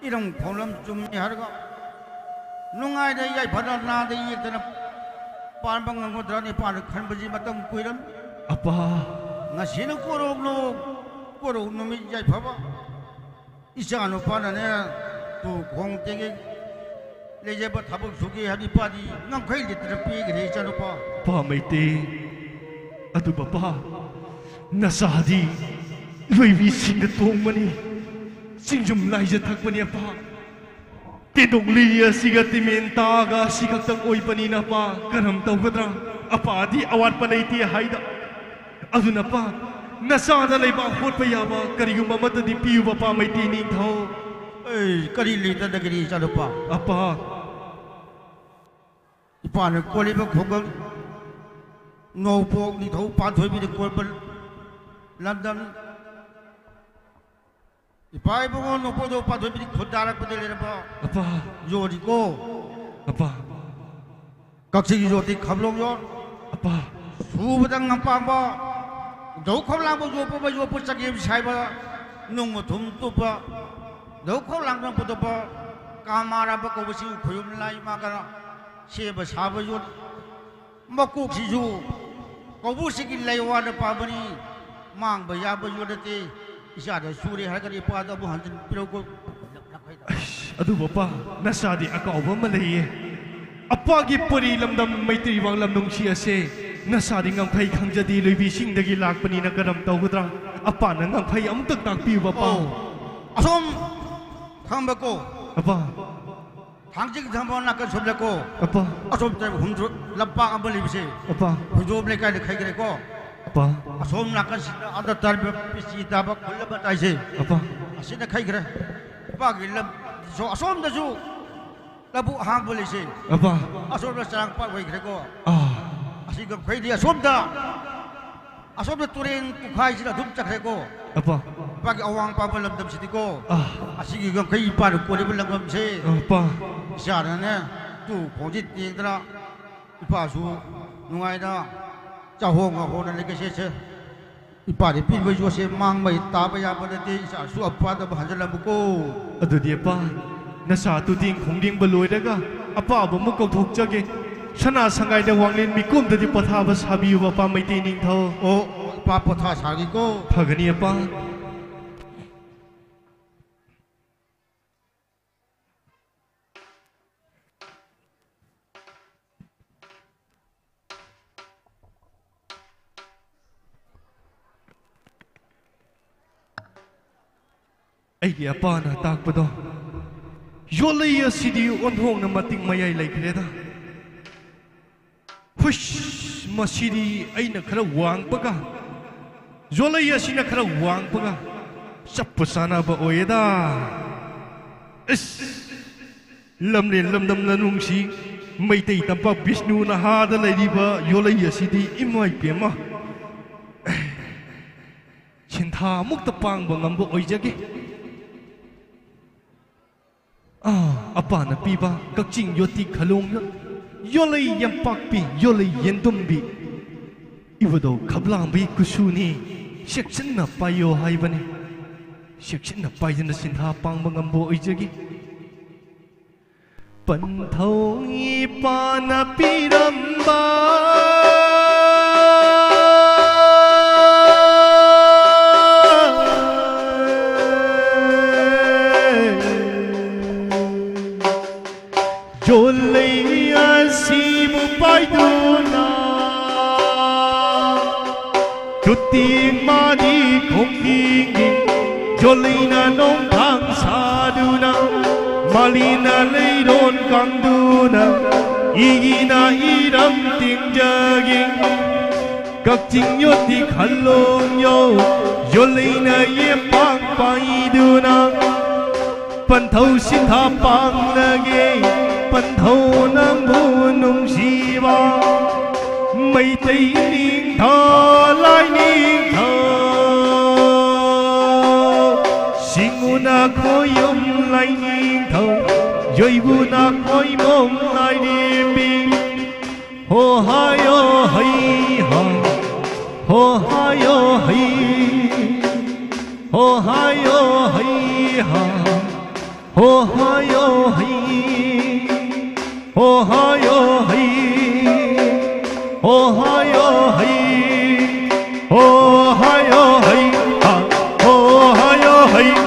इरंग खोलम जुमि हरगा नुंगाई दे याई फदा ना दे येतना पान बंगंग गोद्रा ने पान खनबजी मतम कुइरम अपा ngasiनो कोरो नुमि याई फबा इसानो पाना ने तू खोंग तेगे लेजे ब थाबक सुगी हदि पादी नम खै लित्र पी गरे चनो पा पा मैते अदु बपा नसादी लोइबी सिंग तोंगमनी सिंजुम लाइजे थकपनी अपा तेदोंगली सिगा तिमेन तागा सिगतंग ओइपनी ना पा करम तौगद्रा अपादी अवान पनैती हाइदा अदु न पा नसादा लेबा होट पयाबा करिगुम मतदि पियु बपा मैते निंथौ ए करी लेता दगरी चनो पा अपा इपान कोली ब खुगंग नो पोक नि थौ पाथोय बि कोलबल लंदन इपाय बगो नो पोदो पाथोय बि खुदारक बदे ले बा अपा जोरी को अपा कक्षी जोती खबलों यो अपा सुबदंग पाबा दौ खबलांग बो जो पो चगे साइबा नुंग थुम तुपा दौ खबलांग बो तो कामारा बकोबसी खुयुम लाई मागरा सेब साब यो मकुक सिजु कबुसी की लैवाद पाबनी मांग बयाब यो दते इसादा सूर्य हरगरी पाद अबु हंजन पिरोको अदु बपा नसादी अकाउब मलैये अपा की परी लमदम मैत्री वांगलम नुंगसी असे नसादी ngangphai khangjadi loibi singdagi lakpani na karam tawgudra apa na ngangphai amtak takpi bapa asom khambako apa thangjing thambon na kan soblako apa asom tai humdru lappa abali bise apa hujob le kai khai gre ko apa asom na kan ada tarbe pisi daba khulba tai se apa asina khai gre pa gi lam so asom da ju labu hang boli se apa asom na sarang pa wai gre ko ah asiga khai dia asom da turen kukhai sida dum chakre ko apa pa gi awang pa balam dam sidi ko ah asigi gam khai pa ko le balam gam se apa siara ne tu khonji ti dra ipa su nungai da cha ho nga ho na le ke se ipa de pin bai jo se mang mai ta ba ya ba de sa su apa da ban jalam ko adu dia pa nasa tu ding khongding baloi daga apa bu mu kau thok jage sana sangai da wanglin mikum da di patha ba sabi ba pa mai ti ning tho o pa patha sagi ko phagani pa ai apa na tak pado yolai asidi onhong na mating mayai laikreda hush masidi aina khara wang paga yolai asina khara wang paga sapasana ba oeda is lamle lamdam lanungsi maitai tampa Vishnu na hada laiba yolai asidi imai pema chintha mukta pang bangam bo oijage apa na piba kakching yoti khalong na yolai yampak pi yolai yendum bi iwado khablang bi kusuni section na payo haibani section na payana sintha pangba ngambo oijagi panthau pa na piramba Jolai asimu paiduna Tuting mani khongdingi Jolai na nong thang saduna Malina leiron kangduna Igina iram tingjagi Kakching yoti khalong yo Jolai na yempang paiduna Panthau sintha pang lagi Panthau nang bunung siwa Mai tây ning tha lai ning tha Singuna khoi lai ning tha Yoi buna khoi mong lai dimbi Ho hayo hai ha Ho hayo hai Ho hayo hai ha Ho hayo hai Oh hayo hai Oh hayo hai Oh hayo hai Oh hayo hai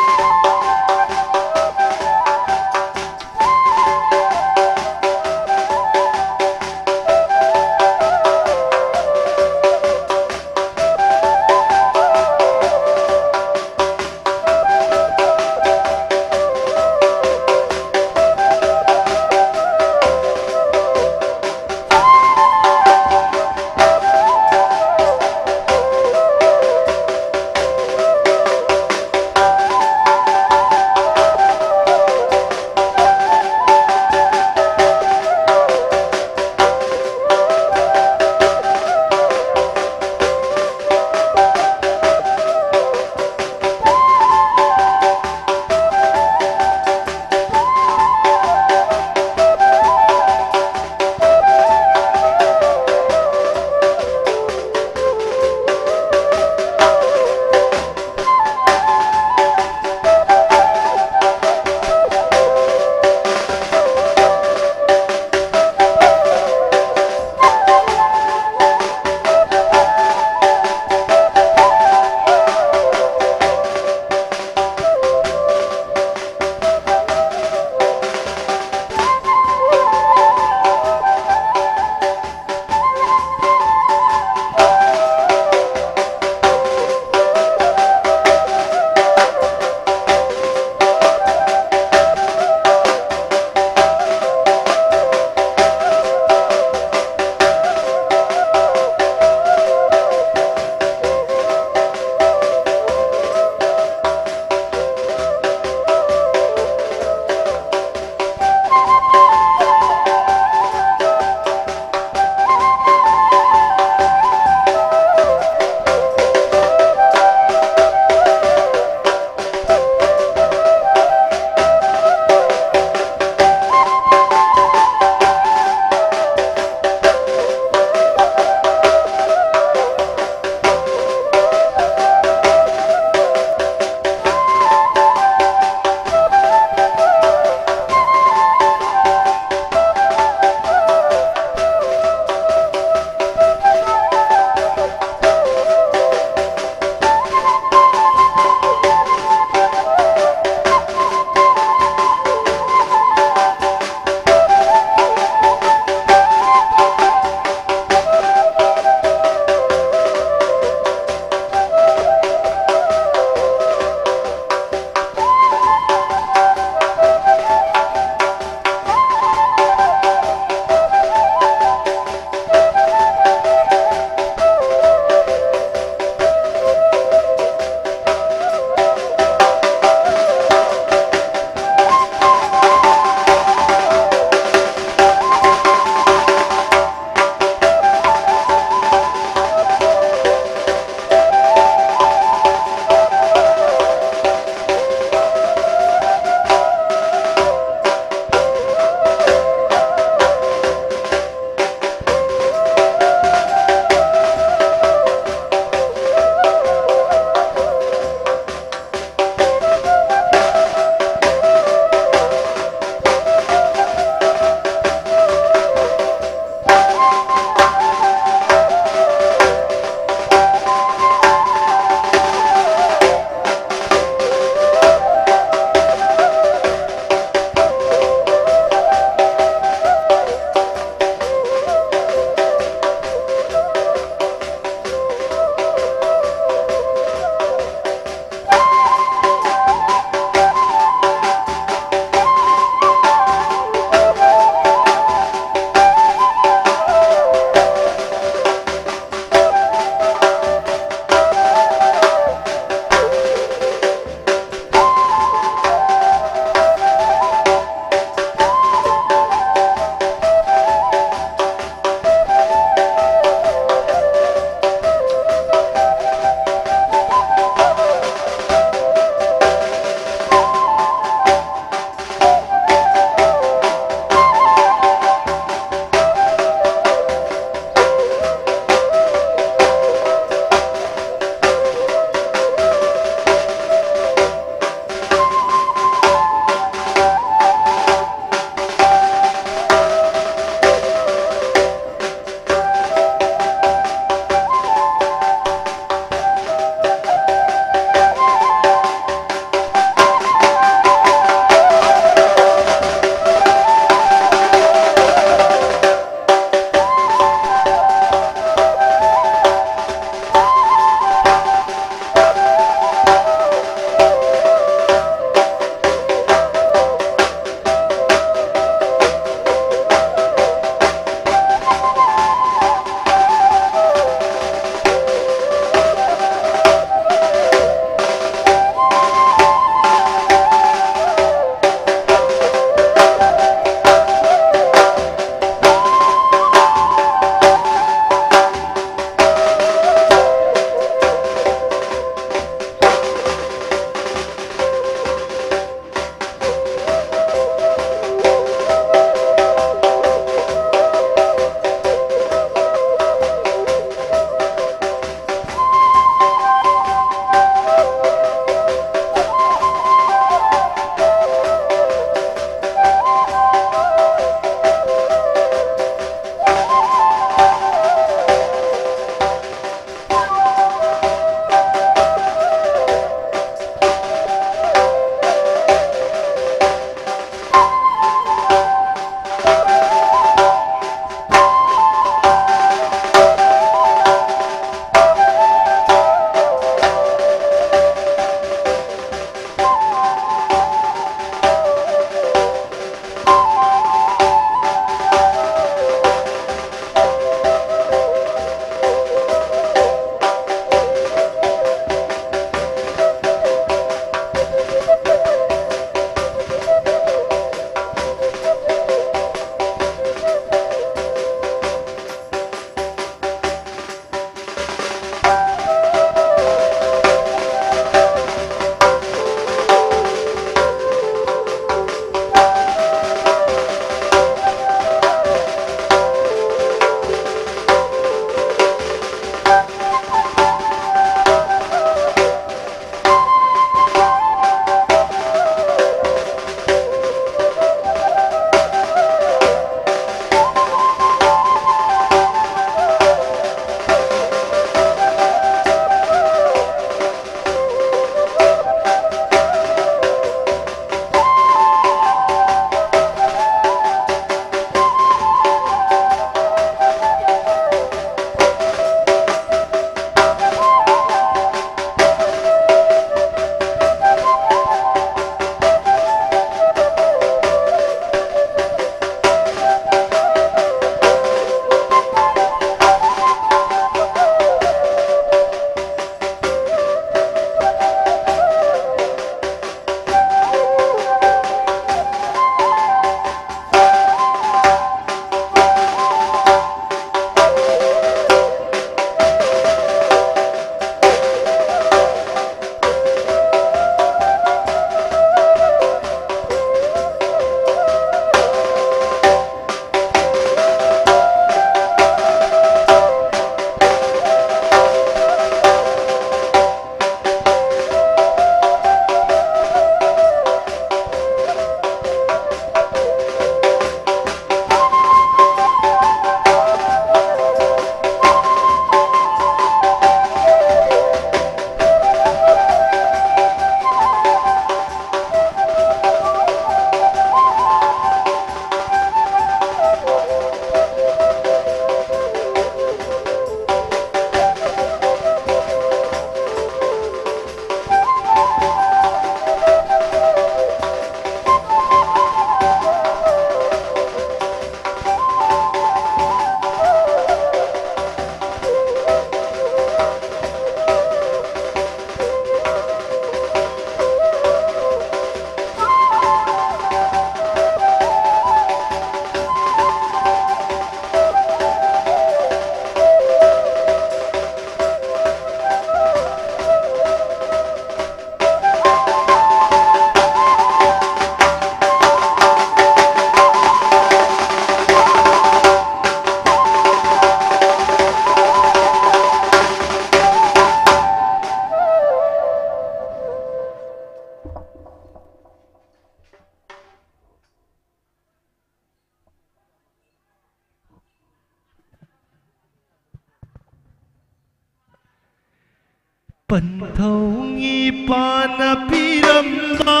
ꯄꯟꯊꯧꯒꯤ ꯄꯥꯟꯅ ꯄꯤꯔꯝꯕ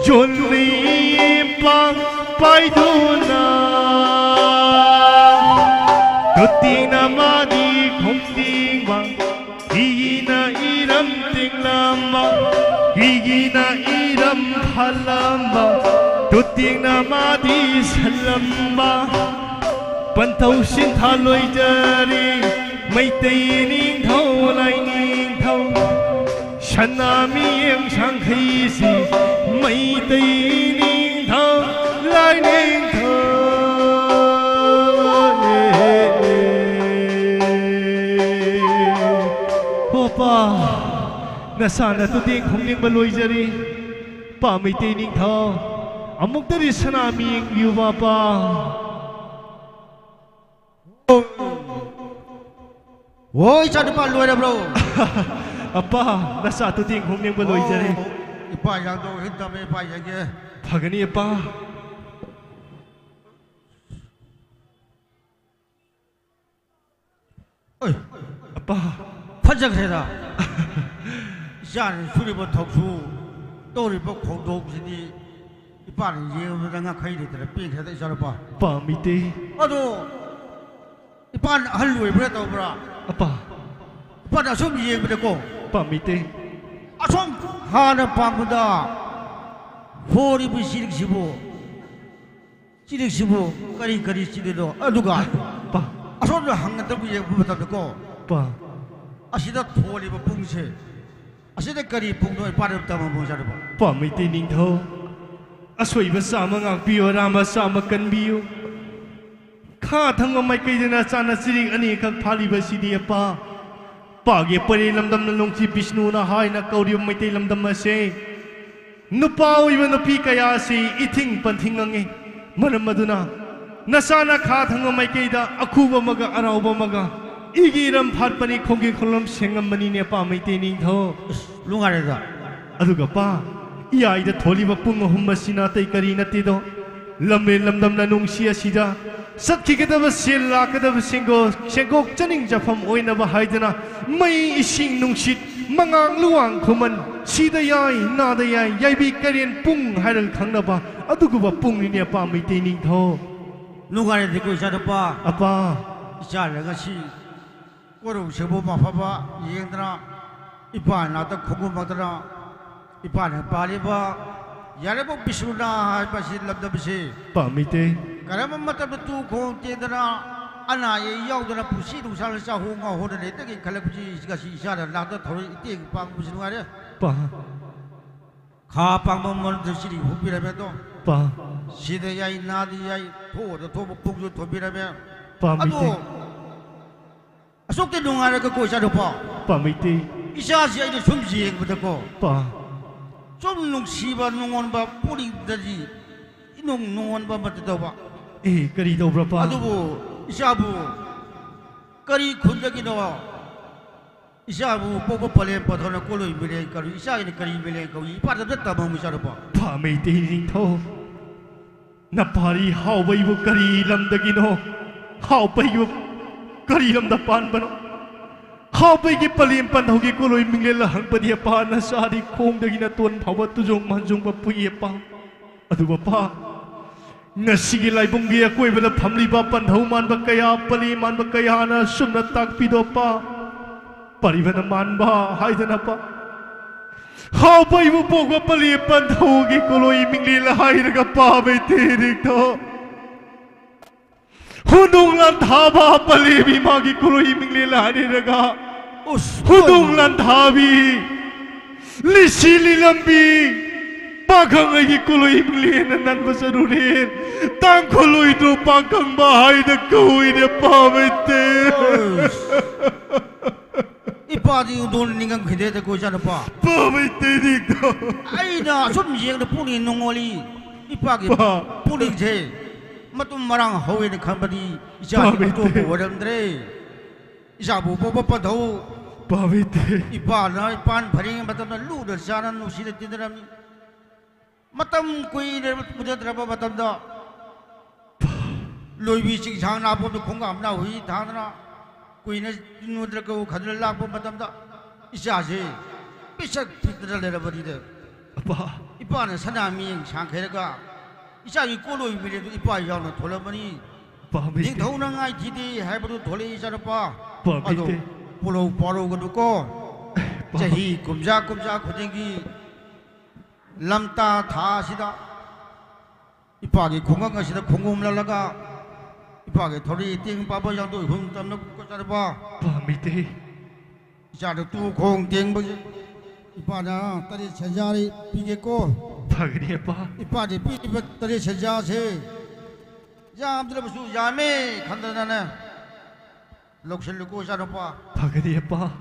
ꯌꯣꯟꯂꯤ ꯄꯥꯏꯗꯨꯅ ꯇꯨꯇꯤꯅ ꯃꯥꯗꯤ ꯈꯣꯡꯇꯤꯡꯕ ꯍꯤꯒꯤꯅ 이름 띵람바 이기나 이름 팔람바 두띵나 마디 살람바 번터신 탈로이자리 메이테이닝 더라이닝 더 샤나미 영상케이시 메이테이닝 더라이닝 더 오빠 Nasana tuting khongning baloi jari pa mai te ning tho amuk dari sanami yuwa pa Woi cha depan luar dah bro apa nasa tuting khongning baloi jari ipa yang tu hitam ipa yang ke phagani apa oi apa phajak the da Jangan sulit bertok su, tori berkong dong sini, ipan yang orang kaya itu terpilih ada siapa apa? Pamite. Aduh, ipan halu ibu tahu berapa? Apa? Ipan asum yang berko. Pamite. Asum hana pamuda, hori bersirik sibu, kari sirik do. Aduh kan? Pa. Asum dah hangat tapi yang berko. Pa. Asidat hori berpungsi. Asyik kari pungdo pada utama bangsa depan. Pamite ning tho. Asoi bersama ngak biu rama sama kan biu. Kha thang mai kai jana sana siring ani kak phali basidi apa. Pagi pari lamdam na longchi Vishnu na hai na kauri mai te lamdam ma se. Nupa uiba nupi kaya si ithing panthing ange. Maram maduna. Nasana kha thang mai kai da akhuba maga arauba maga. Igiram pharpani khonggi kholom sengam mani ne pa mai te ning tho lungare da aduga pa iyai da tholi ba pung hum masina tai kari na ti do lamre lamdam na nung sia sida satki ke da sil la ke da singo sengok chaning jafam oina ba haidana mai ising nung shit mangang luang khuman sida yai na da yai bi karian pung hairang khang na ba aduga ba pung ni ne pa mai te ning tho lungare de ko sa da pa apa isa la ga si Waru sebo mafaba yendra ipan na ta khungu madra ipan pali ba yare bo bisuna ba si labda bisi pamite karam mata tu ko tedra ana ye yaw dra pusi du sa sa ho nga ho de te ki khala pusi ga si sa da la ta thori te pang pusi nga re pa kha pang mo mon de si hu bi ra me to pa si de yai na di yai tho de tho pung ju tho bi ra me pamite Asok te nung ara ka ko sa do pa. Pamite. Isa si ay sum si ang ko. Pa. Sum nung siba nungon ba puli dadi. Inong nungon ba matataw ba? Eh, kari daw bra pa. Ado bo, isa bo. Kari khunda ginawa. Isa bo popo palen pa thona koloy bile karu. Isa ni kari bile ko. Ipa da tama mo sa do pa. Pamite ning tho. Napari how bai bu kari lam da gino. How bai bu kari lam da pan bano how bai gi palim pan hogi koloi mingle la hang pa dia pa na sari khong da gina ton phawa tu jong man jong pa pui pa adu ba pa ngasi gi lai bung gi koi ba phamli ba pan thau man ba kaya pali man ba kaya na sum na tak pi do pa pari ba na man ba hai da na pa how bai bu po ga pali pan thau gi koloi mingle la hai ra ga pa bai te dik tho Hudung lan thaba pali bima ki kuroi mingle lari raga Hudung lan thabi Lisi lilambi Pakang lagi kuroi mingle nan basarurin Tang kuroi tu pakang bahai da kui de pamete Ipa di udon ningang khide de ko sa na pa Pamete dikto Ai na sum jeng de puni nongoli Ipa ki puni je Matum marang hawe ni kambani isa tu boram dre isa bu bo pa dau pavite ipa na ipan bharing matam na lu da sana nu si de tidram matam koi de mudra ba matam da लोई चिंसांग नापों तो खोंगामना हुई थाना कोई ने नूद्र को खदर लापो मतम दा इसाजे पिसक फितर ले बदी दे इपा ने सनामी सांखेरगा इसागी कोलोई मिले तो इपा यावनो थोलमनी निंथौ नंगाई थिदि हाइबदु थोले इसारपा अदो पोलो पारो गदुको चही कुमजा कुमजा खुदेगी लमता था सिदा इपागी खुंगा ngasiदा khungum lalaga ipage thori ting papa yang tu hung tam nak ko charba pamite jadu tu khong ting ba ipada tari sajari pige ko pagni pa ipade pi tari saja se jam dra basu yame khandana na lokshil ko charba pagni pa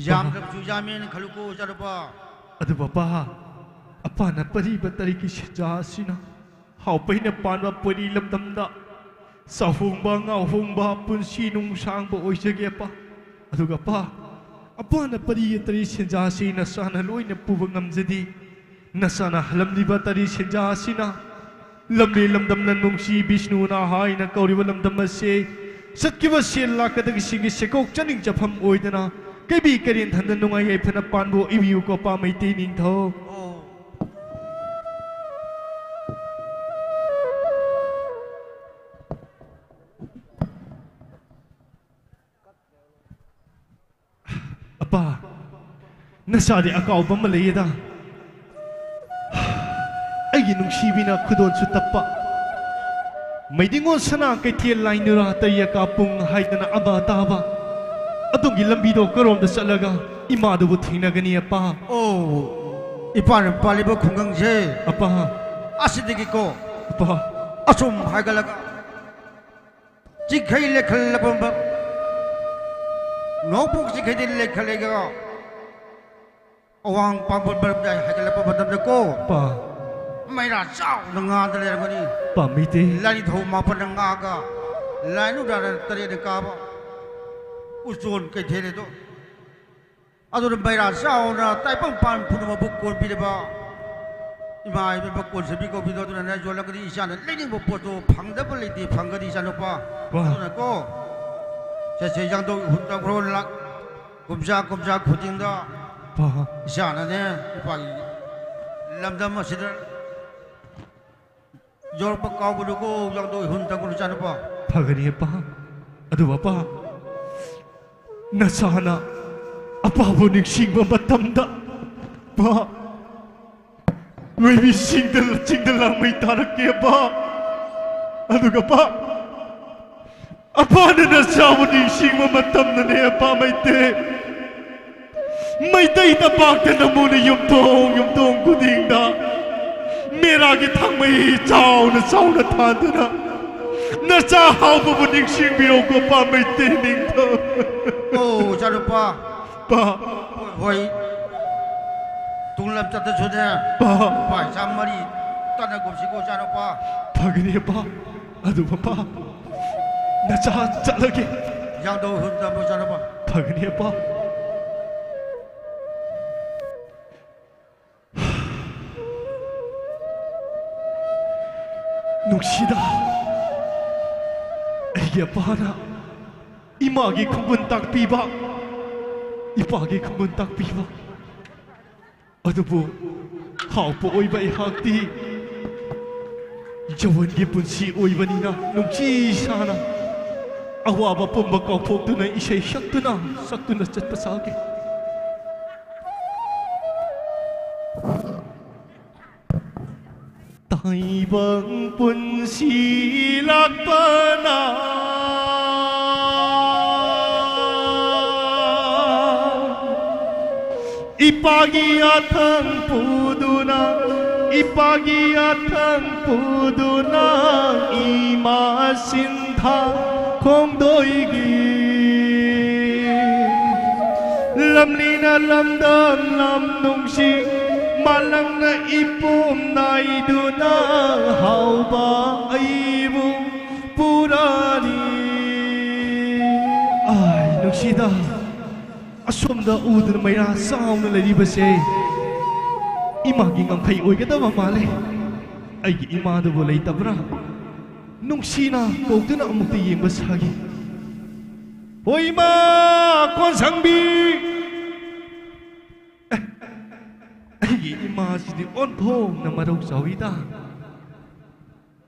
Jam jam jujamin kalau ko jarba. Aduh bapa, apa nak peri bateri kisah sina? Hau pernah panwa peri lam damda. Sahung bang hung bah pun sinung sang bo oisegi apa? Aduh bapa, apa nak peri bateri kisah sina sana loi nak pubangam jadi. Nasana lam di bateri kisah sina. Lam ni lam dam nanung si Vishnu na hai na kauri lam dam se. Satkiwa sila kadang singi sekok janing japam oidana. Kebi kerin thandan nungai ay phana panbo ibiu ko pa mai ti ning tho. Apa? Nasari akaw ba malay da? Ay nung sibina kudon su tappa. May dingon sana kay tiel lain nura tayo kapung haidana aba taba. Atong gilambido karom da salaga imado buting na ganiya pa. Oh, ipan palibo kunggang je. Apa? Asidigi ko. Apa? Asum hagalaga. Jikhay lekhal labamba. Nopuk jikhay din lekhalega. Awang pambol barabday hagalapa badam ko. Pa. May rasaw nga dalera gani. Pamiti. Lani tho mapan nga ga. Lani dara tari de kaba. Usun kay there do. Ado may rasaw na taipang pan puno mabukol bidaba. Imay may bakol sabi ko bido na jola gani isa na lening mo poto pangdabal iti panggadi isa no pa. Ado na ko. Sa siyang do huntang ron lak. Kumsa kuting da. Pa. Isa na ne. Ipag lamdam mo sidar. Jor pa kau buduko yang tu huntang ko sana pa. Pagani pa. Aduh bapa. Nasana apa pun yang sing matamda. Pa. Maybe sing dalam may tarak niya pa. Aduh pa. Apa na nasawa ni sing matamda niya pa may te. May tay tabak na muna yung tong kuding da. मेरा की थंग में चाव न था ना न चाहाव बबुनिंग सिंह बिरो को पा में तेनिंग तो ओ चलो पा पा होई तुम लब चलते छोटे पा पा सामरी तना गुप्सी को चलो पा पगने पा अदु पा न चाह चलके yang do hunta mo chalo pa पगने पा Nungsida, iya pana, imagi kumuntak piba, ipagi kumuntak piba. Aduh po, hau po oy ba ihakti, jawan gipun si oy ba nina nungsi sana, awa ba po magkapok tu na isay sakto na chat pasage. Taibang pun silak pana ipagi atang puduna ima sintha kong doigi lamlina lamdam lam nungsi malangna ipum naiduna hauba aibu purani ai nungsida asomda udun maira sauna leribase imagi ngamkai oigadaba male aigi imada bo leitabra nungsina kogduna amukta yengba sagi Oima konsangbi aigi ima sidi onthong na marau sawida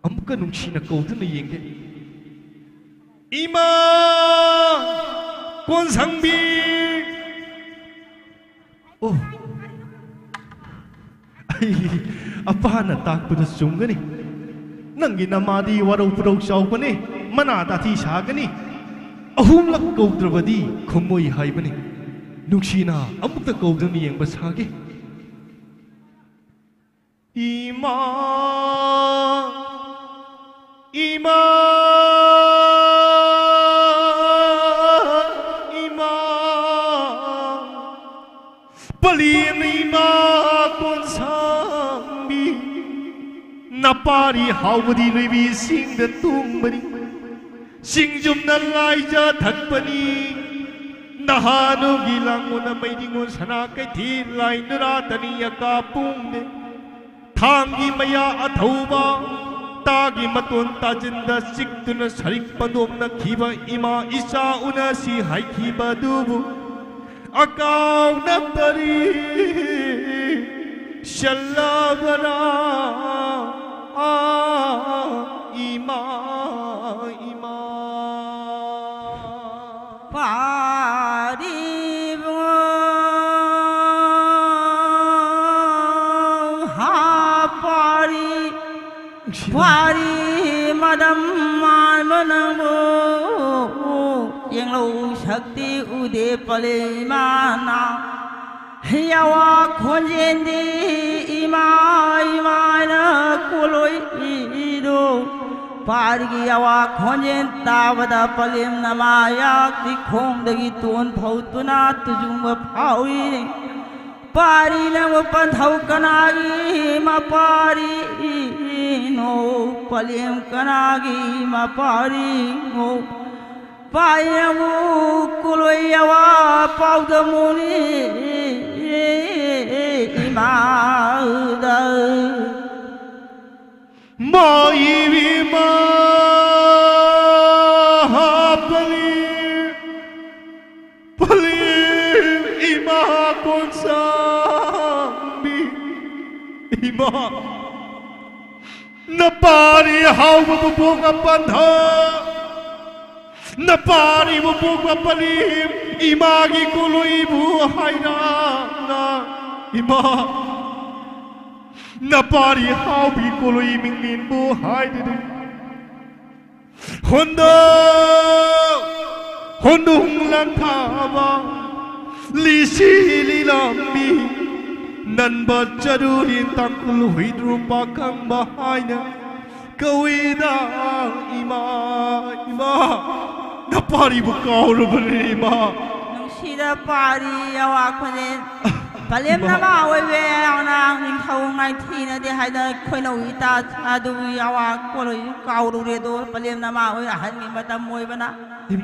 amuka nungsina kogduna yengge ima konsangbi oh apana takpada sungani nangi namadi warau purau sawpane manata thi sagani ahumlak kawdrabadi khomoi haibani nungsina amukta kawdani yengba sage ima ima ima palin ima konsangbi napari hawdi lebi singda tungbani Singjum na laija thakpani Nahanu gilanguna maidingun sana kai thi lai nuratani yakapungde Thangi maya athauba Tagi matun tajinda siktuna sarik padom na khiba ima isa una si hai khiba dubu Akaw na pari Shalabara ima ima Pari ha pari pari madam manamo yang lo shakti ude palimana yawa khonjendi ima ima na kuloi ido Parigi awa khonjen tawada palim namaya ti khong dagi tuan phau tuna tujung phawi pari nam panthau kanagi ma pari no palim kanagi ma pari no payamu kuloi awa paudamuni imauda Maivi Mahapalim Palim Ima Konsangbi Ima Napari Hawa Bubuka Pandha Napari Bubuka Palim Imagi Kuluibu Hairana Ima Napari haubi koloi mingin bu haide Hondo Hondung thava Lisi lilambi Nanba chadurin takul hidru pakang bahaina Kawida ima ima Napari bu kauru berima Nungsida pari awakpanen Palim nama wewe ana ning thau ngai thina de haida khoino ita adu yawa koloi kauru re do palim nama we han mi matam moi bana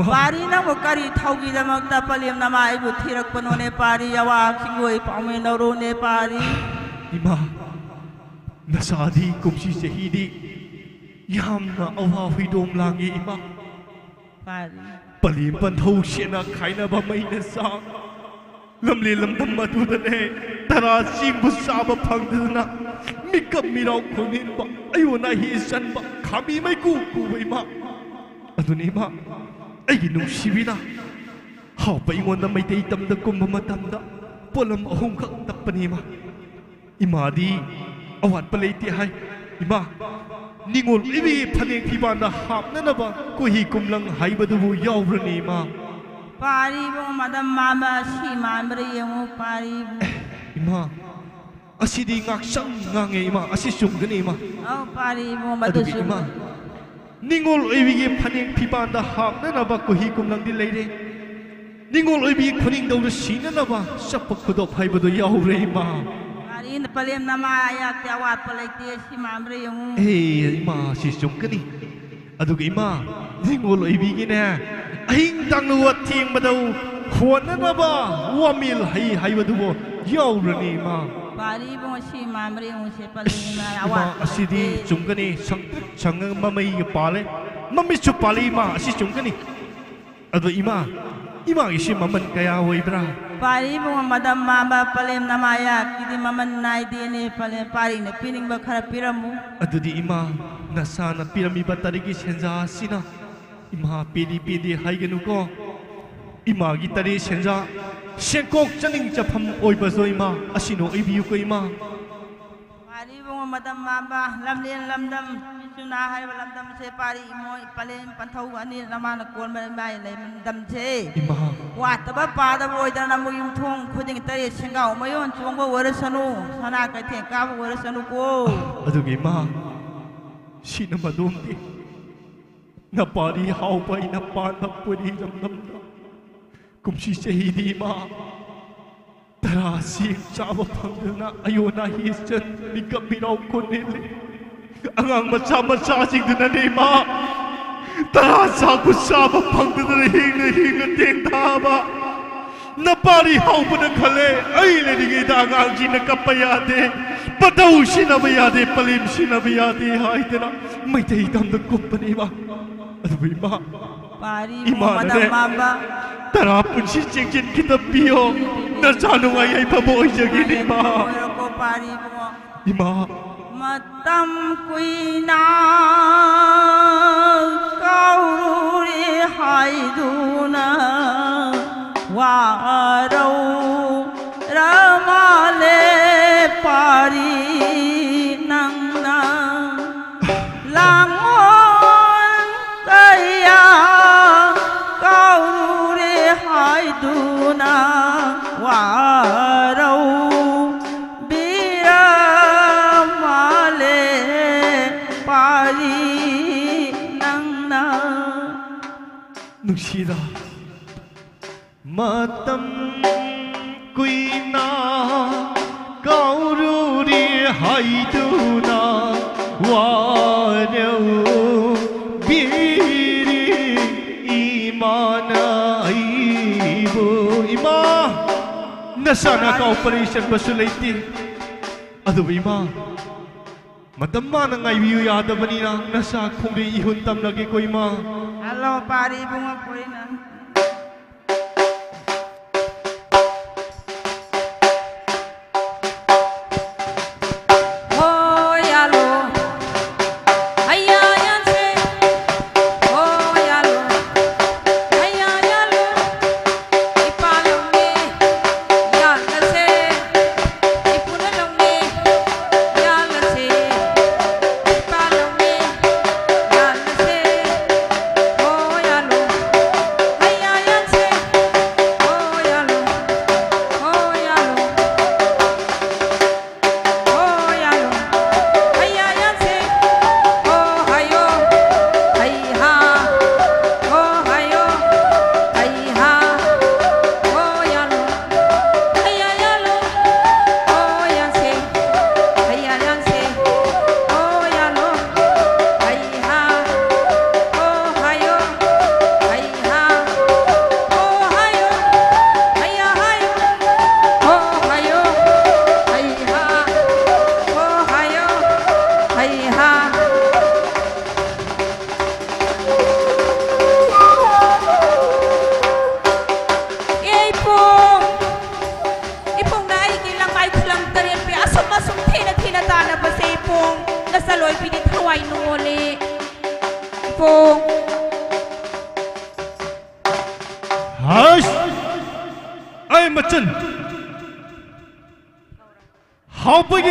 pari na mo kari thaugi damak ta palim nama ai bu thirak pano ne pari yawa khingoi paume noro ne pari ima nasadi kumsi sehidi yamna awa huidom langi ima pari palim pan thau shena khaina ba mai na sa Lamli lamdam matudane tara singbu saba phangduna mikap mirau khonin ba ayona hi san ba khami mai ku bai ma aduni ma ai nung sibina ha pa ingon mai tei tam da kum matam da polam ahum khak tapani ma imadi awat paleti hai ima ningol ibi phane khibanda hapna na ba ko hi kumlang haibadu yawrani ma Pari bu madam mama si mamri yang pari bu. Ima, asidi ngak sang ngange ima, asisung gani ima. Oh pari bu madam ima. Ningol iwigi paning pibanda hak na naba ko hi kumlang di leire. निगोल ओइबी खुनिंग दौर सीननबा सप खुदोक हाइबदो याउरे इमा Hari ini paling nama ayat awat paling tiada si mamre yang. Ima si sungkani. Aduh ima, ningol ibi gina. Aing tang luat tiang badau. Kuana naba, wamil hai badu jauh rani ima. Pari bunga si mamre yang si paling awat. Ima asidi sungkani sangang mamai kepale. Mami cupali ima si sungkani. Aduh ima isi maman kaya woi bra. Pari bunga madam mama paling nama ayat. Kini maman naik di ni paling pari ni pining bakar piramu. Aduh di ima nasa na pirami batarigi senja sina. Ima pidi hai genuko. Ima gitari senja. Sengkok janing japam oi bazo ima. Asino ibiu ko ima. Pari bunga madam mama lamlian lamdam. Sunah hai lamdam se pari imo paling pantau ani nama nak kuan mai lai lamdam se. Ima. Wah tapi pada boy dan namu yung thong kuding teri sengau mayon cuma warisanu sana kati kau warisanu ko. Aduh ima. Sino madumdi. Napari hau pai napan napuri lamdam. Kumsi sehidi ima. Terasi cawa pangdana ayona hisjan nikap birau konele. Angang macam-macam sing dunan ima. Terasa ku cawa pangdana hingga tengtaba. Napari hau pada kale ay le digida angang jina kapayade. Padau sinabayade palim sinabayade hai tena. May tahitam na kumpani ima. Aduh ima. Pari madam mama. Terapun si cengkin kita bio. Nasano ay paboy jagin ima. Pari ima. Matam kuina kaururi haiduna warau ramale pari nangna langon kaya kaururi haiduna warau Nuksida matam kuina kaururi haiduna warau biri imana ibu ima nasana ka operation basuliti aduh ima matam mana ngai view yada banina nasa khungri ihuntam lagi ko ima. Halo pari bunga poina. How big a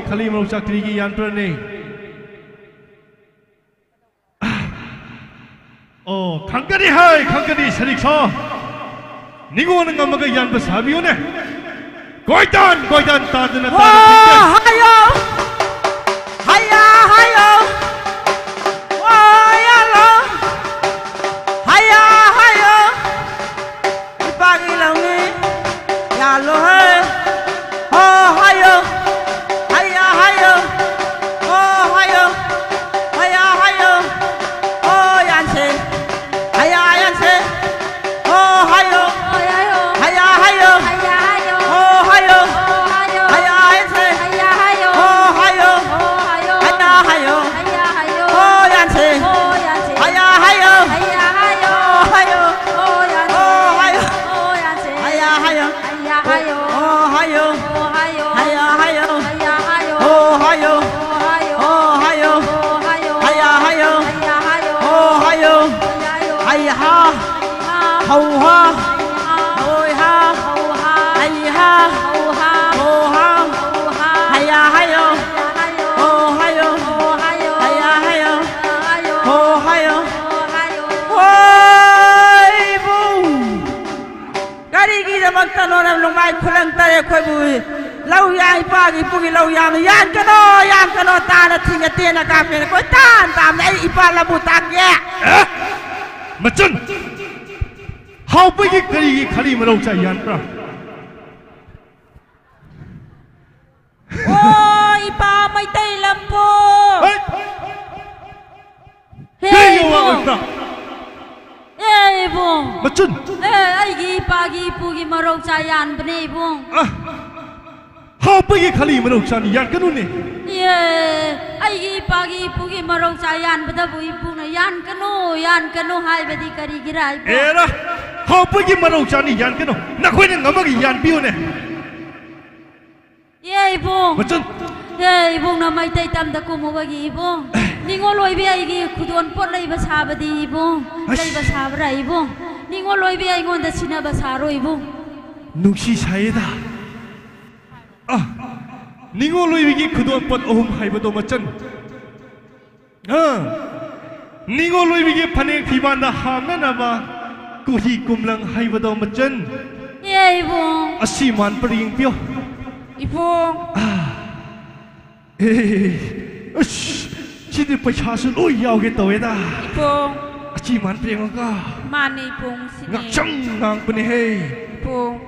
Kalim of Sakrigi and Prane? Oh, Kankari Hai, Kankari Sariksa Nigo and Gamaga Yan Basabione Goitan, Tardan. Hiya! Hiya! Hiya! hầu ha hồi ha hay ha hồ ha hay à hay ô hồ hay ô hay à hay ô hồ hay ô ôi bung cái đi kia mà ta nói là lồng mai khuân tay khuân bùi lâu dài ba cái bùi lâu dài yan cái nó ta là thiên tiền là cam cái ta tạm đấy ipa là bùi tang kia mà chân hao bây cái khali mà lâu chạy yan ra ôi ba mày tây làm po hey bông hey bông mà chân ai gi pa gi pu gi mà lâu chạy yan bên này bông hao bây cái khali mà lâu chạy yan cái nôn này ai gi pa gi pu gi mà lâu chạy yan bên đó bui pu này yan cái nô hai bên đi kari girai era hao bây cái mà lâu chạy yan cái nô na khơi nên ngắm cái yan biu này bông bông na mai tay tam da ko mo bagi bông ningo loi bi ai gi khudon pot lei ba sa ba di bông lei ba sa ba rai bông ningo loi bi ai ngon da china ba sa roi bông nungsi sai da ningo loi bi gi khudon pot ohum hai ba do ma chan ningo loi bi gi phane khiban da ham na ba ku hi kumlang hai ba do ma chan bông asi man pring pio Ipong chỉ để phải trả sự lỗi giàu cái tội đó Ipong chỉ man pring ka man Ipong sini ngak chang ngang pene hey Ipong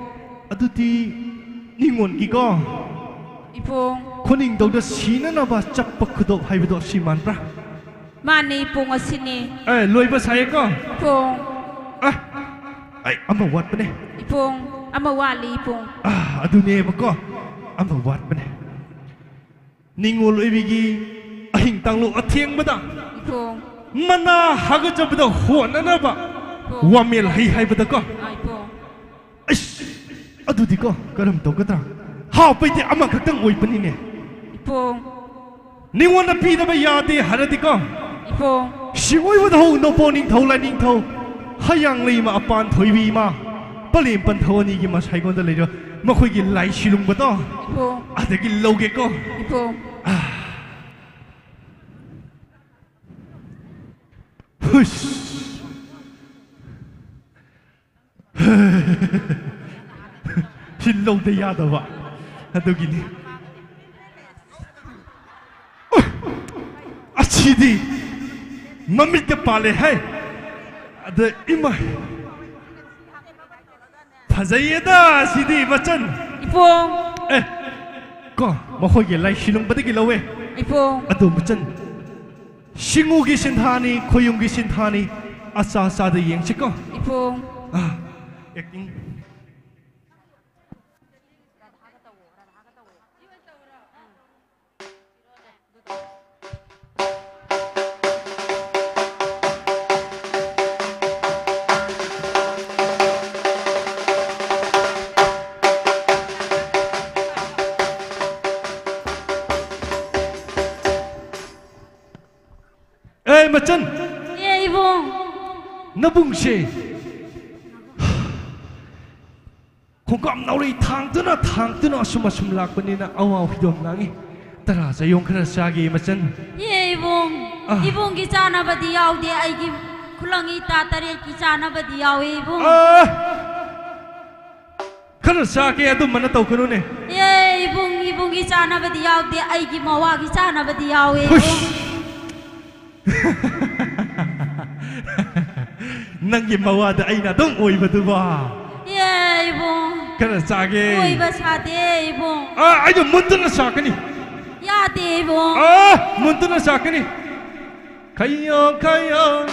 adu ti ningon ki ko Ipong khoning dog da sina na ba chap pak khudok hai ba do si man pra man Ipong asini loi ba sai ko Ipong ai amma wat pene Ipong ama wali Ipong adu ne ba ko amma wat pene ningo loi bi gi ahing tang lo athieng ba da Ipong mana haga jab da ho na ba wamel hai ba da ko Ipong adu di ko karam to ka how pe ti ama khatang oi pani ne Ipong ningo na pi da ba ya de haradi ko Ipong si oi wa ho no po ning thau la ning thau hayang lei ma apan thoi bi ma palim pan thau ni gi ma sai gon da le ro ma khoi gi lai shilung ba to Ipong ade gi lo ge ko Ipong hush hillo de ya da ba adu gi ni achidi mamit ke pale hai ade ima phazayeda sidi machan Ipong ko ma khoi ge lai shilung ba de gi lo we Ipong adu machan singu gi sinthani khoyung gi sinthani asa sa de yeng chiko Ipong acting machan Ipong nabung she khong kam nau ri thang tu na suma sum lak pani na awa hidom nangi tara sayong khara sagi machan Ipong Ipong ki chana ba di yaw de ai gi khulangi ta tare ki chana ba di yaw Ipong khara sagi adu mana tau kanu ne Ipong ki chana ba di yaw de ai gi mawa ki chana ba di yaw Ipong nangi mawada ai na dong oi ba tu ba Ipong khara sagi oi ba sa de Ipong ai do mun tu na sa kani ya de Ipong mun tu na sa kani kayo Kayong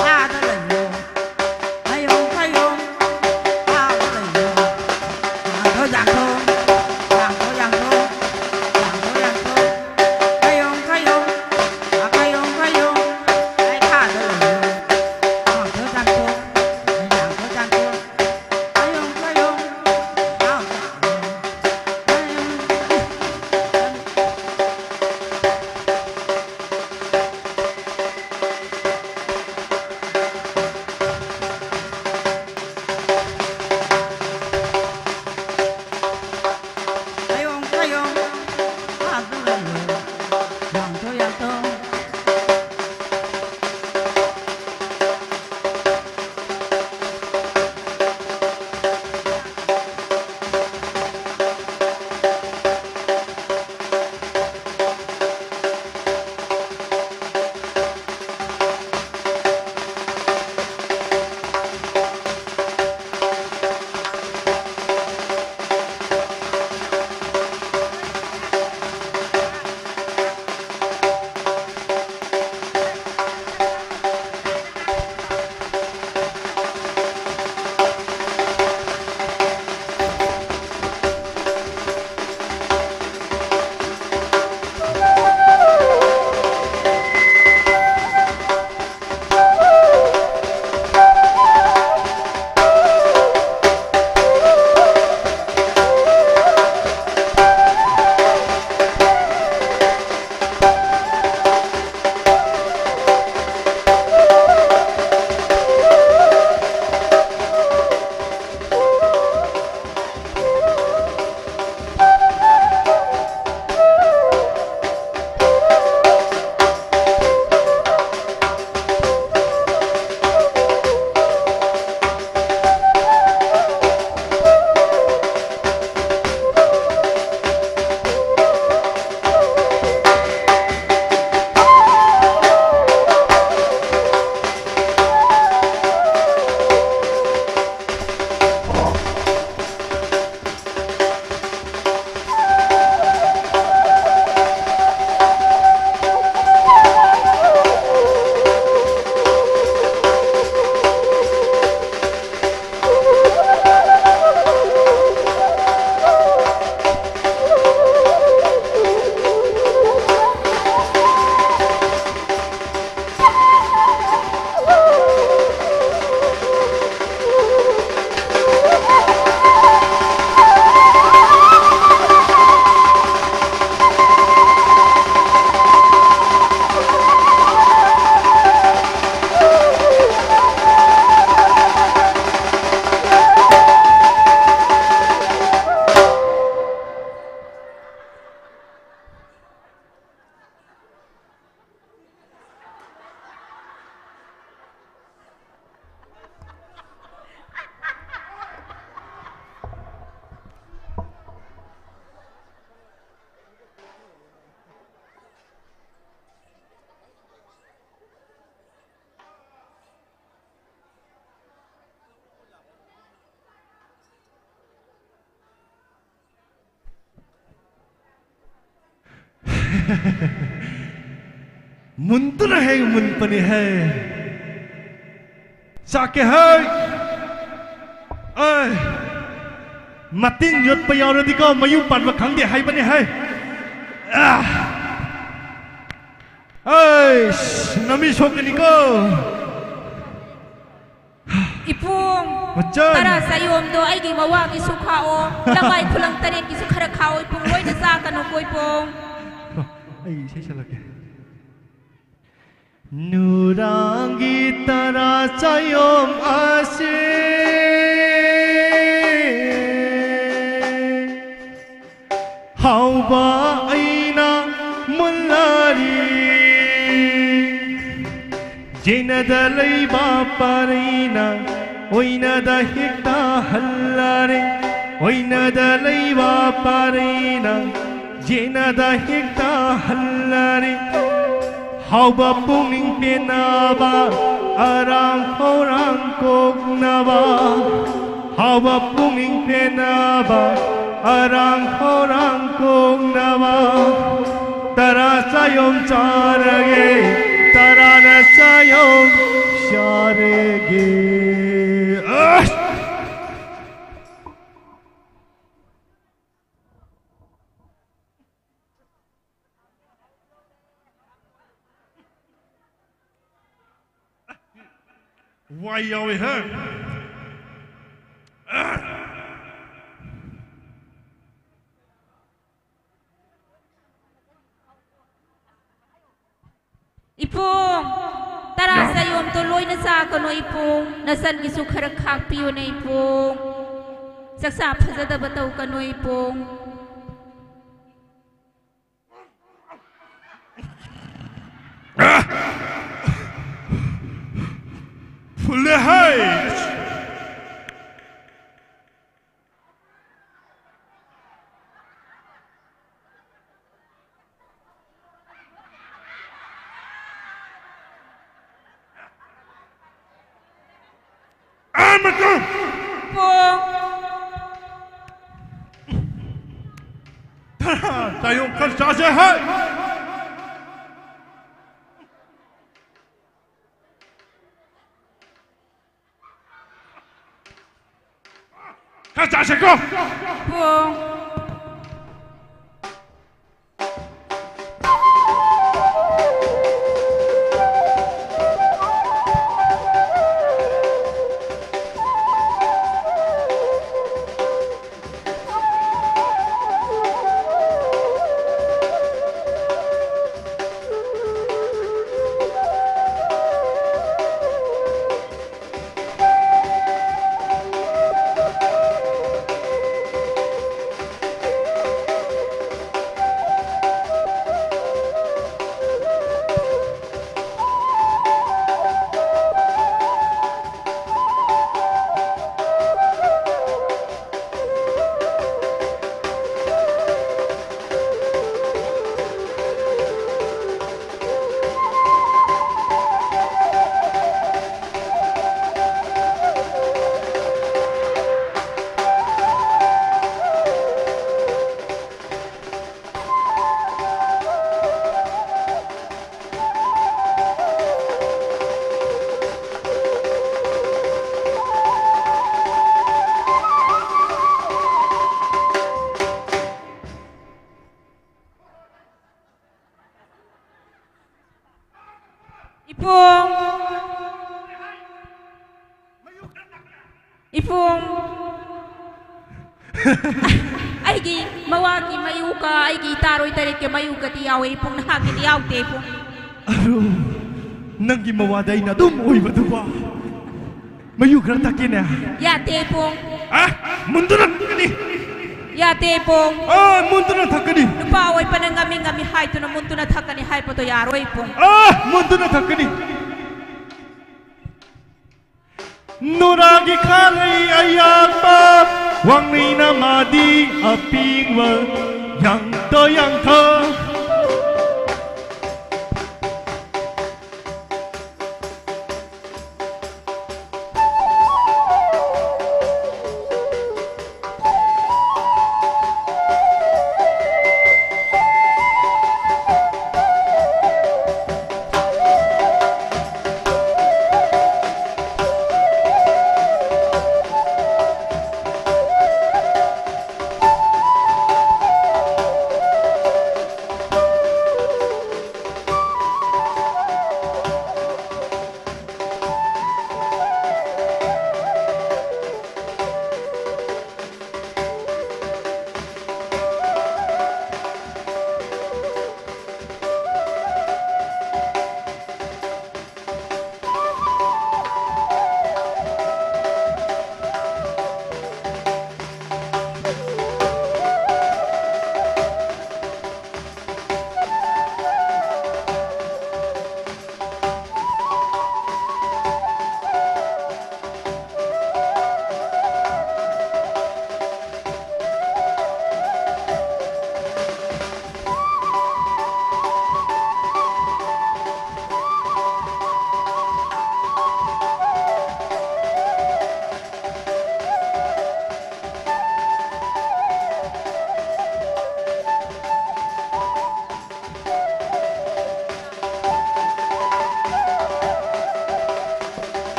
ta da lai yo Kayong ta da lai yo giang thơ मुंतुना है मुनपनी है जाके है मतिन योत पे यार दिको मयूं पार्व खंगे है बने है नमी शोकनी को इपुंग तरा सायोम दो आइगी मवा की सुखाओ लमाई खुलंग तरे की सुखर खाओ इपुंग लोई न जाकनो कोई पुंग आई से चलके 누랑기 따라 짜염 아시 하우바 아이나 물라리 제나다 레이바 파리나 오이나다 헥다 할라리 오이나다 레이바 파리나 제나다 헥다 할라리 Hauba puming pinaba arang orang kok naba Hauba puming pinaba arang orang kok naba Tara sayom charage tara na sayom sharage Why are we here? Ipung, tara sayom tuloy na sa kano ipung, nasan gisu karakak piyo na ipung, saksap sa dabataw kano ipung. heights. Tayong kerja hai. Kerja seko. Ipong aigi mawagi mayuka aigi taroy tarik ke mayuka ti yawe ipong nahagi ti yaw te ipong Aro, nanggi mawaday na dumoy ba ba? Mayugra takin na. ya te ipong Ah, mundo na takani. ya te ipong Mundo na takani. nupaway pa ng ngami hay to na mundo na takani hay pa to yaro ipong Mundo na takani. Nuragi kalay ayapa, wang ni namadi apingwa, yang to.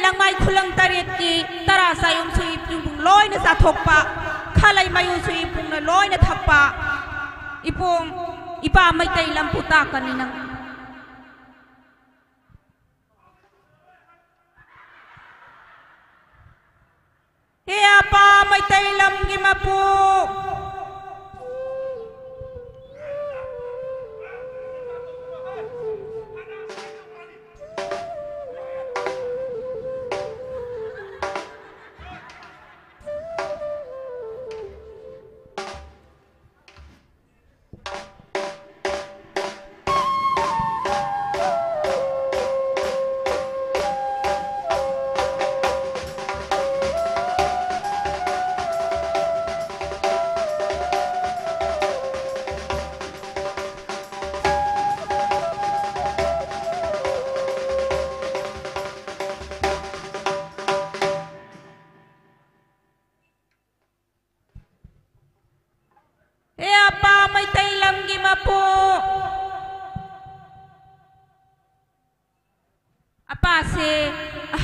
langmai khulang taret ki tara sayum sui pung loi na sa thokpa khalai mayu sui pung na loi na thakpa ipong ipa mai tai lam puta kaninang he apa mai tai lam gi mapu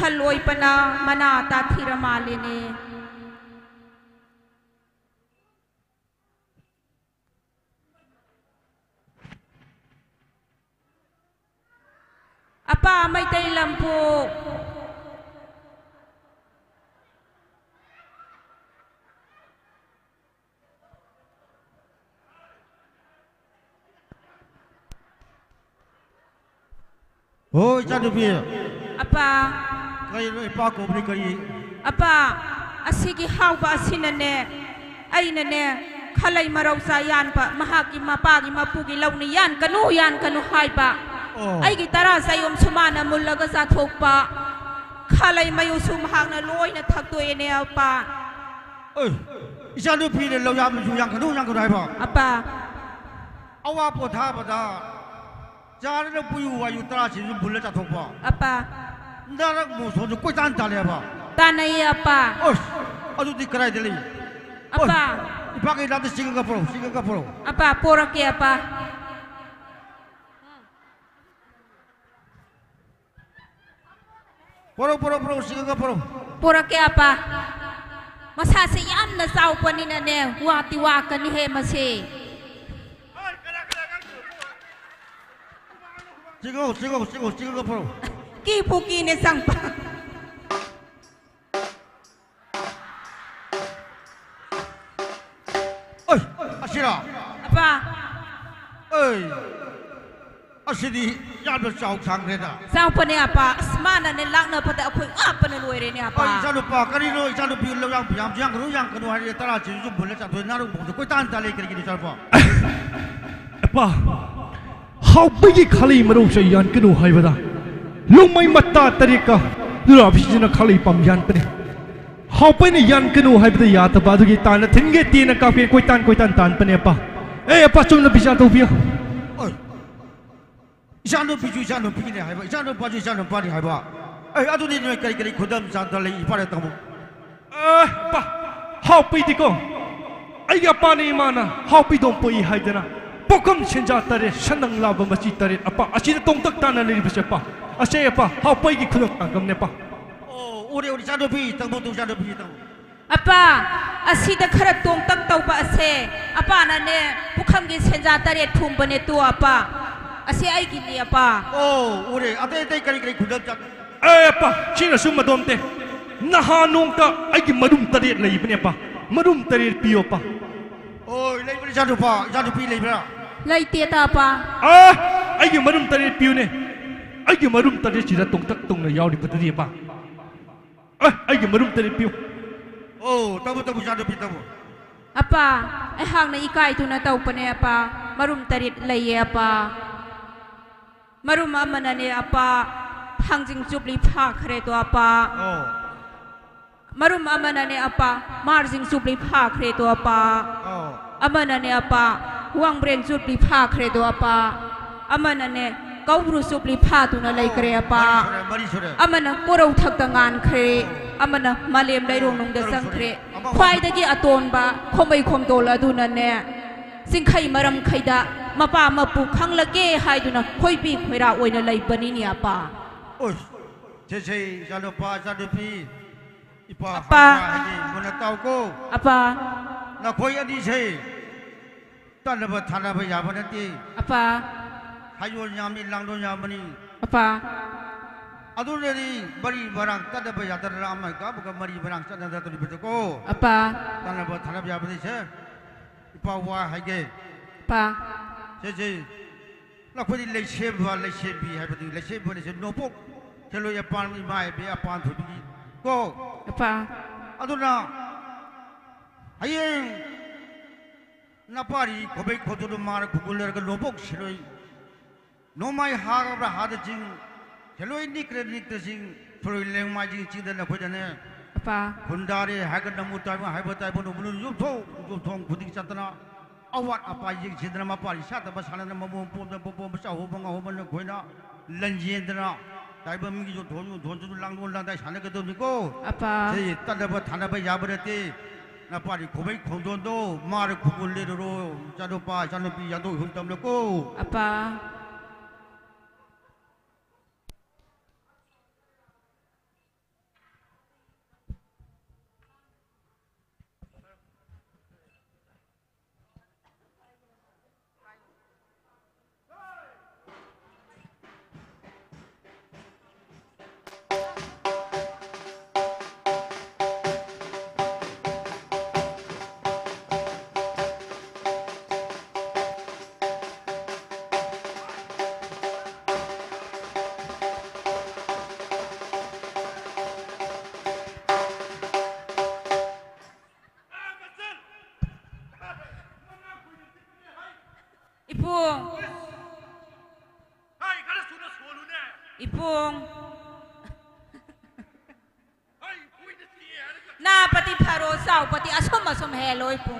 haloi pana mana ta thira malene apa mai tai lampu Hoi Chandupi apa kai roi pa ko bri kari apa asigi hauba asinane aina ne khalai marau sayan pa mahaki mapagi mapugi launi yan kanu hai pa ai gi tara sayom sumana mullaga sa thokpa khalai mayu sum hangna loina thaktoy ne apa oi Chandupi le lo ya mu yang kanu hai pa apa awa po tha ba da ja le pu yu wa yu tara sin su bulle ta thokpa apa Ndarak mo so jo koi tan ta le ba tanai apa oi adu di krai de li apa ipakai dati singa ka pro apa pora ke apa pro singa ka pro pora ke apa masa se yamna sau panina ne wati wa kan he mase singa ka pro ki puki ne sangpa oi asira apa oi asidi ya do sau sang re da sau pane apa asmana ne lakna pada akhoi apa ne loi re ne apa oi janu pa kari no janu pi lo yang piam jang ru yang kanu hari tara ji ju bulle ta do na ru bo ko tan ta le kri kri pa apa how big khali maru sai yan kanu hai bada lumai mata tarika dura bisina khali pam yan pane how pe ne yan kanu hai bada ya ta ba du gi tan thinge ti na ka pe koi tan tan pane pa apa chum na bisa to pia oi janu pi ne hai ba janu pa ni hai ba ai adu ni ne kari khudam san ta le i pa le ta mo pa how pe ti ko ai ya pa ni mana how pe dong poi hai dana pokam chenja tare sanang la ba machi tare apa achi tong tak ta na le bi pa ase apa how pe gi khudam gam ne pa uri janu pi tang mo tu janu pi tang apa asida khara tong tak tau ba ase apa na ne pukham gi senja tare thum bane tu apa ase ai gi ni apa uri ate kari khudam chat apa china sum dom te naha nong ka ai gi madum tare lei bne pa madum tare pio pa oi lei bri janu pi lei bra lai te ta pa ai gi madum tare pio ne ai gi madum tare chira tong tak tong na yaw di patri pa ai gi madum tare pio tabu janu pi tabu apa ai hang na ikai tu na tau pane apa marum tarit lai apa marum amana ne apa hangjing jubli pha khare to apa marum amana ne apa marjing jubli pha khare to apa amana ne apa huang bren jubli pha khare to apa amana ne kaubru jubli pha tu na lai kare apa amana korau thak ta ngan khre amana malem dai rong nong da sang khre khwai da gi aton ba khomai khom tol adu na ne singkhai maram khaida mapa mapu khanglage hai du na khoi pi khoira oina lai bani ni apa oi Cece jalo pa jalo pi. Ipa Apa? Haji mana tahu ko. Apa? Nak koi adi ce. Tan lepas tanah bayar nanti. Apa? Hayu nyami langdo nyamani. Apa? Aduh ni bari barang tak ada bayar tak ada ramai kah bukan bari barang tak ada tu betul ko. Apa? Tan lepas tanah bayar nanti ce. Ipa wah haji. Apa? Cece. Nak koi di leceh bi hai betul leceh nopok. Kalau ya pan mi mai be pan tu bi. Ko. Apa? Aduh na. Hayeng. Napari kobe kotodo mar kuguler ke nopok siloi. Nomai har abra hada jing. Siloi nikre jing. Siloi leng mai jing cing dan nak kojane. Apa? Kundari hagan namu tahu hai betai pun belum jump thong kudik catana. Awat apa jing cing dan apa risat apa sana nama pom besar hubung nak koina lanjien dana. Tapi mungkin jo thon lang dai sana ke tu niko. Apa? Jadi tak dapat tanah bayar berarti. Napari kobe kondon do mar kuguler ro jado pa jano pi yado huntam loko. Apa? Ipung. Hai, kalau sudah solu ne. Ipung. Hai, kui de si ya. Na pati pharo sao pati asom hello ipung.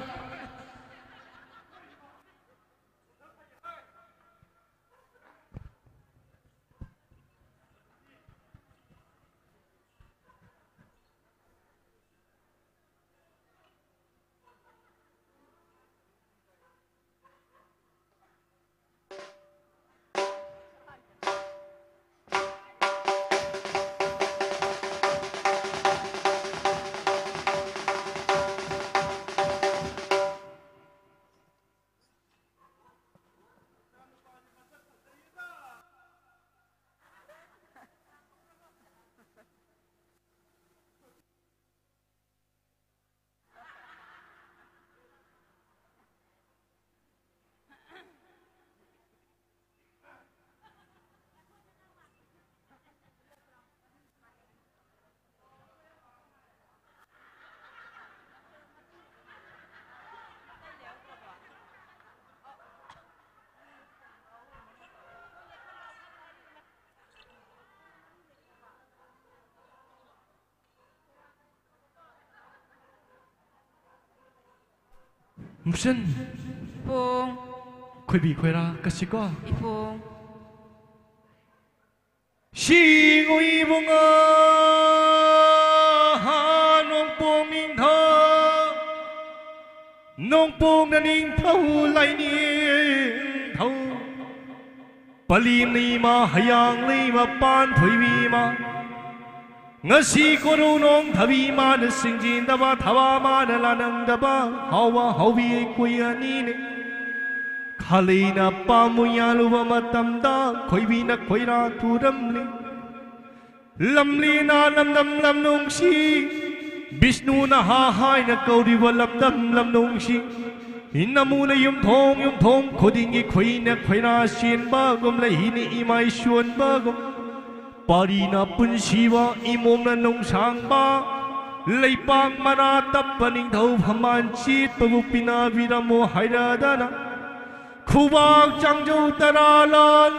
Mungkin. Ipung. Koi bi koi ra kasih ko. Ipung. Singui bunga nong pong ning tha nong pong na ning thau lai ning thau pali ni ma hayang li ma pan thui bi ma ngasi ko ru nong thabi ma na sing jin da ba thawa ma na la nang da ba hawa hawi koi ani ne Halina pamuyalu matamda koi bina koi ra tu ramli lamli na lam nung si Vishnu na ha hai na kauri wa lam nung si inamu na yum thong kodingi koi na sien ba gom la hini imai shuan ba gom pari na pun siwa imom na nung sang ba lay pang mana tap paning thau haman chit pabu pina viramo haira dana Kubak Changju Taralan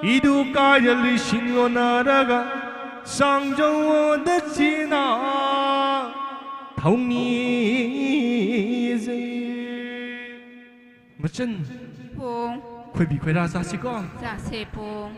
Idu Kaya Lishingo Naraga Sangjo De China Thongni Ze Machan Ipung. Koi bi koi ra sa si ko Dạ xe Ipung.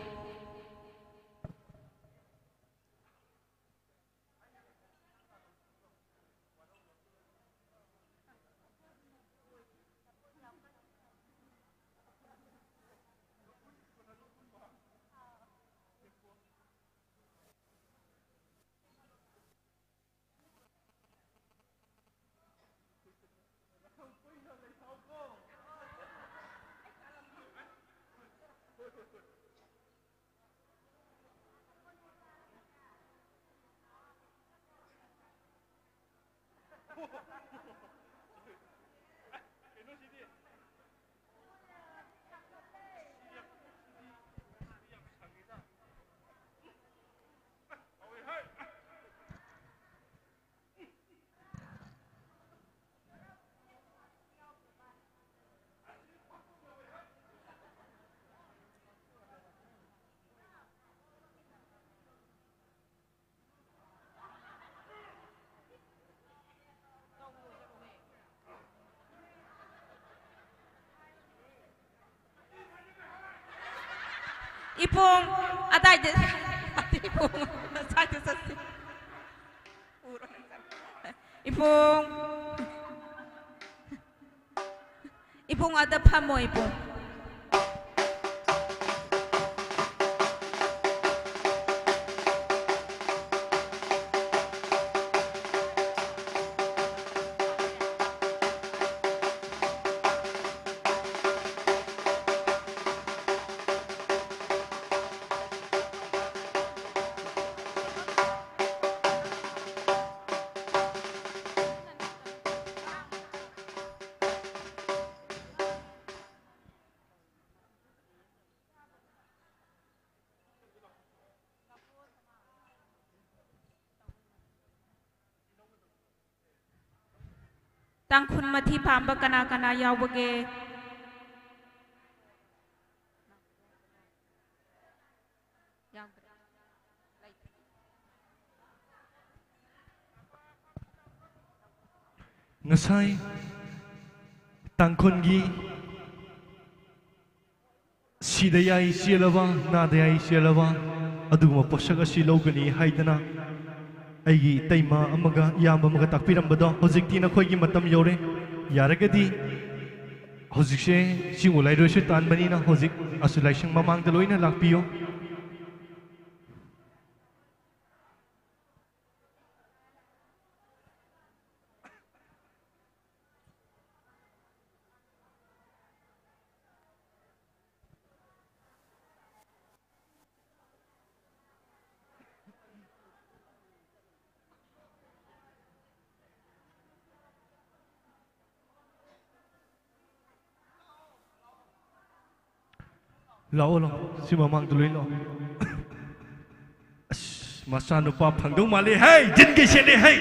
Ipong, atay din. Ipong, sakit sa Ipong. Ipong ada pa mo, Ipong. Tang kun mati pamba kana yawage. Ngasai tangkon gi sidayai sialaba nadayai sialaba aduguma posaga silogani haidana aigi taima amaga yamba amaga takpirambado hojikti na khoi gi matam yore yaragadi hojikse singulai roise tanbani na hojik asulai sing mamang da loina lakpiyo lao lo si mamang tuloy lo masano pa phangdong mali hey jin ke sene hey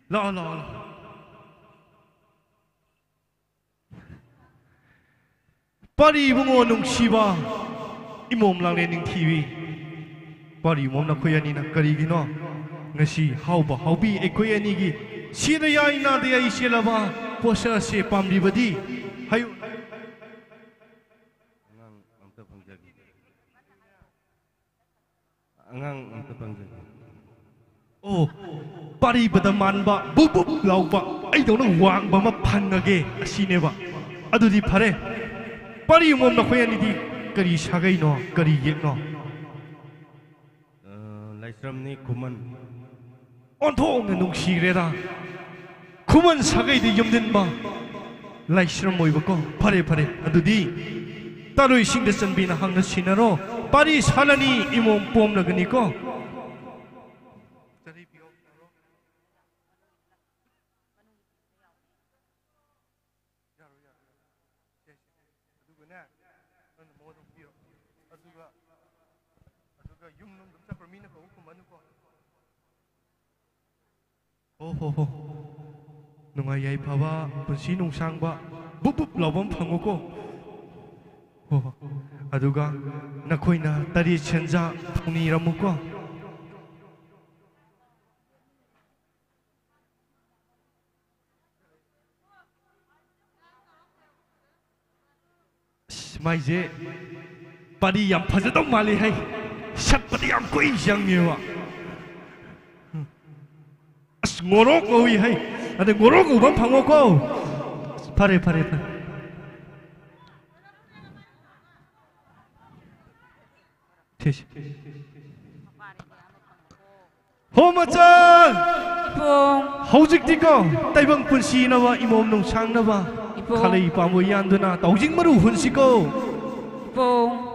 lao pari bungo nung siba imom lang ne ning tv pari mom na khoyani na kari gi no ngasi hauba haubi ekoyani gi sida yai na de ai selaba posa se pamri badi hayu Angang ang pangjag. Oh, pari badaman ba bubup lau ba ai dong na wang ba ma phangage asine ba adudi phare pari mom na khoyani di kari sagai no kari yek no Laisram ni kuman on thong na nung sireda kuman sagai di yumdin ba laisram moi ba ko phare adudi taroi sing de sanbi na hang na sinaro pari salani imom pom nagani ko ho nungai yai phawa punsi nung sang ba bup lawam phango ko ho aduga nakoina tari chenja phuni ramuko maije pari yam phajadong mali hai sat pari yam koi jang yewa as ngorok oi hai ade ngorok ubam phango ko pare Homachan! Ipong! Haujiktika taibang punsi nawa imom nung sang nawa kalay pamoy yando na taujing maruhun siko Ipong!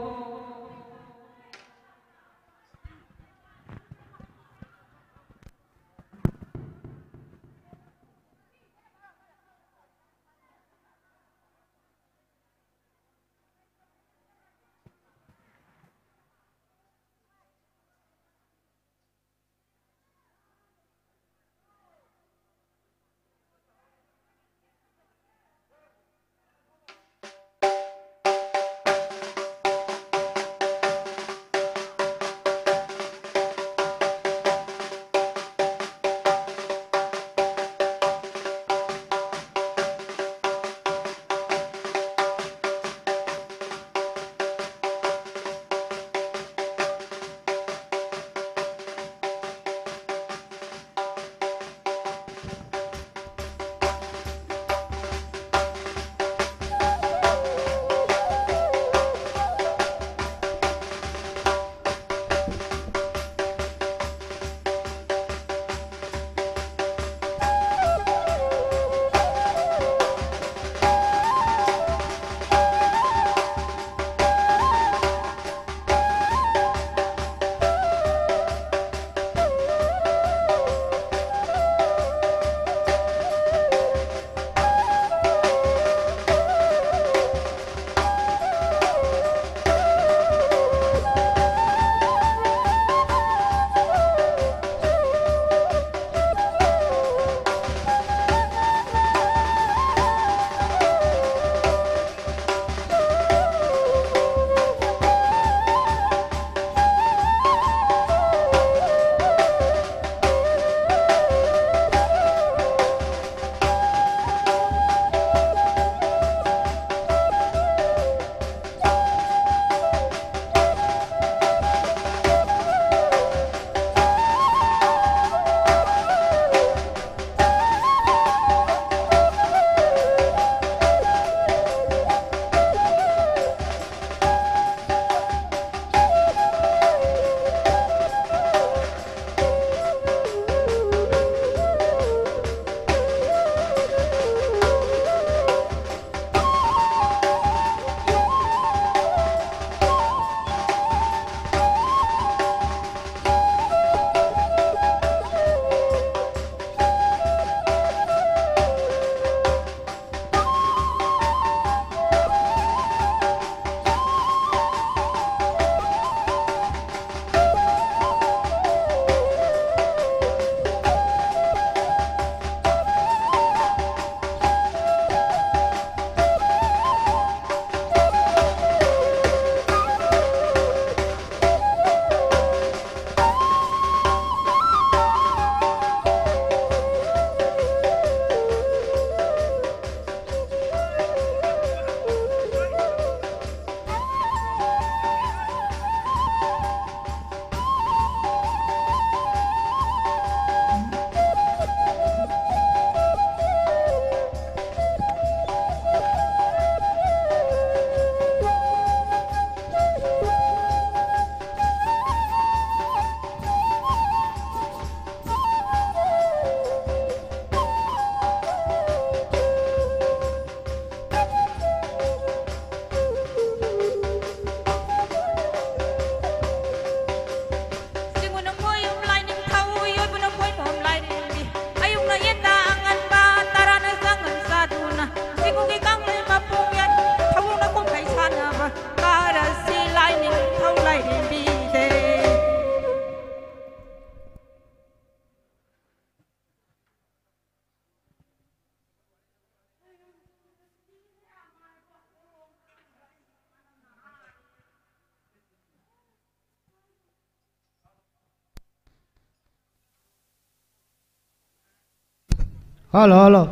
Hello hello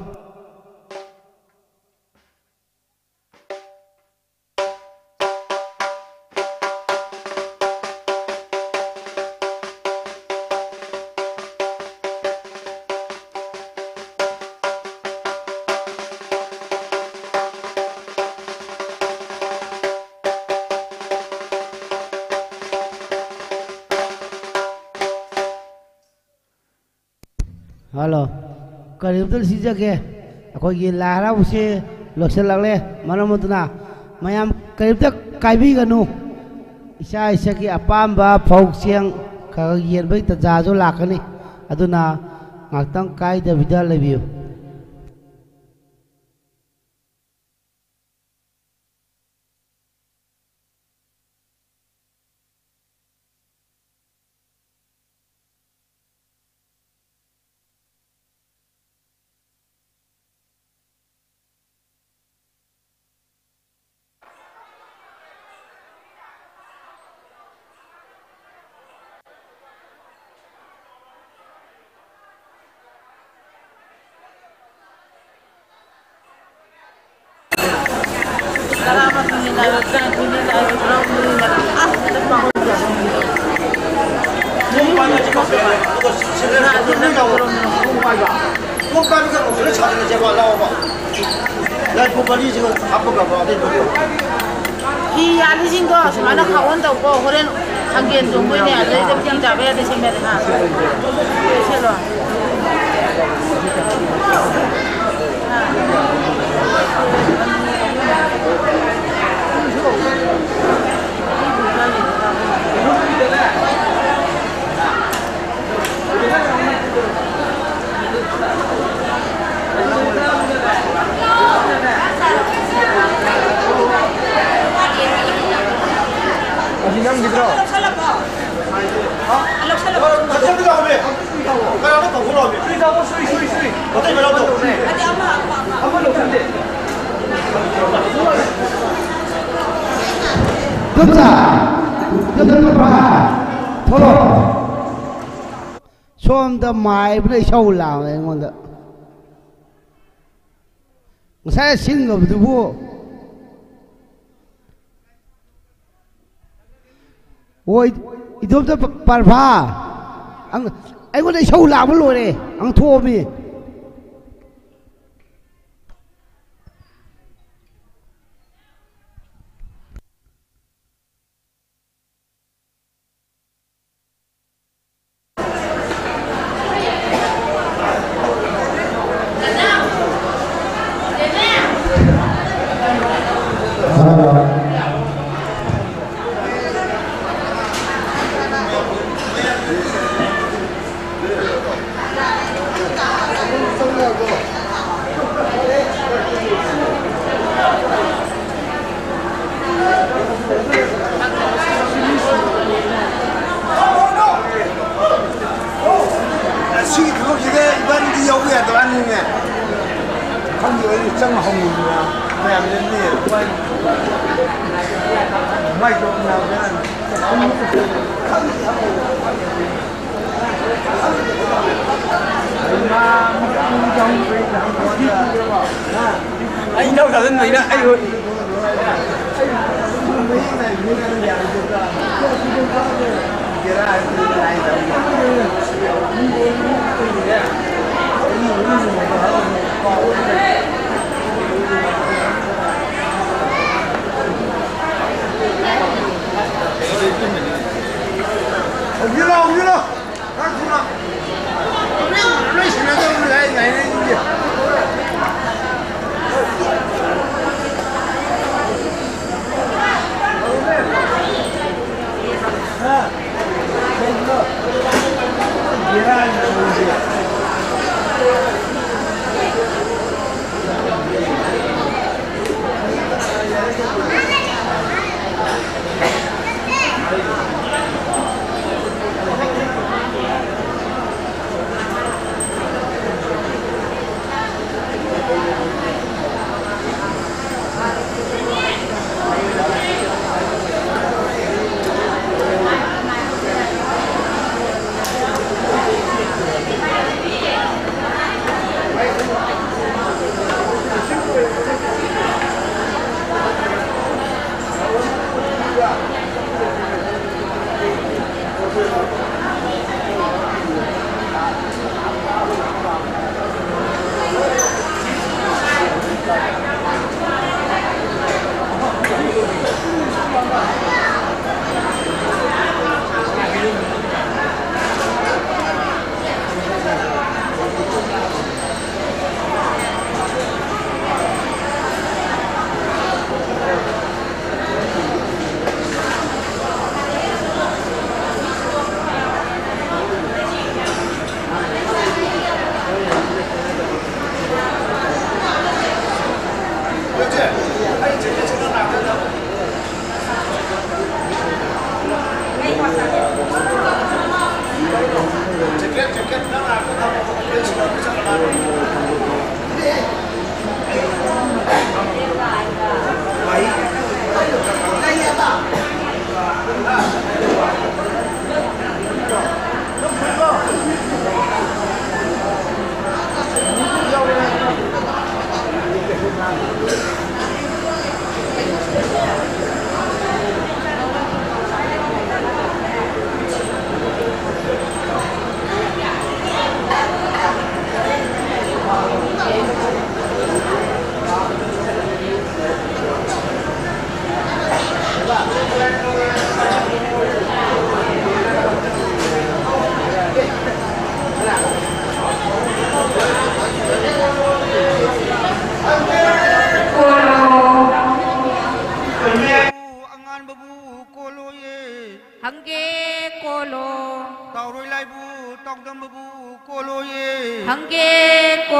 hello करीब सिजगे अखोगी लारा उसे लोसलगले मरम अदुना मयाम करीब कायबिगनु इसा इसा की अपाम्बा फौक्सियंग खग येनबै तजाजो लाकनी अदुना ngakhtang kaidabida lebiu 이 아저씨도 수많은 강원도 없고 호렌 한개는 동부인에 아저씨들 그냥 잡아야 돼 생각이나 새로 Yang gitu. Alok salah. Macam tu lah be. Kalau nak tahu lah be. Sui tahu sui. Betul betul betul. Ada apa lo sendiri. Gupta, Gupta, Tholo. Som the mai bơi sâu lao này ngon đó. Saya xin gặp được vô. Ôi, itu tu parva, anh có đây sâu làm cái lối này, anh thua mi. Anh đâu cả dân người đó, anh ơi. Ông như nào, các chú nào. Nói chuyện là tôi lại ngày này như vậy.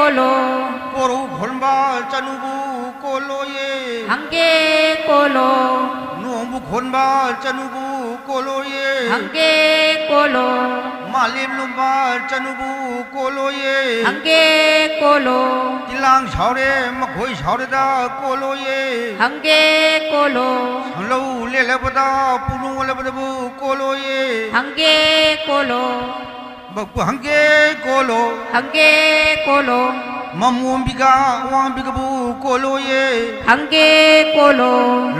cô lô Boro khonba chanubu koloye Hangge cô lô Nuombu khonba chanubu koloye Hangge cô lô Malim lumba chanubu koloye Hangge cô lô Tilang shaure makhoi shaure da koloye Hangge cô lô Lâu lelabada punu labadabu koloye Hangge cô lô Bakbu hangge kolo Hangge cô lô Mamumbiga wambigabu koloye Hangge cô lô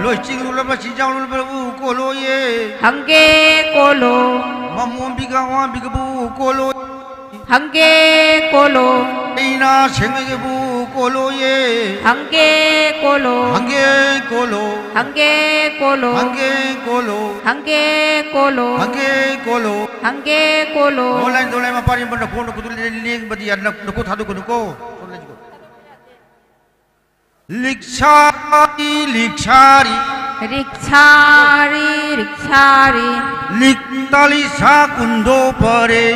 Loi chingru laba chijang lababu koloye Hangge cô lô Mamumbiga wambigabu kolo Hangge cô lô Ina sengabu koloye Hangge cô lô Hangge kolo Hangge cô lô Hangge kolo Hangge cô lô Hangge kolo Hangge cô lô Online dolai mapari banda kono kudu ling badi adna ko thadu ko ko Likshari likshari Rikshari Rikshari Liktali sa kundo pare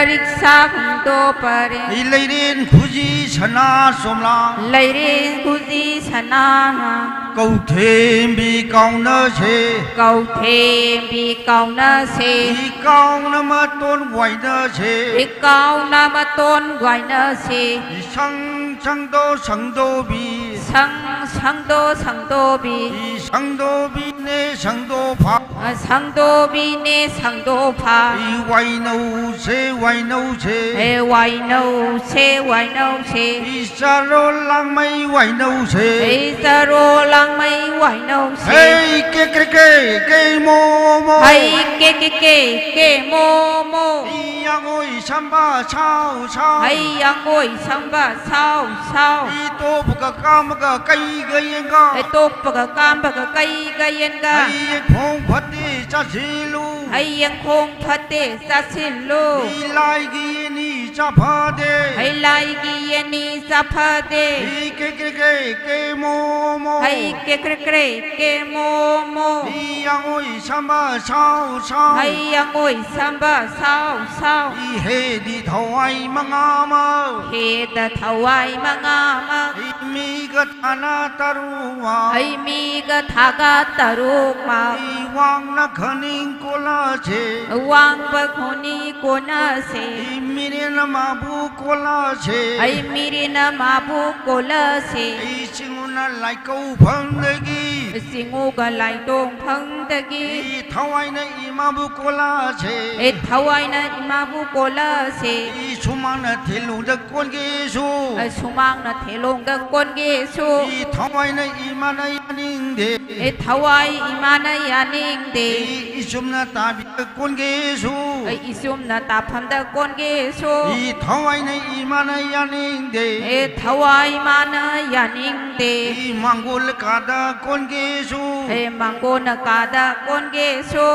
Riksa kundo pare Ilairin khuji sana somla Lairin kuzi sanana Cầu thêm bi cầu nơ se Cầu thêm bi cầu na se Bi cầu na ma tôn quay nơ se Bi cầu na ma tôn quay na se Sang đô bi Sang đô bi Sang đô bi ne sang đô pha Sang đô bi ne sang đô pha Quay nâu se quay nâu se Quay nâu se quay nâu se Isa rô lang mây quay nâu se Isa rô lang mây quay nâu se Hey ke mo Hey ke mo Yang ôi samba sao sao Hey yang ôi samba sao sao Ito baka kamaka kai gayen ka Ito baka kamaka kai gayen ka Hey phong phati cha silu Hey yang khong phate sa silu Ilai gi ni cha phade Hey lai gi ni sa phade Hey ke mo Hey ke mo Yang ôi samba sao sao Hey yang ôi samba sao sao He di thawai mangama He da thawai mangama Mi ga thana taruwa Hey mi ga thaga taruma Wang na khaning kola che Wang ba khoni kona se Mire na mabu kola che Hey miri na mabu kola se Singu na lai câu phang lagi Singu ga lai dong phang dagi Thawai na imabu kola che Thawai na imabu kola se Sumang na thilu da kon ge su Sumang na thelong ga kon ge su Thawai na imana yaning de Thawai imana yaning de Isum na tabi da kon ge su Isum na tapham da kon ge su Thawai na imana yaning de Thawai imana yaning de Mangol ka da kon ge su Mangol na ka da kon ge su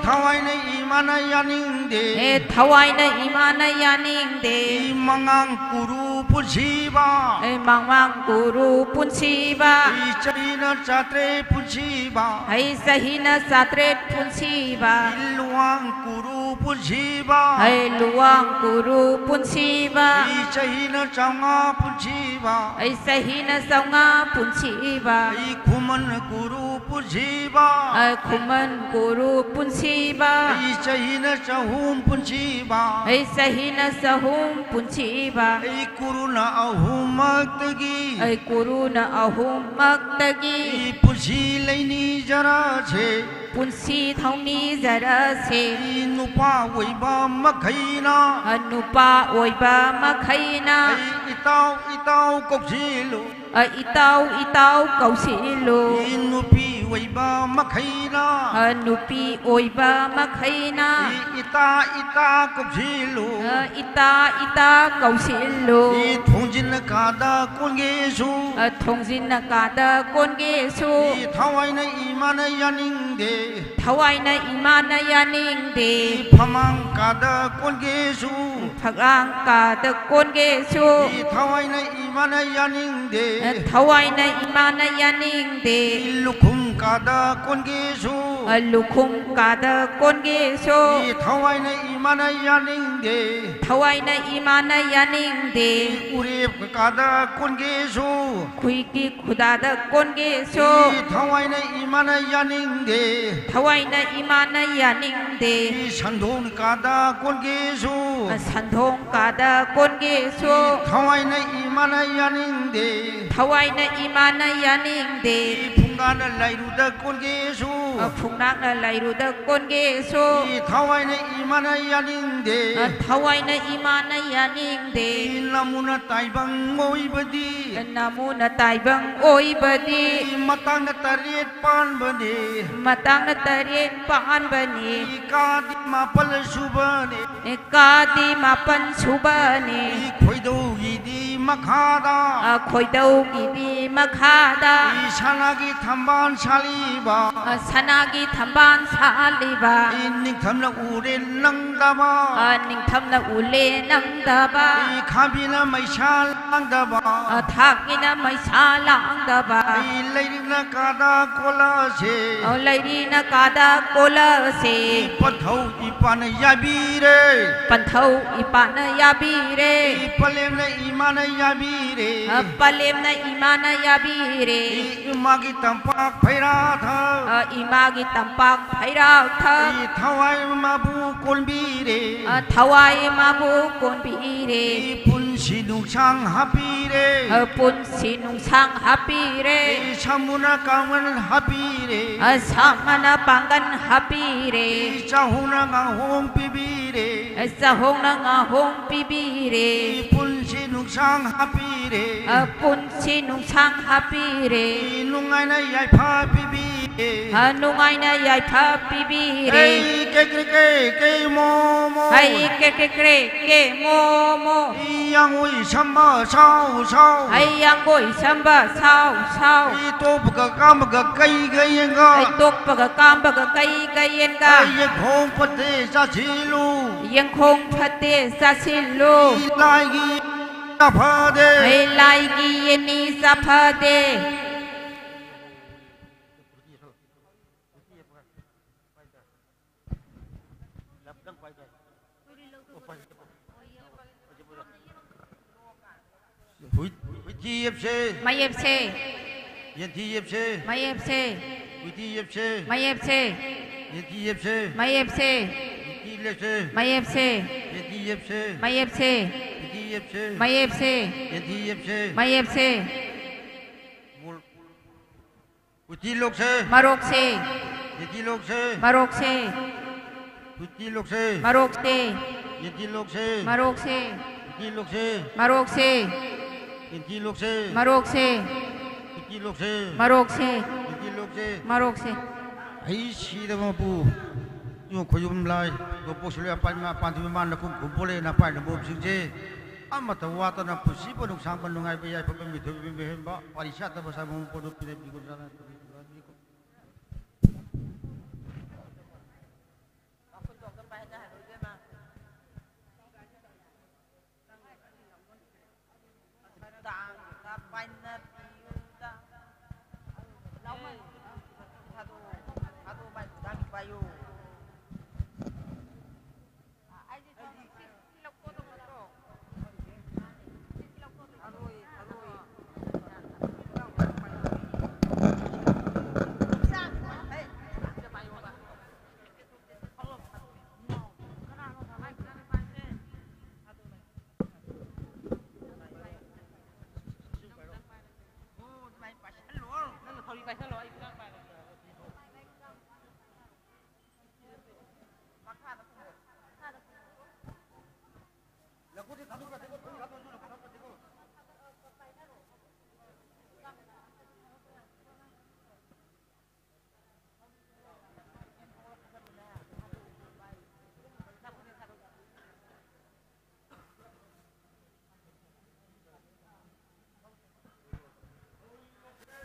Thawai na imana yaning de Thawai na imana yaning de Mangang kuru punsiba Mangang kuru punsiba Chahina chatre punsiba Sahina satre punsiba Luang kuru punsiba Luang kuru punsiba Chahina changa punsiba Sahina saunga punsiba Kuman kuru punsiba Kuman kuru punsiba Chahina chahum punsiba Sahina sahum punsiba Kuruna ahum maktagi Kuruna ahum maktagi Punsi laini jara che Punsi thauni zara se Nupa waiba makhaina Nupa oiba makhaina Itaw koksilu Itaw kausilu Nupi waiba makhaina Nupi oiba makhaina Ita koksilu Ita kausilu Thongjin kada kongesu Thongjin kada kongesu Thawai na imana yaning de Thawai na imana yaning de Phamang kada kongesu Phagang kada kongesu Thawai na imana yaning de Thawai na imana yaning de Lukhum kada kongesu Lukhum kada kongesu Thawai na imana yaningde thawai na imana yaning de urep kada konge su khui ki khuda da kon ge so thawai na imana yaningde thawai na imana yaning de sandhong kada konge su sandhong kada kon ge so thawai na imana yaningde thawai na imana yaning de phungana lairu da konge su phungnak na lairu da kon ge so thawai na imana yaningde thawai na imana yaning de namuna taibang oi badi namuna taibang oi badi matang na tariet pan bani matang na tariet pan bani kadi mapal subane kadi mapan subane khoido idi makhada khoido idi makhada sanagi thamban saliba sanagi thamban saliba ning thamna ure nangdaba ning thamna ule nangdaba khabina maisal angdaba thakina maisal angdaba leirina kada kola se leirina kada kola se pathau ipan yabire pathau ipan yabire palemna imana yabire palemna imana yabire imagi tampak phaira tha imagi tampak phaira tha thawai mabu konbire thawai mabu konbire punsi nungsang hapire punsi nungsang hapire samuna kangan hapire samana pangan hapire sahuna ngahong pibire sahona ngahong pibire punsi nungsang hapire punsi nungsang hapire nungai na yai pha pibire nungai na yai pha pibire ke mo mo ai ke mo yang oi samba sao sao ai yang oi samba sao sao ai to bga kam ga kai ga yen ga ai to bga kam bga kai ga yen ga ai khong pate sa chilu yang khong pate sa chilu lai gi sa pha de ai lai gi yen ni sa pha de Mayepse Mayepse Mayepse Mayepse Mayepse Mayepse Mayepse Mayepse Mayepse Mayepse Mayepse Mayepse Uti lok se Marok se Yeti lok se Marok se Uti lok se Marok se Yeti lok se Marok se Uti lok se Marok se Yeti lok se Marok se Uti lok se Marok se Yeti lok se Marok se ai si da ma pu yo khoyum lai go posule pa ma pa ti man na kum kum pole na pa na bo sing je amma ta wa ta na pu si po nuk sang pan ngai pe ya pa mi thu bi be ba parisha ta ba sa mo po do pire bi go na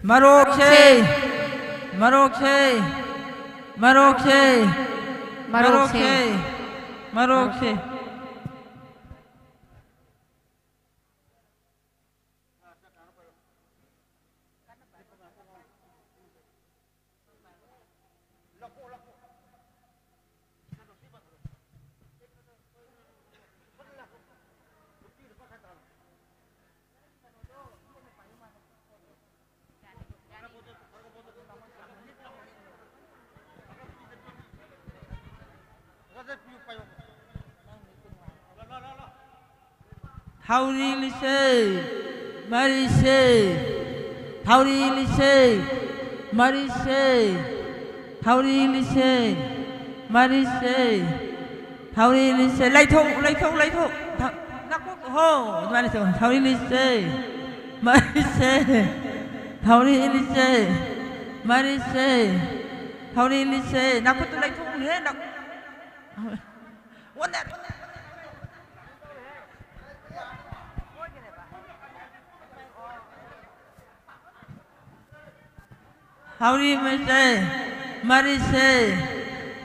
Marokse Marokse Marokse Marokse Marokse Hauri lise, marise, hauri lise, marise, hauri lise, marise, hauri lise, lấy thùng, nắp quốc hồ, marise, hauri lise, marise, hauri lise, marise, hauri lise, nắp quốc lấy thùng hết, nắp, what that? Hauri Marise, Marise,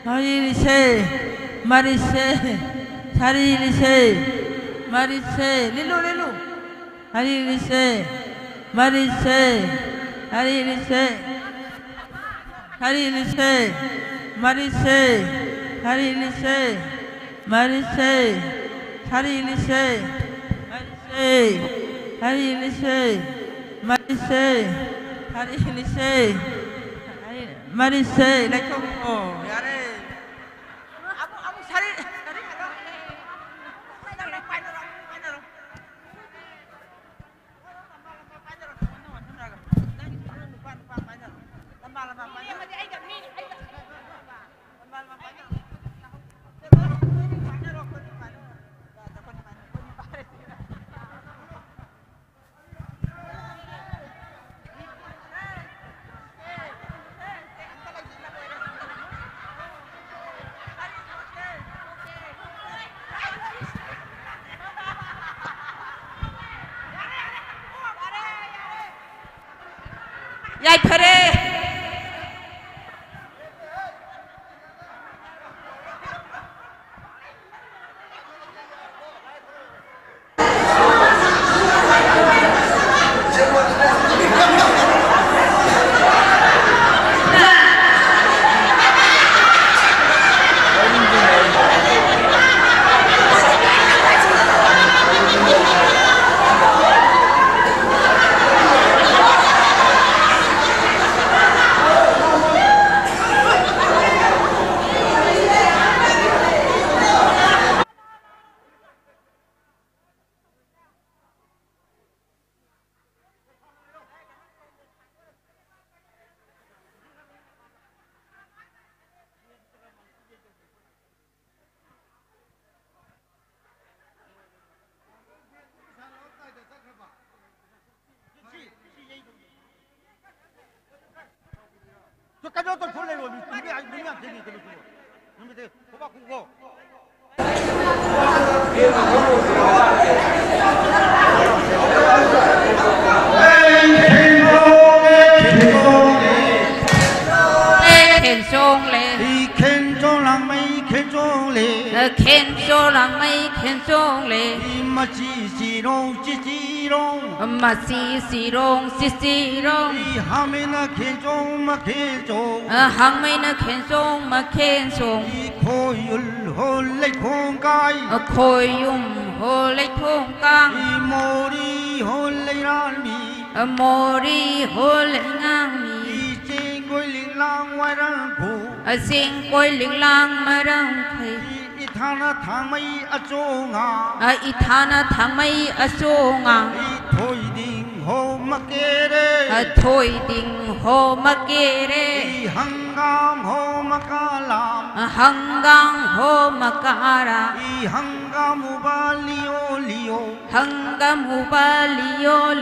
Marise, Marise, Harise, Marise, Lilu, Harise, Marise, Harise, Harise, Marise, Harise, Marise, Harise, Harise, Marise, Harise, Marise, lấy không? Ồ, ra đây. Ông sao đi? Yai phare cái đó tôi lấy rồi mình biết anh đúng là thế gì tôi nhưng mà thế có bác cũng có khen sông lệ khen cho làng mây khen cho lệ khen cho làng mây khen cho lệ mà chỉ rong mà xì rong hàng mấy na khen cho mà khen cho hàng mấy na khen cho mà khen cho khôi hồ lấy khôn cay khôi hồ lấy khôn cay mồ đi hồ lấy ngang mi mồ đi hồ lấy ngang mi xin quay linh lang ngoài răng phủ xin quay linh lang mà răng khơi tháng mấy ở chỗ ngà ithana tháng mấy ở chỗ ngà thôi đình hồ mà kê đê thôi đình hồ mà kê đê hằng gang hồ mà ca làm hằng gang hồ mà ca ra hằng gang mu ba liô hằng gang mu ba liô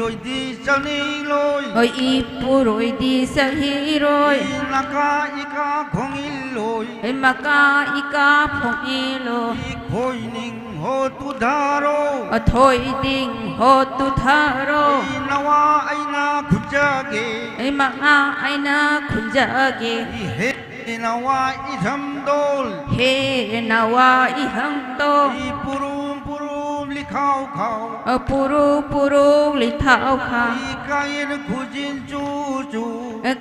lôi đi sa ni lôi oi puroi đi sa hi roi naka ika khong il lôi maka ika phong i lo khôi ning ho tu dharo thôi ding ho tu tharo nawa aina khujage maka aina khujage he nawa idham dol he nawa iham dol khao khao puru li thao kha kain khujin chu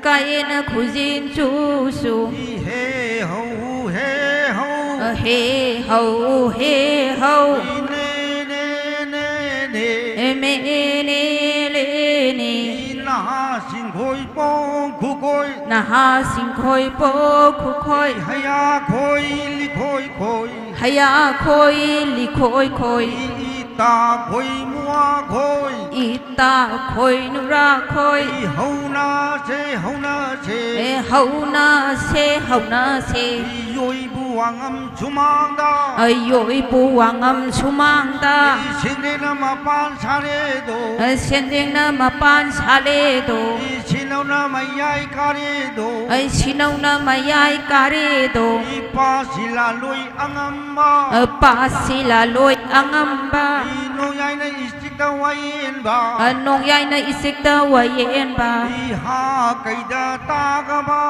kain khujin chu he ho he ho ne me ne le ne na sin khoi pong khu khôi na ha sinh khôi po khu khôi haya khôi li khôi khôi haya khôi li khôi khôi ta khôi mua khôi ita khôi nura khôi hậu na se hậu na se hậu na se hậu na se yoi bu wang am chumang da yoi bu wang am chumang da sinde na ma pan sare do sinde na ma pan sare do sinau na ma yai kare do sinau na ma yai kare do pa sila loi angam ba pa sila loi angam ba nong yai na isik da wayen ba nong yai na isik da wayen ba ha kai da ta ga ba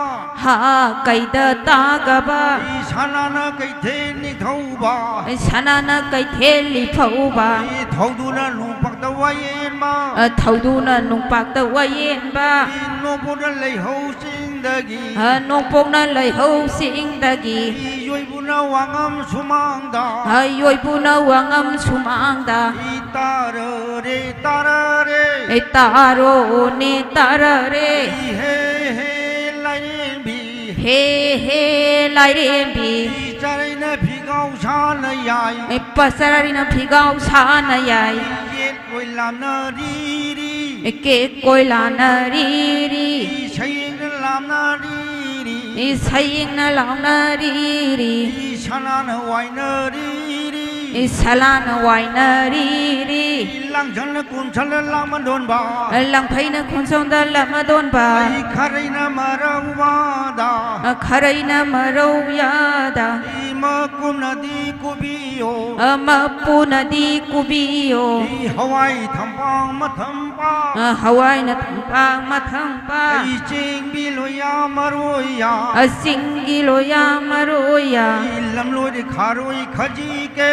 ha kai da ta ga ba sana na kai the ni thau ba sana na kai the li phau ba thau du na lu pak da wayen ba thau du na nung pak da wayen ba no po na lei ho sing da gi nong po na lei ho sing da gi yoi bu na wang am sumang da yoi bu na wang am sumang da taro re taro re taro ne taro re he he lai ren bi he he lai ren bi sarai na phi gao sa na yai pasarari na phi gao sa na yai yet koi lam na ri ri ke koi la na ri ri sai na lam na ri ri sai na lam na ri ri sana na wai na ri ri sala na wai na ri ri lang chan na kun chan na lang ma don ba lang phai na kun song da la ma don ba kharai na ma rau ba da kharai na ma rau ya da ma kum na di ku bi yo ma pu na di ku bi yo hawai tham pang ma tham pa hawai na tham pang ma tham pa ching bi lo ya ma ro ya sing gi lo ya ma ro ya lam lo de kharoi khaji ke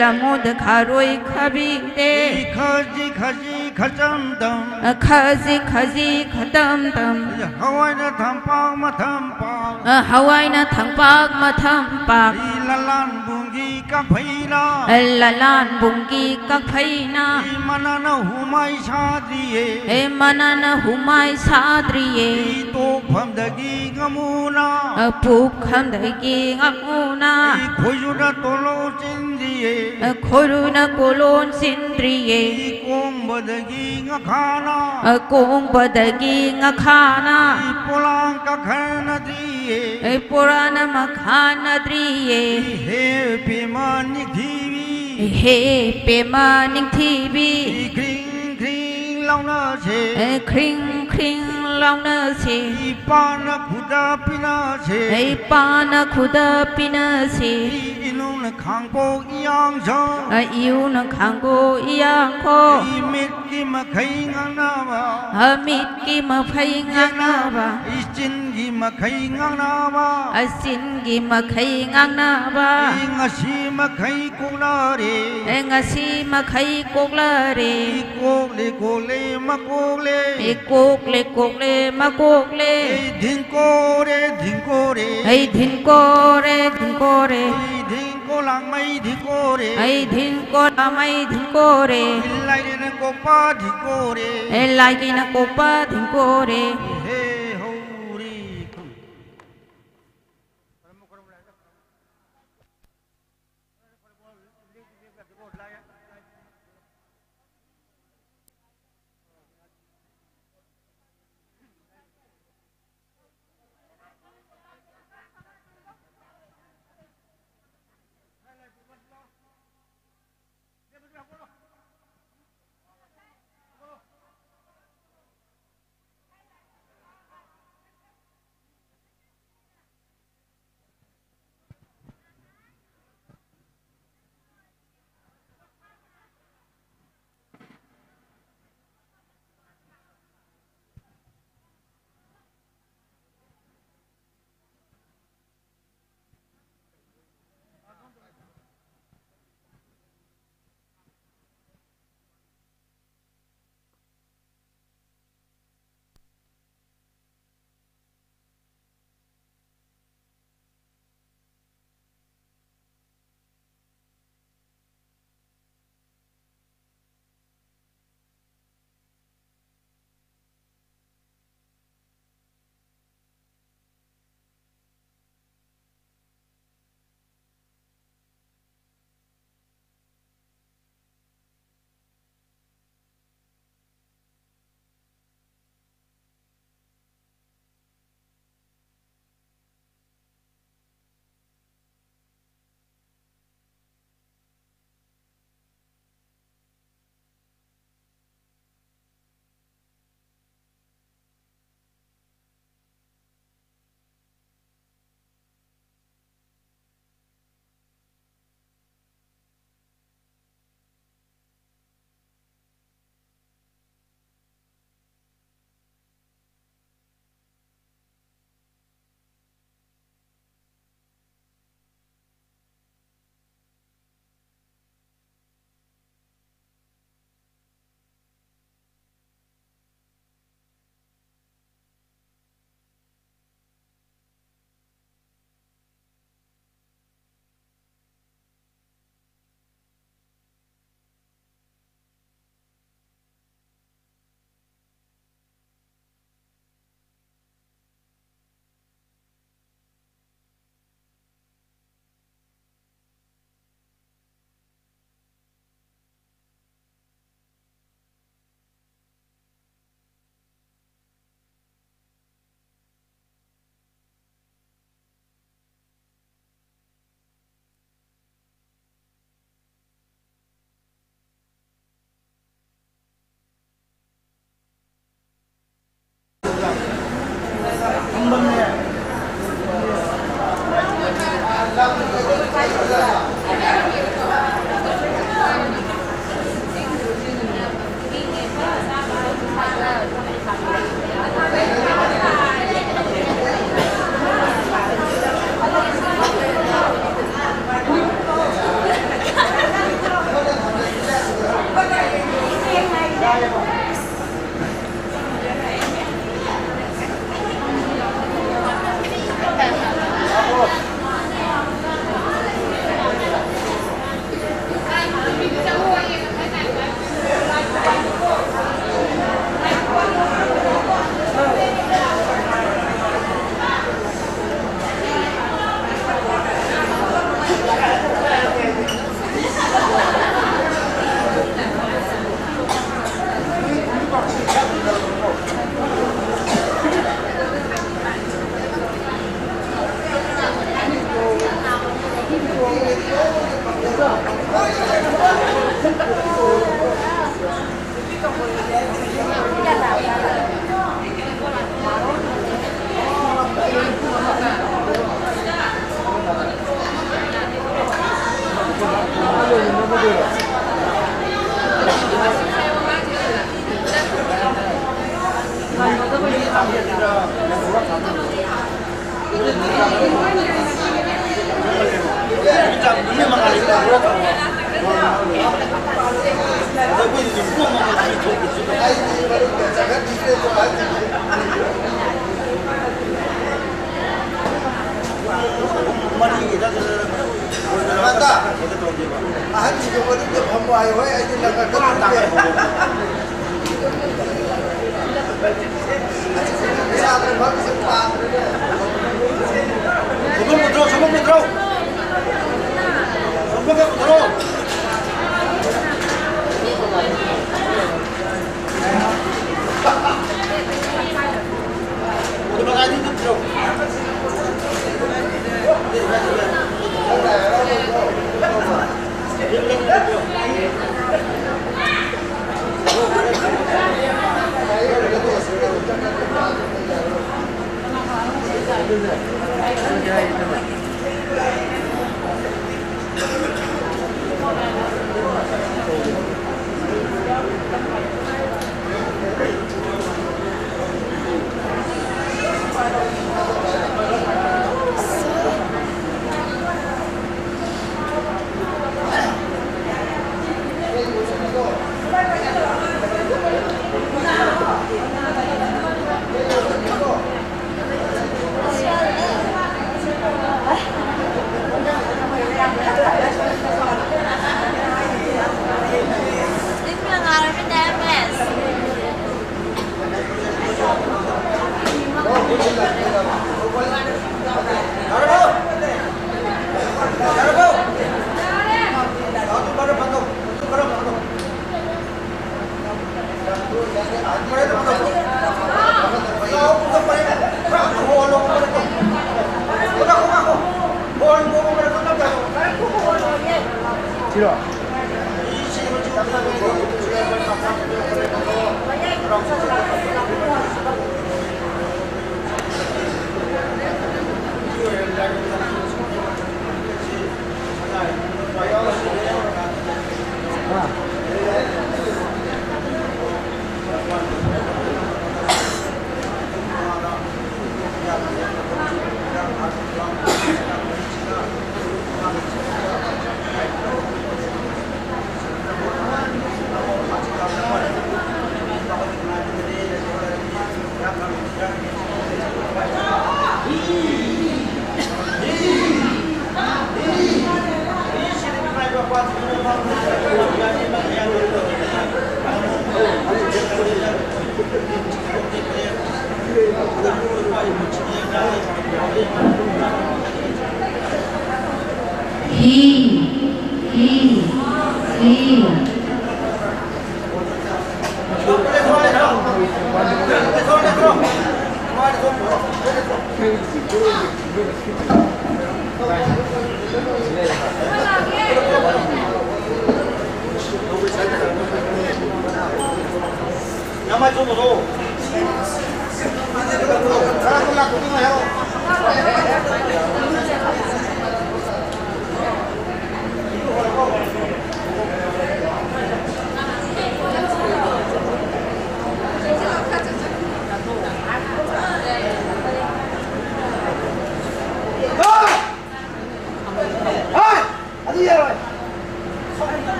lam mo de kharoi khabi de khaji khaji khacham dam khaji khaji khatam tam hawai na tham pang ma tham pa hawai na tham pak ma tham pak la lan bung gi ka phai na la lan bung gi ka phai na mana na hu mai sa di mana na hu mai sa tri ye to pham da gi ngamu na pu kham da gi ngamu na khoyu na to lo chin di ye khoru na kolon sin tri ye kong ba da gi nga khana kong ba da gi nga khana polang ka khana di ye purana ma khana tri ye he pe mani thivi he pe mani thivi kring kring long na che kring kring long na che pa na khuda pina che pa na khuda pina che inu na khang po yang so yêu na khang go yang ko mit ki ma khai ngang na ba mit ki ma phai ngang na ba chin gi ma khai ngang na ba sin gi ma khai ngang na ba nga si ma khai ku na re nga si ma khai kok la re kok le ma kok le kok le ma kok le din ko re din ko re din ko re din ko re din ko lang mai din ko re din ko la mai din ko re lai na ko pa din ko re lai ki na ko pa din ko re he ho ri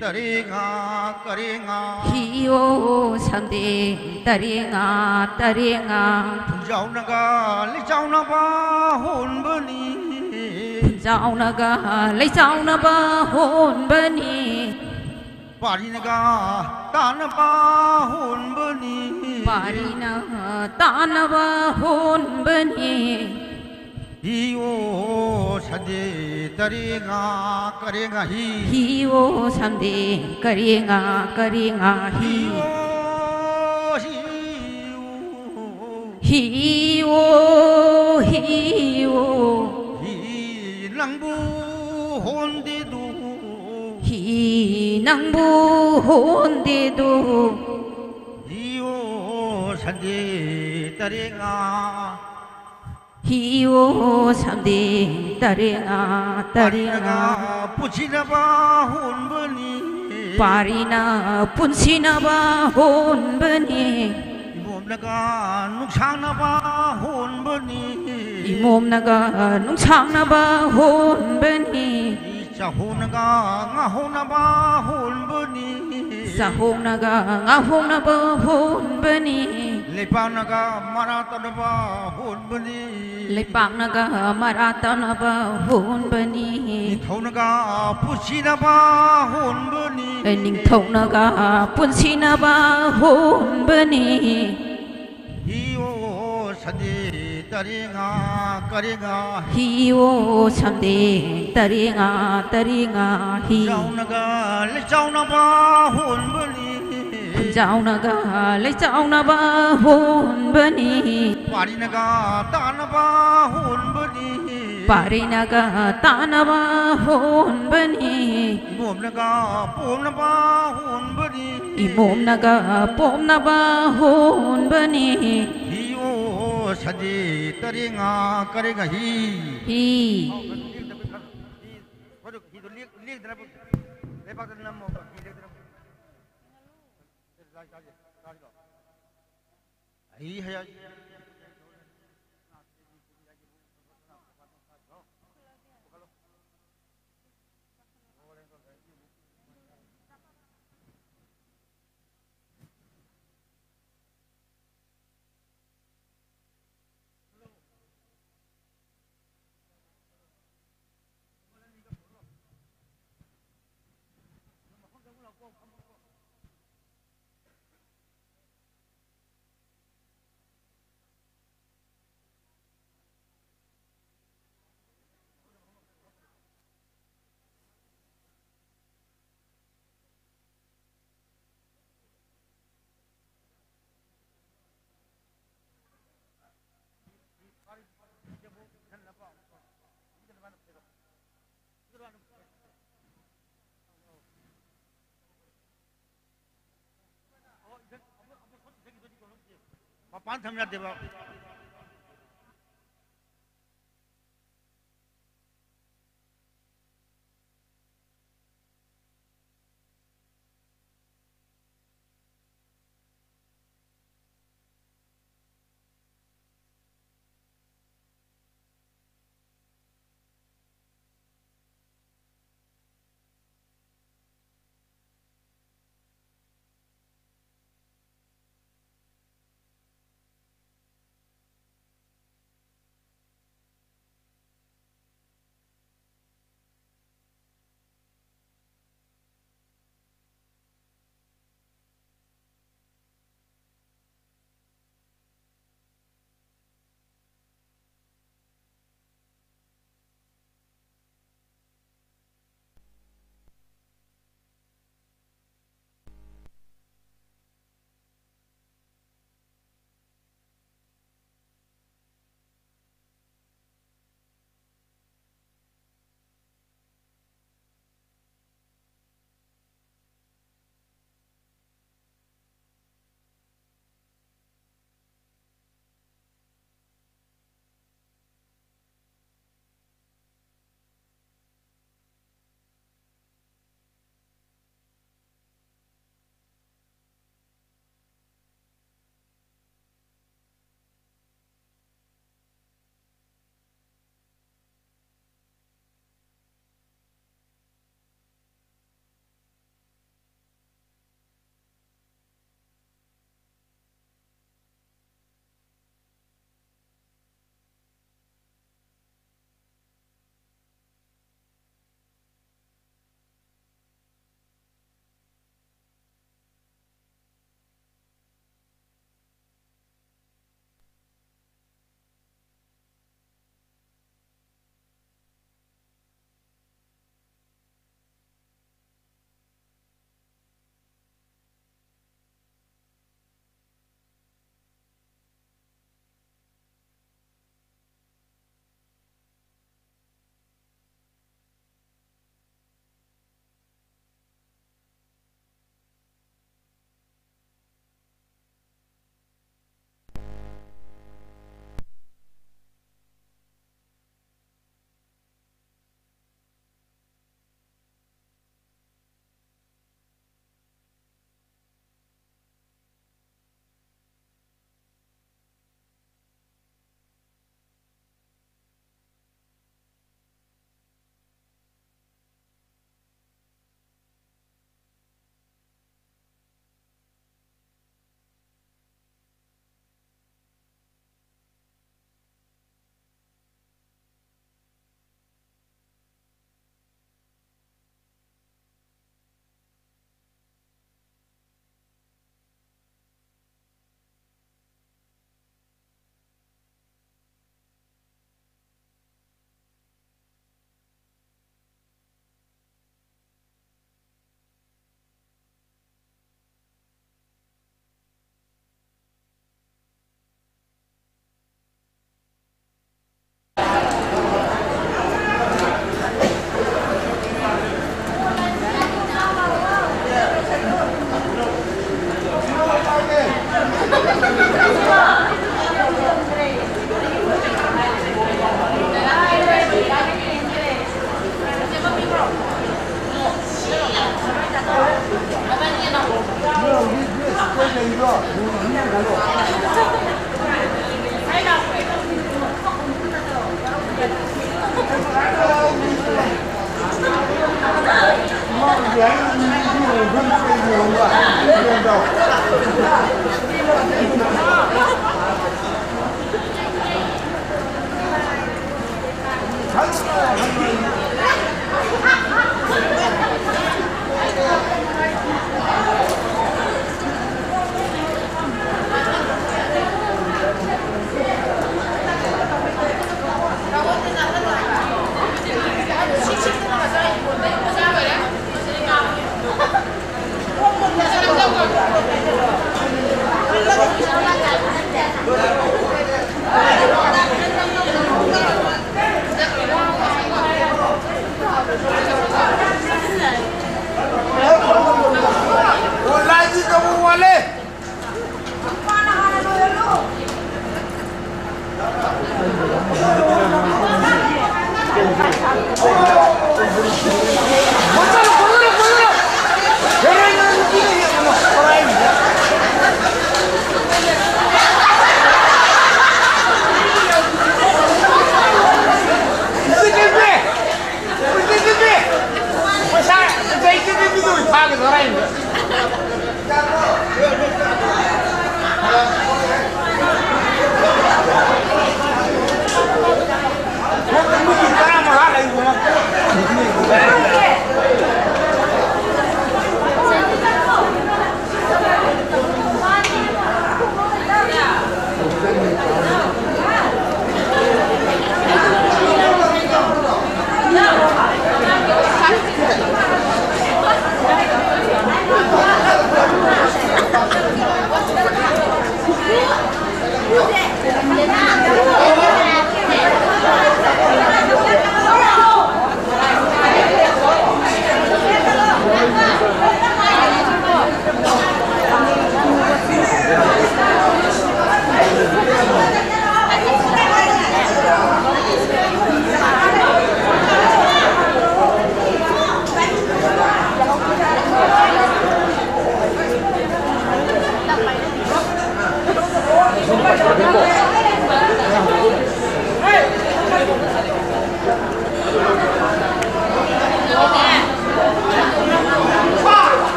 तरेगा करेगा हियो समदे तरेगा तरेगा जाउनगा लिजाउनबा होनबनी जाउनगा लिजाउनबा होनबनी पारिनगा तानबा होनबनी पारिना तानबा होनबनी हियो सदे तरेगा करेगा हियो समदे करेगा करेगा हियो हियो हियो नंबू होंदे दो 히 낭부 혼데도 हियो सदे तरेगा 히오 삼대 따레가 따레가 पुछिनबा होनबनी पारिना पुन्सिनबा होनबनी इमोमनगा नुक्सानबा होनबनी 이몸나가 뭉창나바 혼በ니 자호나가 ngaho나바 होनबनी 사홍나가 nga홍나바 혼በ니 लेपानगा मारातनबा होनबनी लेपांगनागा मारातनबा 혼በ니 निथौनगा पुछिनबा होनबनी 닝통나가 पुन्सि나바 혼በ니 हियो सदे तरेगा करेगा 히오 삼대 따링아 따링아 히 जाउनगा लिजाउनबा होनबनी जाउनगा लेजाउनबा 혼በ니 पारिनगा तानबा होनबनी पारिनागा तानबा 혼በ니 इमोमनगा पोमनबा होनबनी 이몸나가 뽐나바 혼በ니 हियो सदे तरेगा करेगा 히 이 해야 पान थमना देवा Hãy subscribe cho kênh Ghiền Mì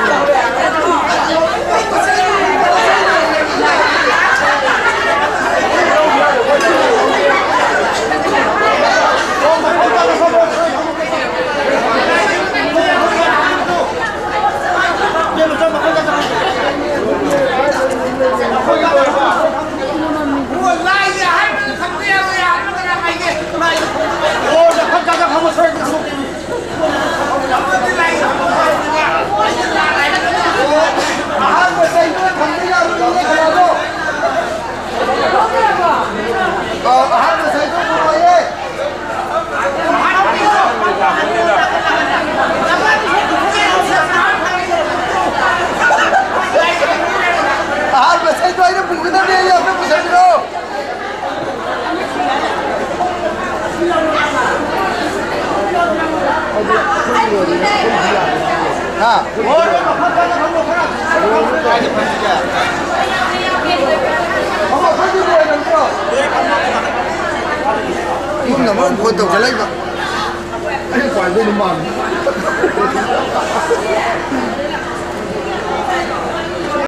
Gõ để không bỏ lỡ những video hấp dẫn